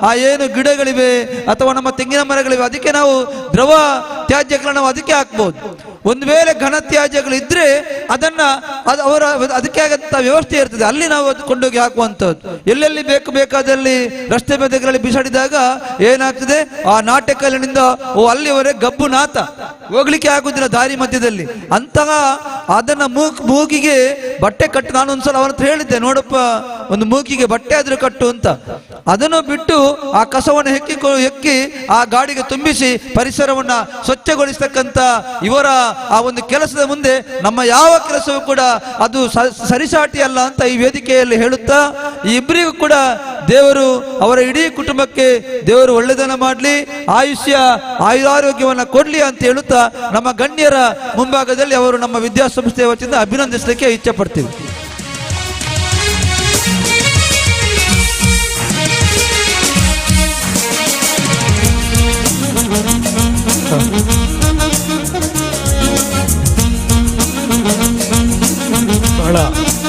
ಆ ಏನು ಗಿಡಗಳಿವೆ ಅಥವಾ ನಮ್ಮ ತೆಂಗಿನ ಮರಗಳಿವೆ, ಅದಕ್ಕೆ ನಾವು ದ್ರವ ತ್ಯಾಜ್ಯಗಳನ್ನ ನಾವು ಅದಕ್ಕೆ ಹಾಕ್ಬೋದು. ಒಂದು ವೇಳೆ ಘನ ತ್ಯಾಜ್ಯಗಳು ಇದ್ರೆ ಅದಕ್ಕೆ ಆಗಂತ ವ್ಯವಸ್ಥೆ ಇರ್ತದೆ, ಅಲ್ಲಿ ನಾವು ಅದು ಕೊಂಡೋಗಿ ಹಾಕುವಂಥದ್ದು. ಎಲ್ಲೆಲ್ಲಿ ಬೇಕಾದಲ್ಲಿ ರಸ್ತೆ ಬದಿಗಳಲ್ಲಿ ಬಿಸಾಡಿದಾಗ ಏನಾಗ್ತದೆ, ಆ ನಾಟ್ಯಕಲ್ಲಿನಿಂದ ಅಲ್ಲಿವರೆಗೆ ಗಬ್ಬು ನಾತ ಹೋಗ್ಲಿಕ್ಕೆ ಆಗುದಿಲ್ಲ ದಾರಿ ಮಧ್ಯದಲ್ಲಿ. ಅಂತಹ ಅದನ್ನ ಮೂಗಿಗೆ ಬಟ್ಟೆ ಕಟ್ಟು, ನಾನು ಒಂದ್ಸಲ ಅವನ ಹತ್ರ ಹೇಳಿದ್ದೆ, ನೋಡಪ್ಪ ಒಂದು ಮೂಗಿಗೆ ಬಟ್ಟೆ ಆದ್ರೂ ಕಟ್ಟು ಅಂತ. ಅದನ್ನು ಬಿಟ್ಟು ಆ ಕಸವನ್ನು ಹೆಕ್ಕಿ ಆ ಗಾಡಿಗೆ ತುಂಬಿಸಿ ಪರಿಸರವನ್ನ ಸ್ವಚ್ಛಗೊಳಿಸ್ತಕ್ಕಂಥ ಇವರ ಆ ಒಂದು ಕೆಲಸದ ಮುಂದೆ ನಮ್ಮ ಯಾವ ಕೆಲಸವೂ ಕೂಡ ಅದು ಸರಿಸಾಟಿ ಅಲ್ಲ ಅಂತ ಈ ವೇದಿಕೆಯಲ್ಲಿ ಹೇಳುತ್ತಾ, ಈ ಇಬ್ಬರಿಗೂ ಕೂಡ ದೇವರು ಅವರ ಇಡೀ ಕುಟುಂಬಕ್ಕೆ ದೇವರು ಒಳ್ಳೆದನ್ನ ಮಾಡಲಿ, ಆಯುರಾರೋಗ್ಯವನ್ನ ಕೊಡ್ಲಿ ಅಂತ ಹೇಳುತ್ತಾ ನಮ್ಮ ಗಣ್ಯರ ಮುಂಭಾಗದಲ್ಲಿ ಅವರು ನಮ್ಮ ವಿದ್ಯಾಸಂಸ್ಥೆಯ ವತಿಯಿಂದ ಅಭಿನಂದಿಸಲಿಕ್ಕೆ ಇಚ್ಛೆ ಪಡ್ತೀವಿ. ಬಹಳ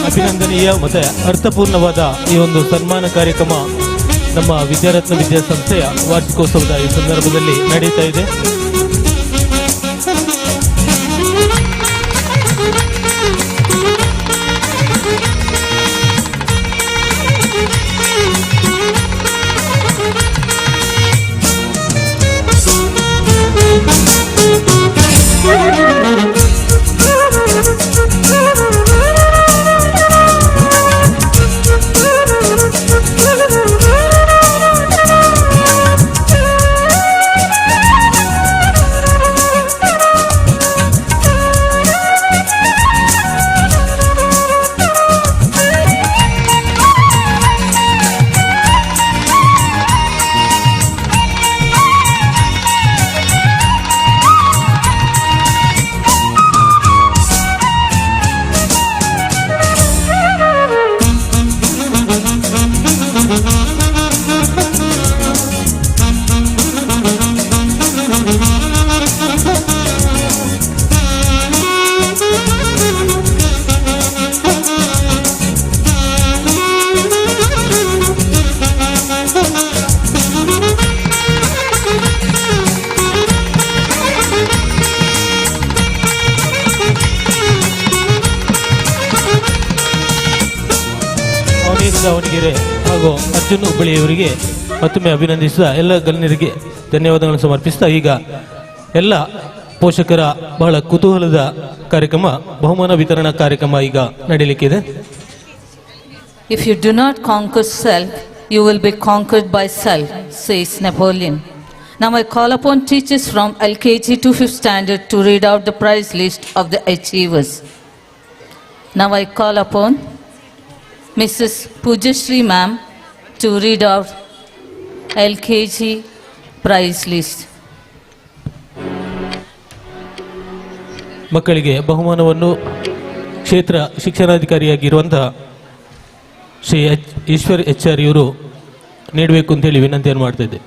ಅಭಿನಂದನೀಯ ಮತ್ತು ಅರ್ಥಪೂರ್ಣವಾದ ಈ ಒಂದು ಸನ್ಮಾನ ಕಾರ್ಯಕ್ರಮ ನಮ್ಮ ವಿದ್ಯಾರತ್ನ ವಿದ್ಯಾಸಂಸ್ಥೆಯ ವಾರ್ಷಿಕೋತ್ಸವದ ಈ ಸಂದರ್ಭದಲ್ಲಿ ನಡೀತಾ ಇದೆ. ದಾವಣಗೆರೆ ಹಾಗೂ ಅರ್ಜುನ್ ಹುಬ್ಬಳ್ಳಿಯವರಿಗೆ ಮತ್ತೊಮ್ಮೆ ಅಭಿನಂದಿಸಿದ ಎಲ್ಲ ಗಣ್ಯರಿಗೆ ಧನ್ಯವಾದಗಳನ್ನು ಸಮರ್ಪಿಸ್ತಾ, ಈಗ ಎಲ್ಲ ಪೋಷಕರ ಬಹಳ ಕುತೂಹಲದ ಕಾರ್ಯಕ್ರಮ ಬಹುಮಾನ ವಿತರಣಾ ಕಾರ್ಯಕ್ರಮ ಈಗ ನಡೆಯಲಿಕ್ಕಿದೆ. If you do not conquer self, you will be conquered by self, says Napoleon. Now I call upon teachers from LKG to 5th standard to read out the prize list of the achievers. Now I call upon Mrs. Pujashri ma'am to read out LKG prize list. ಮಕ್ಕಳಿಗೆ ಬಹುಮಾನವನ್ನು ಕ್ಷೇತ್ರ ಶಿಕ್ಷಣಾಧಿಕಾರಿಯಾಗಿರುವಂತಹ Shri Ishwar HR ಇವರು ನೀಡಬೇಕು ಅಂತೇಳಿ ವಿನಂತಿಯನ್ನು ಮಾಡ್ತಾ ಇದ್ದೆ.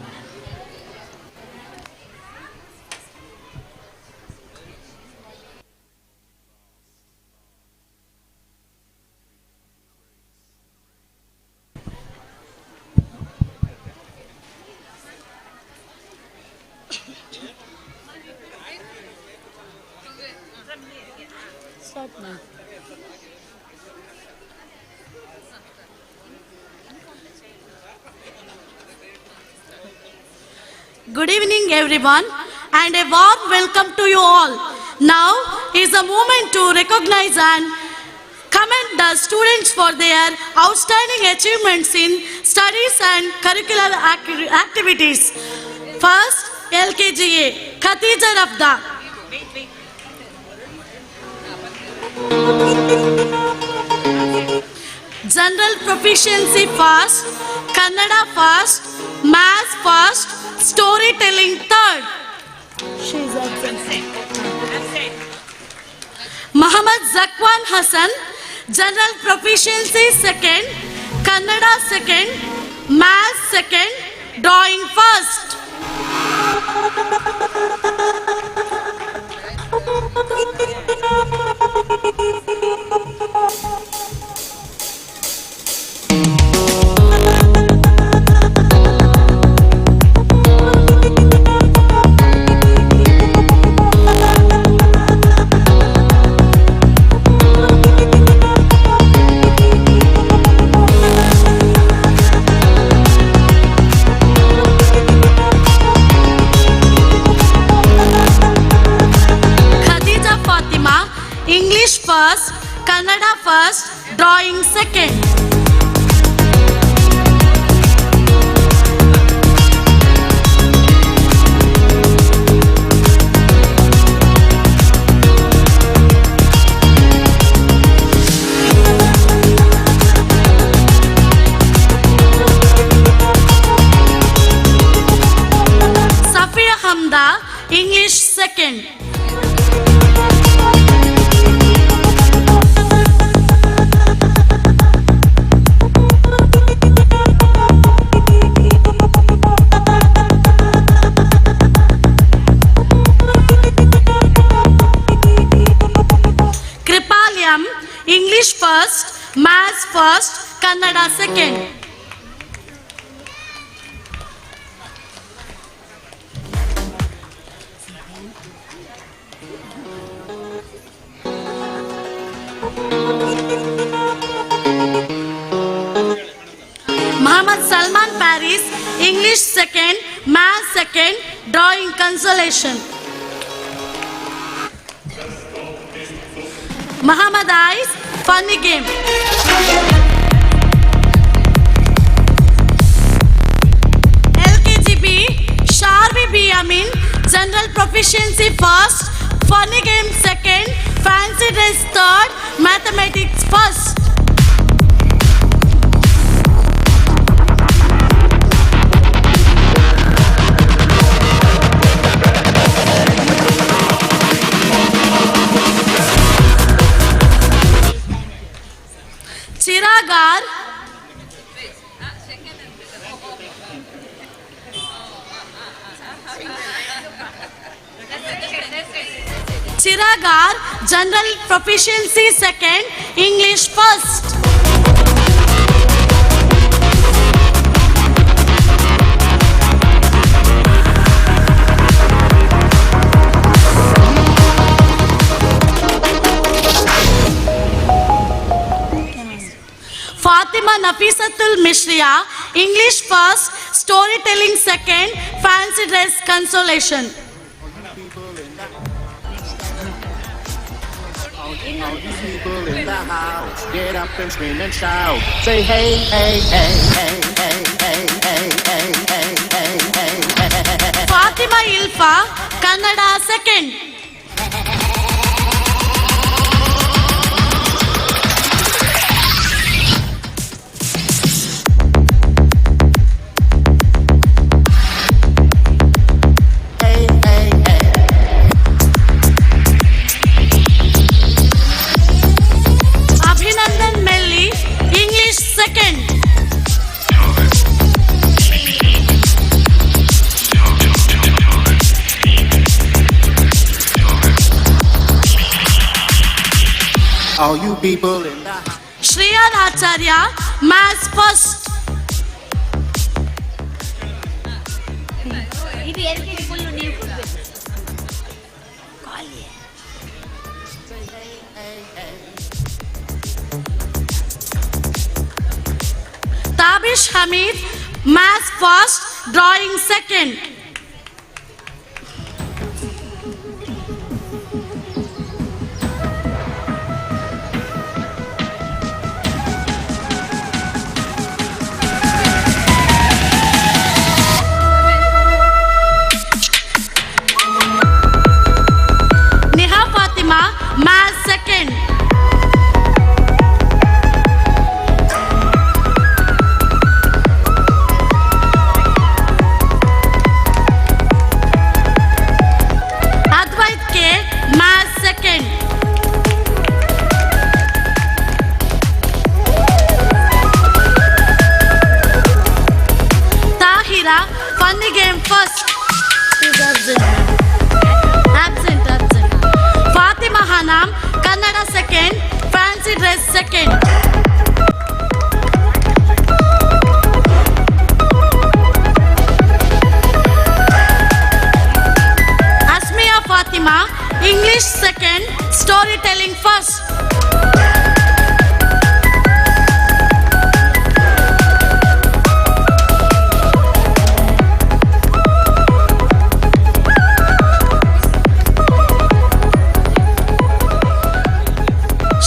Good evening, everyone, and a warm welcome to you all. Now is the moment to recognize and commend the students for their outstanding achievements in studies and curricular activities. First, LKGA, Khadija Rafda. General Proficiency first, Kannada first, Maths first, Storytelling third. She is absent. Muhammad Zakwan Hassan, General Proficiency second, Kannada second, Maths second, Drawing first. English first, Kannada first, Drawing second. Safia Hamda, English second. English first, Maths first, Kannada second. Muhammad Salman Paris, English second, Maths second, Drawing consolation. Muhammad Ais, Funny game. LKGB, Sharvi B. Amin, General Proficiency first, Funny game second, Fancy dress third, Mathematics first. Chiragar, Chiragar, General Proficiency second, English first. Fatima Nafisatul Mishriya, English first, Storytelling second, Fancy dress consolation. All you people in the house, get up and scream and shout. Say hey, hey, hey, hey, hey, hey, hey, hey, hey, hey, hey, hey. Fatima Ilfa, Kannada second. All you people in the house. Shreyan Acharya, Maths first. Tabish Hamid, Maths first, Drawing second. Fatima, English second, storytelling first.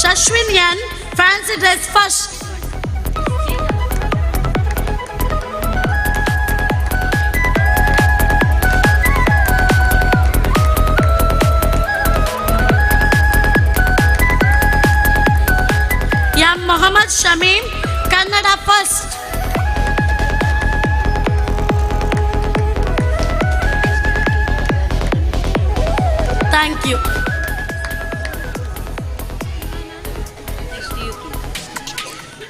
Shashwin Yan, fancy dress first. M. Muhammad Shamim, Kannada first. Thank you.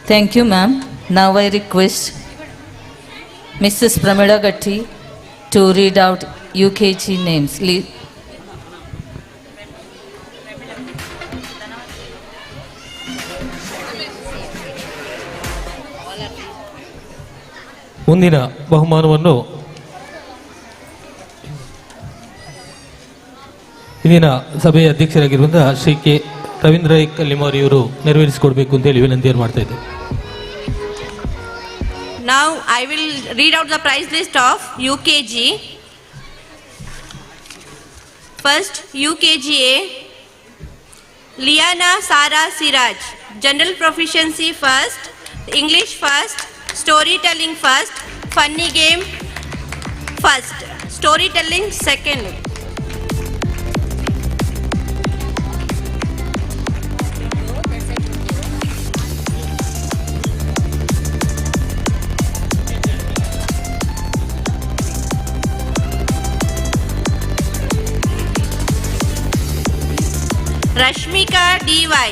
Thank you, ma'am. Now I request Mrs. Pramila Gatti to read out UKG names. ಮುಂದಿನ ಬಹುಮಾನವನ್ನು ಇಂದಿನ ಸಭೆಯ ಅಧ್ಯಕ್ಷರಾಗಿರುವಂತಹ Shri K Ravindra ಕಲ್ಲಿಮಾರಿಯವರು ನೆರವೇರಿಸಿಕೊಡ್ಬೇಕು ಅಂತೇಳಿ ವಿನಂತಿಯನ್ನು ಮಾಡ್ತಾ ಇದ್ದೇವೆ. Now I will read out the prize list of UKG. First, UKGA, Liana Sara Siraj, General Proficiency first, English first, Storytelling first, Funny Game first, Storytelling second. Rashmika D.Y.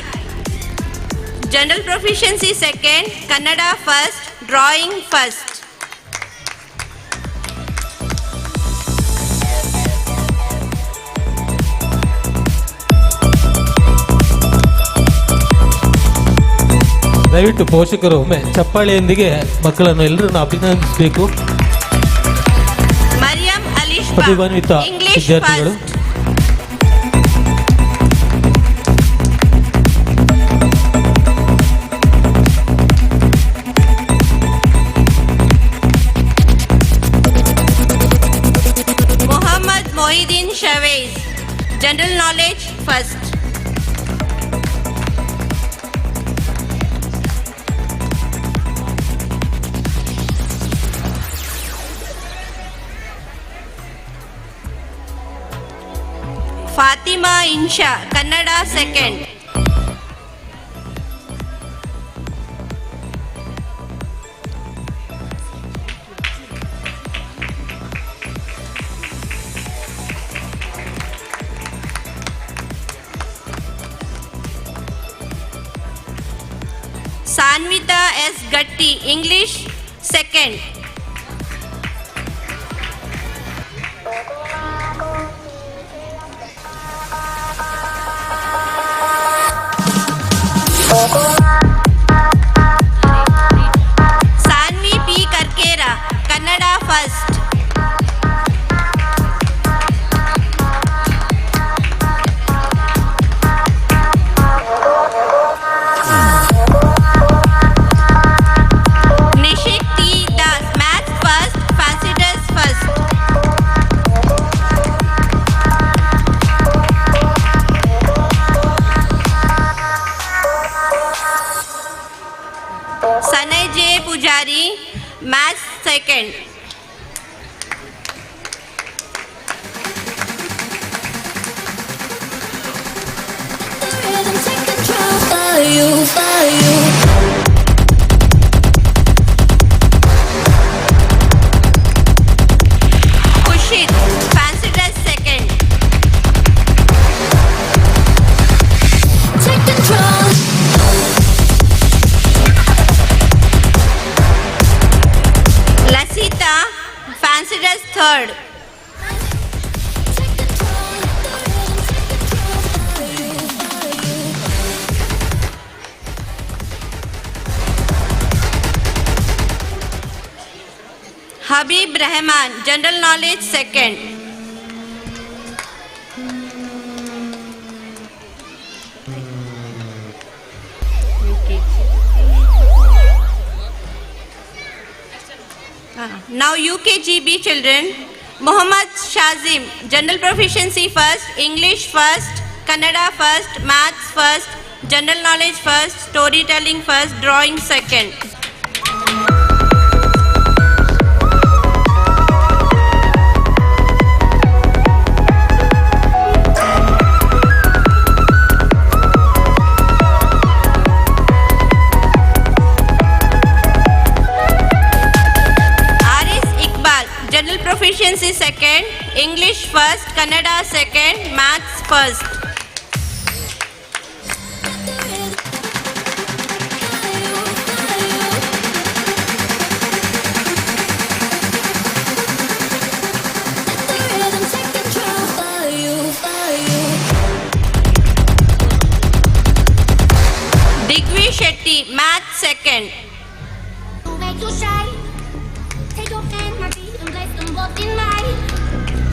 General Proficiency second, Kannada first, Drawing first. ದಯವಿಟ್ಟು ಪೋಷಕರು ಒಮ್ಮೆ ಚಪ್ಪಾಳೆಯೊಂದಿಗೆ ಮಕ್ಕಳನ್ನು ಎಲ್ಲರನ್ನು ಅಭಿನಂದಿಸಬೇಕು. Mariam Alishba, ಪ್ರತಿಭಾನ್ವಿತ English ವಿದ್ಯಾರ್ಥಿಗಳು. first. Mohiddin Shavez, General Knowledge first. Fatima Insha, Kannada second. Sanvita S. Gatti, English second. Sanvi P. Karkera, Kannada first. Nishik T. Das, Maths first, Fancy Dress first. Sanay J. Pujari, Maths second. Kushit, Fancy Dress second. Take control. Lasita, Fancy Dress third. Habib Rahman, General Knowledge second. Now UKG B children. Muhammad Shazim, General Proficiency first, English first, Kannada first, Maths first, General Knowledge first, Storytelling first, Drawing second. General Proficiency second, English first, Kannada second, Maths first. Digvi Shetty, Maths second.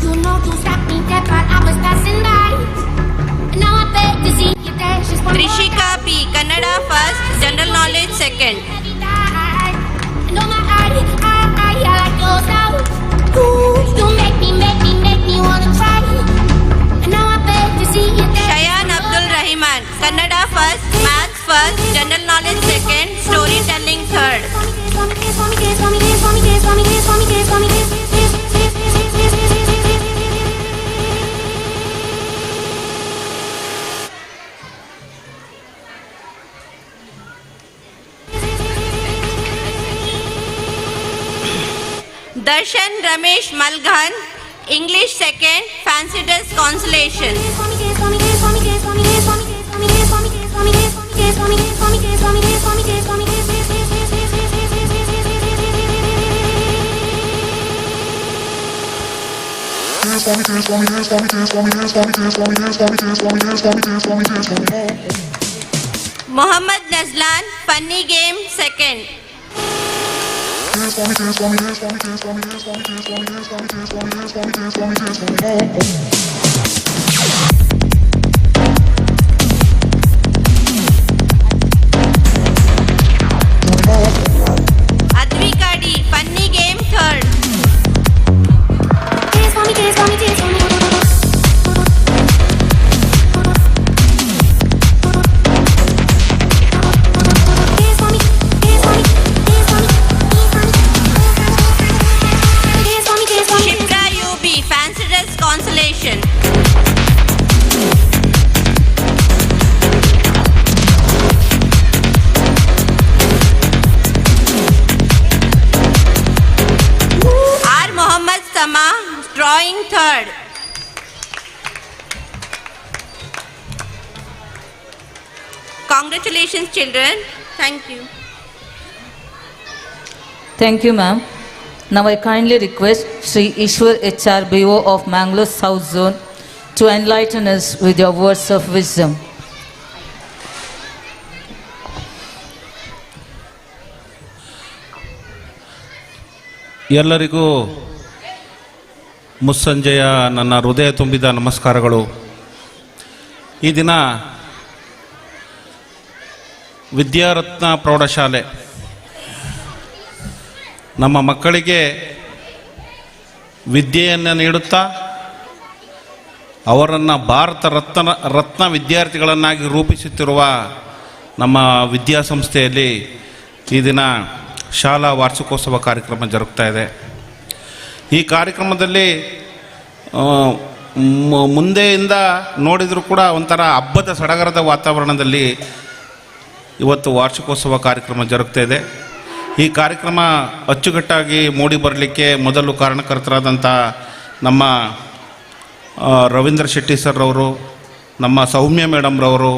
You know you stopped me dead while I was passing by. And now I beg to see you there. Just one Trishika P, Kannada first, General Knowledge second. And oh my I like your style. Ooh, you make me wanna cry. And now I beg to see you there. Shayan Abdul Rahman, Kannada first, Maths first, General Knowledge second, Storytelling third. Darshan Ramesh Malghan, English second, Fancy Dress Consolation. Muhammad Nazlan, Funny Game second. Advika D, Funny Game third. Consolation. R. Muhammad Sama, Drawing third. Congratulations, children. Thank you. Thank you, ma'am. Now I kindly request Sri Ishwar HR BO of Mangalore South Zone to enlighten us with your words of wisdom. ಎಲ್ಲರಿಗೂ ಮುಸ್ಸಂಜೆಯ ನನ್ನ ಹೃದಯ ತುಂಬಿದ ನಮಸ್ಕಾರಗಳು. ಈ ದಿನ ವಿದ್ಯಾರತ್ನ ಪ್ರೌಢಶಾಲೆ ನಮ್ಮ ಮಕ್ಕಳಿಗೆ ವಿದ್ಯೆಯನ್ನು ನೀಡುತ್ತಾ ಅವರನ್ನು ಭಾರತ ರತ್ನ ವಿದ್ಯಾರ್ಥಿಗಳನ್ನಾಗಿ ರೂಪಿಸುತ್ತಿರುವ ನಮ್ಮ ವಿದ್ಯಾಸಂಸ್ಥೆಯಲ್ಲಿ ಈ ದಿನ ಶಾಲಾ ವಾರ್ಷಿಕೋತ್ಸವ ಕಾರ್ಯಕ್ರಮ ಜರುಗ್ತಾ ಇದೆ. ಈ ಕಾರ್ಯಕ್ರಮದಲ್ಲಿ ಮುಂದೆಯಿಂದ ನೋಡಿದರೂ ಕೂಡ ಒಂಥರ ಹಬ್ಬದ ಸಡಗರದ ವಾತಾವರಣದಲ್ಲಿ ಇವತ್ತು ವಾರ್ಷಿಕೋತ್ಸವ ಕಾರ್ಯಕ್ರಮ ಜರುಗ್ತಾ ಇದೆ. ಈ ಕಾರ್ಯಕ್ರಮ ಅಚ್ಚುಕಟ್ಟಾಗಿ ಮೂಡಿ ಬರಲಿಕ್ಕೆ ಮೊದಲು ಕಾರಣಕರ್ತರಾದಂಥ ನಮ್ಮ ರವೀಂದ್ರ ಶೆಟ್ಟಿ ಸರ್ರವರು, ನಮ್ಮ ಸೌಮ್ಯ ಮೇಡಮ್ರವರು,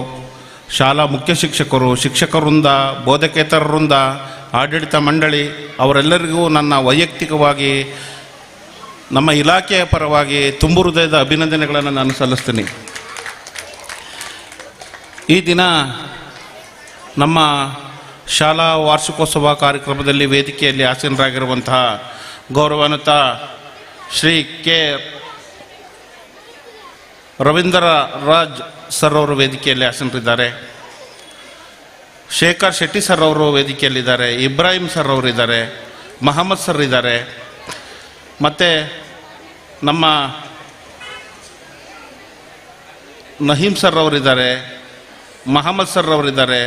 ಶಾಲಾ ಮುಖ್ಯ ಶಿಕ್ಷಕರು, ಶಿಕ್ಷಕವೃಂದ, ಬೋಧಕೇತರ ವೃಂದ, ಆಡಳಿತ ಮಂಡಳಿ ಅವರೆಲ್ಲರಿಗೂ ನನ್ನ ವೈಯಕ್ತಿಕವಾಗಿ ನಮ್ಮ ಇಲಾಖೆಯ ಪರವಾಗಿ ತುಂಬು ಹೃದಯದ ಅಭಿನಂದನೆಗಳನ್ನು ನಾನು ಸಲ್ಲಿಸ್ತೀನಿ. ಈ ದಿನ ನಮ್ಮ ಶಾಲಾ ವಾರ್ಷಿಕೋತ್ಸವ ಕಾರ್ಯಕ್ರಮದಲ್ಲಿ ವೇದಿಕೆಯಲ್ಲಿ ಆಸೀನರಾಗಿರುವಂತಹ ಗೌರವಾನ್ವಿತ ಶ್ರೀ ಕೆ ರವೀಂದ್ರ ರಾಜ್ ಸರ್ ಅವರು ವೇದಿಕೆಯಲ್ಲಿ ಆಸೀನರಿದ್ದಾರೆ. ಶೇಖರ್ ಶೆಟ್ಟಿ ಸರ್ ಅವರು ವೇದಿಕೆಯಲ್ಲಿದ್ದಾರೆ. ಇಬ್ರಾಹಿಂ ಸರ್ ಅವರಿದ್ದಾರೆ. ಮಹಮ್ಮದ್ ಸರ್ ಇದ್ದಾರೆ. ಮತ್ತು ನಮ್ಮ ನಹೀಂ ಸರ್ ಅವರಿದ್ದಾರೆ, ಮಹಮ್ಮದ್ ಸರ್ ಅವರಿದ್ದಾರೆ.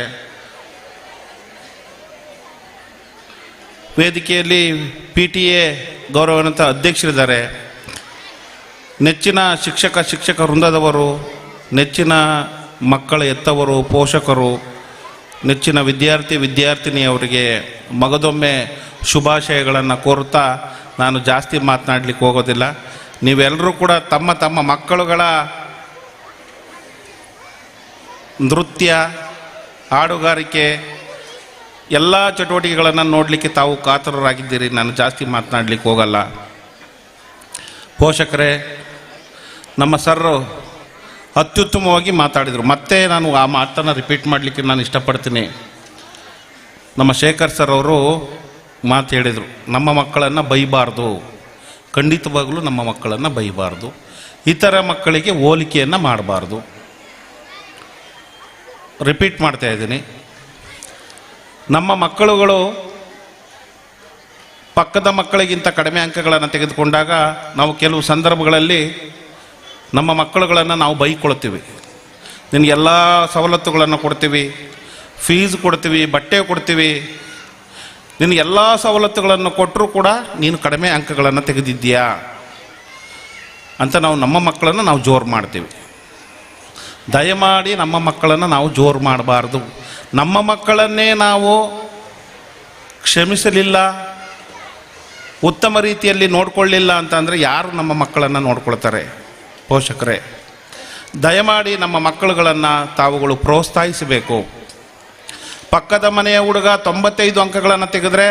ವೇದಿಕೆಯಲ್ಲಿ PTA ಗೌರವಾನ್ವಿತ ಅಧ್ಯಕ್ಷರಿದ್ದಾರೆ. ನೆಚ್ಚಿನ ಶಿಕ್ಷಕ ವೃಂದದವರು, ನೆಚ್ಚಿನ ಮಕ್ಕಳ ಹೆತ್ತವರು, ಪೋಷಕರು, ನೆಚ್ಚಿನ ವಿದ್ಯಾರ್ಥಿನಿಯವರಿಗೆ ಮಗದೊಮ್ಮೆ ಶುಭಾಶಯಗಳನ್ನು ಕೋರುತ್ತಾ ನಾನು ಜಾಸ್ತಿ ಮಾತನಾಡಲಿಕ್ಕೆ ಹೋಗೋದಿಲ್ಲ. ನೀವೆಲ್ಲರೂ ಕೂಡ ತಮ್ಮ ತಮ್ಮ ಮಕ್ಕಳುಗಳ ನೃತ್ಯ, ಹಾಡುಗಾರಿಕೆ ಎಲ್ಲ ಚಟುವಟಿಕೆಗಳನ್ನು ನೋಡಲಿಕ್ಕೆ ತಾವು ಕಾತರರಾಗಿದ್ದೀರಿ. ನಾನು ಜಾಸ್ತಿ ಮಾತನಾಡಲಿಕ್ಕೆ ಹೋಗಲ್ಲ. ಪೋಷಕರೇ, ನಮ್ಮ ಸರ್ರು ಅತ್ಯುತ್ತಮವಾಗಿ ಮಾತಾಡಿದರು. ಮತ್ತೆ ನಾನು ಆ ಮಾತನ್ನು ರಿಪೀಟ್ ಮಾಡಲಿಕ್ಕೆ ನಾನು ಇಷ್ಟಪಡ್ತೀನಿ. ನಮ್ಮ ಶೇಖರ್ ಸರ್ ಅವರು ಮಾತು ಹೇಳಿದರು, ನಮ್ಮ ಮಕ್ಕಳನ್ನು ಬೈಬಾರ್ದು, ಖಂಡಿತವಾಗಲೂ ನಮ್ಮ ಮಕ್ಕಳನ್ನು ಬೈಬಾರ್ದು, ಇತರ ಮಕ್ಕಳಿಗೆ ಹೋಲಿಕೆಯನ್ನು ಮಾಡಬಾರ್ದು. ರಿಪೀಟ್ ಮಾಡ್ತಾ ಇದ್ದೀನಿ. ನಮ್ಮ ಮಕ್ಕಳುಗಳು ಪಕ್ಕದ ಮಕ್ಕಳಿಗಿಂತ ಕಡಿಮೆ ಅಂಕಗಳನ್ನು ತೆಗೆದುಕೊಂಡಾಗ ನಾವು ಕೆಲವು ಸಂದರ್ಭಗಳಲ್ಲಿ ನಮ್ಮ ಮಕ್ಕಳುಗಳನ್ನು ನಾವು ಬೈಕೊಳ್ತೀವಿ. ನಿನಗೆಲ್ಲ ಸವಲತ್ತುಗಳನ್ನು ಕೊಡ್ತೀವಿ, ಫೀಸ್ ಕೊಡ್ತೀವಿ, ಬಟ್ಟೆ ಕೊಡ್ತೀವಿ, ನಿನಗೆಲ್ಲ ಸವಲತ್ತುಗಳನ್ನು ಕೊಟ್ಟರೂ ಕೂಡ ನೀನು ಕಡಿಮೆ ಅಂಕಗಳನ್ನು ತೆಗೆದಿದ್ದೀಯಾ ಅಂತ ನಾವು ನಮ್ಮ ಮಕ್ಕಳನ್ನು ನಾವು ಜೋರು ಮಾಡ್ತೀವಿ. ದಯಮಾಡಿ ನಮ್ಮ ಮಕ್ಕಳನ್ನು ನಾವು ಜೋರು ಮಾಡಬಾರ್ದು. ನಮ್ಮ ಮಕ್ಕಳನ್ನೇ ನಾವು ಕ್ಷಮಿಸಲಿಲ್ಲ, ಉತ್ತಮ ರೀತಿಯಲ್ಲಿ ನೋಡಿಕೊಳ್ಳಿಲ್ಲ ಅಂತಂದರೆ ಯಾರು ನಮ್ಮ ಮಕ್ಕಳನ್ನು ನೋಡ್ಕೊಳ್ತಾರೆ? ಪೋಷಕರೇ, ದಯಮಾಡಿ ನಮ್ಮ ಮಕ್ಕಳುಗಳನ್ನು ತಾವುಗಳು ಪ್ರೋತ್ಸಾಹಿಸಬೇಕು. ಪಕ್ಕದ ಮನೆಯ ಹುಡುಗ 95 ಅಂಕಗಳನ್ನು ತೆಗೆದರೆ,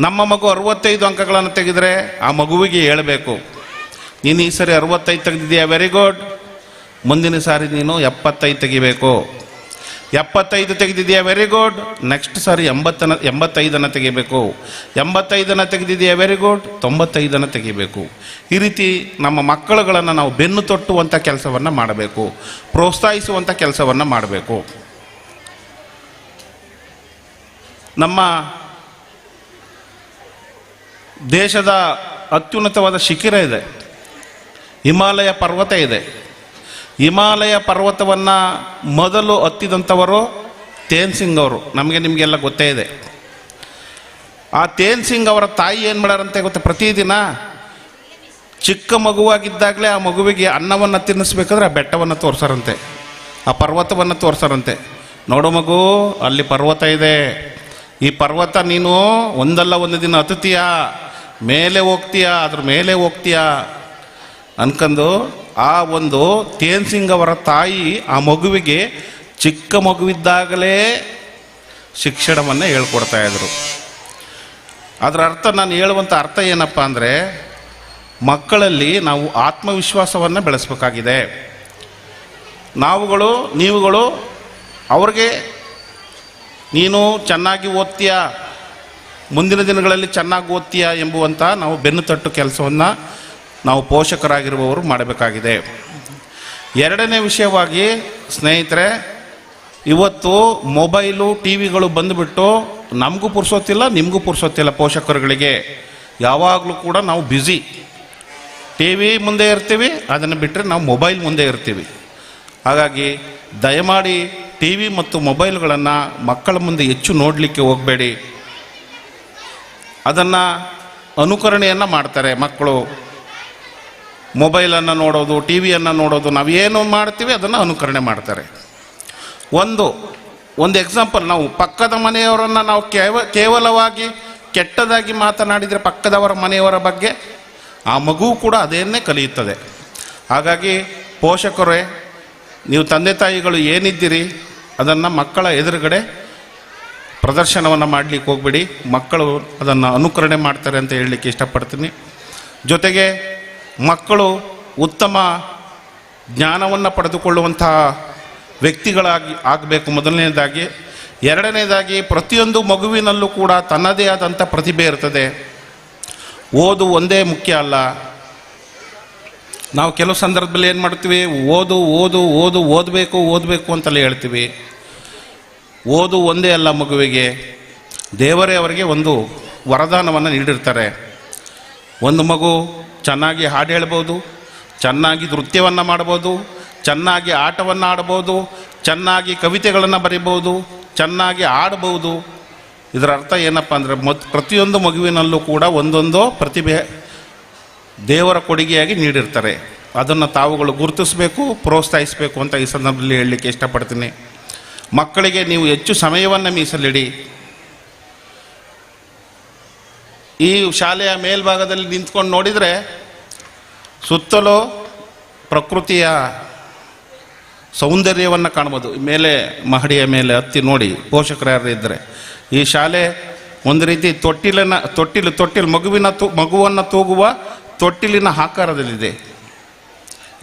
ನಮ್ಮ ಮಗು 65 ಅಂಕಗಳನ್ನು ತೆಗೆದರೆ ಆ ಮಗುವಿಗೆ ಹೇಳಬೇಕು, ನೀನು ಈ ಸರಿ 65 ತೆಗೆದಿದ್ದೀಯಾ, ವೆರಿ ಗುಡ್, ಮುಂದಿನ ಸಾರಿ ನೀನು 75 ತೆಗಿಬೇಕು. 75 ತೆಗೆದಿದೆಯಾ, ವೆರಿ ಗುಡ್, ನೆಕ್ಸ್ಟ್ ಸಾರಿ 85 ತೆಗಿಬೇಕು. 85 ತೆಗೆದಿದೆಯಾ, ವೆರಿ ಗುಡ್, 95 ತೆಗಿಬೇಕು. ಈ ರೀತಿ ನಮ್ಮ ಮಕ್ಕಳುಗಳನ್ನು ನಾವು ಬೆನ್ನು ತೊಟ್ಟುವಂಥ ಕೆಲಸವನ್ನು ಮಾಡಬೇಕು, ಪ್ರೋತ್ಸಾಹಿಸುವಂಥ ಕೆಲಸವನ್ನು ಮಾಡಬೇಕು. ನಮ್ಮ ದೇಶದ ಅತ್ಯುನ್ನತವಾದ ಶಿಖರ ಇದೆ, ಹಿಮಾಲಯ ಪರ್ವತ ಇದೆ. ಹಿಮಾಲಯ ಪರ್ವತವನ್ನು ಮೊದಲು ಹತ್ತಿದಂಥವರು ತೇನ್ ಸಿಂಗ್ ಅವರು, ನಿಮಗೆಲ್ಲ ಗೊತ್ತೇ ಇದೆ. ಆ ತೇನ್ ಸಿಂಗ್ ಅವರ ತಾಯಿ ಏನು ಮಾಡ್ಯಾರಂತೆ ಗೊತ್ತಾ? ಪ್ರತಿದಿನ ಚಿಕ್ಕ ಮಗುವಾಗಿದ್ದಾಗಲೇ ಆ ಮಗುವಿಗೆ ಅನ್ನವನ್ನು ತಿನ್ನಿಸ್ಬೇಕಾದ್ರೆ ಆ ಬೆಟ್ಟವನ್ನು ತೋರಿಸಾರಂತೆ, ಆ ಪರ್ವತವನ್ನು ತೋರಿಸಾರಂತೆ. ನೋಡು ಮಗು, ಅಲ್ಲಿ ಪರ್ವತ ಇದೆ, ಈ ಪರ್ವತ ನೀನು ಒಂದಲ್ಲ ಒಂದು ದಿನ ಹತ್ತುತ್ತೀಯಾ, ಮೇಲೆ ಹೋಗ್ತೀಯಾ, ಅದ್ರ ಮೇಲೆ ಹೋಗ್ತೀಯಾ ಅನ್ಕೊಂಡು ಆ ಒಂದು ತೇನ್ ಸಿಂಗ್ ಅವರ ತಾಯಿ ಆ ಮಗುವಿಗೆ ಚಿಕ್ಕ ಮಗುವಿದ್ದಾಗಲೇ ಶಿಕ್ಷಣವನ್ನು ಹೇಳ್ಕೊಡ್ತಾ ಇದ್ರು. ಅದರ ಅರ್ಥ, ನಾನು ಹೇಳುವಂಥ ಅರ್ಥ ಏನಪ್ಪ ಅಂದರೆ, ಮಕ್ಕಳಲ್ಲಿ ನಾವು ಆತ್ಮವಿಶ್ವಾಸವನ್ನು ಬೆಳೆಸಬೇಕಾಗಿದೆ. ನೀವುಗಳು ಅವ್ರಿಗೆ ನೀನು ಚೆನ್ನಾಗಿ ಓದ್ತೀಯಾ, ಮುಂದಿನ ದಿನಗಳಲ್ಲಿ ಚೆನ್ನಾಗಿ ಓದ್ತೀಯಾ ಎಂಬುವಂಥ ನಾವು ಬೆನ್ನು ತಟ್ಟು ಕೆಲಸವನ್ನು ನಾವು ಪೋಷಕರಾಗಿರುವವರು ಮಾಡಬೇಕಾಗಿದೆ. ಎರಡನೇ ವಿಷಯವಾಗಿ ಸ್ನೇಹಿತರೆ, ಇವತ್ತು ಮೊಬೈಲು ಟಿವಿಗಳು ಬಂದುಬಿಟ್ಟು ನಮಗೂ ಪುರ್ಸೋತಿಲ್ಲ, ನಿಮಗೂ ಪುರ್ಸೋತಿಲ್ಲ. ಪೋಷಕರುಗಳಿಗೆ ಯಾವಾಗಲೂ ಕೂಡ ನಾವು ಬ್ಯುಸಿ, ಟಿವಿ ಮುಂದೆ ಇರ್ತೀವಿ, ಅದನ್ನು ಬಿಟ್ಟರೆ ನಾವು ಮೊಬೈಲ್ ಮುಂದೆ ಇರ್ತೀವಿ. ಹಾಗಾಗಿ ದಯಮಾಡಿ ಟಿವಿ ಮತ್ತು ಮೊಬೈಲ್ಗಳನ್ನು ಮಕ್ಕಳ ಮುಂದೆ ಹೆಚ್ಚು ನೋಡಲಿಕ್ಕೆ ಹೋಗಬೇಡಿ. ಅದನ್ನು ಅನುಕರಣೆಯನ್ನು ಮಾಡ್ತಾರೆ ಮಕ್ಕಳು. ಮೊಬೈಲನ್ನು ನೋಡೋದು, ಟಿವಿಯನ್ನು ನೋಡೋದು, ನಾವೇನು ಮಾಡ್ತೀವಿ ಅದನ್ನು ಅನುಕರಣೆ ಮಾಡ್ತಾರೆ. ಒಂದು ಎಕ್ಸಾಂಪಲ್, ನಾವು ಪಕ್ಕದ ಮನೆಯವರನ್ನು ನಾವು ಕೇವಲವಾಗಿ ಕೆಟ್ಟದಾಗಿ ಮಾತನಾಡಿದರೆ ಪಕ್ಕದವರ ಮನೆಯವರ ಬಗ್ಗೆ ಆ ಮಗು ಕೂಡ ಅದೇನ್ನೇ ಕಲಿಯುತ್ತದೆ. ಹಾಗಾಗಿ ಪೋಷಕರೇ, ನೀವು ತಂದೆ ತಾಯಿಗಳು ಏನಿದ್ದೀರಿ ಅದನ್ನು ಮಕ್ಕಳ ಎದುರುಗಡೆ ಪ್ರದರ್ಶನವನ್ನು ಮಾಡಲಿಕ್ಕೆ ಹೋಗ್ಬೇಡಿ. ಮಕ್ಕಳು ಅದನ್ನು ಅನುಕರಣೆ ಮಾಡ್ತಾರೆ ಅಂತ ಹೇಳಲಿಕ್ಕೆ ಇಷ್ಟಪಡ್ತೀನಿ. ಜೊತೆಗೆ ಮಕ್ಕಳು ಉತ್ತಮ ಜ್ಞಾನವನ್ನು ಪಡೆದುಕೊಳ್ಳುವಂತಹ ವ್ಯಕ್ತಿಗಳಾಗಿ ಆಗಬೇಕು ಮೊದಲನೇದಾಗಿ. ಎರಡನೇದಾಗಿ, ಪ್ರತಿಯೊಂದು ಮಗುವಿನಲ್ಲೂ ಕೂಡ ತನ್ನದೇ ಆದಂಥ ಪ್ರತಿಭೆ ಇರ್ತದೆ. ಓದು ಒಂದೇ ಮುಖ್ಯ ಅಲ್ಲ. ನಾವು ಕೆಲವು ಸಂದರ್ಭದಲ್ಲಿ ಏನು ಮಾಡ್ತೀವಿ, ಓದಬೇಕು ಅಂತಲೇ ಹೇಳ್ತೀವಿ. ಓದು ಒಂದೇ ಅಲ್ಲ, ಮಗುವಿಗೆ ದೇವರೇ ಅವರಿಗೆ ಒಂದು ವರದಾನವನ್ನು ನೀಡಿರ್ತಾರೆ. ಒಂದು ಮಗು ಚೆನ್ನಾಗಿ ಹಾಡು ಹೇಳ್ಬೋದು, ಚೆನ್ನಾಗಿ ನೃತ್ಯವನ್ನು ಮಾಡ್ಬೋದು, ಚೆನ್ನಾಗಿ ಆಟವನ್ನು ಆಡ್ಬೋದು, ಚೆನ್ನಾಗಿ ಕವಿತೆಗಳನ್ನು ಬರೀಬೋದು, ಚೆನ್ನಾಗಿ ಆಡ್ಬೋದು. ಇದರ ಅರ್ಥ ಏನಪ್ಪ ಅಂದರೆ ಪ್ರತಿಯೊಂದು ಮಗುವಿನಲ್ಲೂ ಕೂಡ ಒಂದೊಂದು ಪ್ರತಿಭೆ ದೇವರ ಕೊಡುಗೆಯಾಗಿ ನೀಡಿರ್ತಾರೆ. ಅದನ್ನು ತಾವುಗಳು ಗುರುತಿಸಬೇಕು, ಪ್ರೋತ್ಸಾಹಿಸಬೇಕು ಅಂತ ಈ ಸಂದರ್ಭದಲ್ಲಿ ಹೇಳಲಿಕ್ಕೆ ಇಷ್ಟಪಡ್ತೀನಿ. ಮಕ್ಕಳಿಗೆ ನೀವು ಹೆಚ್ಚು ಸಮಯವನ್ನು ಮೀಸಲಿಡಿ. ಈ ಶಾಲೆಯ ಮೇಲ್ಭಾಗದಲ್ಲಿ ನಿಂತ್ಕೊಂಡು ನೋಡಿದರೆ ಸುತ್ತಲೂ ಪ್ರಕೃತಿಯ ಸೌಂದರ್ಯವನ್ನು ಕಾಣ್ಬೋದು. ಮೇಲೆ ಮಹಡಿಯ ಮೇಲೆ ಹತ್ತಿ ನೋಡಿ ಪೋಷಕರು ಯಾರು ಇದ್ದರೆ. ಈ ಶಾಲೆ ಒಂದು ರೀತಿ ತೊಟ್ಟಿಲು ಮಗುವನ್ನು ತೂಗುವ ತೊಟ್ಟಿಲಿನ ಆಕಾರದಲ್ಲಿದೆ.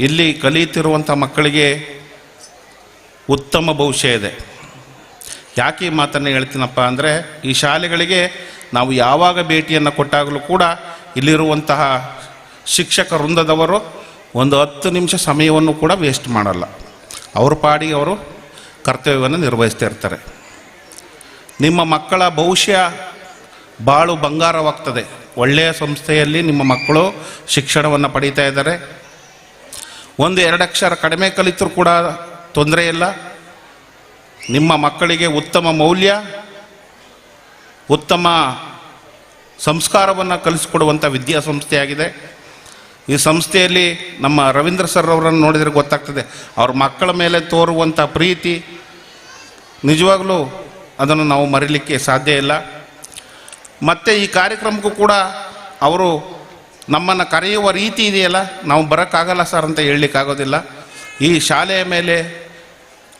ಇಲ್ಲಿ ಕಲಿಯುತ್ತಿರುವಂಥ ಮಕ್ಕಳಿಗೆ ಉತ್ತಮ ಭವಿಷ್ಯ ಇದೆ. ಯಾಕೆ ಈ ಮಾತನ್ನು ಹೇಳ್ತೀನಪ್ಪ ಅಂದರೆ, ಈ ಶಾಲೆಗಳಿಗೆ ನಾವು ಯಾವಾಗ ಭೇಟಿಯನ್ನು ಕೊಟ್ಟಾಗಲೂ ಕೂಡ ಇಲ್ಲಿರುವಂತಹ ಶಿಕ್ಷಕ ವೃಂದದವರು ಒಂದು 10 ನಿಮಿಷ ಸಮಯವನ್ನು ಕೂಡ ವೇಸ್ಟ್ ಮಾಡಲ್ಲ. ಅವ್ರ ಪಾಡಿಗೆ ಅವರು ಕರ್ತವ್ಯವನ್ನು ನಿರ್ವಹಿಸ್ತಾ ಇರ್ತಾರೆ. ನಿಮ್ಮ ಮಕ್ಕಳ ಭವಿಷ್ಯ ಬಾಳು ಬಂಗಾರವಾಗ್ತದೆ. ಒಳ್ಳೆಯ ಸಂಸ್ಥೆಯಲ್ಲಿ ನಿಮ್ಮ ಮಕ್ಕಳು ಶಿಕ್ಷಣವನ್ನು ಪಡೀತಾ ಇದ್ದಾರೆ. 1-2 ಅಕ್ಷರ ಕಡಿಮೆ ಕಲಿತರೂ ಕೂಡ ತೊಂದರೆ ಇಲ್ಲ. ನಿಮ್ಮ ಮಕ್ಕಳಿಗೆ ಉತ್ತಮ ಮೌಲ್ಯ, ಉತ್ತಮ ಸಂಸ್ಕಾರವನ್ನು ಕಲಿಸಿಕೊಡುವಂಥ ವಿದ್ಯಾಸಂಸ್ಥೆಯಾಗಿದೆ. ಈ ಸಂಸ್ಥೆಯಲ್ಲಿ ನಮ್ಮ ರವೀಂದ್ರ ಸರ್ ಅವರನ್ನು ನೋಡಿದರೆ ಗೊತ್ತಾಗ್ತದೆ, ಅವ್ರ ಮಕ್ಕಳ ಮೇಲೆ ತೋರುವಂಥ ಪ್ರೀತಿ ನಿಜವಾಗಲೂ ಅದನ್ನು ನಾವು ಮರೀಲಿಕ್ಕೆ ಸಾಧ್ಯ ಇಲ್ಲ. ಮತ್ತು ಈ ಕಾರ್ಯಕ್ರಮಕ್ಕೂ ಕೂಡ ಅವರು ನಮ್ಮನ್ನು ಕರೆಯುವ ರೀತಿ ಇದೆಯಲ್ಲ, ನಾವು ಬರೋಕ್ಕಾಗಲ್ಲ ಸರ್ ಅಂತ ಹೇಳಲಿಕ್ಕಾಗೋದಿಲ್ಲ. ಈ ಶಾಲೆಯ ಮೇಲೆ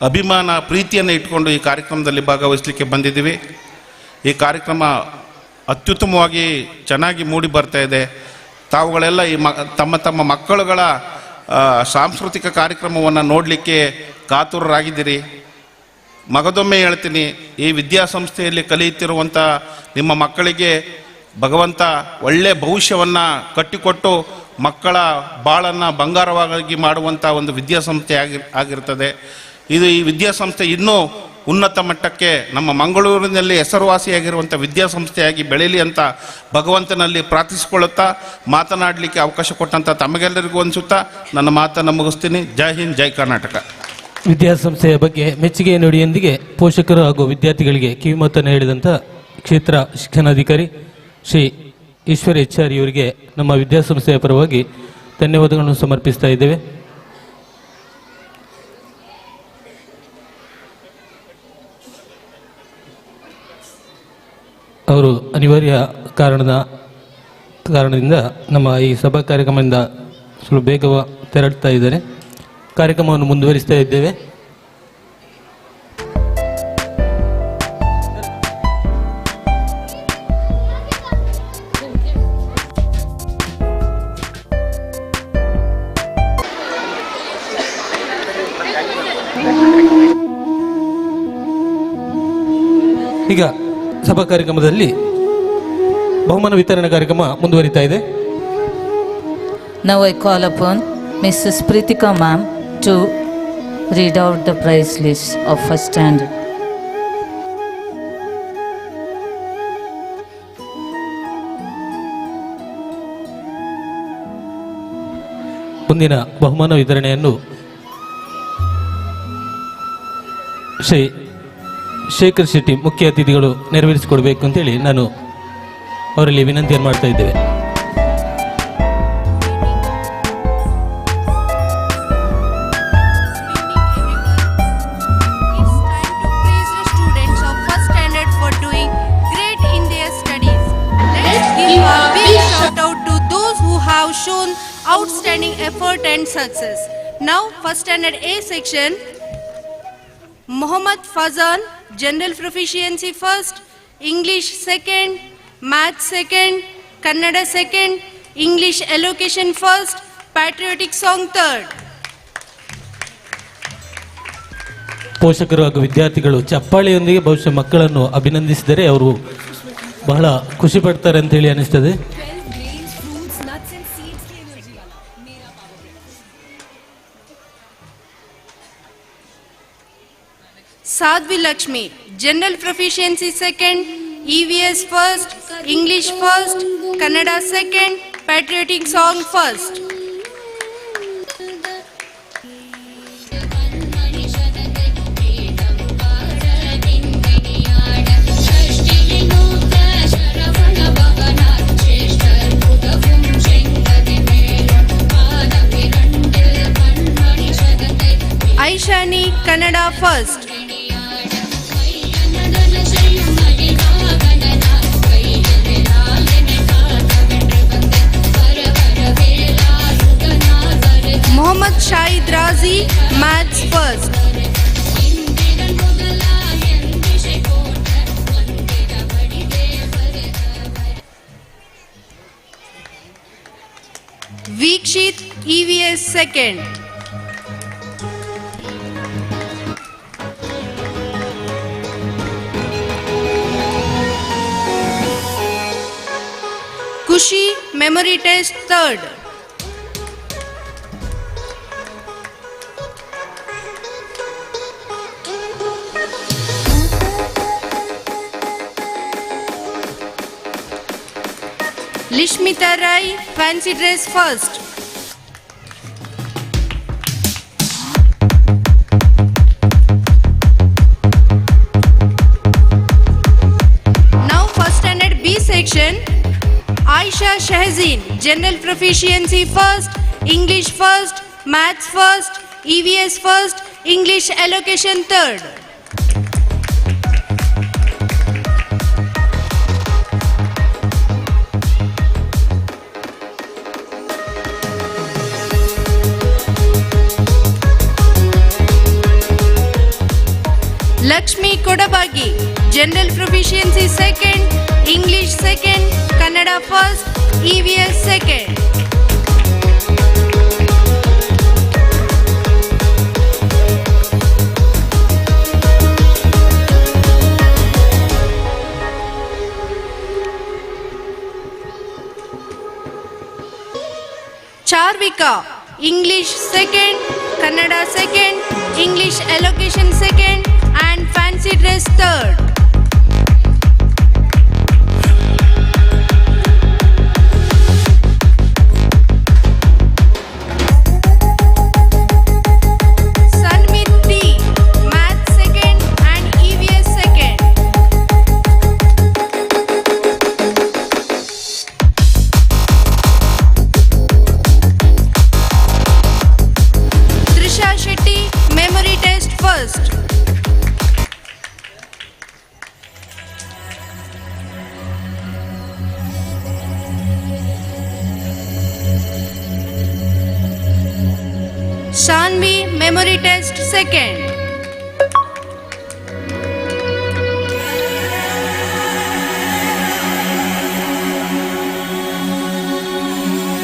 ಅಭಿಮಾನ, ಪ್ರೀತಿಯನ್ನು ಇಟ್ಕೊಂಡು ಈ ಕಾರ್ಯಕ್ರಮದಲ್ಲಿ ಭಾಗವಹಿಸಲಿಕ್ಕೆ ಬಂದಿದ್ದೀವಿ. ಈ ಕಾರ್ಯಕ್ರಮ ಅತ್ಯುತ್ತಮವಾಗಿ ಚೆನ್ನಾಗಿ ಮೂಡಿ ಬರ್ತಾ ಇದೆ. ತಾವುಗಳೆಲ್ಲ ಈ ತಮ್ಮ ಮಕ್ಕಳುಗಳ ಸಾಂಸ್ಕೃತಿಕ ಕಾರ್ಯಕ್ರಮವನ್ನು ನೋಡಲಿಕ್ಕೆ ಕಾತುರರಾಗಿದ್ದೀರಿ. ಮಗದೊಮ್ಮೆ ಹೇಳ್ತೀನಿ, ಈ ವಿದ್ಯಾಸಂಸ್ಥೆಯಲ್ಲಿ ಕಲಿಯುತ್ತಿರುವಂಥ ನಿಮ್ಮ ಮಕ್ಕಳಿಗೆ ಭಗವಂತ ಒಳ್ಳೆಯ ಭವಿಷ್ಯವನ್ನು ಕಟ್ಟಿಕೊಟ್ಟು ಮಕ್ಕಳ ಬಾಳನ್ನು ಬಂಗಾರವಾಗಿ ಮಾಡುವಂಥ ಒಂದು ವಿದ್ಯಾಸಂಸ್ಥೆ ಆಗಿರ್ತದೆ. ಈ ವಿದ್ಯಾಸಂಸ್ಥೆ ಇನ್ನೂ ಉನ್ನತ ಮಟ್ಟಕ್ಕೆ ನಮ್ಮ ಮಂಗಳೂರಿನಲ್ಲಿ ಹೆಸರುವಾಸಿಯಾಗಿರುವಂಥ ವಿದ್ಯಾಸಂಸ್ಥೆಯಾಗಿ ಬೆಳೀಲಿ ಅಂತ ಭಗವಂತನಲ್ಲಿ ಪ್ರಾರ್ಥಿಸಿಕೊಳ್ಳುತ್ತಾ ಮಾತನಾಡಲಿಕ್ಕೆ ಅವಕಾಶ ಕೊಟ್ಟಂಥ ತಮಗೆಲ್ಲರಿಗೂ ಅನಿಸುತ್ತಾ ನನ್ನ ಮಾತನ್ನು ಮುಗಿಸ್ತೀನಿ. ಜೈ ಹಿಂದ್, ಜೈ ಕರ್ನಾಟಕ. ವಿದ್ಯಾಸಂಸ್ಥೆಯ ಬಗ್ಗೆ ಮೆಚ್ಚುಗೆ ನುಡಿಯೊಂದಿಗೆ ಪೋಷಕರು ಹಾಗೂ ವಿದ್ಯಾರ್ಥಿಗಳಿಗೆ ಕಿವಿಮಾತನ್ನು ಹೇಳಿದಂಥ ಕ್ಷೇತ್ರ ಶಿಕ್ಷಣಾಧಿಕಾರಿ ಶ್ರೀ ಈಶ್ವರ HR ಇವರಿಗೆ ನಮ್ಮ ವಿದ್ಯಾಸಂಸ್ಥೆಯ ಪರವಾಗಿ ಧನ್ಯವಾದಗಳನ್ನು ಸಮರ್ಪಿಸ್ತಾ ಇದ್ದೇವೆ. ಅವರು ಅನಿವಾರ್ಯ ಕಾರಣದಿಂದ ನಮ್ಮ ಈ ಸಭಾ ಕಾರ್ಯಕ್ರಮದಿಂದ ಸ್ವಲ್ಪ ಬೇಗ ತೆರಳುತ್ತಾ ಇದ್ದಾರೆ. ಕಾರ್ಯಕ್ರಮವನ್ನು ಮುಂದುವರಿಸ್ತಾ ಇದ್ದೇವೆ. ಈಗ ಸಭಾ ಕಾರ್ಯಕ್ರಮದಲ್ಲಿ ಬಹುಮಾನ ವಿತರಣಾ ಕಾರ್ಯಕ್ರಮ ಮುಂದುವರಿತಾ ಇದೆ. Now I call upon Mrs. Pritika ma'am to read out the prize list of first standard. ಮುಂದಿನ ಬಹುಮಾನ ವಿತರಣೆಯನ್ನು ಶ್ರೀ ಶೇಖರ್ ಶೆಟ್ಟಿ ಮುಖ್ಯ ಅತಿಥಿಗಳು ನೆರವೇರಿಸಿಕೊಡ್ಬೇಕು ಅಂತೇಳಿ ನಾನು ಅವರಲ್ಲಿ ವಿನಂತಿಯನ್ನು ಮಾಡ್ತಾ ಇದ್ದೇವೆ. Shown outstanding effort and success. Now first standard A section, Muhammad Fazan, general proficiency first, English second, math second, Kannada second, English allocation first, patriotic song third. ಪೋಷಕರು ಹಾಗೂ ವಿದ್ಯಾರ್ಥಿಗಳು ಚಪ್ಪಾಳೆಯೊಂದಿಗೆ ಬಹುಶಃ ಮಕ್ಕಳನ್ನು ಅಭಿನಂದಿಸಿದರೆ ಅವರು ಬಹಳ ಖುಷಿ ಪಡ್ತಾರೆ ಅಂತೇಳಿ ಅನಿಸ್ತದೆ. Sadhvi Lakshmi, general proficiency second, EVS first, English first, Kannada second, patriotic song first. Aishani Kannada first. Mohammad Shahid Razi Maths first. Vikshit EVS second. Kushi Memory Test third. Lishmita Rai Fancy Dress first. Now first standard B section. Aisha Shahzeen General Proficiency first, English first, Maths first, EVS first, English Allocation third. Lakshmi Kodabagi General Proficiency second, English second, Kannada first, EVS second. Charvika English second, Kannada second, English Allocation second, and Fancy Dress third. Sanmit D Maths second and EVS second. Trisha Shetty Memory Test first. Shanvi Memory Test second.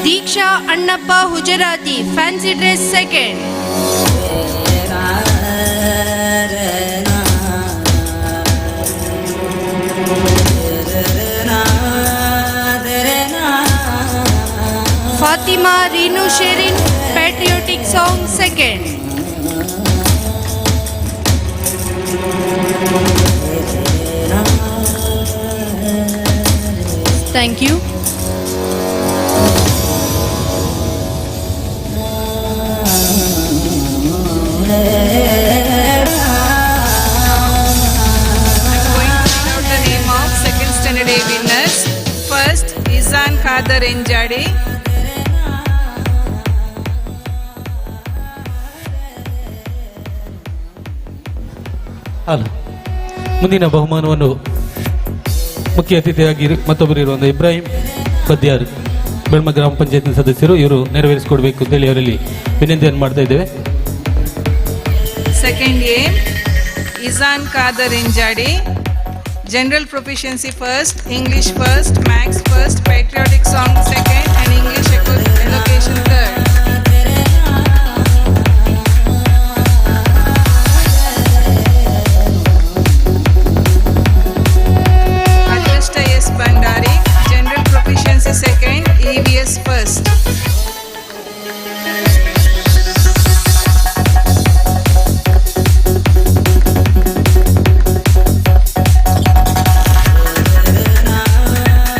Diksha Annappa Hujarati Fancy Dress second. Fatima Rinu Sherin Patriotic Song second. Thank you. The name of second standard A winners. First, Izan Khadar Enjadi. ಅಲ್ಲ ಮುಂದಿನ ಬಹುಮಾನವನ್ನು ಮುಖ್ಯ ಅತಿಥಿಯಾಗಿ ಮತ್ತೊಬ್ಬರಿರುವಂಥ ಇಬ್ರಾಹಿಂ ಪದ್ಯಾರ್ ಬೆಳ್ಮ ಗ್ರಾಮ ಪಂಚಾಯತ್ ಸದಸ್ಯರು ಇವರು ನೆರವೇರಿಸಿಕೊಡ್ಬೇಕು ಅಂತೇಳಿ ಅವರಲ್ಲಿ ವಿನಂತಿಯನ್ನು ಮಾಡ್ತಾ ಇದ್ದೇವೆ. Second A, Izan Khadar Enjadi. General Proficiency first, English first, Maths first, Patriotic Song second, and English Allocation third. Bandari, General Proficiency second, EVS first.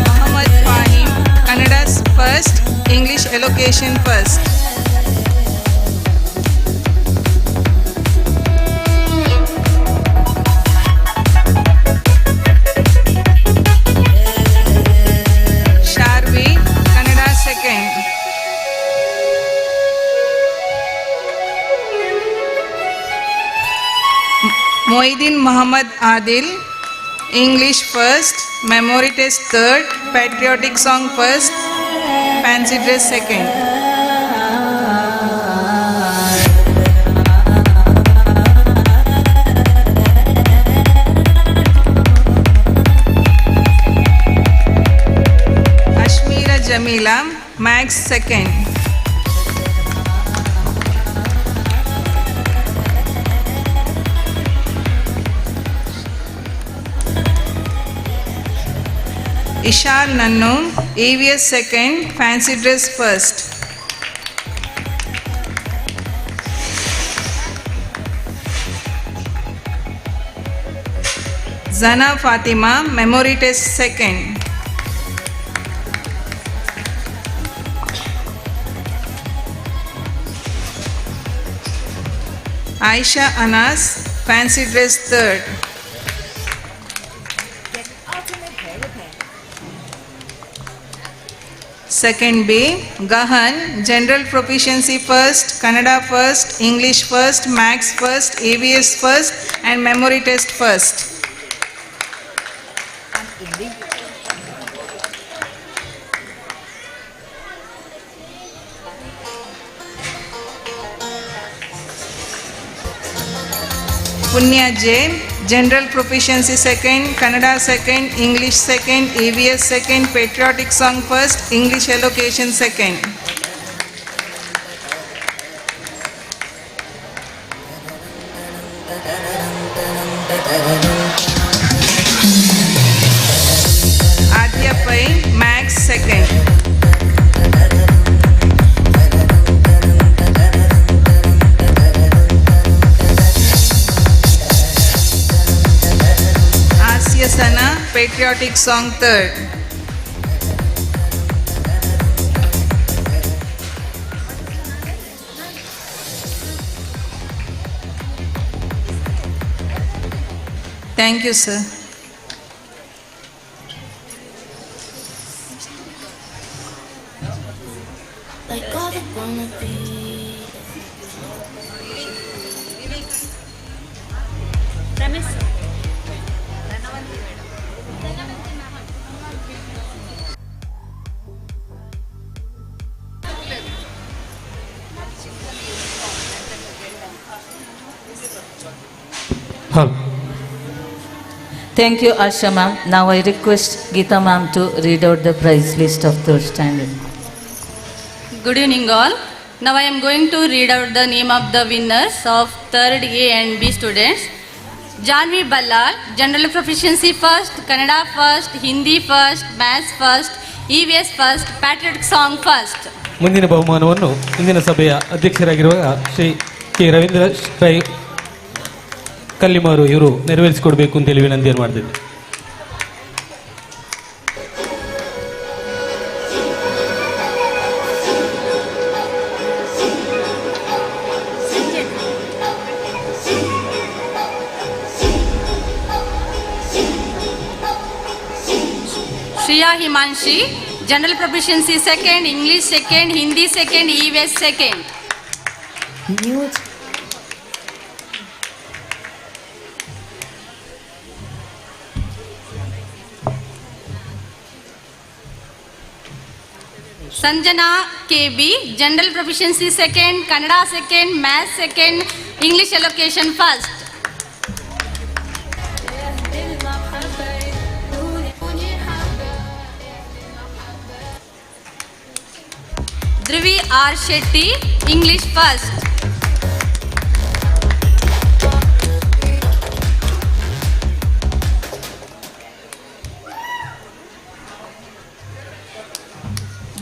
Mohammad Fahim, Kannada education first. Sharvi, Kannada second. Moidin Muhammad Adil, English first, memory test third, patriotic song first, fancy dress second. Ashmira Jamila, Max second. Ishal Nannu, EVS second, fancy dress first. Zana Fatima, memory test second. Aisha Anas, fancy dress third. Second B, Gahan, general proficiency first, Kannada first, English first, Max first, EVS first and memory test first. Punya J, general proficiency second, Kannada second, English second, EVS second, patriotic song first, English allocation second. Adya Pai, Max second. Sana, patriotic song third. Thank you, sir. Thank you, Asha ma'am. Now I request Geeta ma'am to read out the prize list of third standard. Good evening all. Now I am going to read out the name of the winners of third A and B students. Janvi Ballal, general proficiency first, Kannada first, Hindi first, maths first, EVS first, patriotic song first. ಮುಂದಿನ ಬಹುಮಾನವನ್ನು ಇಂದಿನ ಸಭೆಯ ಅಧ್ಯಕ್ಷರಾಗಿರುವ Shri K Ravindra Rai Kallimaru ಇವರು ನೆರವೇರಿಸಿಕೊಡ್ಬೇಕು ಅಂತೇಳಿ ವಿನಂತಿಯನ್ನು ಮಾಡ್ತಿದ್ದೆ. Shriya Himanshi, general proficiency second, English second, Hindi second, EVS second. Sanjana KB, general proficiency second, Kannada second, maths second, English allocation first. Dhruvi R. Shetty, English first.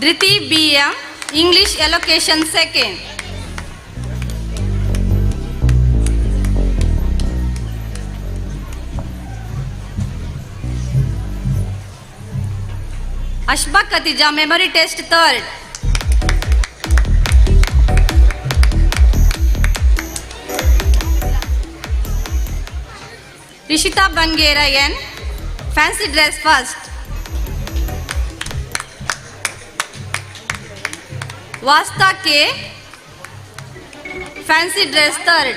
Dhriti B.M., English allocation second. Ashba Katija, memory test third. Rishita Bangera N, fancy dress first. Vasta K, fancy dress third.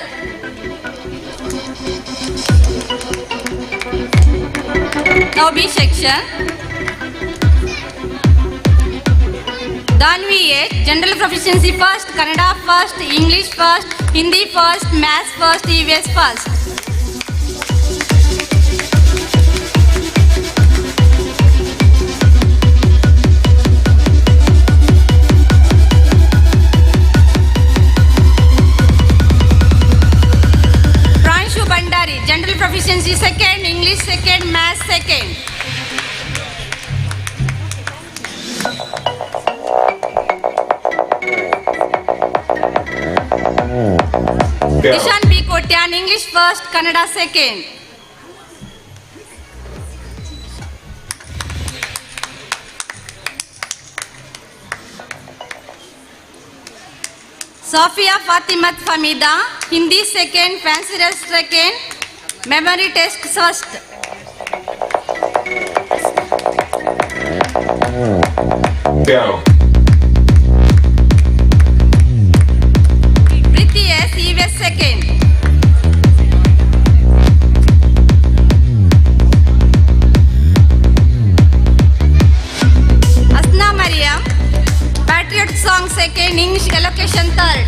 Now B section. Danvi A, general proficiency first, Kannada first, English first, Hindi first, Maths first, EVS first. Pranshu Bandari, general proficiency second, English second, Maths second. Ishan B. Kotyan, English first, Kannada second. Sofia Fatimat Famida, Hindi second, fancy dress second, memory test first. Go. Priti S. EVS second. Asna Mariam, Patriot song second, English allocation third.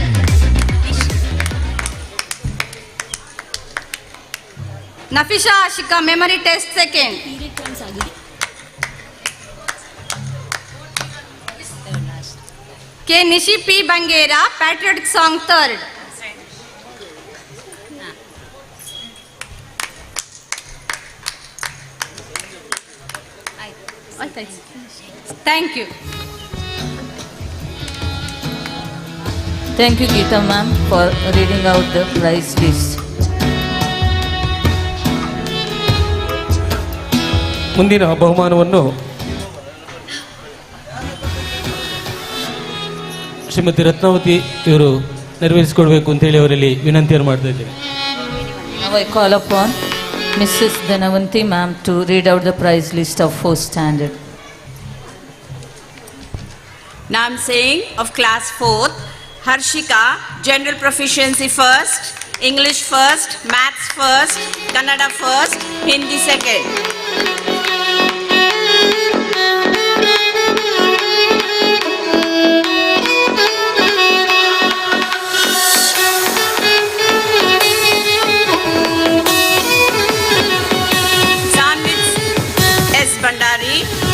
Nafisha Ashika, memory test second. K. Nishi P. Bangera, patriotic song third. Thank you. Thank you, Geeta ma'am, for reading out the prize list. ಮುಂದಿನ ಬಹುಮಾನವನ್ನು ಶ್ರೀಮತಿ ರತ್ನಾವತಿ ಇವರು ನೆರವೇರಿಸಿಕೊಡ್ಬೇಕು ಅಂತೇಳಿ ಅವರಲ್ಲಿ ವಿನಂತಿಯನ್ನು ಮಾಡ್ತಾ ಇದ್ದೇನೆ. Now I call upon Mrs. Dhanavanti ma'am to read out the prize list of 4th standard. Now I'm saying of class 4th, Harshika, general proficiency first, English first, Maths first, Kannada first, Hindi second.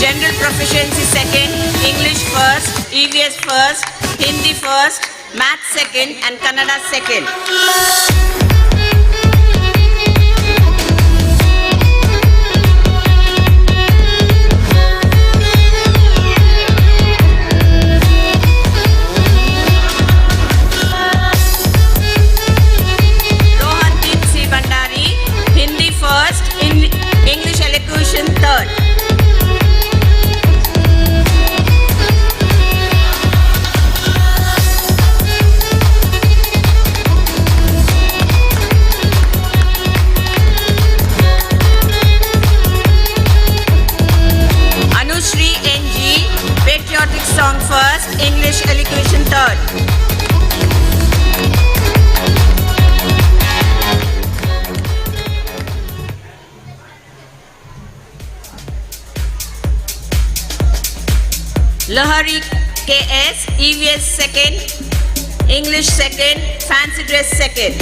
General proficiency second, English first, EVS first, Hindi first, Maths second and Kannada second. Rohandeep C. Bandari, Hindi first, English elocution third. Song first, English elocution third. Lahari KS, EVS second, English second, fancy dress second.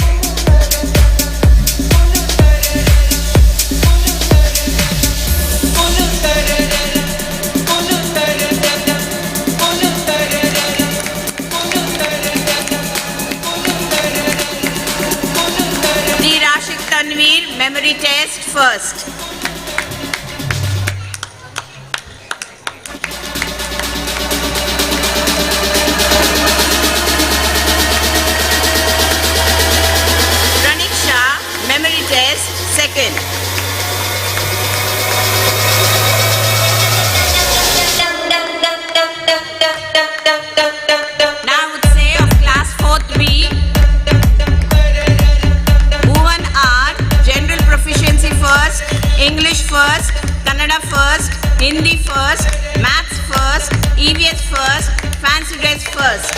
Memory test first. Praniksha, memory test second. Now I would say of class 4th B, Bhuvan R, general proficiency first. Kannada first, Hindi first, Maths first, EVS first, Fancy Dress first.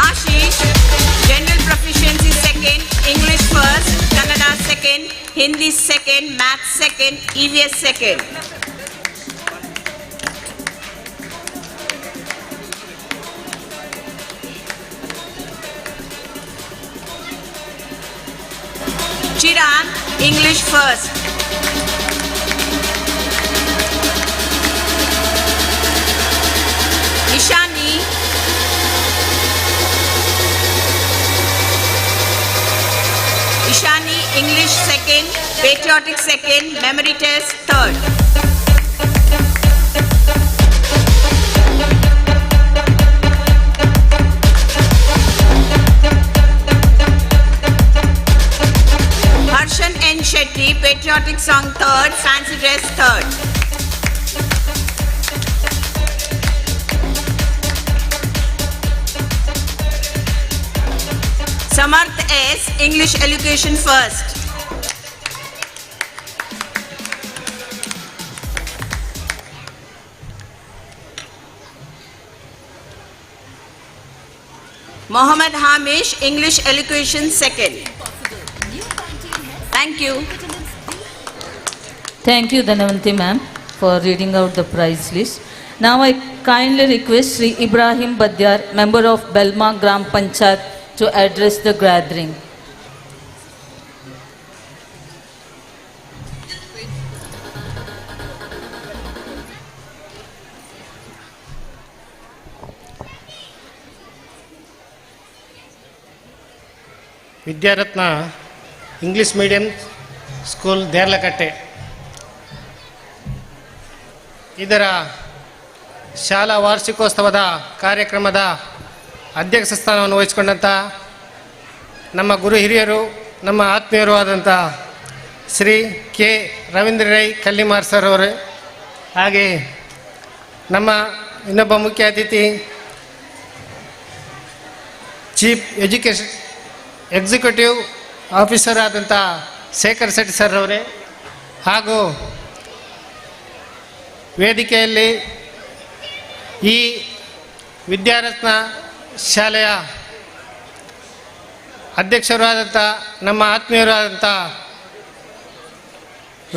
Ashish, General Proficiency second, English first, Kannada second, Hindi second, Maths second, EVS second. Chiran, English first. Ishani, English second, Patriotic second, Memory Test third. Harshan N. Shetty, Patriotic Song third, Fancy Dress third. Samarth S, English Education first. Mohammed Hamish, English Education second. Thank you. Thank you, Dhanavanti ma'am, for reading out the prize list. Now I kindly request Sri Ibrahim Badyar, member of Belma Gram Panchayat, to address the gathering. Vidyaratna English medium school Deralakatte ಇದರ ಶಾಲಾ ವಾರ್ಷಿಕೋತ್ಸವದ ಕಾರ್ಯಕ್ರಮದ ಅಧ್ಯಕ್ಷ ಸ್ಥಾನವನ್ನು ವಹಿಸಿಕೊಂಡಂಥ ನಮ್ಮ ಗುರು ಹಿರಿಯರು ನಮ್ಮ ಆತ್ಮೀಯರು ಆದಂಥ ಶ್ರೀ ಕೆ ರವೀಂದ್ರ ರೈ ಕಲ್ಲಿಮಾರ್ ಸರ್ ಅವರು, ಹಾಗೆ ನಮ್ಮ ಇನ್ನೊಬ್ಬ ಮುಖ್ಯ ಅತಿಥಿ ಚೀಫ್ ಎಕ್ಸಿಕ್ಯೂಟಿವ್ ಆಫೀಸರ್ ಆದಂಥ ಶೇಖರ್ ಶೆಟ್ಟಿ ಸರ್ ಅವರೇ, ಹಾಗೂ ವೇದಿಕೆಯಲ್ಲಿ ಈ ವಿದ್ಯಾರತ್ನ ಶಾಲೆಯ ಅಧ್ಯಕ್ಷರು ಆದಂಥ ನಮ್ಮ ಆತ್ಮೀಯರು ಆದಂಥ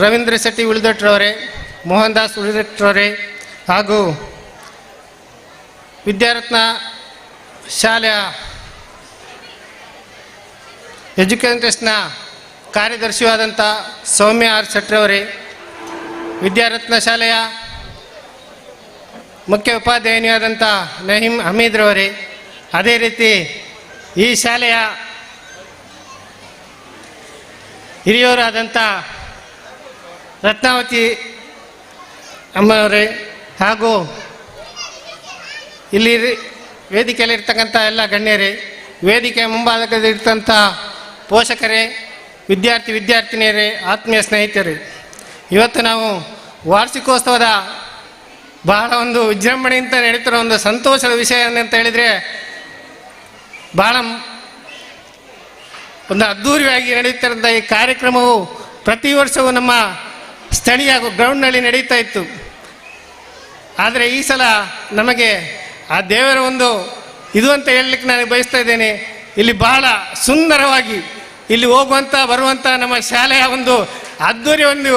ರವೀಂದ್ರ ಶೆಟ್ಟಿ ಉಳಿದಟ್ರವರೇ, ಮೋಹನ್ ದಾಸ್ ಉಳಿದಟ್ರವರೇ, ಹಾಗೂ ವಿದ್ಯಾರತ್ನ ಶಾಲೆಯ ಎಜುಕೇಷನ್ ಟ್ರಸ್ಟ್ನ ಕಾರ್ಯದರ್ಶಿಯಾದಂಥ ಸೌಮ್ಯ ಆರ್ ಶೆಟ್ಟಿಯವರೇ, ವಿದ್ಯಾರತ್ನ ಶಾಲೆಯ ಮುಖ್ಯ ಉಪಾಧ್ಯಾಯಿನಿಯಾದಂಥ ನಹೀಂ ಹಮೀದ್ರವರೇ, ಅದೇ ರೀತಿ ಈ ಶಾಲೆಯ ಹಿರಿಯವರಾದಂಥ ರತ್ನಾವತಿ ಅಮ್ಮವರೇ, ಹಾಗೂ ಇಲ್ಲಿ ವೇದಿಕೆಯಲ್ಲಿರ್ತಕ್ಕಂಥ ಎಲ್ಲ ಗಣ್ಯರೇ, ವೇದಿಕೆಯ ಮುಂಭಾಗದಲ್ಲಿರ್ತಂಥ ಪೋಷಕರೇ, ವಿದ್ಯಾರ್ಥಿನಿಯರೇ, ಆತ್ಮೀಯ ಸ್ನೇಹಿತರೇ, ಇವತ್ತು ನಾವು ವಾರ್ಷಿಕೋತ್ಸವದ ಬಹಳ ಒಂದು ವಿಜೃಂಭಣೆಯಿಂದ ನಡೀತಿರೋ ಒಂದು ಸಂತೋಷದ ವಿಷಯ ಅಂತ ಹೇಳಿದರೆ, ಬಹಳ ಒಂದು ಅದ್ಧೂರಿಯಾಗಿ ನಡೆಯುತ್ತಿರೋಂಥ ಈ ಕಾರ್ಯಕ್ರಮವು ಪ್ರತಿ ವರ್ಷವೂ ನಮ್ಮ ಸ್ಥಳೀಯ ಗ್ರೌಂಡ್ನಲ್ಲಿ ನಡೀತಾ ಇತ್ತು. ಆದರೆ ಈ ಸಲ ನಮಗೆ ಆ ದೇವರ ಒಂದು ಇದು ಅಂತ ಹೇಳಲಿಕ್ಕೆ ನಾನು ಬಯಸ್ತಾ ಇದ್ದೇನೆ. ಇಲ್ಲಿ ಬಹಳ ಸುಂದರವಾಗಿ ಇಲ್ಲಿ ಹೋಗುವಂಥ ಬರುವಂಥ ನಮ್ಮ ಶಾಲೆಯ ಒಂದು ಅದ್ಧೂರಿ ಒಂದು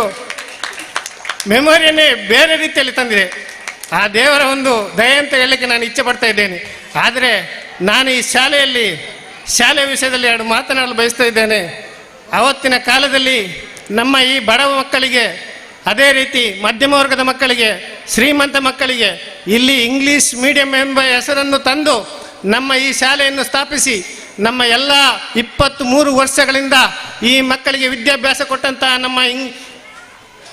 ಮೆಮೊರಿಯನ್ನೇ ಬೇರೆ ರೀತಿಯಲ್ಲಿ ತಂದಿದೆ. ಆ ದೇವರ ಒಂದು ದಯೆ ಅಂತ ಹೇಳಲಿಕ್ಕೆ ನಾನು ಇಚ್ಛೆ ಪಡ್ತಾ ಇದ್ದೇನೆ. ಆದರೆ ನಾನು ಈ ಶಾಲೆಯ ವಿಷಯದಲ್ಲಿ ಎರಡು ಮಾತನಾಡಲು ಬಯಸ್ತಾ ಇದ್ದೇನೆ. ಆವತ್ತಿನ ಕಾಲದಲ್ಲಿ ನಮ್ಮ ಈ ಬಡವ ಮಕ್ಕಳಿಗೆ, ಅದೇ ರೀತಿ ಮಧ್ಯಮ ವರ್ಗದ ಮಕ್ಕಳಿಗೆ, ಶ್ರೀಮಂತ ಮಕ್ಕಳಿಗೆ ಇಲ್ಲಿ ಇಂಗ್ಲಿಷ್ ಮೀಡಿಯಂ ಎಂಬ ಹೆಸರನ್ನು ತಂದು ನಮ್ಮ ಈ ಶಾಲೆಯನ್ನು ಸ್ಥಾಪಿಸಿ ನಮ್ಮ ಎಲ್ಲ 23 ವರ್ಷಗಳಿಂದ ಈ ಮಕ್ಕಳಿಗೆ ವಿದ್ಯಾಭ್ಯಾಸ ಕೊಟ್ಟಂತಹ ನಮ್ಮ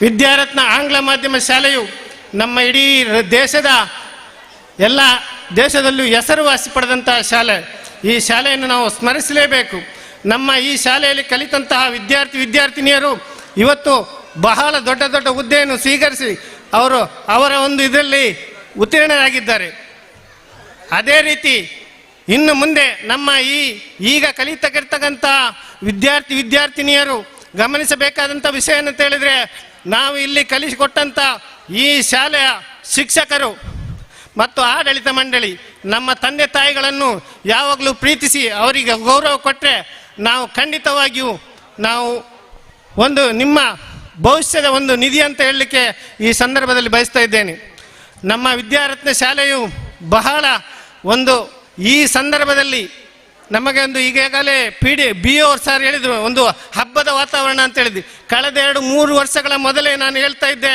ವಿದ್ಯಾರತ್ನ ಆಂಗ್ಲ ಮಾಧ್ಯಮ ಶಾಲೆಯು ನಮ್ಮ ಇಡೀ ಎಲ್ಲ ದೇಶದಲ್ಲೂ ಹೆಸರುವಾಸಿ ಪಡೆದಂತಹ ಶಾಲೆ. ಈ ಶಾಲೆಯನ್ನು ನಾವು ಸ್ಮರಿಸಲೇಬೇಕು. ನಮ್ಮ ಈ ಶಾಲೆಯಲ್ಲಿ ಕಲಿತಂತಹ ವಿದ್ಯಾರ್ಥಿನಿಯರು ಇವತ್ತು ಬಹಳ ದೊಡ್ಡ ದೊಡ್ಡ ಹುದ್ದೆಯನ್ನು ಸ್ವೀಕರಿಸಿ ಅವರ ಒಂದು ಇದರಲ್ಲಿ ಉತ್ತೀರ್ಣರಾಗಿದ್ದಾರೆ. ಅದೇ ರೀತಿ ಇನ್ನು ಮುಂದೆ ನಮ್ಮ ಈಗ ಕಲಿತಕ್ಕಿರ್ತಕ್ಕಂಥ ವಿದ್ಯಾರ್ಥಿನಿಯರು ಗಮನಿಸಬೇಕಾದಂಥ ವಿಷಯ ಏನಂತ ಹೇಳಿದರೆ, ನಾವು ಇಲ್ಲಿ ಕಲಿಸಿಕೊಟ್ಟಂಥ ಈ ಶಾಲೆಯ ಶಿಕ್ಷಕರು ಮತ್ತು ಆಡಳಿತ ಮಂಡಳಿ ನಮ್ಮ ತಂದೆ ತಾಯಿಗಳನ್ನು ಯಾವಾಗಲೂ ಪ್ರೀತಿಸಿ ಅವರಿಗೆ ಗೌರವ ಕೊಟ್ಟರೆ ನಾವು ಖಂಡಿತವಾಗಿಯೂ ನಾವು ಒಂದು ನಿಮ್ಮ ಭವಿಷ್ಯದ ಒಂದು ನಿಧಿ ಅಂತ ಹೇಳಲಿಕ್ಕೆ ಈ ಸಂದರ್ಭದಲ್ಲಿ ಬಯಸ್ತಾ ಇದ್ದೇನೆ. ನಮ್ಮ ವಿದ್ಯಾರತ್ನ ಶಾಲೆಯು ಬಹಳ ಒಂದು ಈ ಸಂದರ್ಭದಲ್ಲಿ ನಮಗೆ ಒಂದು ಈಗಾಗಲೇ BO ಸರ್ ಹೇಳಿದರು, ಒಂದು ಹಬ್ಬದ ವಾತಾವರಣ ಅಂತ ಹೇಳಿದ್ವಿ. ಕಳೆದ 2-3 ವರ್ಷಗಳ ಮೊದಲೇ ನಾನು ಹೇಳ್ತಾ ಇದ್ದೆ,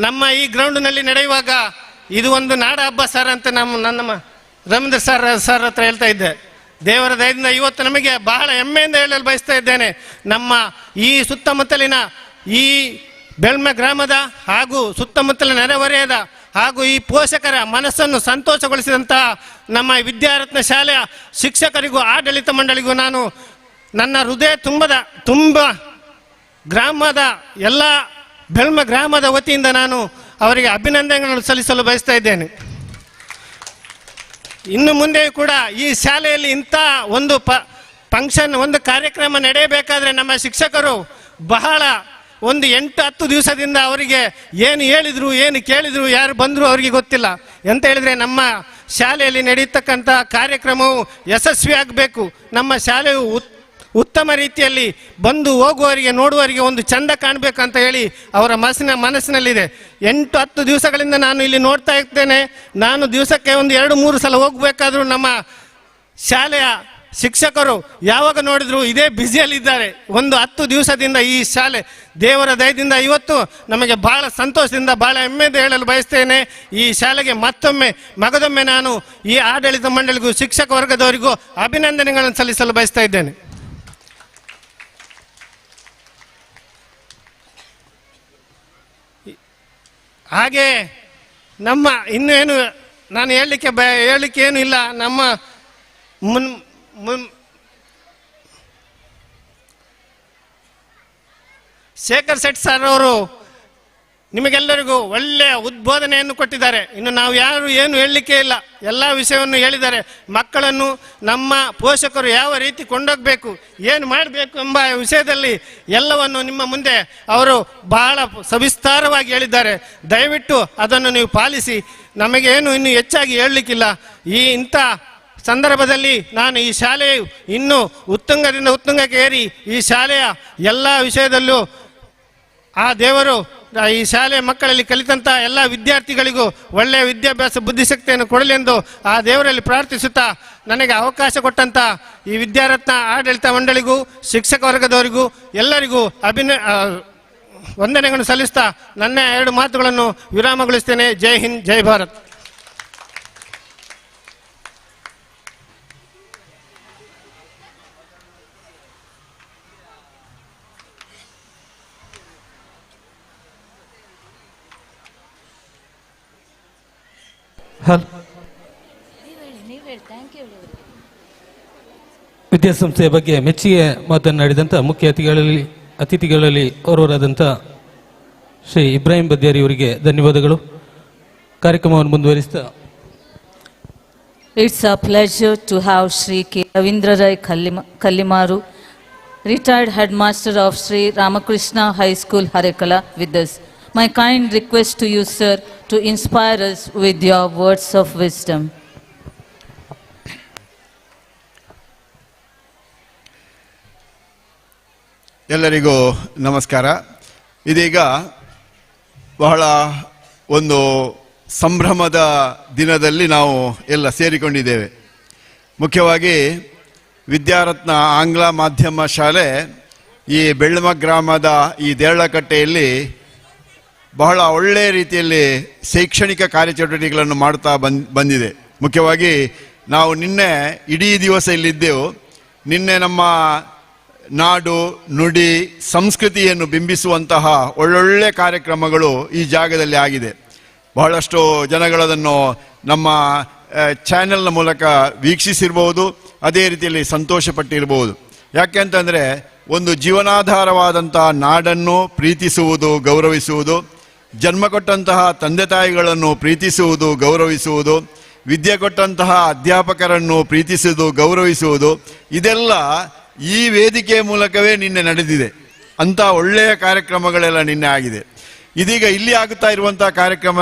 ನಮ್ಮ ಈ ಗ್ರೌಂಡ್ನಲ್ಲಿ ನಡೆಯುವಾಗ ಇದು ಒಂದು ನಾಡ ಹಬ್ಬ ಸರ್ ಅಂತ ನಮ್ಮ ರವೀಂದ್ರ ಸರ್ ಹತ್ರ ಹೇಳ್ತಾ ಇದ್ದೆ. ದೇವರ ದಯದಿಂದ ಇವತ್ತು ನಮಗೆ ಬಹಳ ಹೆಮ್ಮೆಯಿಂದ ಹೇಳಲು ಬಯಸ್ತಾ ಇದ್ದೇನೆ, ನಮ್ಮ ಈ ಸುತ್ತಮುತ್ತಲಿನ ಈ ಬೆಳ್ಮ ಗ್ರಾಮದ ಹಾಗೂ ಸುತ್ತಮುತ್ತಲಿನ ನೆರೆಹೊರೆಯದ ಹಾಗೂ ಈ ಪೋಷಕರ ಮನಸ್ಸನ್ನು ಸಂತೋಷಗೊಳಿಸಿದಂತಹ ನಮ್ಮ ವಿದ್ಯಾರತ್ನ ಶಾಲೆಯ ಶಿಕ್ಷಕರಿಗೂ ಆಡಳಿತ ಮಂಡಳಿಗೂ ನಾನು ನನ್ನ ಹೃದಯ ತುಂಬ ಗ್ರಾಮದ ಎಲ್ಲ ಬೆಳ್ಮ ಗ್ರಾಮದ ವತಿಯಿಂದ ನಾನು ಅವರಿಗೆ ಅಭಿನಂದನೆಗಳನ್ನು ಸಲ್ಲಿಸಲು ಬಯಸ್ತಾ ಇದ್ದೇನೆ. ಇನ್ನು ಮುಂದೆ ಕೂಡ ಈ ಶಾಲೆಯಲ್ಲಿ ಇಂಥ ಒಂದು ಫಂಕ್ಷನ್ ಒಂದು ಕಾರ್ಯಕ್ರಮ ನಡೆಯಬೇಕಾದ್ರೆ ನಮ್ಮ ಶಿಕ್ಷಕರು ಬಹಳ ಒಂದು 8-10 ದಿವಸದಿಂದ ಅವರಿಗೆ ಏನು ಹೇಳಿದರು ಏನು ಕೇಳಿದರು ಯಾರು ಬಂದರು ಅವರಿಗೆ ಗೊತ್ತಿಲ್ಲ. ಎಂತ ಹೇಳಿದರೆ ನಮ್ಮ ಶಾಲೆಯಲ್ಲಿ ನಡೆಯತಕ್ಕಂಥ ಕಾರ್ಯಕ್ರಮವು ಯಶಸ್ವಿಯಾಗಬೇಕು, ನಮ್ಮ ಶಾಲೆಯು ಉತ್ತಮ ರೀತಿಯಲ್ಲಿ ಬಂದು ಹೋಗುವವರಿಗೆ ನೋಡುವವರಿಗೆ ಒಂದು ಚಂದ ಕಾಣಬೇಕಂತ ಹೇಳಿ ಅವರ ಮನಸ್ಸಿನಲ್ಲಿದೆ. 8-10 ದಿವಸಗಳಿಂದ ನಾನು ಇಲ್ಲಿ ನೋಡ್ತಾ ಇರ್ತೇನೆ. ನಾನು ದಿವಸಕ್ಕೆ ಒಂದು 2-3 ಸಲ ಹೋಗಬೇಕಾದ್ರೂ ನಮ್ಮ ಶಾಲೆಯ ಶಿಕ್ಷಕರು ಯಾವಾಗ ನೋಡಿದ್ರು ಇದೇ ಬ್ಯುಸಿಯಲ್ಲಿದ್ದಾರೆ. ಒಂದು 10 ದಿವಸದಿಂದ ಈ ಶಾಲೆ ದೇವರ ದಯದಿಂದ ಇವತ್ತು ನಮಗೆ ಬಹಳ ಸಂತೋಷದಿಂದ ಬಹಳ ಹೆಮ್ಮೆಯಿಂದ ಹೇಳಲು ಬಯಸ್ತೇನೆ. ಈ ಶಾಲೆಗೆ ಮಗದೊಮ್ಮೆ ನಾನು ಈ ಆಡಳಿತ ಮಂಡಳಿಗೂ ಶಿಕ್ಷಕ ವರ್ಗದವರಿಗೂ ಅಭಿನಂದನೆಗಳನ್ನು ಸಲ್ಲಿಸಲು ಬಯಸ್ತಾ ಇದ್ದೇನೆ. ಹಾಗೆ ನಮ್ಮ ಇನ್ನೇನು ನಾನು ಹೇಳಲಿಕ್ಕೆ ಏನು ಇಲ್ಲ. ನಮ್ಮ ಶೇಖರ್ ಶೆಟ್ ಸರ್ ಅವರು ನಿಮಗೆಲ್ಲರಿಗೂ ಒಳ್ಳೆಯ ಉದ್ಬೋಧನೆಯನ್ನು ಕೊಟ್ಟಿದ್ದಾರೆ. ಇನ್ನು ನಾವು ಯಾರು ಏನು ಹೇಳಲಿಕ್ಕೆ ಇಲ್ಲ, ಎಲ್ಲ ವಿಷಯವನ್ನು ಹೇಳಿದ್ದಾರೆ. ಮಕ್ಕಳನ್ನು ನಮ್ಮ ಪೋಷಕರು ಯಾವ ರೀತಿ ಕೊಂಡೋಗಬೇಕು, ಏನು ಮಾಡಬೇಕು ಎಂಬ ವಿಷಯದಲ್ಲಿ ಎಲ್ಲವನ್ನು ನಿಮ್ಮ ಮುಂದೆ ಅವರು ಬಹಳ ಸವಿಸ್ತಾರವಾಗಿ ಹೇಳಿದ್ದಾರೆ. ದಯವಿಟ್ಟು ಅದನ್ನು ನೀವು ಪಾಲಿಸಿ. ನಮಗೇನು ಇನ್ನು ಹೆಚ್ಚಾಗಿ ಹೇಳಲಿಕ್ಕಿಲ್ಲ. ಇಂಥ ಸಂದರ್ಭದಲ್ಲಿ ನಾನು ಈ ಶಾಲೆಯು ಇನ್ನೂ ಉತ್ತುಂಗದಿಂದ ಉತ್ತುಂಗಕ್ಕೆ ಏರಿ ಈ ಶಾಲೆಯ ಎಲ್ಲ ವಿಷಯದಲ್ಲೂ ಆ ದೇವರು ಈ ಶಾಲೆಯ ಮಕ್ಕಳಲ್ಲಿ ಕಲಿತಂಥ ಎಲ್ಲ ವಿದ್ಯಾರ್ಥಿಗಳಿಗೂ ಒಳ್ಳೆಯ ವಿದ್ಯಾಭ್ಯಾಸ ಬುದ್ಧಿಶಕ್ತಿಯನ್ನು ಕೊಡಲಿ ಎಂದು ಆ ದೇವರಲ್ಲಿ ಪ್ರಾರ್ಥಿಸುತ್ತಾ, ನನಗೆ ಅವಕಾಶ ಕೊಟ್ಟಂಥ ಈ ವಿದ್ಯಾರತ್ನ ಆಡಳಿತ ಮಂಡಳಿಗೂ ಶಿಕ್ಷಕ ವರ್ಗದವರಿಗೂ ಎಲ್ಲರಿಗೂ ವಂದನೆಗಳನ್ನು ಸಲ್ಲಿಸ್ತಾ ನನ್ನ 2 ಮಾತುಗಳನ್ನು ವಿರಾಮಗೊಳಿಸ್ತೇನೆ. ಜೈ ಹಿಂದ್, ಜೈ ಭಾರತ್. ವಿದ್ಯಾಸಂಸ್ಥೆಯ ಬಗ್ಗೆ ಮೆಚ್ಚುಗೆ ಮಾತನಾಡಿದಂಥ ಮುಖ್ಯ ಅತಿಥಿಗಳಲ್ಲಿ ಓರ್ವರಾದಂಥ ಶ್ರೀ ಇಬ್ರಾಹಿಂ ಬದ್ಯಾರಿ ಅವರಿಗೆ ಧನ್ಯವಾದಗಳು. ಕಾರ್ಯಕ್ರಮವನ್ನು ಮುಂದುವರಿಸ್ತಾ It's a pleasure to have Sri K. Ravindra Rai Kallimaru, retired headmaster of Sri Ramakrishna High School, Harekala, with us. My kind request to you, sir, to inspire us with your words of wisdom. ಎಲ್ಲರಿಗೂ ನಮಸ್ಕಾರ. ಇದೀಗ ಬಹಳ ಒಂದು ಸಂಭ್ರಮದ ದಿನದಲ್ಲಿ ನಾವು ಎಲ್ಲ ಸೇರಿಕೊಂಡಿದ್ದೇವೆ. ಮುಖ್ಯವಾಗಿ ವಿದ್ಯಾರತ್ನ ಆಂಗ್ಲ ಮಾಧ್ಯಮ ಶಾಲೆ ಈ ಬೆಳ್ಮ ಗ್ರಾಮದ ಈ ದೇರಳಕಟ್ಟೆಯಲ್ಲಿ ಬಹಳ ಒಳ್ಳೆಯ ರೀತಿಯಲ್ಲಿ ಶೈಕ್ಷಣಿಕ ಕಾರ್ಯಚಟುವಟಿಕೆಗಳನ್ನು ಮಾಡ್ತಾ ಬಂದಿದೆ. ಮುಖ್ಯವಾಗಿ ನಾವು ನಿನ್ನೆ ಇಡೀ ದಿವಸ ಇಲ್ಲಿದ್ದೆವು. ನಿನ್ನೆ ನಮ್ಮ ನಾಡು ನುಡಿ ಸಂಸ್ಕೃತಿಯನ್ನು ಬಿಂಬಿಸುವಂತಹ ಒಳ್ಳೊಳ್ಳೆ ಕಾರ್ಯಕ್ರಮಗಳು ಈ ಜಾಗದಲ್ಲಿ ಆಗಿದೆ. ಬಹಳಷ್ಟು ಜನಗಳದನ್ನು ನಮ್ಮ ಚಾನೆಲ್ನ ಮೂಲಕ ವೀಕ್ಷಿಸಿರ್ಬೋದು, ಅದೇ ರೀತಿಯಲ್ಲಿ ಸಂತೋಷಪಟ್ಟಿರ್ಬೋದು. ಯಾಕೆ ಅಂತಂದರೆ ಒಂದು ಜೀವನಾಧಾರವಾದಂಥ ನಾಡನ್ನು ಪ್ರೀತಿಸುವುದು, ಗೌರವಿಸುವುದು, ಜನ್ಮ ಕೊಟ್ಟಂತಹ ತಂದೆ ತಾಯಿಗಳನ್ನು ಪ್ರೀತಿಸುವುದು, ಗೌರವಿಸುವುದು, ವಿದ್ಯೆ ಕೊಟ್ಟಂತಹ ಅಧ್ಯಾಪಕರನ್ನು ಪ್ರೀತಿಸುವುದು, ಗೌರವಿಸುವುದು, ಇದೆಲ್ಲ ಈ ವೇದಿಕೆಯ ಮೂಲಕವೇ ನಿನ್ನೆ ನಡೆದಿದೆ. ಅಂತ ಒಳ್ಳೆಯ ಕಾರ್ಯಕ್ರಮಗಳೆಲ್ಲ ನಿನ್ನೆ ಆಗಿದೆ. ಇದೀಗ ಇಲ್ಲಿ ಆಗುತ್ತಾ ಇರುವಂತಹ ಕಾರ್ಯಕ್ರಮ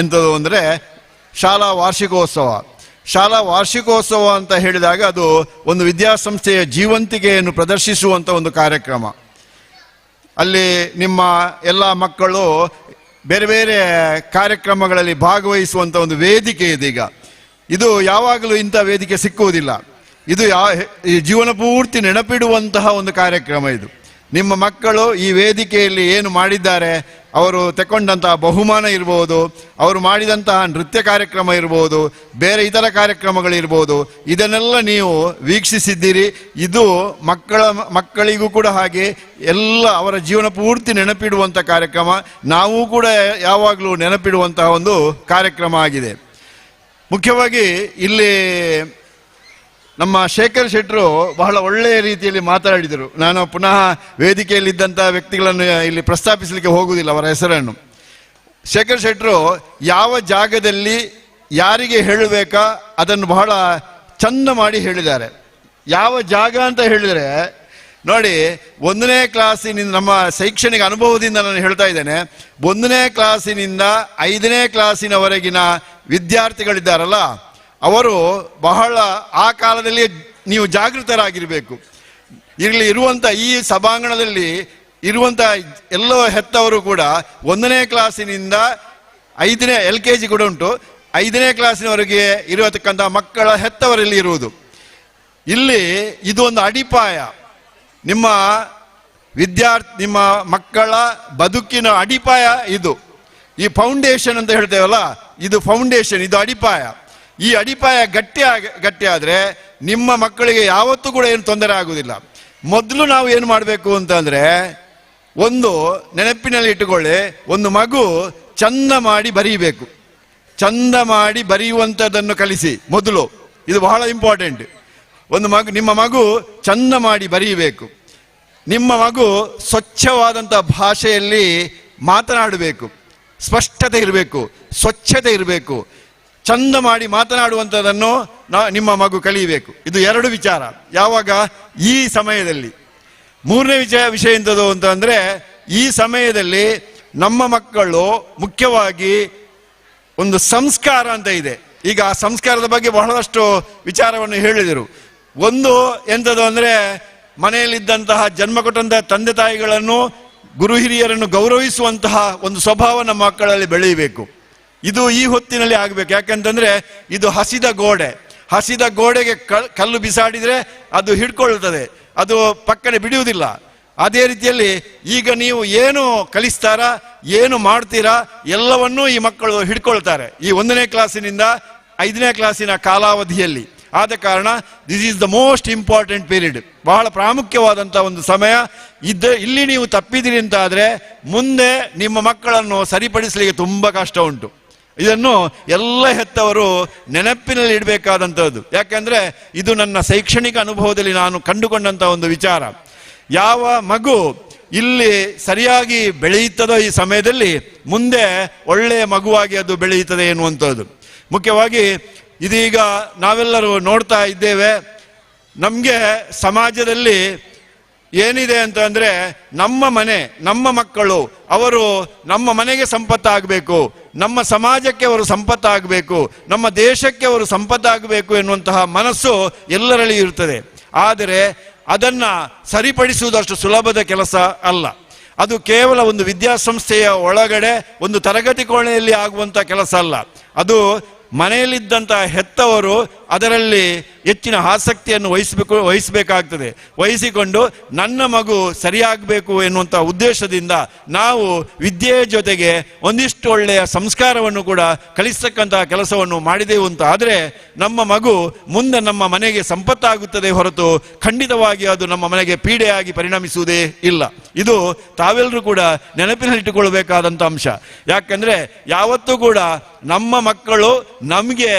ಎಂಥದ್ದು ಅಂದರೆ ಶಾಲಾ ವಾರ್ಷಿಕೋತ್ಸವ. ಶಾಲಾ ವಾರ್ಷಿಕೋತ್ಸವ ಅಂತ ಹೇಳಿದಾಗ ಅದು ಒಂದು ವಿದ್ಯಾಸಂಸ್ಥೆಯ ಜೀವಂತಿಕೆಯನ್ನು ಪ್ರದರ್ಶಿಸುವಂಥ ಒಂದು ಕಾರ್ಯಕ್ರಮ. ಅಲ್ಲಿ ನಿಮ್ಮ ಎಲ್ಲ ಮಕ್ಕಳು ಬೇರೆ ಬೇರೆ ಕಾರ್ಯಕ್ರಮಗಳಲ್ಲಿ ಭಾಗವಹಿಸುವಂಥ ಒಂದು ವೇದಿಕೆ ಇದೀಗ. ಇದು ಯಾವಾಗಲೂ ಇಂಥ ವೇದಿಕೆ ಸಿಕ್ಕುವುದಿಲ್ಲ. ಇದು ಈ ಜೀವನ ಪೂರ್ತಿ ನೆನಪಿಡುವಂತಹ ಒಂದು ಕಾರ್ಯಕ್ರಮ ಇದು. ನಿಮ್ಮ ಮಕ್ಕಳು ಈ ವೇದಿಕೆಯಲ್ಲಿ ಏನು ಮಾಡಿದ್ದಾರೆ, ಅವರು ತಗೊಂಡಂತಹ ಬಹುಮಾನ ಇರ್ಬೋದು, ಅವರು ಮಾಡಿದಂತಹ ನೃತ್ಯ ಕಾರ್ಯಕ್ರಮ ಇರ್ಬೋದು, ಬೇರೆ ಇತರ ಕಾರ್ಯಕ್ರಮಗಳಿರ್ಬೋದು, ಇದನ್ನೆಲ್ಲ ನೀವು ವೀಕ್ಷಿಸಿದ್ದೀರಿ. ಇದು ಮಕ್ಕಳಿಗೂ ಕೂಡ ಹಾಗೆ ಎಲ್ಲ ಅವರ ಜೀವನ ಪೂರ್ತಿ ನೆನಪಿಡುವಂಥ ಕಾರ್ಯಕ್ರಮ. ನಾವು ಕೂಡ ಯಾವಾಗಲೂ ನೆನಪಿಡುವಂತಹ ಒಂದು ಕಾರ್ಯಕ್ರಮ ಆಗಿದೆ. ಮುಖ್ಯವಾಗಿ ಇಲ್ಲಿ ನಮ್ಮ ಶೇಖರ್ ಶೆಟ್ಟರು ಬಹಳ ಒಳ್ಳೆಯ ರೀತಿಯಲ್ಲಿ ಮಾತನಾಡಿದರು. ನಾನು ಪುನಃ ವೇದಿಕೆಯಲ್ಲಿದ್ದಂಥ ವ್ಯಕ್ತಿಗಳನ್ನು ಇಲ್ಲಿ ಪ್ರಸ್ತಾಪಿಸಲಿಕ್ಕೆ ಹೋಗುವುದಿಲ್ಲ ಅವರ ಹೆಸರನ್ನು. ಶೇಖರ್ ಶೆಟ್ಟರು ಯಾವ ಜಾಗದಲ್ಲಿ ಯಾರಿಗೆ ಹೇಳಬೇಕಾ ಅದನ್ನು ಬಹಳ ಚಂದ ಮಾಡಿ ಹೇಳಿದ್ದಾರೆ. ಯಾವ ಜಾಗ ಅಂತ ಹೇಳಿದರೆ ನೋಡಿ, 1ನೇ ಕ್ಲಾಸಿನಿಂದ, ನಮ್ಮ ಶೈಕ್ಷಣಿಕ ಅನುಭವದಿಂದ ನಾನು ಹೇಳ್ತಾ ಇದ್ದೇನೆ, 1ನೇ ಕ್ಲಾಸಿನಿಂದ 5ನೇ ಕ್ಲಾಸಿನವರೆಗಿನ ವಿದ್ಯಾರ್ಥಿಗಳಿದ್ದಾರಲ್ಲ, ಅವರು ಬಹಳ ಆ ಕಾಲದಲ್ಲಿ ನೀವು ಜಾಗೃತರಾಗಿರಬೇಕು. ಇರುವಂಥ ಈ ಸಭಾಂಗಣದಲ್ಲಿ ಇರುವಂಥ ಎಲ್ಲೋ ಹೆತ್ತವರು ಕೂಡ 1ನೇ ಕ್ಲಾಸಿನಿಂದ 5ನೇ LKG ಕೂಡ ಉಂಟು, 5ನೇ ಕ್ಲಾಸಿನವರೆಗೆ ಇರತಕ್ಕಂಥ ಮಕ್ಕಳ ಹೆತ್ತವರಲ್ಲಿ ಇರುವುದು. ಇಲ್ಲಿ ಇದು ಒಂದು ಅಡಿಪಾಯ. ನಿಮ್ಮ ನಿಮ್ಮ ಮಕ್ಕಳ ಬದುಕಿನ ಅಡಿಪಾಯ ಇದು. ಈ ಫೌಂಡೇಶನ್ ಅಂತ ಹೇಳ್ತೇವಲ್ಲ, ಇದು ಫೌಂಡೇಶನ್, ಇದು ಅಡಿಪಾಯ. ಈ ಅಡಿಪಾಯ ಗಟ್ಟಿ ಆದರೆ ನಿಮ್ಮ ಮಕ್ಕಳಿಗೆ ಯಾವತ್ತೂ ಕೂಡ ಏನು ತೊಂದರೆ ಆಗುವುದಿಲ್ಲ. ಮೊದಲು ನಾವು ಏನು ಮಾಡಬೇಕು ಅಂತಂದರೆ, ಒಂದು ನೆನಪಿನಲ್ಲಿ ಇಟ್ಟುಕೊಳ್ಳಿ, ಒಂದು ಮಗು ಚಂದ ಮಾಡಿ ಬರೀಬೇಕು. ಚಂದ ಮಾಡಿ ಬರೆಯುವಂಥದ್ದನ್ನು ಕಲಿಸಿ ಮೊದಲು. ಇದು ಬಹಳ ಇಂಪಾರ್ಟೆಂಟ್. ನಿಮ್ಮ ಮಗು ಚಂದ ಮಾಡಿ ಬರೀಬೇಕು. ನಿಮ್ಮ ಮಗು ಸ್ವಚ್ಛವಾದಂಥ ಭಾಷೆಯಲ್ಲಿ ಮಾತನಾಡಬೇಕು. ಸ್ಪಷ್ಟತೆ ಇರಬೇಕು, ಸ್ವಚ್ಛತೆ ಇರಬೇಕು. ಚಂದ ಮಾಡಿ ಮಾತನಾಡುವಂಥದ್ದನ್ನು ನಿಮ್ಮ ಮಗು ಕಲಿಯಬೇಕು. ಇದು 2 ವಿಚಾರ. ಯಾವಾಗ? ಈ ಸಮಯದಲ್ಲಿ. 3ನೇ ವಿಷಯ ಎಂಥದ್ದು ಅಂತಂದರೆ, ಈ ಸಮಯದಲ್ಲಿ ನಮ್ಮ ಮಕ್ಕಳು ಮುಖ್ಯವಾಗಿ ಒಂದು ಸಂಸ್ಕಾರ ಅಂತ ಇದೆ. ಈಗ ಆ ಸಂಸ್ಕಾರದ ಬಗ್ಗೆ ಬಹಳಷ್ಟು ವಿಚಾರವನ್ನು ಹೇಳಿದರು. ಒಂದು ಎಂಥದ್ದು ಅಂದರೆ, ಮನೆಯಲ್ಲಿದ್ದಂತಹ ಜನ್ಮ ಕೊಟ್ಟಂತಹ ತಂದೆ ತಾಯಿಗಳನ್ನು, ಗುರು ಹಿರಿಯರನ್ನು ಗೌರವಿಸುವಂತಹ ಒಂದು ಸ್ವಭಾವ ನಮ್ಮ ಮಕ್ಕಳಲ್ಲಿ ಬೆಳೆಯಬೇಕು. ಇದು ಈ ಹೊತ್ತಿನಲ್ಲಿ ಆಗಬೇಕು. ಯಾಕೆಂತಂದ್ರೆ ಇದು ಹಸಿದ ಗೋಡೆ. ಹಸಿದ ಗೋಡೆಗೆ ಕಲ್ಲು ಬಿಸಾಡಿದರೆ ಅದು ಹಿಡ್ಕೊಳ್ತದೆ, ಅದು ಪಕ್ಕನೆ ಬಿಡುವುದಿಲ್ಲ. ಅದೇ ರೀತಿಯಲ್ಲಿ ಈಗ ನೀವು ಏನು ಕಲಿಸ್ತಾರ, ಏನು ಮಾಡ್ತೀರಾ, ಎಲ್ಲವನ್ನೂ ಈ ಮಕ್ಕಳು ಹಿಡ್ಕೊಳ್ತಾರೆ ಈ 1ನೇ ಕ್ಲಾಸಿನಿಂದ 5ನೇ ಕ್ಲಾಸಿನ ಕಾಲಾವಧಿಯಲ್ಲಿ. ಆದ ಕಾರಣ this is the most important period. ಬಹಳ ಪ್ರಾಮುಖ್ಯವಾದಂಥ ಒಂದು ಸಮಯ. ಇಲ್ಲಿ ನೀವು ತಪ್ಪಿದಿರಿ ಅಂತಾದರೆ ಮುಂದೆ ನಿಮ್ಮ ಮಕ್ಕಳನ್ನು ಸರಿಪಡಿಸಲಿಕ್ಕೆ ತುಂಬ ಕಷ್ಟ ಉಂಟು. ಇದನ್ನು ಎಲ್ಲ ಹೆತ್ತವರು ನೆನಪಿನಲ್ಲಿ ಇಡಬೇಕಾದಂಥದ್ದು. ಯಾಕೆಂದರೆ ಇದು ನನ್ನ ಶೈಕ್ಷಣಿಕ ಅನುಭವದಲ್ಲಿ ನಾನು ಕಂಡುಕೊಂಡಂಥ ಒಂದು ವಿಚಾರ. ಯಾವ ಮಗು ಇಲ್ಲಿ ಸರಿಯಾಗಿ ಬೆಳೆಯುತ್ತದೋ ಈ ಸಮಯದಲ್ಲಿ ಮುಂದೆ ಒಳ್ಳೆಯ ಮಗುವಾಗಿ ಅದು ಬೆಳೆಯುತ್ತದೆ ಎನ್ನುವಂಥದ್ದು. ಮುಖ್ಯವಾಗಿ ಇದೀಗ ನಾವೆಲ್ಲರೂ ನೋಡ್ತಾ ಇದ್ದೇವೆ, ನಮಗೆ ಸಮಾಜದಲ್ಲಿ ಏನಿದೆ ಅಂತಂದರೆ, ನಮ್ಮ ಮನೆ, ನಮ್ಮ ಮಕ್ಕಳು, ಅವರು ನಮ್ಮ ಮನೆಗೆ ಸಂಪತ್ತಾಗಬೇಕು, ನಮ್ಮ ಸಮಾಜಕ್ಕೆ ಅವರು ಸಂಪತ್ತಾಗಬೇಕು, ನಮ್ಮ ದೇಶಕ್ಕೆ ಅವರು ಸಂಪತ್ತಾಗಬೇಕು ಎನ್ನುವಂತಹ ಮನಸ್ಸು ಎಲ್ಲರಲ್ಲಿ ಇರುತ್ತದೆ. ಆದರೆ ಅದನ್ನು ಸರಿಪಡಿಸುವುದು ಅಷ್ಟು ಸುಲಭದ ಕೆಲಸ ಅಲ್ಲ. ಅದು ಕೇವಲ ಒಂದು ವಿದ್ಯಾಸಂಸ್ಥೆಯ ಒಳಗಡೆ ಒಂದು ತರಗತಿ ಕೋಣೆಯಲ್ಲಿ ಆಗುವಂಥ ಕೆಲಸ ಅಲ್ಲ. ಅದು ಮನೆಯಲ್ಲಿದ್ದಂಥ ಹೆತ್ತವರು ಅದರಲ್ಲಿ ಹೆಚ್ಚಿನ ಆಸಕ್ತಿಯನ್ನು ವಹಿಸಬೇಕಾಗ್ತದೆ. ವಹಿಸಿಕೊಂಡು ನನ್ನ ಮಗು ಸರಿಯಾಗಬೇಕು ಎನ್ನುವಂಥ ಉದ್ದೇಶದಿಂದ ನಾವು ವಿದ್ಯೆಯ ಜೊತೆಗೆ ಒಂದಿಷ್ಟು ಒಳ್ಳೆಯ ಸಂಸ್ಕಾರವನ್ನು ಕೂಡ ಕಲಿಸ್ತಕ್ಕಂತಹ ಕೆಲಸವನ್ನು ಮಾಡಿದೆವು ಅಂತ ಆದರೆ ನಮ್ಮ ಮಗು ಮುಂದೆ ನಮ್ಮ ಮನೆಗೆ ಸಂಪತ್ತಾಗುತ್ತದೆ ಹೊರತು ಖಂಡಿತವಾಗಿ ಅದು ನಮ್ಮ ಮನೆಗೆ ಪೀಡೆಯಾಗಿ ಪರಿಣಮಿಸುವುದೇ ಇಲ್ಲ. ಇದು ತಾವೆಲ್ಲರೂ ಕೂಡ ನೆನಪಿನಲ್ಲಿಟ್ಟುಕೊಳ್ಳಬೇಕಾದಂಥ ಅಂಶ. ಯಾಕಂದರೆ ಯಾವತ್ತೂ ಕೂಡ ನಮ್ಮ ಮಕ್ಕಳು ನಮಗೆ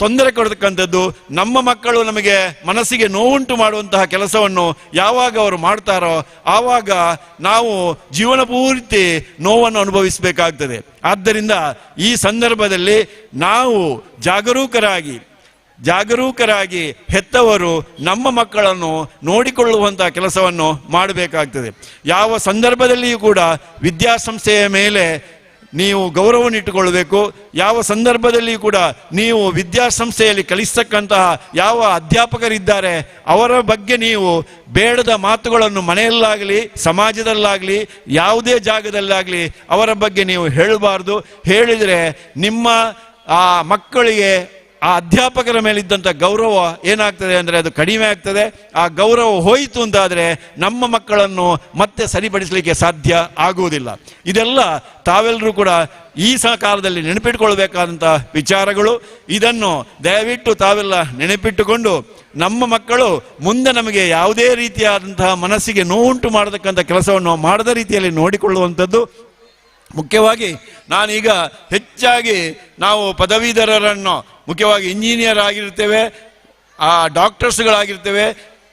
ತೊಂದರೆ ಕೊಡತಕ್ಕಂಥದ್ದು, ನಮ್ಮ ಮಕ್ಕಳು ನಮಗೆ ಮನಸ್ಸಿಗೆ ನೋವುಂಟು ಮಾಡುವಂತಹ ಕೆಲಸವನ್ನು ಯಾವಾಗ ಅವರು ಮಾಡ್ತಾರೋ ಆವಾಗ ನಾವು ಜೀವನ ಪೂರ್ತಿ ನೋವನ್ನು ಅನುಭವಿಸಬೇಕಾಗ್ತದೆ. ಆದ್ದರಿಂದ ಈ ಸಂದರ್ಭದಲ್ಲಿ ನಾವು ಜಾಗರೂಕರಾಗಿ ಹೆತ್ತವರು ನಮ್ಮ ಮಕ್ಕಳನ್ನು ನೋಡಿಕೊಳ್ಳುವಂತಹ ಕೆಲಸವನ್ನು ಮಾಡಬೇಕಾಗ್ತದೆ. ಯಾವ ಸಂದರ್ಭದಲ್ಲಿಯೂ ಕೂಡ ವಿದ್ಯಾಸಂಸ್ಥೆಯ ಮೇಲೆ ನೀವು ಗೌರವವನ್ನು ಇಟ್ಟುಕೊಳ್ಳಬೇಕು. ಯಾವ ಸಂದರ್ಭದಲ್ಲಿಯೂ ಕೂಡ ನೀವು ವಿದ್ಯಾಸಂಸ್ಥೆಯಲ್ಲಿ ಕಲಿಸ್ತಕ್ಕಂತಹ ಯಾವ ಅಧ್ಯಾಪಕರಿದ್ದಾರೆ ಅವರ ಬಗ್ಗೆ ನೀವು ಬೇಡದ ಮಾತುಗಳನ್ನು ಮನೆಯಲ್ಲಾಗಲಿ ಸಮಾಜದಲ್ಲಾಗಲಿ ಯಾವುದೇ ಜಾಗದಲ್ಲಾಗಲಿ ಅವರ ಬಗ್ಗೆ ನೀವು ಹೇಳಬಾರ್ದು. ಹೇಳಿದರೆ ನಿಮ್ಮ ಆ ಮಕ್ಕಳಿಗೆ ಆ ಅಧ್ಯಾಪಕರ ಮೇಲಿದ್ದಂಥ ಗೌರವ ಏನಾಗ್ತದೆ ಅಂದರೆ ಅದು ಕಡಿಮೆ ಆಗ್ತದೆ. ಆ ಗೌರವ ಹೋಯಿತು ಅಂತಾದರೆ ನಮ್ಮ ಮಕ್ಕಳನ್ನು ಮತ್ತೆ ಸರಿಪಡಿಸಲಿಕ್ಕೆ ಸಾಧ್ಯ ಆಗುವುದಿಲ್ಲ. ಇದೆಲ್ಲ ತಾವೆಲ್ಲರೂ ಕೂಡ ಈ ಕಾಲದಲ್ಲಿ ನೆನಪಿಟ್ಟುಕೊಳ್ಬೇಕಾದಂಥ ವಿಚಾರಗಳು. ಇದನ್ನು ದಯವಿಟ್ಟು ತಾವೆಲ್ಲ ನೆನಪಿಟ್ಟುಕೊಂಡು ನಮ್ಮ ಮಕ್ಕಳು ಮುಂದೆ ನಮಗೆ ಯಾವುದೇ ರೀತಿಯಾದಂತಹ ಮನಸ್ಸಿಗೆ ನೋವುಂಟು ಮಾಡತಕ್ಕಂಥ ಕೆಲಸವನ್ನು ಮಾಡದ ರೀತಿಯಲ್ಲಿ ನೋಡಿಕೊಳ್ಳುವಂಥದ್ದು. ಮುಖ್ಯವಾಗಿ ನಾನೀಗ ಹೆಚ್ಚಾಗಿ ನಾವು ಪದವೀಧರರನ್ನು, ಮುಖ್ಯವಾಗಿ ಇಂಜಿನಿಯರ್ ಆಗಿರ್ತೇವೆ, ಡಾಕ್ಟರ್ಸ್ಗಳಾಗಿರ್ತೇವೆ,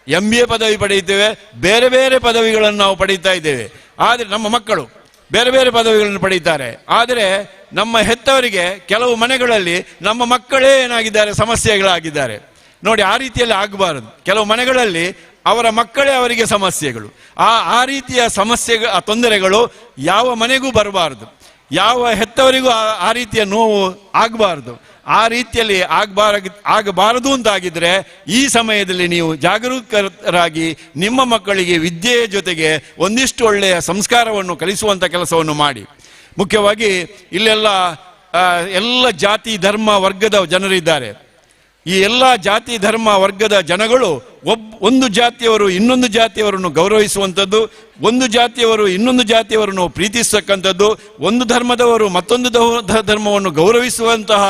MBA ಪದವಿ ಪಡೆಯುತ್ತೇವೆ, ಬೇರೆ ಬೇರೆ ಪದವಿಗಳನ್ನು ನಾವು ಪಡೀತಾ ಇದ್ದೇವೆ. ಆದರೆ ನಮ್ಮ ಮಕ್ಕಳು ಬೇರೆ ಬೇರೆ ಪದವಿಗಳನ್ನು ಪಡೀತಾರೆ. ಆದರೆ ನಮ್ಮ ಹೆತ್ತವರಿಗೆ ಕೆಲವು ಮನೆಗಳಲ್ಲಿ ನಮ್ಮ ಮಕ್ಕಳೇ ಏನಾಗಿದ್ದಾರೆ, ಸಮಸ್ಯೆಗಳಾಗಿದ್ದಾರೆ. ನೋಡಿ, ಆ ರೀತಿಯಲ್ಲಿ ಆಗಬಾರದು. ಕೆಲವು ಮನೆಗಳಲ್ಲಿ ಅವರ ಮಕ್ಕಳೇ ಅವರಿಗೆ ಸಮಸ್ಯೆಗಳು. ಆ ರೀತಿಯ ತೊಂದರೆಗಳು ಯಾವ ಮನೆಗೂ ಬರಬಾರದು, ಯಾವ ಹೆತ್ತವರಿಗೂ ಆ ರೀತಿಯ ನೋವು ಆಗಬಾರ್ದು. ಆ ರೀತಿಯಲ್ಲಿ ಆಗಬಾರದು ಅಂತಾಗಿದ್ರೆ ಈ ಸಮಯದಲ್ಲಿ ನೀವು ಜಾಗರೂಕರಾಗಿ ನಿಮ್ಮ ಮಕ್ಕಳಿಗೆ ವಿದ್ಯೆಯ ಜೊತೆಗೆ ಒಂದಿಷ್ಟು ಒಳ್ಳೆಯ ಸಂಸ್ಕಾರವನ್ನು ಕಲಿಸುವಂಥ ಕೆಲಸವನ್ನು ಮಾಡಿ. ಮುಖ್ಯವಾಗಿ ಇಲ್ಲೆಲ್ಲ ಎಲ್ಲ ಜಾತಿ ಧರ್ಮ ವರ್ಗದ ಜನರಿದ್ದಾರೆ. ಈ ಎಲ್ಲ ಜಾತಿ ಧರ್ಮ ವರ್ಗದ ಜನಗಳು ಒಂದು ಜಾತಿಯವರು ಇನ್ನೊಂದು ಜಾತಿಯವರನ್ನು ಗೌರವಿಸುವಂಥದ್ದು, ಒಂದು ಜಾತಿಯವರು ಇನ್ನೊಂದು ಜಾತಿಯವರನ್ನು ಪ್ರೀತಿಸತಕ್ಕಂಥದ್ದು, ಒಂದು ಧರ್ಮದವರು ಮತ್ತೊಂದು ಧರ್ಮವನ್ನು ಗೌರವಿಸುವಂತಹ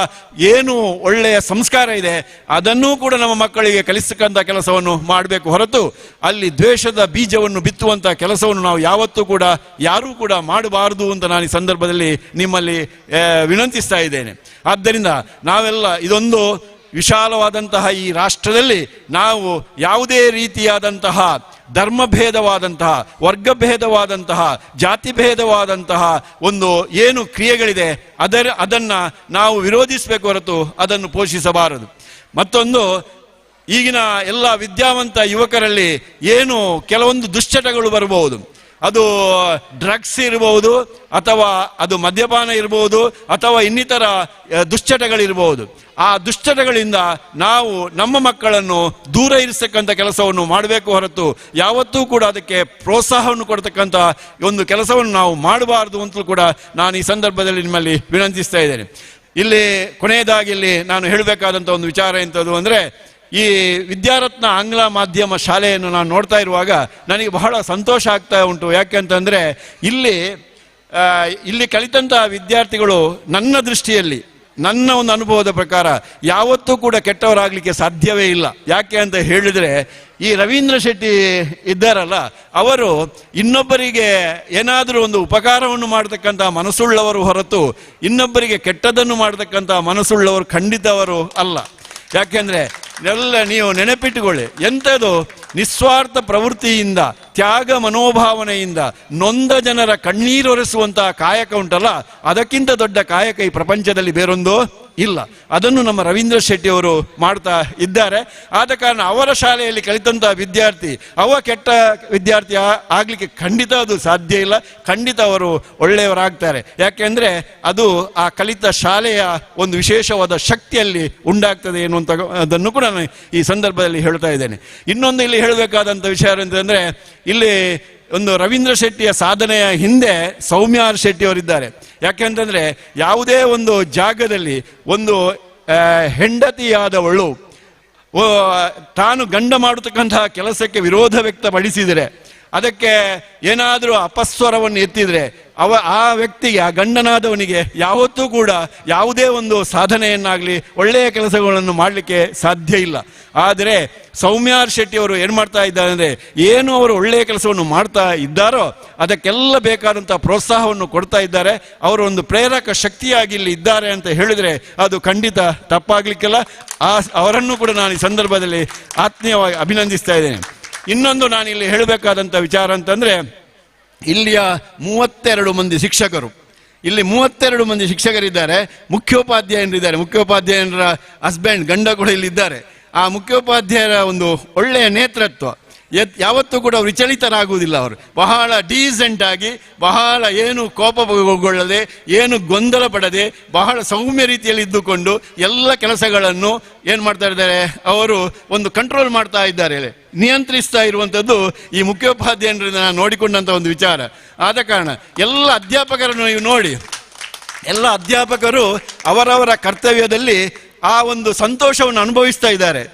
ಏನು ಒಳ್ಳೆಯ ಸಂಸ್ಕಾರ ಇದೆ ಅದನ್ನೂ ಕೂಡ ನಮ್ಮ ಮಕ್ಕಳಿಗೆ ಕಲಿಸತಕ್ಕಂಥ ಕೆಲಸವನ್ನು ಮಾಡಬೇಕು. ಹೊರತು ಅಲ್ಲಿ ದ್ವೇಷದ ಬೀಜವನ್ನು ಬಿತ್ತುವಂಥ ಕೆಲಸವನ್ನು ನಾವು ಯಾವತ್ತೂ ಕೂಡ ಯಾರೂ ಕೂಡ ಮಾಡಬಾರದು ಅಂತ ನಾನು ಈ ಸಂದರ್ಭದಲ್ಲಿ ನಿಮ್ಮಲ್ಲಿ ವಿನಂತಿಸ್ತಾ ಇದ್ದೇನೆ. ಆದ್ದರಿಂದ ನಾವೆಲ್ಲ ಇದೊಂದು ವಿಶಾಲವಾದಂತಹ ಈ ರಾಷ್ಟ್ರದಲ್ಲಿ ನಾವು ಯಾವುದೇ ರೀತಿಯಾದಂತಹ ಧರ್ಮಭೇದವಾದಂತಹ ವರ್ಗಭೇದವಾದಂತಹ ಜಾತಿಭೇದವಾದಂತಹ ಒಂದು ಏನು ಕ್ರಿಯೆಗಳಿದೆ ಅದನ್ನು ನಾವು ವಿರೋಧಿಸಬೇಕು ಹೊರತು ಅದನ್ನು ಪೋಷಿಸಬಾರದು. ಮತ್ತೊಂದು, ಈಗಿನ ಎಲ್ಲ ವಿದ್ಯಾವಂತ ಯುವಕರಲ್ಲಿ ಏನು ಕೆಲವೊಂದು ದುಶ್ಚಟಗಳು ಬರಬಹುದು. ಅದು ಡ್ರಗ್ಸ್ ಇರಬಹುದು, ಅಥವಾ ಅದು ಮದ್ಯಪಾನ ಇರಬಹುದು, ಅಥವಾ ಇನ್ನಿತರ ದುಶ್ಚಟಗಳಿರಬಹುದು. ಆ ದುಶ್ಚಟಗಳಿಂದ ನಾವು ನಮ್ಮ ಮಕ್ಕಳನ್ನು ದೂರ ಇರಿಸತಕ್ಕಂಥ ಕೆಲಸವನ್ನು ಮಾಡಬೇಕು ಹೊರತು ಯಾವತ್ತೂ ಕೂಡ ಅದಕ್ಕೆ ಪ್ರೋತ್ಸಾಹವನ್ನು ಕೊಡ್ತಕ್ಕಂಥ ಒಂದು ಕೆಲಸವನ್ನು ನಾವು ಮಾಡಬಾರ್ದು ಅಂತಲೂ ಕೂಡ ನಾನು ಈ ಸಂದರ್ಭದಲ್ಲಿ ನಿಮ್ಮಲ್ಲಿ ವಿನಂತಿಸ್ತಾ ಇದ್ದೇನೆ. ಇಲ್ಲಿ ಕೊನೆಯದಾಗಿ ಇಲ್ಲಿ ನಾನು ಹೇಳಬೇಕಾದಂಥ ಒಂದು ವಿಚಾರ ಎಂಥದ್ದು ಅಂದರೆ, ಈ ವಿದ್ಯಾರತ್ನ ಆಂಗ್ಲ ಮಾಧ್ಯಮ ಶಾಲೆಯನ್ನು ನಾನು ನೋಡ್ತಾ ಇರುವಾಗ ನನಗೆ ಬಹಳ ಸಂತೋಷ ಆಗ್ತಾ ಉಂಟು. ಯಾಕೆಂತಂದರೆ ಇಲ್ಲಿ ಕಲಿತಂಥ ವಿದ್ಯಾರ್ಥಿಗಳು ನನ್ನ ದೃಷ್ಟಿಯಲ್ಲಿ, ನನ್ನ ಒಂದು ಅನುಭವದ ಪ್ರಕಾರ ಯಾವತ್ತೂ ಕೂಡ ಕೆಟ್ಟವರಾಗಲಿಕ್ಕೆ ಸಾಧ್ಯವೇ ಇಲ್ಲ. ಯಾಕೆ ಅಂತ ಹೇಳಿದರೆ, ಈ ರವೀಂದ್ರ ಶೆಟ್ಟಿ ಇದ್ದಾರಲ್ಲ, ಅವರು ಇನ್ನೊಬ್ಬರಿಗೆ ಏನಾದರೂ ಒಂದು ಉಪಕಾರವನ್ನು ಮಾಡತಕ್ಕಂಥ ಮನಸ್ಸುಳ್ಳವರು ಹೊರತು ಇನ್ನೊಬ್ಬರಿಗೆ ಕೆಟ್ಟದನ್ನು ಮಾಡತಕ್ಕಂಥ ಮನಸ್ಸುಳ್ಳವರು ಖಂಡಿತವರು ಅಲ್ಲ. ಯಾಕೆಂದರೆ ಎಲ್ಲ ನೀವು ನೆನಪಿಟ್ಟುಕೊಳ್ಳಿ, ಎಂಥದ್ದು ನಿಸ್ವಾರ್ಥ ಪ್ರವೃತ್ತಿಯಿಂದ ತ್ಯಾಗ ಮನೋಭಾವನೆಯಿಂದ ನೊಂದ ಜನರ ಕಣ್ಣೀರೊರೆಸುವಂತಹ ಕಾಯಕ ಉಂಟಲ್ಲ, ಅದಕ್ಕಿಂತ ದೊಡ್ಡ ಕಾಯಕ ಈ ಪ್ರಪಂಚದಲ್ಲಿ ಬೇರೊಂದು ಇಲ್ಲ. ಅದನ್ನು ನಮ್ಮ ರವೀಂದ್ರ ಶೆಟ್ಟಿಯವರು ಮಾಡ್ತಾ ಇದ್ದಾರೆ. ಆದ ಕಾರಣ ಅವರ ಶಾಲೆಯಲ್ಲಿ ಕಲಿತಂತಹ ವಿದ್ಯಾರ್ಥಿ ಕೆಟ್ಟ ವಿದ್ಯಾರ್ಥಿ ಆಗಲಿಕ್ಕೆ ಖಂಡಿತ ಅದು ಸಾಧ್ಯ ಇಲ್ಲ. ಖಂಡಿತ ಅವರು ಒಳ್ಳೆಯವರಾಗ್ತಾರೆ. ಯಾಕೆಂದರೆ ಅದು ಆ ಕಲಿತ ಶಾಲೆಯ ಒಂದು ವಿಶೇಷವಾದ ಶಕ್ತಿಯಲ್ಲಿ ಉಂಟಾಗ್ತದೆ ಎನ್ನುವಂಥ ಅದನ್ನು ಕೂಡ ನಾನು ಈ ಸಂದರ್ಭದಲ್ಲಿ ಹೇಳ್ತಾ ಇದ್ದೇನೆ. ಇನ್ನೊಂದು ಇಲ್ಲಿ ಹೇಳಬೇಕಾದಂಥ ವಿಷಯ ಅಂತಂದರೆ, ಇಲ್ಲಿ ಒಂದು ರವೀಂದ್ರ ಶೆಟ್ಟಿಯ ಸಾಧನೆಯ ಹಿಂದೆ ಸೌಮ್ಯ ಆರ್ ಶೆಟ್ಟಿ ಅವರಿದ್ದಾರೆ. ಯಾಕೆಂತಂದರೆ ಯಾವುದೇ ಒಂದು ಜಾಗದಲ್ಲಿ ಒಂದು ಹೆಂಡತಿಯಾದವಳು ತಾನು ಗಂಡ ಮಾಡತಕ್ಕಂತಹ ಕೆಲಸಕ್ಕೆ ವಿರೋಧ ವ್ಯಕ್ತಪಡಿಸಿದರೆ ಅದಕ್ಕೆ ಏನಾದರೂ ಅಪಸ್ವರವನ್ನು ಎತ್ತಿದರೆ ಆ ವ್ಯಕ್ತಿಗೆ, ಆ ಗಂಡನಾದವನಿಗೆ ಯಾವತ್ತೂ ಕೂಡ ಯಾವುದೇ ಒಂದು ಸಾಧನೆಯನ್ನಾಗಲಿ ಒಳ್ಳೆಯ ಕೆಲಸಗಳನ್ನು ಮಾಡಲಿಕ್ಕೆ ಸಾಧ್ಯ ಇಲ್ಲ. ಆದರೆ ಸೌಮ್ಯ ಶೆಟ್ಟಿ ಅವರು ಏನು ಮಾಡ್ತಾ ಇದ್ದಾರೆ ಅಂದರೆ, ಏನು ಅವರು ಒಳ್ಳೆಯ ಕೆಲಸವನ್ನು ಮಾಡ್ತಾ ಇದ್ದಾರೋ ಅದಕ್ಕೆಲ್ಲ ಬೇಕಾದಂಥ ಪ್ರೋತ್ಸಾಹವನ್ನು ಕೊಡ್ತಾ ಇದ್ದಾರೆ. ಅವರು ಒಂದು ಪ್ರೇರಕ ಶಕ್ತಿಯಾಗಿ ಇಲ್ಲಿ ಇದ್ದಾರೆ ಅಂತ ಹೇಳಿದರೆ ಅದು ಖಂಡಿತ ತಪ್ಪಾಗಲಿಕ್ಕಿಲ್ಲ. ಅವರನ್ನು ಕೂಡ ನಾನು ಈ ಸಂದರ್ಭದಲ್ಲಿ ಆತ್ಮೀಯವಾಗಿ ಅಭಿನಂದಿಸ್ತಾ ಇದ್ದೇನೆ. ಇನ್ನೊಂದು ನಾನು ಇಲ್ಲಿ ಹೇಳಬೇಕಾದಂಥ ವಿಚಾರ ಅಂತಂದರೆ, ಇಲ್ಲಿಯ 32 ಮಂದಿ ಶಿಕ್ಷಕರು, ಇಲ್ಲಿ 32 ಮಂದಿ ಶಿಕ್ಷಕರಿದ್ದಾರೆ, ಮುಖ್ಯೋಪಾಧ್ಯಾಯರಿದ್ದಾರೆ, ಮುಖ್ಯೋಪಾಧ್ಯಾಯರ ಹಸ್ಬೆಂಡ್ ಗಂಡ ಕೂಡ ಇಲ್ಲಿದ್ದಾರೆ. ಆ ಮುಖ್ಯೋಪಾಧ್ಯಾಯರ ಒಂದು ಒಳ್ಳೆಯ ನೇತೃತ್ವ, ಯಾವತ್ತೂ ಕೂಡ ವಿಚಲಿತರಾಗುವುದಿಲ್ಲ. ಅವರು ಬಹಳ ಡೀಸೆಂಟ್ ಆಗಿ, ಬಹಳ ಏನು ಕೋಪಗೊಳ್ಳದೆ, ಏನು ಗೊಂದಲ ಪಡದೆ, ಬಹಳ ಸೌಮ್ಯ ರೀತಿಯಲ್ಲಿ ಇದ್ದುಕೊಂಡು ಎಲ್ಲ ಕೆಲಸಗಳನ್ನು ಏನು ಮಾಡ್ತಾ ಇದ್ದಾರೆ, ಅವರು ಒಂದು ಕಂಟ್ರೋಲ್ ಮಾಡ್ತಾ ಇದ್ದಾರೆ, ನಿಯಂತ್ರಿಸ್ತಾ ಇರುವಂಥದ್ದು ಈ ಮುಖ್ಯೋಪಾಧ್ಯಾಯರಿಂದ ನಾನು ನೋಡಿಕೊಂಡಂಥ ಒಂದು ವಿಚಾರ. ಆದ ಕಾರಣ ಎಲ್ಲ ಅಧ್ಯಾಪಕರನ್ನು ನೀವು ನೋಡಿ, ಎಲ್ಲ ಅಧ್ಯಾಪಕರು ಅವರವರ ಕರ್ತವ್ಯದಲ್ಲಿ ಆ ಒಂದು ಸಂತೋಷವನ್ನು ಅನುಭವಿಸ್ತಾ ಇದ್ದಾರೆ.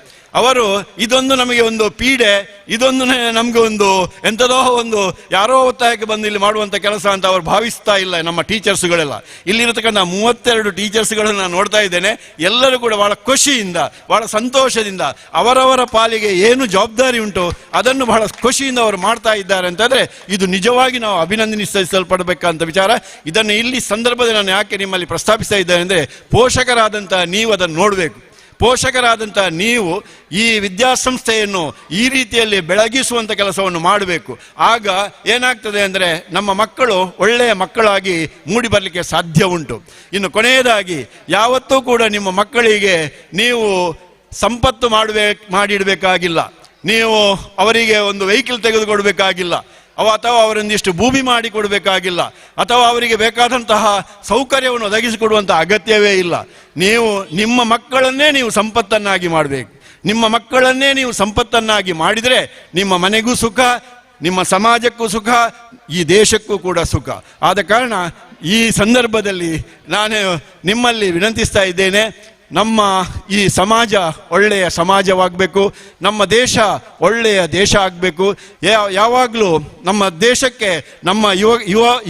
ಅವರು ಇದೊಂದು ನಮಗೆ ಒಂದು ಪೀಡೆ, ಇದೊಂದು ನಮಗೆ ಒಂದು ಎಂಥದೋ ಒಂದು ಯಾರೋ ಒತ್ತಾಯಕ್ಕೆ ಬಂದು ಇಲ್ಲಿ ಮಾಡುವಂಥ ಕೆಲಸ ಅಂತ ಅವರು ಭಾವಿಸ್ತಾ ಇಲ್ಲ. ನಮ್ಮ ಟೀಚರ್ಸ್ಗಳೆಲ್ಲ ಇಲ್ಲಿರತಕ್ಕಂಥ 32 ಟೀಚರ್ಸ್ಗಳನ್ನು ನಾನು ನೋಡ್ತಾ ಇದ್ದೇನೆ. ಎಲ್ಲರೂ ಕೂಡ ಬಹಳ ಖುಷಿಯಿಂದ, ಬಹಳ ಸಂತೋಷದಿಂದ ಅವರವರ ಪಾಲಿಗೆ ಏನು ಜವಾಬ್ದಾರಿ ಉಂಟು ಅದನ್ನು ಬಹಳ ಖುಷಿಯಿಂದ ಅವರು ಮಾಡ್ತಾ ಇದ್ದಾರೆ ಅಂತಂದರೆ ಇದು ನಿಜವಾಗಿ ನಾವು ಅಭಿನಂದಿಸಲ್ಪಡಬೇಕಂತ ವಿಚಾರ. ಇದನ್ನು ಇಲ್ಲಿ ಸಂದರ್ಭದಲ್ಲಿ ನಾನು ಯಾಕೆ ನಿಮ್ಮಲ್ಲಿ ಪ್ರಸ್ತಾಪಿಸ್ತಾ ಇದ್ದೇನೆ ಅಂದರೆ, ಪೋಷಕರಾದಂಥ ನೀವು ಅದನ್ನು ನೋಡಬೇಕು. ಪೋಷಕರಾದಂಥ ನೀವು ಈ ವಿದ್ಯಾಸಂಸ್ಥೆಯನ್ನು ಈ ರೀತಿಯಲ್ಲಿ ಬೆಳಗಿಸುವಂಥ ಕೆಲಸವನ್ನು ಮಾಡಬೇಕು. ಆಗ ಏನಾಗ್ತದೆ ಅಂದರೆ, ನಮ್ಮ ಮಕ್ಕಳು ಒಳ್ಳೆಯ ಮಕ್ಕಳಾಗಿ ಮೂಡಿ ಬರಲಿಕ್ಕೆ ಸಾಧ್ಯ ಉಂಟು. ಇನ್ನು ಕೊನೆಯದಾಗಿ, ಯಾವತ್ತೂ ಕೂಡ ನಿಮ್ಮ ಮಕ್ಕಳಿಗೆ ನೀವು ಸಂಪತ್ತು ಮಾಡಿಡಬೇಕಾಗಿಲ್ಲ, ನೀವು ಅವರಿಗೆ ಒಂದು ವೆಹಿಕಲ್ ತೆಗೆದುಕೊಡಬೇಕಾಗಿಲ್ಲ, ಅಥವಾ ಅವರೊಂದಿಷ್ಟು ಭೂಮಿ ಮಾಡಿ ಕೊಡಬೇಕಾಗಿಲ್ಲ, ಅಥವಾ ಅವರಿಗೆ ಬೇಕಾದಂತಹ ಸೌಕರ್ಯವನ್ನು ಒದಗಿಸಿಕೊಡುವಂಥ ಅಗತ್ಯವೇ ಇಲ್ಲ. ನೀವು ನಿಮ್ಮ ಮಕ್ಕಳನ್ನೇ ನೀವು ಸಂಪತ್ತನ್ನಾಗಿ ಮಾಡಬೇಕು. ನಿಮ್ಮ ಮಕ್ಕಳನ್ನೇ ನೀವು ಸಂಪತ್ತನ್ನಾಗಿ ಮಾಡಿದರೆ ನಿಮ್ಮ ಮನೆಗೂ ಸುಖ, ನಿಮ್ಮ ಸಮಾಜಕ್ಕೂ ಸುಖ, ಈ ದೇಶಕ್ಕೂ ಕೂಡ ಸುಖ. ಆದ ಕಾರಣ ಈ ಸಂದರ್ಭದಲ್ಲಿ ನಾನು ನಿಮ್ಮಲ್ಲಿ ವಿನಂತಿಸ್ತಾ ಇದ್ದೇನೆ, ನಮ್ಮ ಈ ಸಮಾಜ ಒಳ್ಳೆಯ ಸಮಾಜವಾಗಬೇಕು, ನಮ್ಮ ದೇಶ ಒಳ್ಳೆಯ ದೇಶ ಆಗಬೇಕು. ಯಾವಾಗಲೂ ನಮ್ಮ ದೇಶಕ್ಕೆ ನಮ್ಮ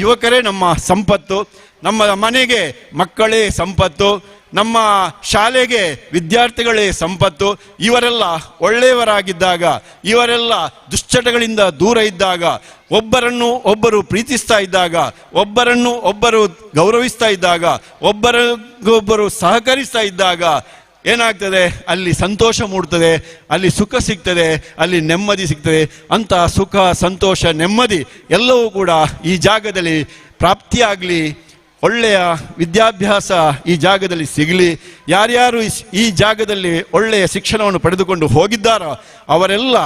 ಯುವಕರೇ ನಮ್ಮ ಸಂಪತ್ತು, ನಮ್ಮ ಮನೆಗೆ ಮಕ್ಕಳೇ ಸಂಪತ್ತು, ನಮ್ಮ ಶಾಲೆಗೆ ವಿದ್ಯಾರ್ಥಿಗಳೇ ಸಂಪತ್ತು. ಇವರೆಲ್ಲ ಒಳ್ಳೆಯವರಾಗಿದ್ದಾಗ, ಇವರೆಲ್ಲ ದುಶ್ಚಟಗಳಿಂದ ದೂರ ಇದ್ದಾಗ, ಒಬ್ಬರನ್ನು ಒಬ್ಬರು ಪ್ರೀತಿಸ್ತಾ ಇದ್ದಾಗ, ಒಬ್ಬರನ್ನು ಒಬ್ಬರು ಗೌರವಿಸ್ತಾ ಇದ್ದಾಗ, ಒಬ್ಬರಿಗೊಬ್ಬರು ಸಹಕರಿಸ್ತಾ ಇದ್ದಾಗ ಏನಾಗ್ತದೆ, ಅಲ್ಲಿ ಸಂತೋಷ ಮೂಡ್ತದೆ, ಅಲ್ಲಿ ಸುಖ ಸಿಗ್ತದೆ, ಅಲ್ಲಿ ನೆಮ್ಮದಿ ಸಿಗ್ತದೆ. ಅಂತಹ ಸುಖ, ಸಂತೋಷ, ನೆಮ್ಮದಿ ಎಲ್ಲವೂ ಕೂಡ ಈ ಜಾಗದಲ್ಲಿ ಪ್ರಾಪ್ತಿಯಾಗಲಿ, ಒಳ್ಳೆಯ ವಿದ್ಯಾಭ್ಯಾಸ ಈ ಜಾಗದಲ್ಲಿ ಸಿಗಲಿ. ಯಾರ್ಯಾರು ಈ ಜಾಗದಲ್ಲಿ ಒಳ್ಳೆಯ ಶಿಕ್ಷಣವನ್ನು ಪಡೆದುಕೊಂಡು ಹೋಗಿದ್ದಾರೋ ಅವರೆಲ್ಲ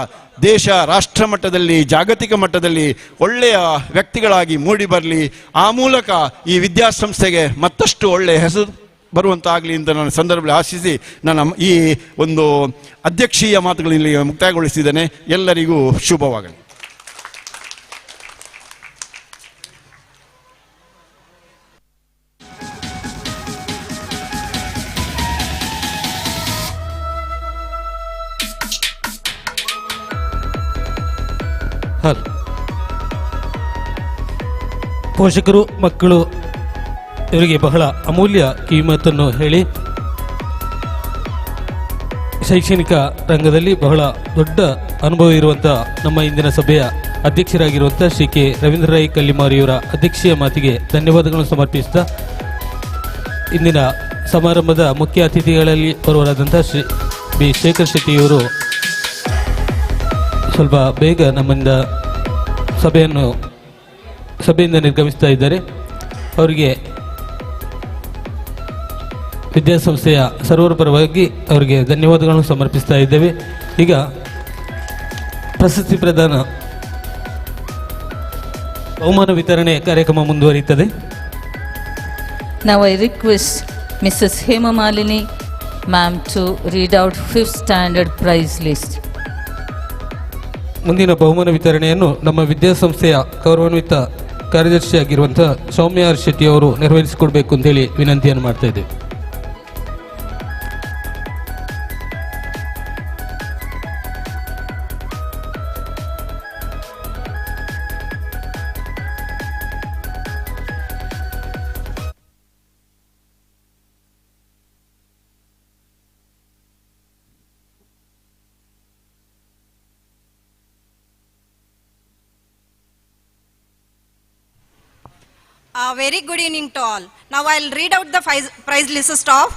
ದೇಶ, ರಾಷ್ಟ್ರ ಮಟ್ಟದಲ್ಲಿ, ಜಾಗತಿಕ ಮಟ್ಟದಲ್ಲಿ ಒಳ್ಳೆಯ ವ್ಯಕ್ತಿಗಳಾಗಿ ಮೂಡಿ ಬರಲಿ. ಆ ಮೂಲಕ ಈ ವಿದ್ಯಾಸಂಸ್ಥೆಗೆ ಮತ್ತಷ್ಟು ಒಳ್ಳೆಯ ಹೆಸರು ಬರುವಂತಾಗಲಿ ಅಂತ ನಾನು ಸಂದರ್ಭದಲ್ಲಿ ಆಶಿಸಿ ನಾನು ಈ ಒಂದು ಅಧ್ಯಕ್ಷೀಯ ಮಾತುಗಳಲ್ಲಿ ಮುಕ್ತಾಯಗೊಳಿಸಿದ್ದೇನೆ. ಎಲ್ಲರಿಗೂ ಶುಭವಾಗಲಿ. ಪೋಷಕರು, ಮಕ್ಕಳು ಇವರಿಗೆ ಬಹಳ ಅಮೂಲ್ಯ ಕಿಮ್ಮತ್ತನ್ನು ಹೇಳಿ ಶೈಕ್ಷಣಿಕ ರಂಗದಲ್ಲಿ ಬಹಳ ದೊಡ್ಡ ಅನುಭವ ಇರುವಂಥ ನಮ್ಮ ಇಂದಿನ ಸಭೆಯ ಅಧ್ಯಕ್ಷರಾಗಿರುವಂಥ ಶ್ರೀ ಕೆ ರವೀಂದ್ರ ರೈ ಕಲ್ಲಿಮಾರಿಯವರ ಅಧ್ಯಕ್ಷೀಯ ಮಾತಿಗೆ ಧನ್ಯವಾದಗಳನ್ನು ಸಮರ್ಪಿಸುತ್ತಾ, ಇಂದಿನ ಸಮಾರಂಭದ ಮುಖ್ಯ ಅತಿಥಿಗಳಲ್ಲಿ ಬರುವರಾದಂಥ ಶ್ರೀ ಬಿ ಶೇಖರ್ ಶೆಟ್ಟಿಯವರು ಸ್ವಲ್ಪ ಬೇಗ ನಮ್ಮಿಂದ ಸಭೆಯಿಂದ ನಿರ್ಗಮಿಸ್ತಾ ಇದ್ದಾರೆ. ಅವರಿಗೆ ವಿದ್ಯಾಸಂಸ್ಥೆಯ ಸರ್ವರ ಪರವಾಗಿ ಅವರಿಗೆ ಧನ್ಯವಾದಗಳನ್ನು ಸಮರ್ಪಿಸ್ತಾ ಇದ್ದೇವೆ. ಈಗ ಪ್ರಶಸ್ತಿ ಪ್ರದಾನ, ಬಹುಮಾನ ವಿತರಣೆ ಕಾರ್ಯಕ್ರಮ ಮುಂದುವರಿಯುತ್ತದೆ. Now I request Mrs. Hema Malini ma'am to read out 5th standard prize list. ಮುಂದಿನ ಬಹುಮಾನ ವಿತರಣೆಯನ್ನು ನಮ್ಮ ವಿದ್ಯಾಸಂಸ್ಥೆಯ ಗೌರವಾನ್ವಿತ ಕಾರ್ಯದರ್ಶಿಯಾಗಿರುವಂಥ ಸೌಮ್ಯ ಆರ್ ಶೆಟ್ಟಿ ಅವರು ನೆರವೇರಿಸಿಕೊಡ್ಬೇಕು ಅಂತೇಳಿ ವಿನಂತಿಯನ್ನು ಮಾಡ್ತಾ ಇದ್ದೇವೆ. Very good evening to all. Now I'll read out the prize list of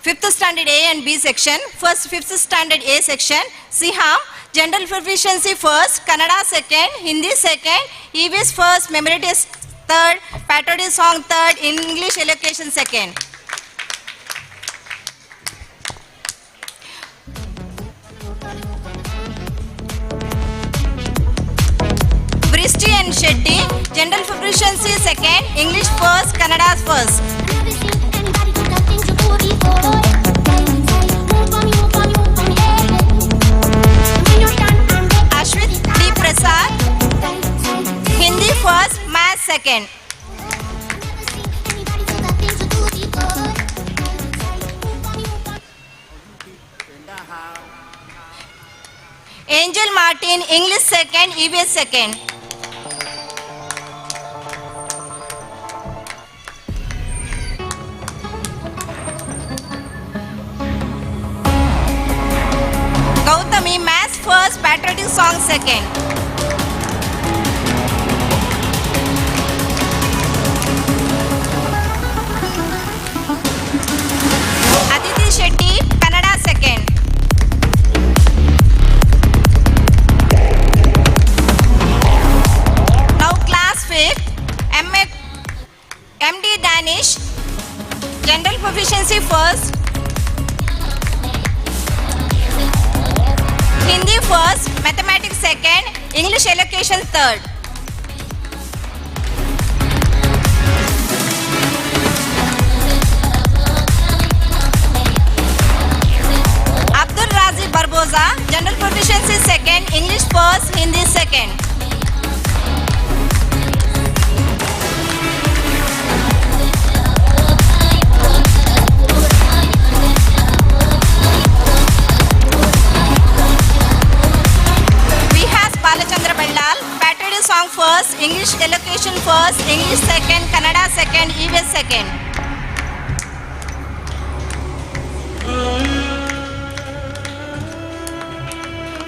5th standard A and B section. First 5th standard A section, Siham, General Proficiency first, Kannada second, Hindi second, EVS first, Memory Test third, Patriotic Song third, English Elocution second. Vristi and Shetty, General Proficiency second, English first, Kannada first. Ashwit D. Prasad, Hindi first, Math second. Angel Martin, English second, EVS second. Gautami, Maths first, Patriotic Song second. Aditi Shetty, Kannada second. Now class 5th, MD Danish, General Proficiency first, Hindi first, Mathematics second, English Elocution third. Abdul Razi Barboza, General Proficiency second, English first, Hindi second. Balachandra Ballal, Patriotic Song first, English Elocution first, English second, Kannada second, EVS second.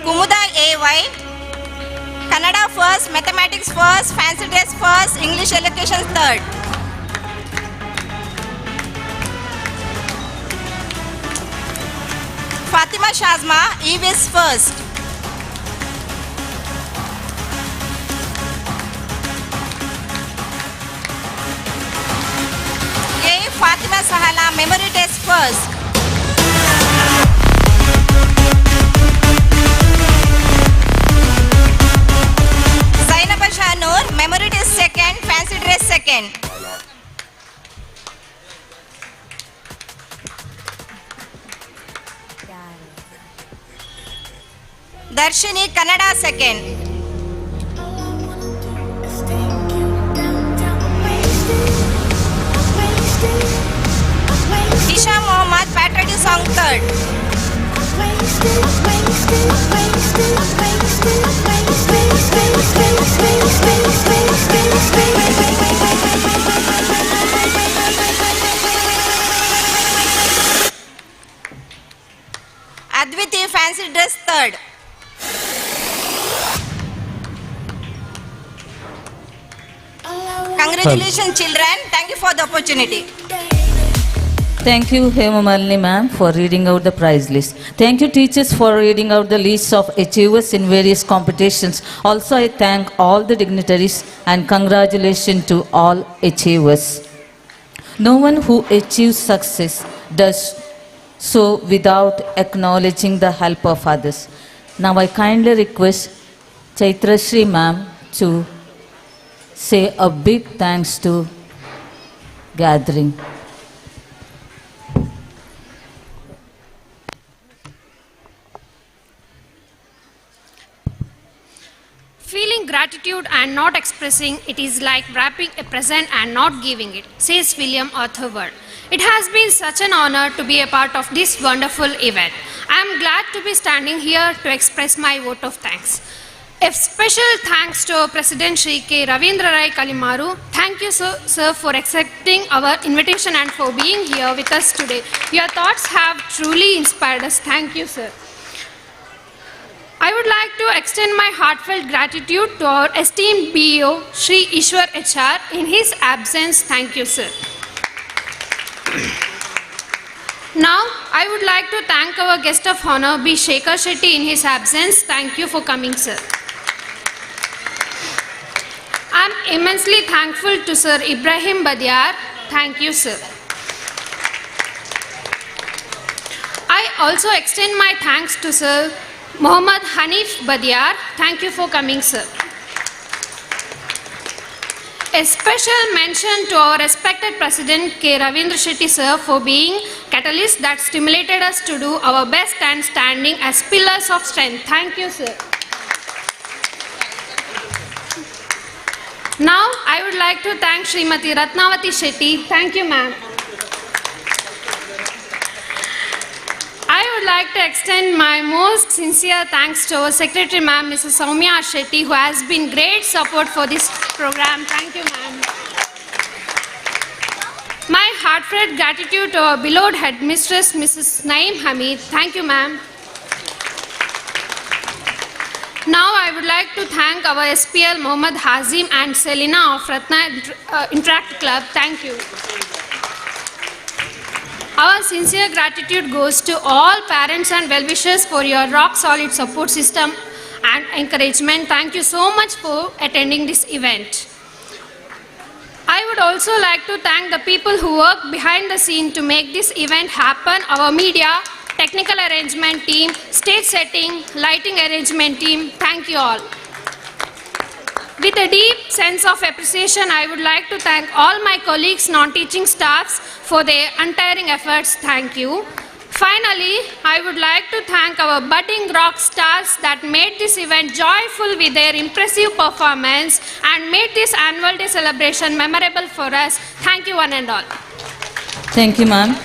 Kumuda AY, Kannada first, Mathematics first, Fancy Dress first, English Elocution third. Fatima Shazma, EVS first. Fatima Sahala, Memory Test first. Zainab Shanur, Memory Test second, Fancy Dress second. Darshini, Kannada second. Isha Mohammad, Patriotic Song third. Adviti, Fancy Dress third. Congratulations children, thank you for the opportunity. Thank you, Hemamalini ma'am, for reading out the prize list. Thank you, teachers, for reading out the lists of achievers in various competitions. Also, I thank all the dignitaries and congratulations to all achievers. No one who achieves success does so without acknowledging the help of others. Now, I kindly request Chaitra Shri ma'am to say a big thanks to gathering. Feeling gratitude and not expressing it is like wrapping a present and not giving it, says William Arthur Ward. It has been such an honor to be a part of this wonderful event. I am glad to be standing here to express my vote of thanks. A special thanks to President Shri K. Ravindra Rai Kalimaru. Thank you, sir, for accepting our invitation and for being here with us today. Your thoughts have truly inspired us. Thank you, sir. I would like to extend my heartfelt gratitude to our esteemed BO, Shri Ishwar HR, in his absence. Thank you, sir. Now, I would like to thank our guest of honor, B. Shekhar Shetty, in his absence. Thank you for coming, sir. I am immensely thankful to Sir Ibrahim Badiar. Thank you, sir. I also extend my thanks to Sir Muhammad Hanif Badiar. Thank you for coming, sir. A special mention to our respected President K. Ravindra Shetty, sir, for being catalyst that stimulated us to do our best and standing as pillars of strength. Thank you, sir. Now, I would like to thank Srimati Ratnavati Shetty. Thank you, ma'am. I would like to extend my most sincere thanks to our Secretary, ma'am, Mrs. Soumya Shetty, who has been great support for this program. Thank you, ma'am. My heartfelt gratitude to our beloved headmistress, Mrs. Naeem Hamid. Thank you, ma'am. Now I would like to thank our SPL Mohammad Hazim and Selina of Ratna Interact Club. Thank you. Our sincere gratitude goes to all parents and well-wishers for your rock-solid support system and encouragement. Thank you so much for attending this event. I would also like to thank the people who work behind the scene to make this event happen. Our media, technical arrangement team, stage setting, lighting arrangement team. Thank you all. With a deep sense of appreciation, I would like to thank all my colleagues, non-teaching staffs for their untiring efforts. Thank you. Finally, I would like to thank our budding rock stars that made this event joyful with their impressive performance and made this annual day celebration memorable for us. Thank you one and all. Thank you, ma'am.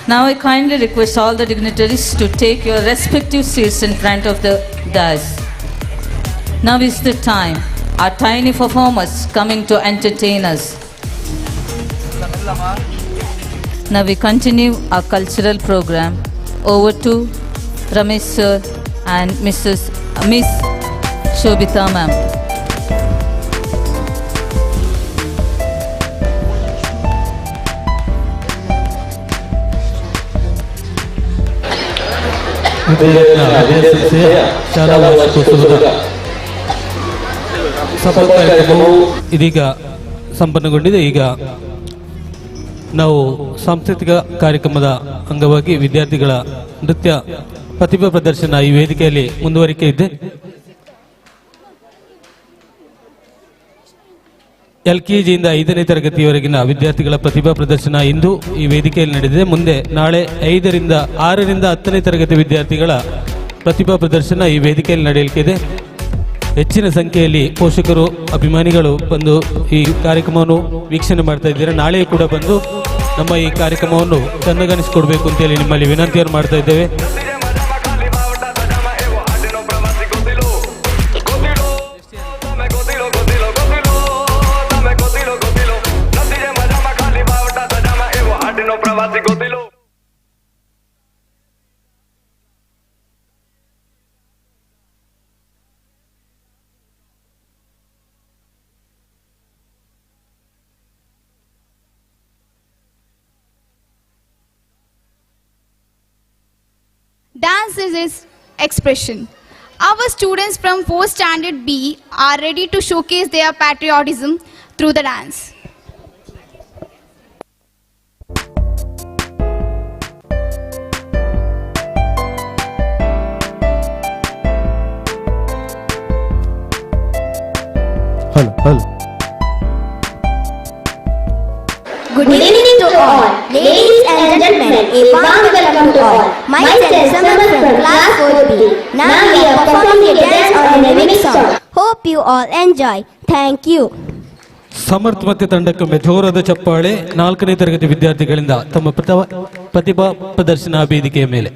Now I kindly request all the dignitaries to take your respective seats in front of the dais. Now is the time. Our tiny performers coming to entertain us. Now we continue our cultural program. Over to Ramesh sir and Miss Shobita ma'am. ಶಾಲಾ ವಾರ್ಷಿಕೋತ್ಸವದ ಸಫಲ ಕಾರ್ಯಕ್ರಮವು ಇದೀಗ ಸಂಪನ್ನಗೊಂಡಿದೆ. ಈಗ ನಾವು ಸಾಂಸ್ಕೃತಿಕ ಕಾರ್ಯಕ್ರಮದ ಅಂಗವಾಗಿ ವಿದ್ಯಾರ್ಥಿಗಳ ನೃತ್ಯ ಪ್ರತಿಭಾ ಪ್ರದರ್ಶನ ಈ ವೇದಿಕೆಯಲ್ಲಿ ಮುಂದುವರಿಕೆ ಇದೆ. LKG ಇಂದ 5ನೇ ತರಗತಿಯವರೆಗಿನ ವಿದ್ಯಾರ್ಥಿಗಳ ಪ್ರತಿಭಾ ಪ್ರದರ್ಶನ ಇಂದು ಈ ವೇದಿಕೆಯಲ್ಲಿ ನಡೆದಿದೆ. ಮುಂದೆ ನಾಳೆ 5ರಿಂದ 6ರಿಂದ 10ನೇ ತರಗತಿ ವಿದ್ಯಾರ್ಥಿಗಳ ಪ್ರತಿಭಾ ಪ್ರದರ್ಶನ ಈ ವೇದಿಕೆಯಲ್ಲಿ ನಡೆಯಲಿಕ್ಕಿದೆ. ಹೆಚ್ಚಿನ ಸಂಖ್ಯೆಯಲ್ಲಿ ಪೋಷಕರು, ಅಭಿಮಾನಿಗಳು ಬಂದು ಈ ಕಾರ್ಯಕ್ರಮವನ್ನು ವೀಕ್ಷಣೆ ಮಾಡ್ತಾ ಇದ್ದೀರಾ. ನಾಳೆಯೂ ಕೂಡ ಬಂದು ನಮ್ಮ ಈ ಕಾರ್ಯಕ್ರಮವನ್ನು ಕಣ್ಣುಗಾಣಿಸಿಕೊಡ್ಬೇಕು ಅಂತೇಳಿ ನಿಮ್ಮಲ್ಲಿ ವಿನಂತಿಯನ್ನು ಮಾಡ್ತಾ ಇದ್ದೇವೆ. Dance is its expression. Our students from 4th Standard B are ready to showcase their patriotism through the dance. Hello. Good evening to all, ladies and gentlemen, a warm welcome to all. Myself Samar from class 4B. Now we are performing a dance on a remix song. Hope you all enjoy. Thank you. ಸಮರ್ಥ ಮತ್ತೆ ತಂಡಕ್ಕೊಮ್ಮೆ ಜೋರಾದ ಚಪ್ಪಾಳೆ. 4ನೇ ತರಗತಿ ವಿದ್ಯಾರ್ಥಿಗಳಿಂದ ತಮ್ಮ ಪ್ರತಿಭಾ ಪ್ರದರ್ಶನ ವೇದಿಕೆಯ ಮೇಲೆ.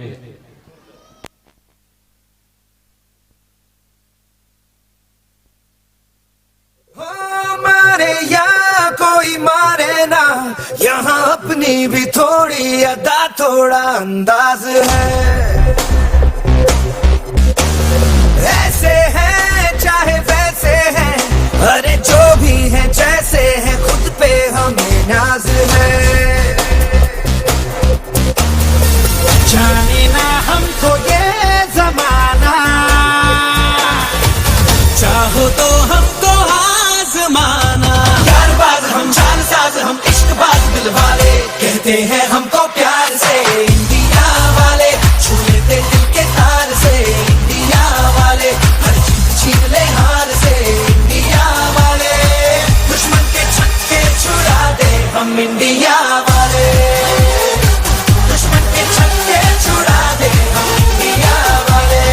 कोई मारे ना यहाँ अपनी भी थोड़ी अदा थोड़ा अंदाज है ऐसे हैं चाहे वैसे हैं, अरे जो भी हैं जैसे हैं, खुद पे हमें नाज है। जाने ना हमको ये जमाना, चाहो तो हमको आजमाना। यार बाज हम, जान साज हम, इश्क बाज दिल वाले, कहते हैं हमको प्यार से इंडिया वाले, छू लेते दिल के तार से इंडिया वाले, हर चीज छीन ले हार से इंडिया वाले, दुश्मन के छक्के छुड़ा दे हम इंडिया वाले, दुश्मन के छक्के छुड़ा दे हम इंडिया वाले।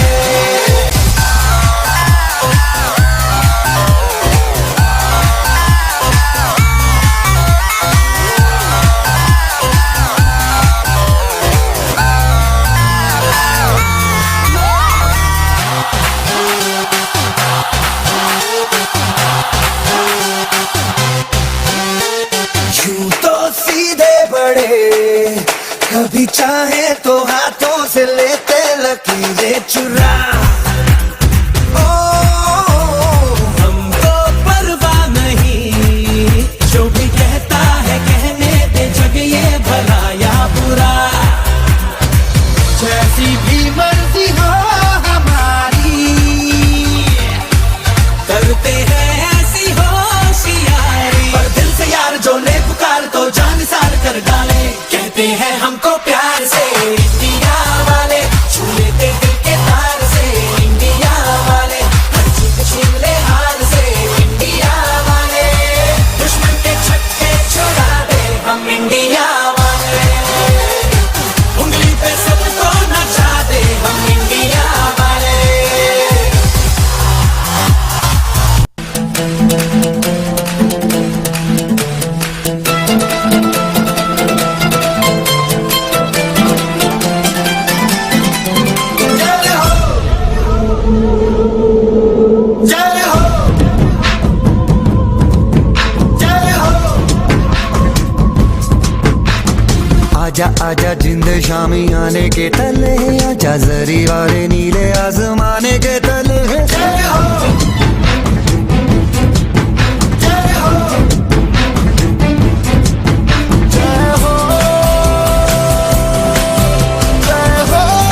यूं तो सीधे बड़े, कभी चाहे तो हाथों से लेते लकीरें चुरा। ओ हमको परवाह नहीं, जो भी कहता है कहने दे, जग ये भला या बुरा, जैसी भी मर्जी हो हमारी, करते हैं ऐसी होशियारी। पर दिल से यार जो ले पुकार तो जान सार कर डाले, कहते हैं हमको प्यार से इंडिया वाले, छू लेते दिल के तार से इंडिया वाले, हर चीज छीन ले हार से इंडिया वाले, दुश्मन के छक्के छुड़ा दे हम इंडिया वाले, उंगली पे सबको नचा दे हम इंडिया वाले। आजा आजा जिंद शामी आने के तले, आजा जरी वाले नीले आसमाने के तले। जय हो जय हो जय हो जय हो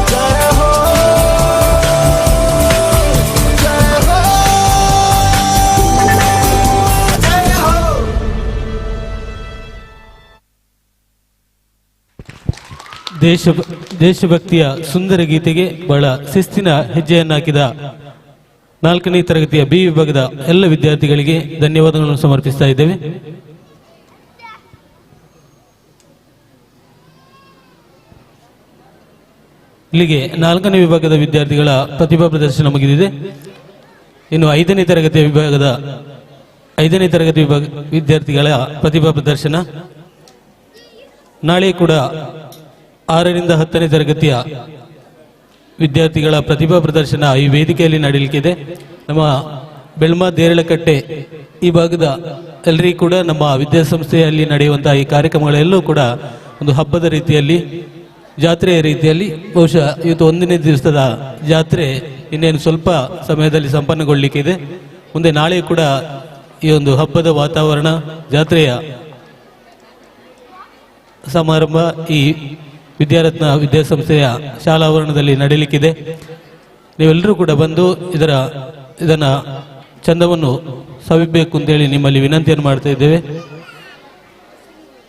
जय हो जय हो जय हो। ದೇಶಭಕ್ತಿಯ ಸುಂದರ ಗೀತೆಗೆ ಬಹಳ ಶಿಸ್ತಿನ ಹೆಜ್ಜೆಯನ್ನು ಹಾಕಿದ 4ನೇ ತರಗತಿಯ ಬಿ ವಿಭಾಗದ ಎಲ್ಲ ವಿದ್ಯಾರ್ಥಿಗಳಿಗೆ ಧನ್ಯವಾದಗಳನ್ನು ಸಮರ್ಪಿಸ್ತಾ ಇದ್ದೇವೆ. ಇಲ್ಲಿಗೆ 4ನೇ ವಿಭಾಗದ ವಿದ್ಯಾರ್ಥಿಗಳ ಪ್ರತಿಭಾ ಪ್ರದರ್ಶನ ಮುಗಿದಿದೆ. ಇನ್ನು 5ನೇ ತರಗತಿಯ ವಿದ್ಯಾರ್ಥಿಗಳ ಪ್ರತಿಭಾ ಪ್ರದರ್ಶನ ನಾಳೆ ಕೂಡ 6ರಿಂದ 10ನೇ ತರಗತಿಯ ವಿದ್ಯಾರ್ಥಿಗಳ ಪ್ರತಿಭಾ ಪ್ರದರ್ಶನ ಈ ವೇದಿಕೆಯಲ್ಲಿ ನಡೆಯಲಿಕ್ಕಿದೆ. ನಮ್ಮ ಬೆಳ್ಮ ದೇರಳಕಟ್ಟೆ ಈ ಭಾಗದ ಎಲ್ಲರಿಗೂ ಕೂಡ ನಮ್ಮ ವಿದ್ಯಾಸಂಸ್ಥೆಯಲ್ಲಿ ನಡೆಯುವಂತಹ ಈ ಕಾರ್ಯಕ್ರಮಗಳೆಲ್ಲೂ ಕೂಡ ಒಂದು ಹಬ್ಬದ ರೀತಿಯಲ್ಲಿ, ಜಾತ್ರೆಯ ರೀತಿಯಲ್ಲಿ, ಬಹುಶಃ ಇವತ್ತು 1ನೇ ದಿವಸದ ಜಾತ್ರೆ ಇನ್ನೇನು ಸ್ವಲ್ಪ ಸಮಯದಲ್ಲಿ ಸಂಪನ್ನಗೊಳ್ಳಲಿಕ್ಕಿದೆ. ಮುಂದೆ ನಾಳೆ ಕೂಡ ಈ ಒಂದು ಹಬ್ಬದ ವಾತಾವರಣ, ಜಾತ್ರೆಯ ಸಮಾರಂಭ ಈ ವಿದ್ಯಾರತ್ನ ವಿದ್ಯಾಸಂಸ್ಥೆಯ ಶಾಲಾವರಣದಲ್ಲಿ ನಡೆಯಲಿಕ್ಕಿದೆ. ನೀವೆಲ್ಲರೂ ಕೂಡ ಬಂದು ಇದನ್ನ ಚಂದವನ್ನು ಸವಿಬೇಕು ಅಂತೇಳಿ ನಿಮ್ಮಲ್ಲಿ ವಿನಂತಿಯನ್ನು ಮಾಡ್ತಾ ಇದ್ದೇವೆ.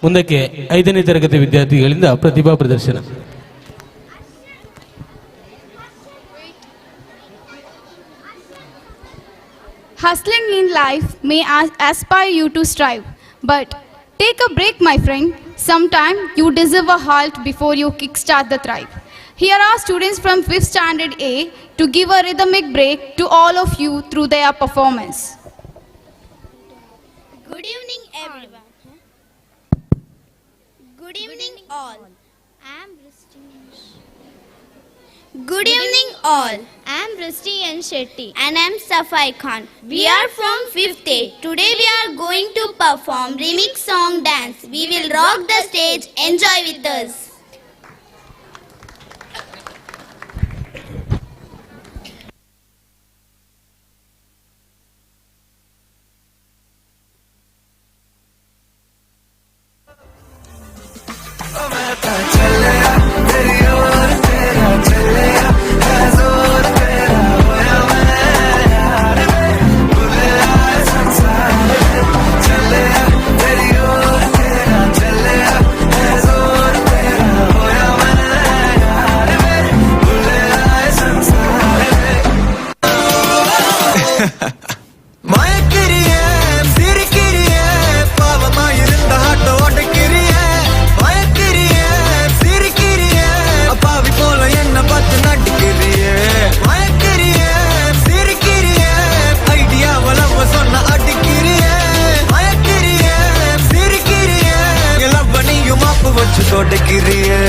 ಮುಂದಕ್ಕೆ 5ನೇ ತರಗತಿ ವಿದ್ಯಾರ್ಥಿಗಳಿಂದ ಪ್ರತಿಭಾ ಪ್ರದರ್ಶನ. Hustling in life may aspire you to strive, but take a break, my friend. Sometime you deserve a halt before you kickstart the thrive. Here are students from 5th Standard A to give a rhythmic break to all of you through their performance. Good evening, everyone. Good evening, all. Good evening, all. I am Vristi N. Shetty. And I am Safai Khan. We are from 5th A. Today we are going to perform remix song dance. We will rock the stage. Enjoy with us. Road गिरी है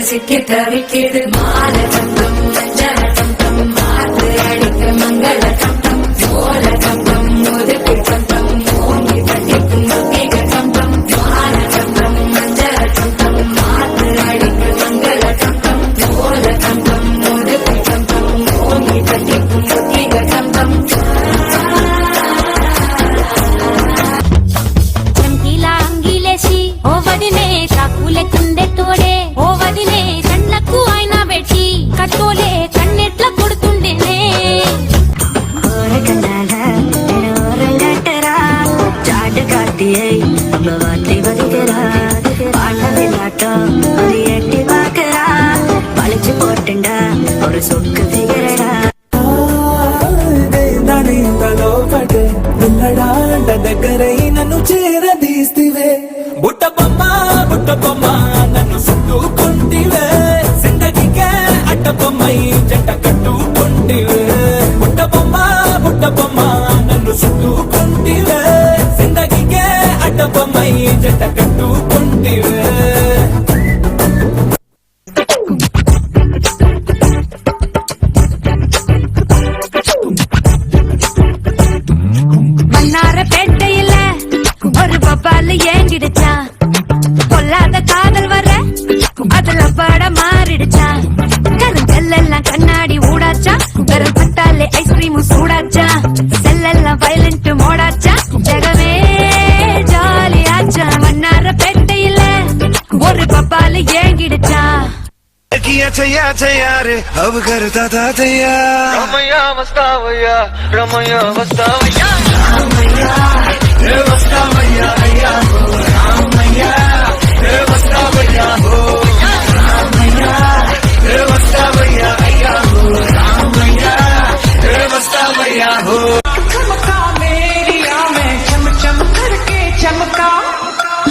சிக்கி தவிக்கிது மால தங்கம் மஞ்சள தங்கம் மாத்து அடிக்க மங்கள தங்கம் சோழ தங்கம் முதுக்கு தங்கம் ஓங்கி தட்டிக்கும் முத்திக தங்கம் மால தங்கம் மஞ்சள தங்கம் மாத்து அடிக்க மங்கள தங்கம் சோழ தங்கம் முதுக்கு தங்கம் ஓங்கி தட்டிக்கும் முத்திக தங்கம் చంకీలా అంగిలేసి ఓ వదినే చాకులే కుండే తోడే ఓ వదినే కళ్ళకు ఆయన పెట్టి కట్టోలే కన్నెట్ల కొడుతుండేనే చాటు కాటియే అమ్మవాటి వదిగరా పాట విలాటం అది ఎట్టి వాకరా పలిచి పోటిండా ஒரு சொக்கு ఫిగరడా లోపటే నిన్నడాండ దగ్గరై నన్ను చేరదీస్తివే బుట్టబొమ్మ నన్ను చుట్టుకుంటివే జిందగీకే అడ్డబొమ్మై జంట కట్టుకుంటివే బుట్టబొమ్మ నన్ను చుట్టుకుంటివే జిందగీకే అడ్డబొమ్మై జంట కట్టుకుంటివే மன்னாரப்பேட்டையில ஒரு பப்பால ஏங்கிடுச்சா பொல்லாத காதல் வர அதுல பட மாறிடுச்சா கருங்கல்லாம் கண்ணாடி ஊடாச்சா வெறும் பட்டாலே ஐஸ்கிரீமும் சூடாச்சா செல்லெல்லாம் வயலண்ட் மோடாச்சா ஜகமே ஜாலியாச்சா மன்னாரப்பேட்டையில ஒரு பப்பால ஏங்கிடுச்சா किया चया चया रे अब करता था तैया रमैया वस्तावैया रमैया वस्तावैया रमैया रे वस्तावैया अय्या हो रमैया रे वस्तावैया हो रमैया रे वस्तावैया अय्या हो रमैया रे वस्तावैया हो चमका मेरी आँखें चम चम करके चमका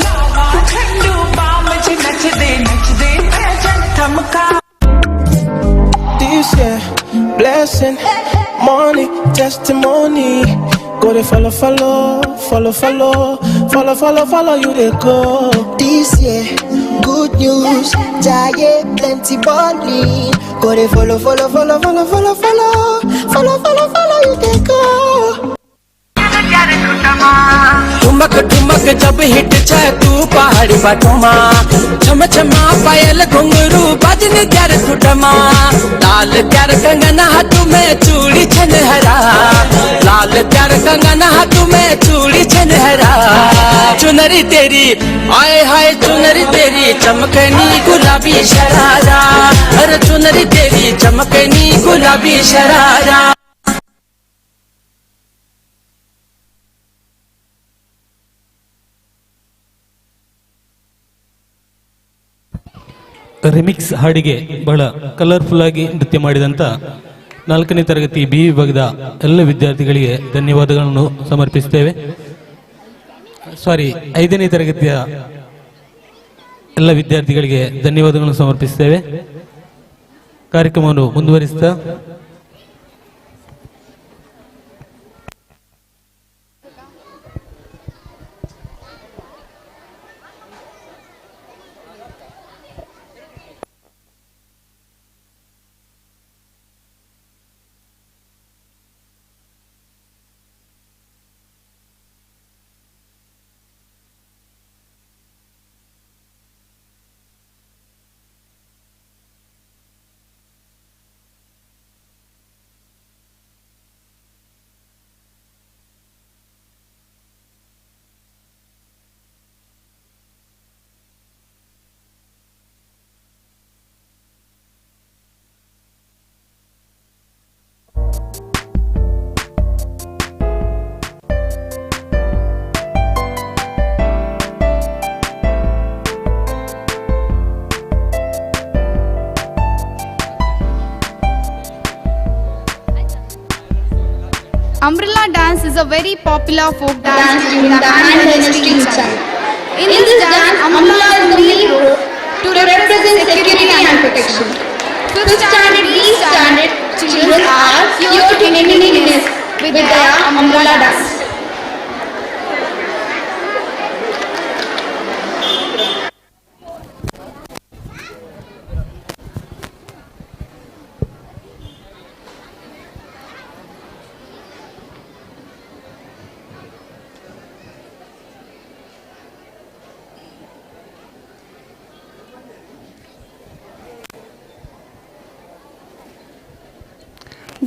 लावा ठंडू बाम जी नच दे This year, blessing, money, testimony. Go to follow, you they go. This year, good news, giant plenty balling. Go to follow, you they go. ठुमक ठुमक जब हिट जाए तू पहाड़ी बाटोमा छम छमा पायल घुंघरू बजन त्यार ठुठमा लाल त्यार कंगना हाथों में चूड़ी छनहरा लाल त्यार कंगना हाथों में चूड़ी छनहरा चुनरी तेरी आए हाय चुनरी तेरी चमकनी गुलाबी शरारा अरे चुनरी तेरी चमकनी गुलाबी शरारा ರಿಮಿಕ್ಸ್ ಹಾಡಿಗೆ ಬಹಳ ಕಲರ್ಫುಲ್ ಆಗಿ ನೃತ್ಯ ಮಾಡಿದಂಥ 4ನೇ ತರಗತಿ ಬಿ ವಿಭಾಗದ ಎಲ್ಲ ವಿದ್ಯಾರ್ಥಿಗಳಿಗೆ ಧನ್ಯವಾದಗಳನ್ನು ಸಮರ್ಪಿಸುತ್ತೇವೆ. 5ನೇ ತರಗತಿಯ ಎಲ್ಲ ವಿದ್ಯಾರ್ಥಿಗಳಿಗೆ ಧನ್ಯವಾದಗಳನ್ನು ಸಮರ್ಪಿಸುತ್ತೇವೆ. ಕಾರ್ಯಕ್ರಮವನ್ನು ಮುಂದುವರಿಸುತ್ತಾ Umbrella dance is a very popular folk dance during the annual street side. In this dance, umbrella is the main role to represent security and protection. 5th standard B standard children are here to entertain with their umbrella dance.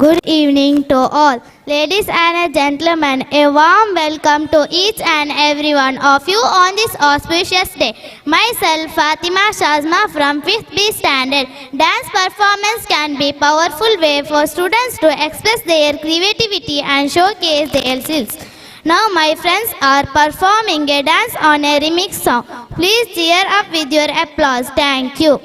Good evening to all. Ladies and gentlemen, a warm welcome to each and every one of you on this auspicious day. Myself, Fatima Shazma from 5th B standard. Dance performance can be a powerful way for students to express their creativity and showcase their skills. Now my friends are performing a dance on a remix song. Please cheer up with your applause. Thank you.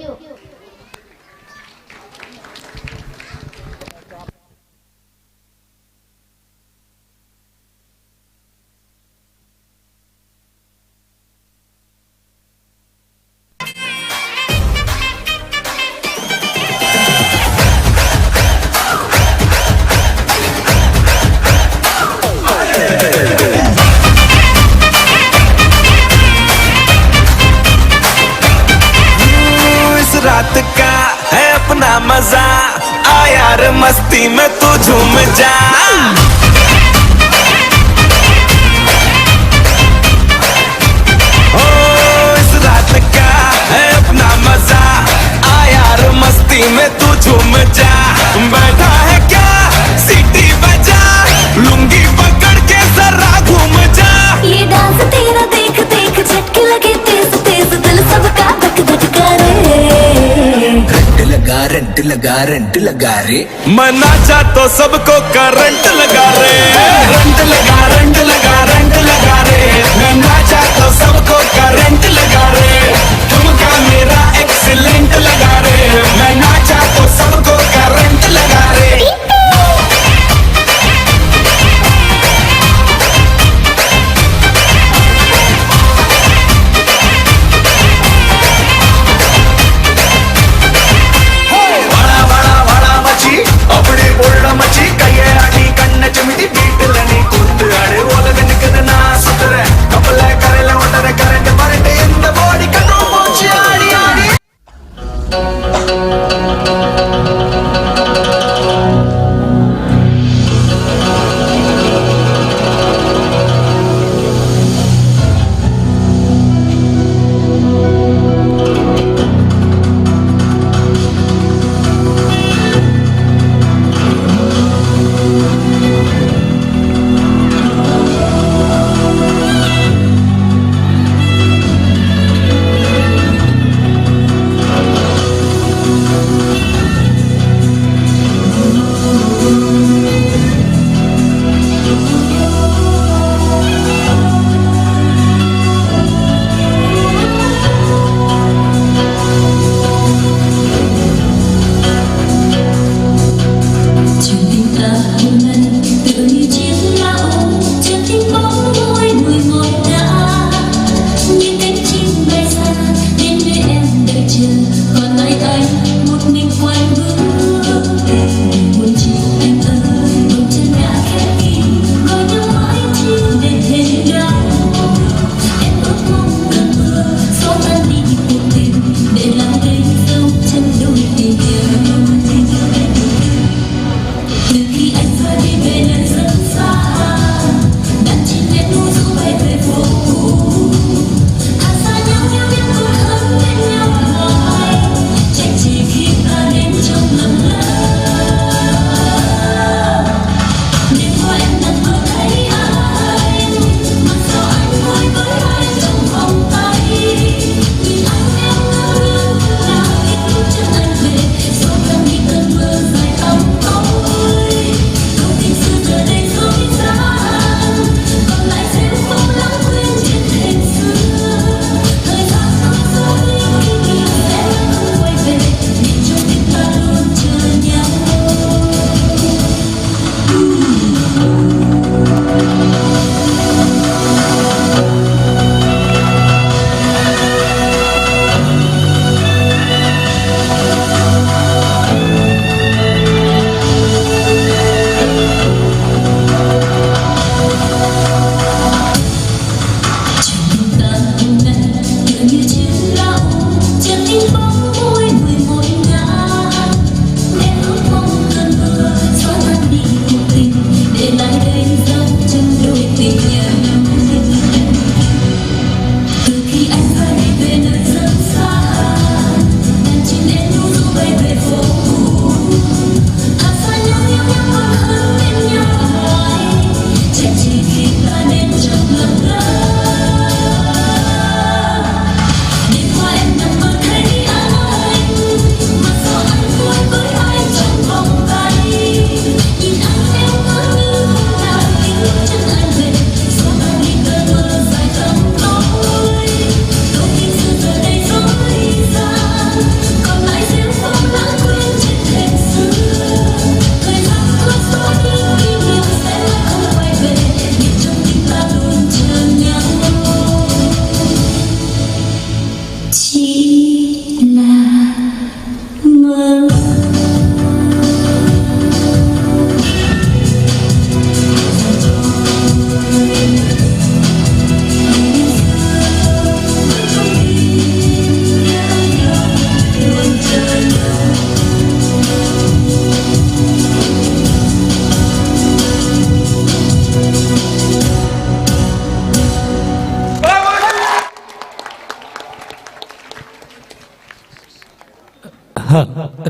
रात का है अपना मजा, आ यार मस्ती में तू झूम जा। ओ इस रात का है अपना मजा, आ यार मस्ती में तू झूम जा। बैठा है क्या सीटी बजा, लुंगी पकड़ के जरा घूम जा। ये डांस तेरा देख देख झटके लगे तेज तेज, दिल सबका धक धक करे। रंट लगा रे, मैं नाचा तो सबको करंट लगा रे। रंट लगा रे, मैं नाचा तो सबको करंट लगा रे। ठुमका मेरा एक्सीलेंट लगा रे, मैं नाचा तो सबको करंट लगा रे। அப்படி பொருள மச்சி கையை ஆட்டி கண்ண சுமிட்டி வீட்டுல நீ கூத்து ஆடு உலகனுக்கு நாசம்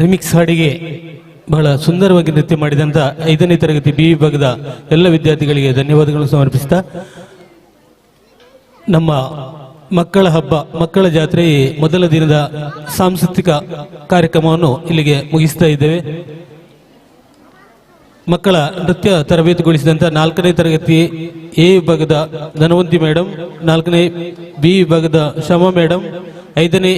ರಿಮಿಕ್ಸ್ ಹಾಡಿಗೆ ಬಹಳ ಸುಂದರವಾಗಿ ನೃತ್ಯ ಮಾಡಿದಂಥ 5ನೇ ತರಗತಿ ಬಿ ವಿಭಾಗದ ಎಲ್ಲ ವಿದ್ಯಾರ್ಥಿಗಳಿಗೆ ಧನ್ಯವಾದಗಳನ್ನು ಸಮರ್ಪಿಸ್ತಾ ನಮ್ಮ ಮಕ್ಕಳ ಹಬ್ಬ ಮಕ್ಕಳ ಜಾತ್ರೆ ಮೊದಲ ದಿನದ ಸಾಂಸ್ಕೃತಿಕ ಕಾರ್ಯಕ್ರಮವನ್ನು ಇಲ್ಲಿಗೆ ಮುಗಿಸ್ತಾ ಇದ್ದೇವೆ. ಮಕ್ಕಳ ನೃತ್ಯ ತರಬೇತಿಗೊಳಿಸಿದಂಥ 4ನೇ ತರಗತಿ ಎ ವಿಭಾಗದ ಧನವಂತಿ ಮೇಡಮ್, 4ನೇ ಬಿ ವಿಭಾಗದ ಶಮ ಮೇಡಮ್, 5ನೇ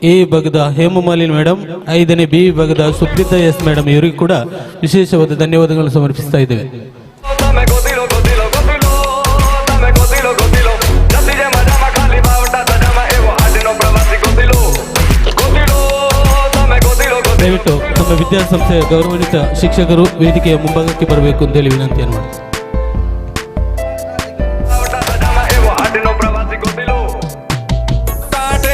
ಎ ವಿಭಾಗದ ಹೇಮಮಾಲಿನಿ ಮೇಡಮ್, 5ನೇ ಬಿ ವಿಭಾಗದ ಸುಪ್ರೀತಾ ಎಸ್ ಮೇಡಮ್ ಇವರಿಗೂ ಕೂಡ ವಿಶೇಷವಾದ ಧನ್ಯವಾದಗಳನ್ನು ಸಮರ್ಪಿಸ್ತಾ ಇದ್ದೇವೆ. ದಯವಿಟ್ಟು ನಮ್ಮ ವಿದ್ಯಾಸಂಸ್ಥೆಯ ಗೌರವಾನ್ವಿತ ಶಿಕ್ಷಕರು ವೇದಿಕೆಯ ಮುಂಭಾಗಕ್ಕೆ ಬರಬೇಕು ಅಂತೇಳಿ ವಿನಂತಿಯನ್ನು ಮಾಡ್ತೀನಿ.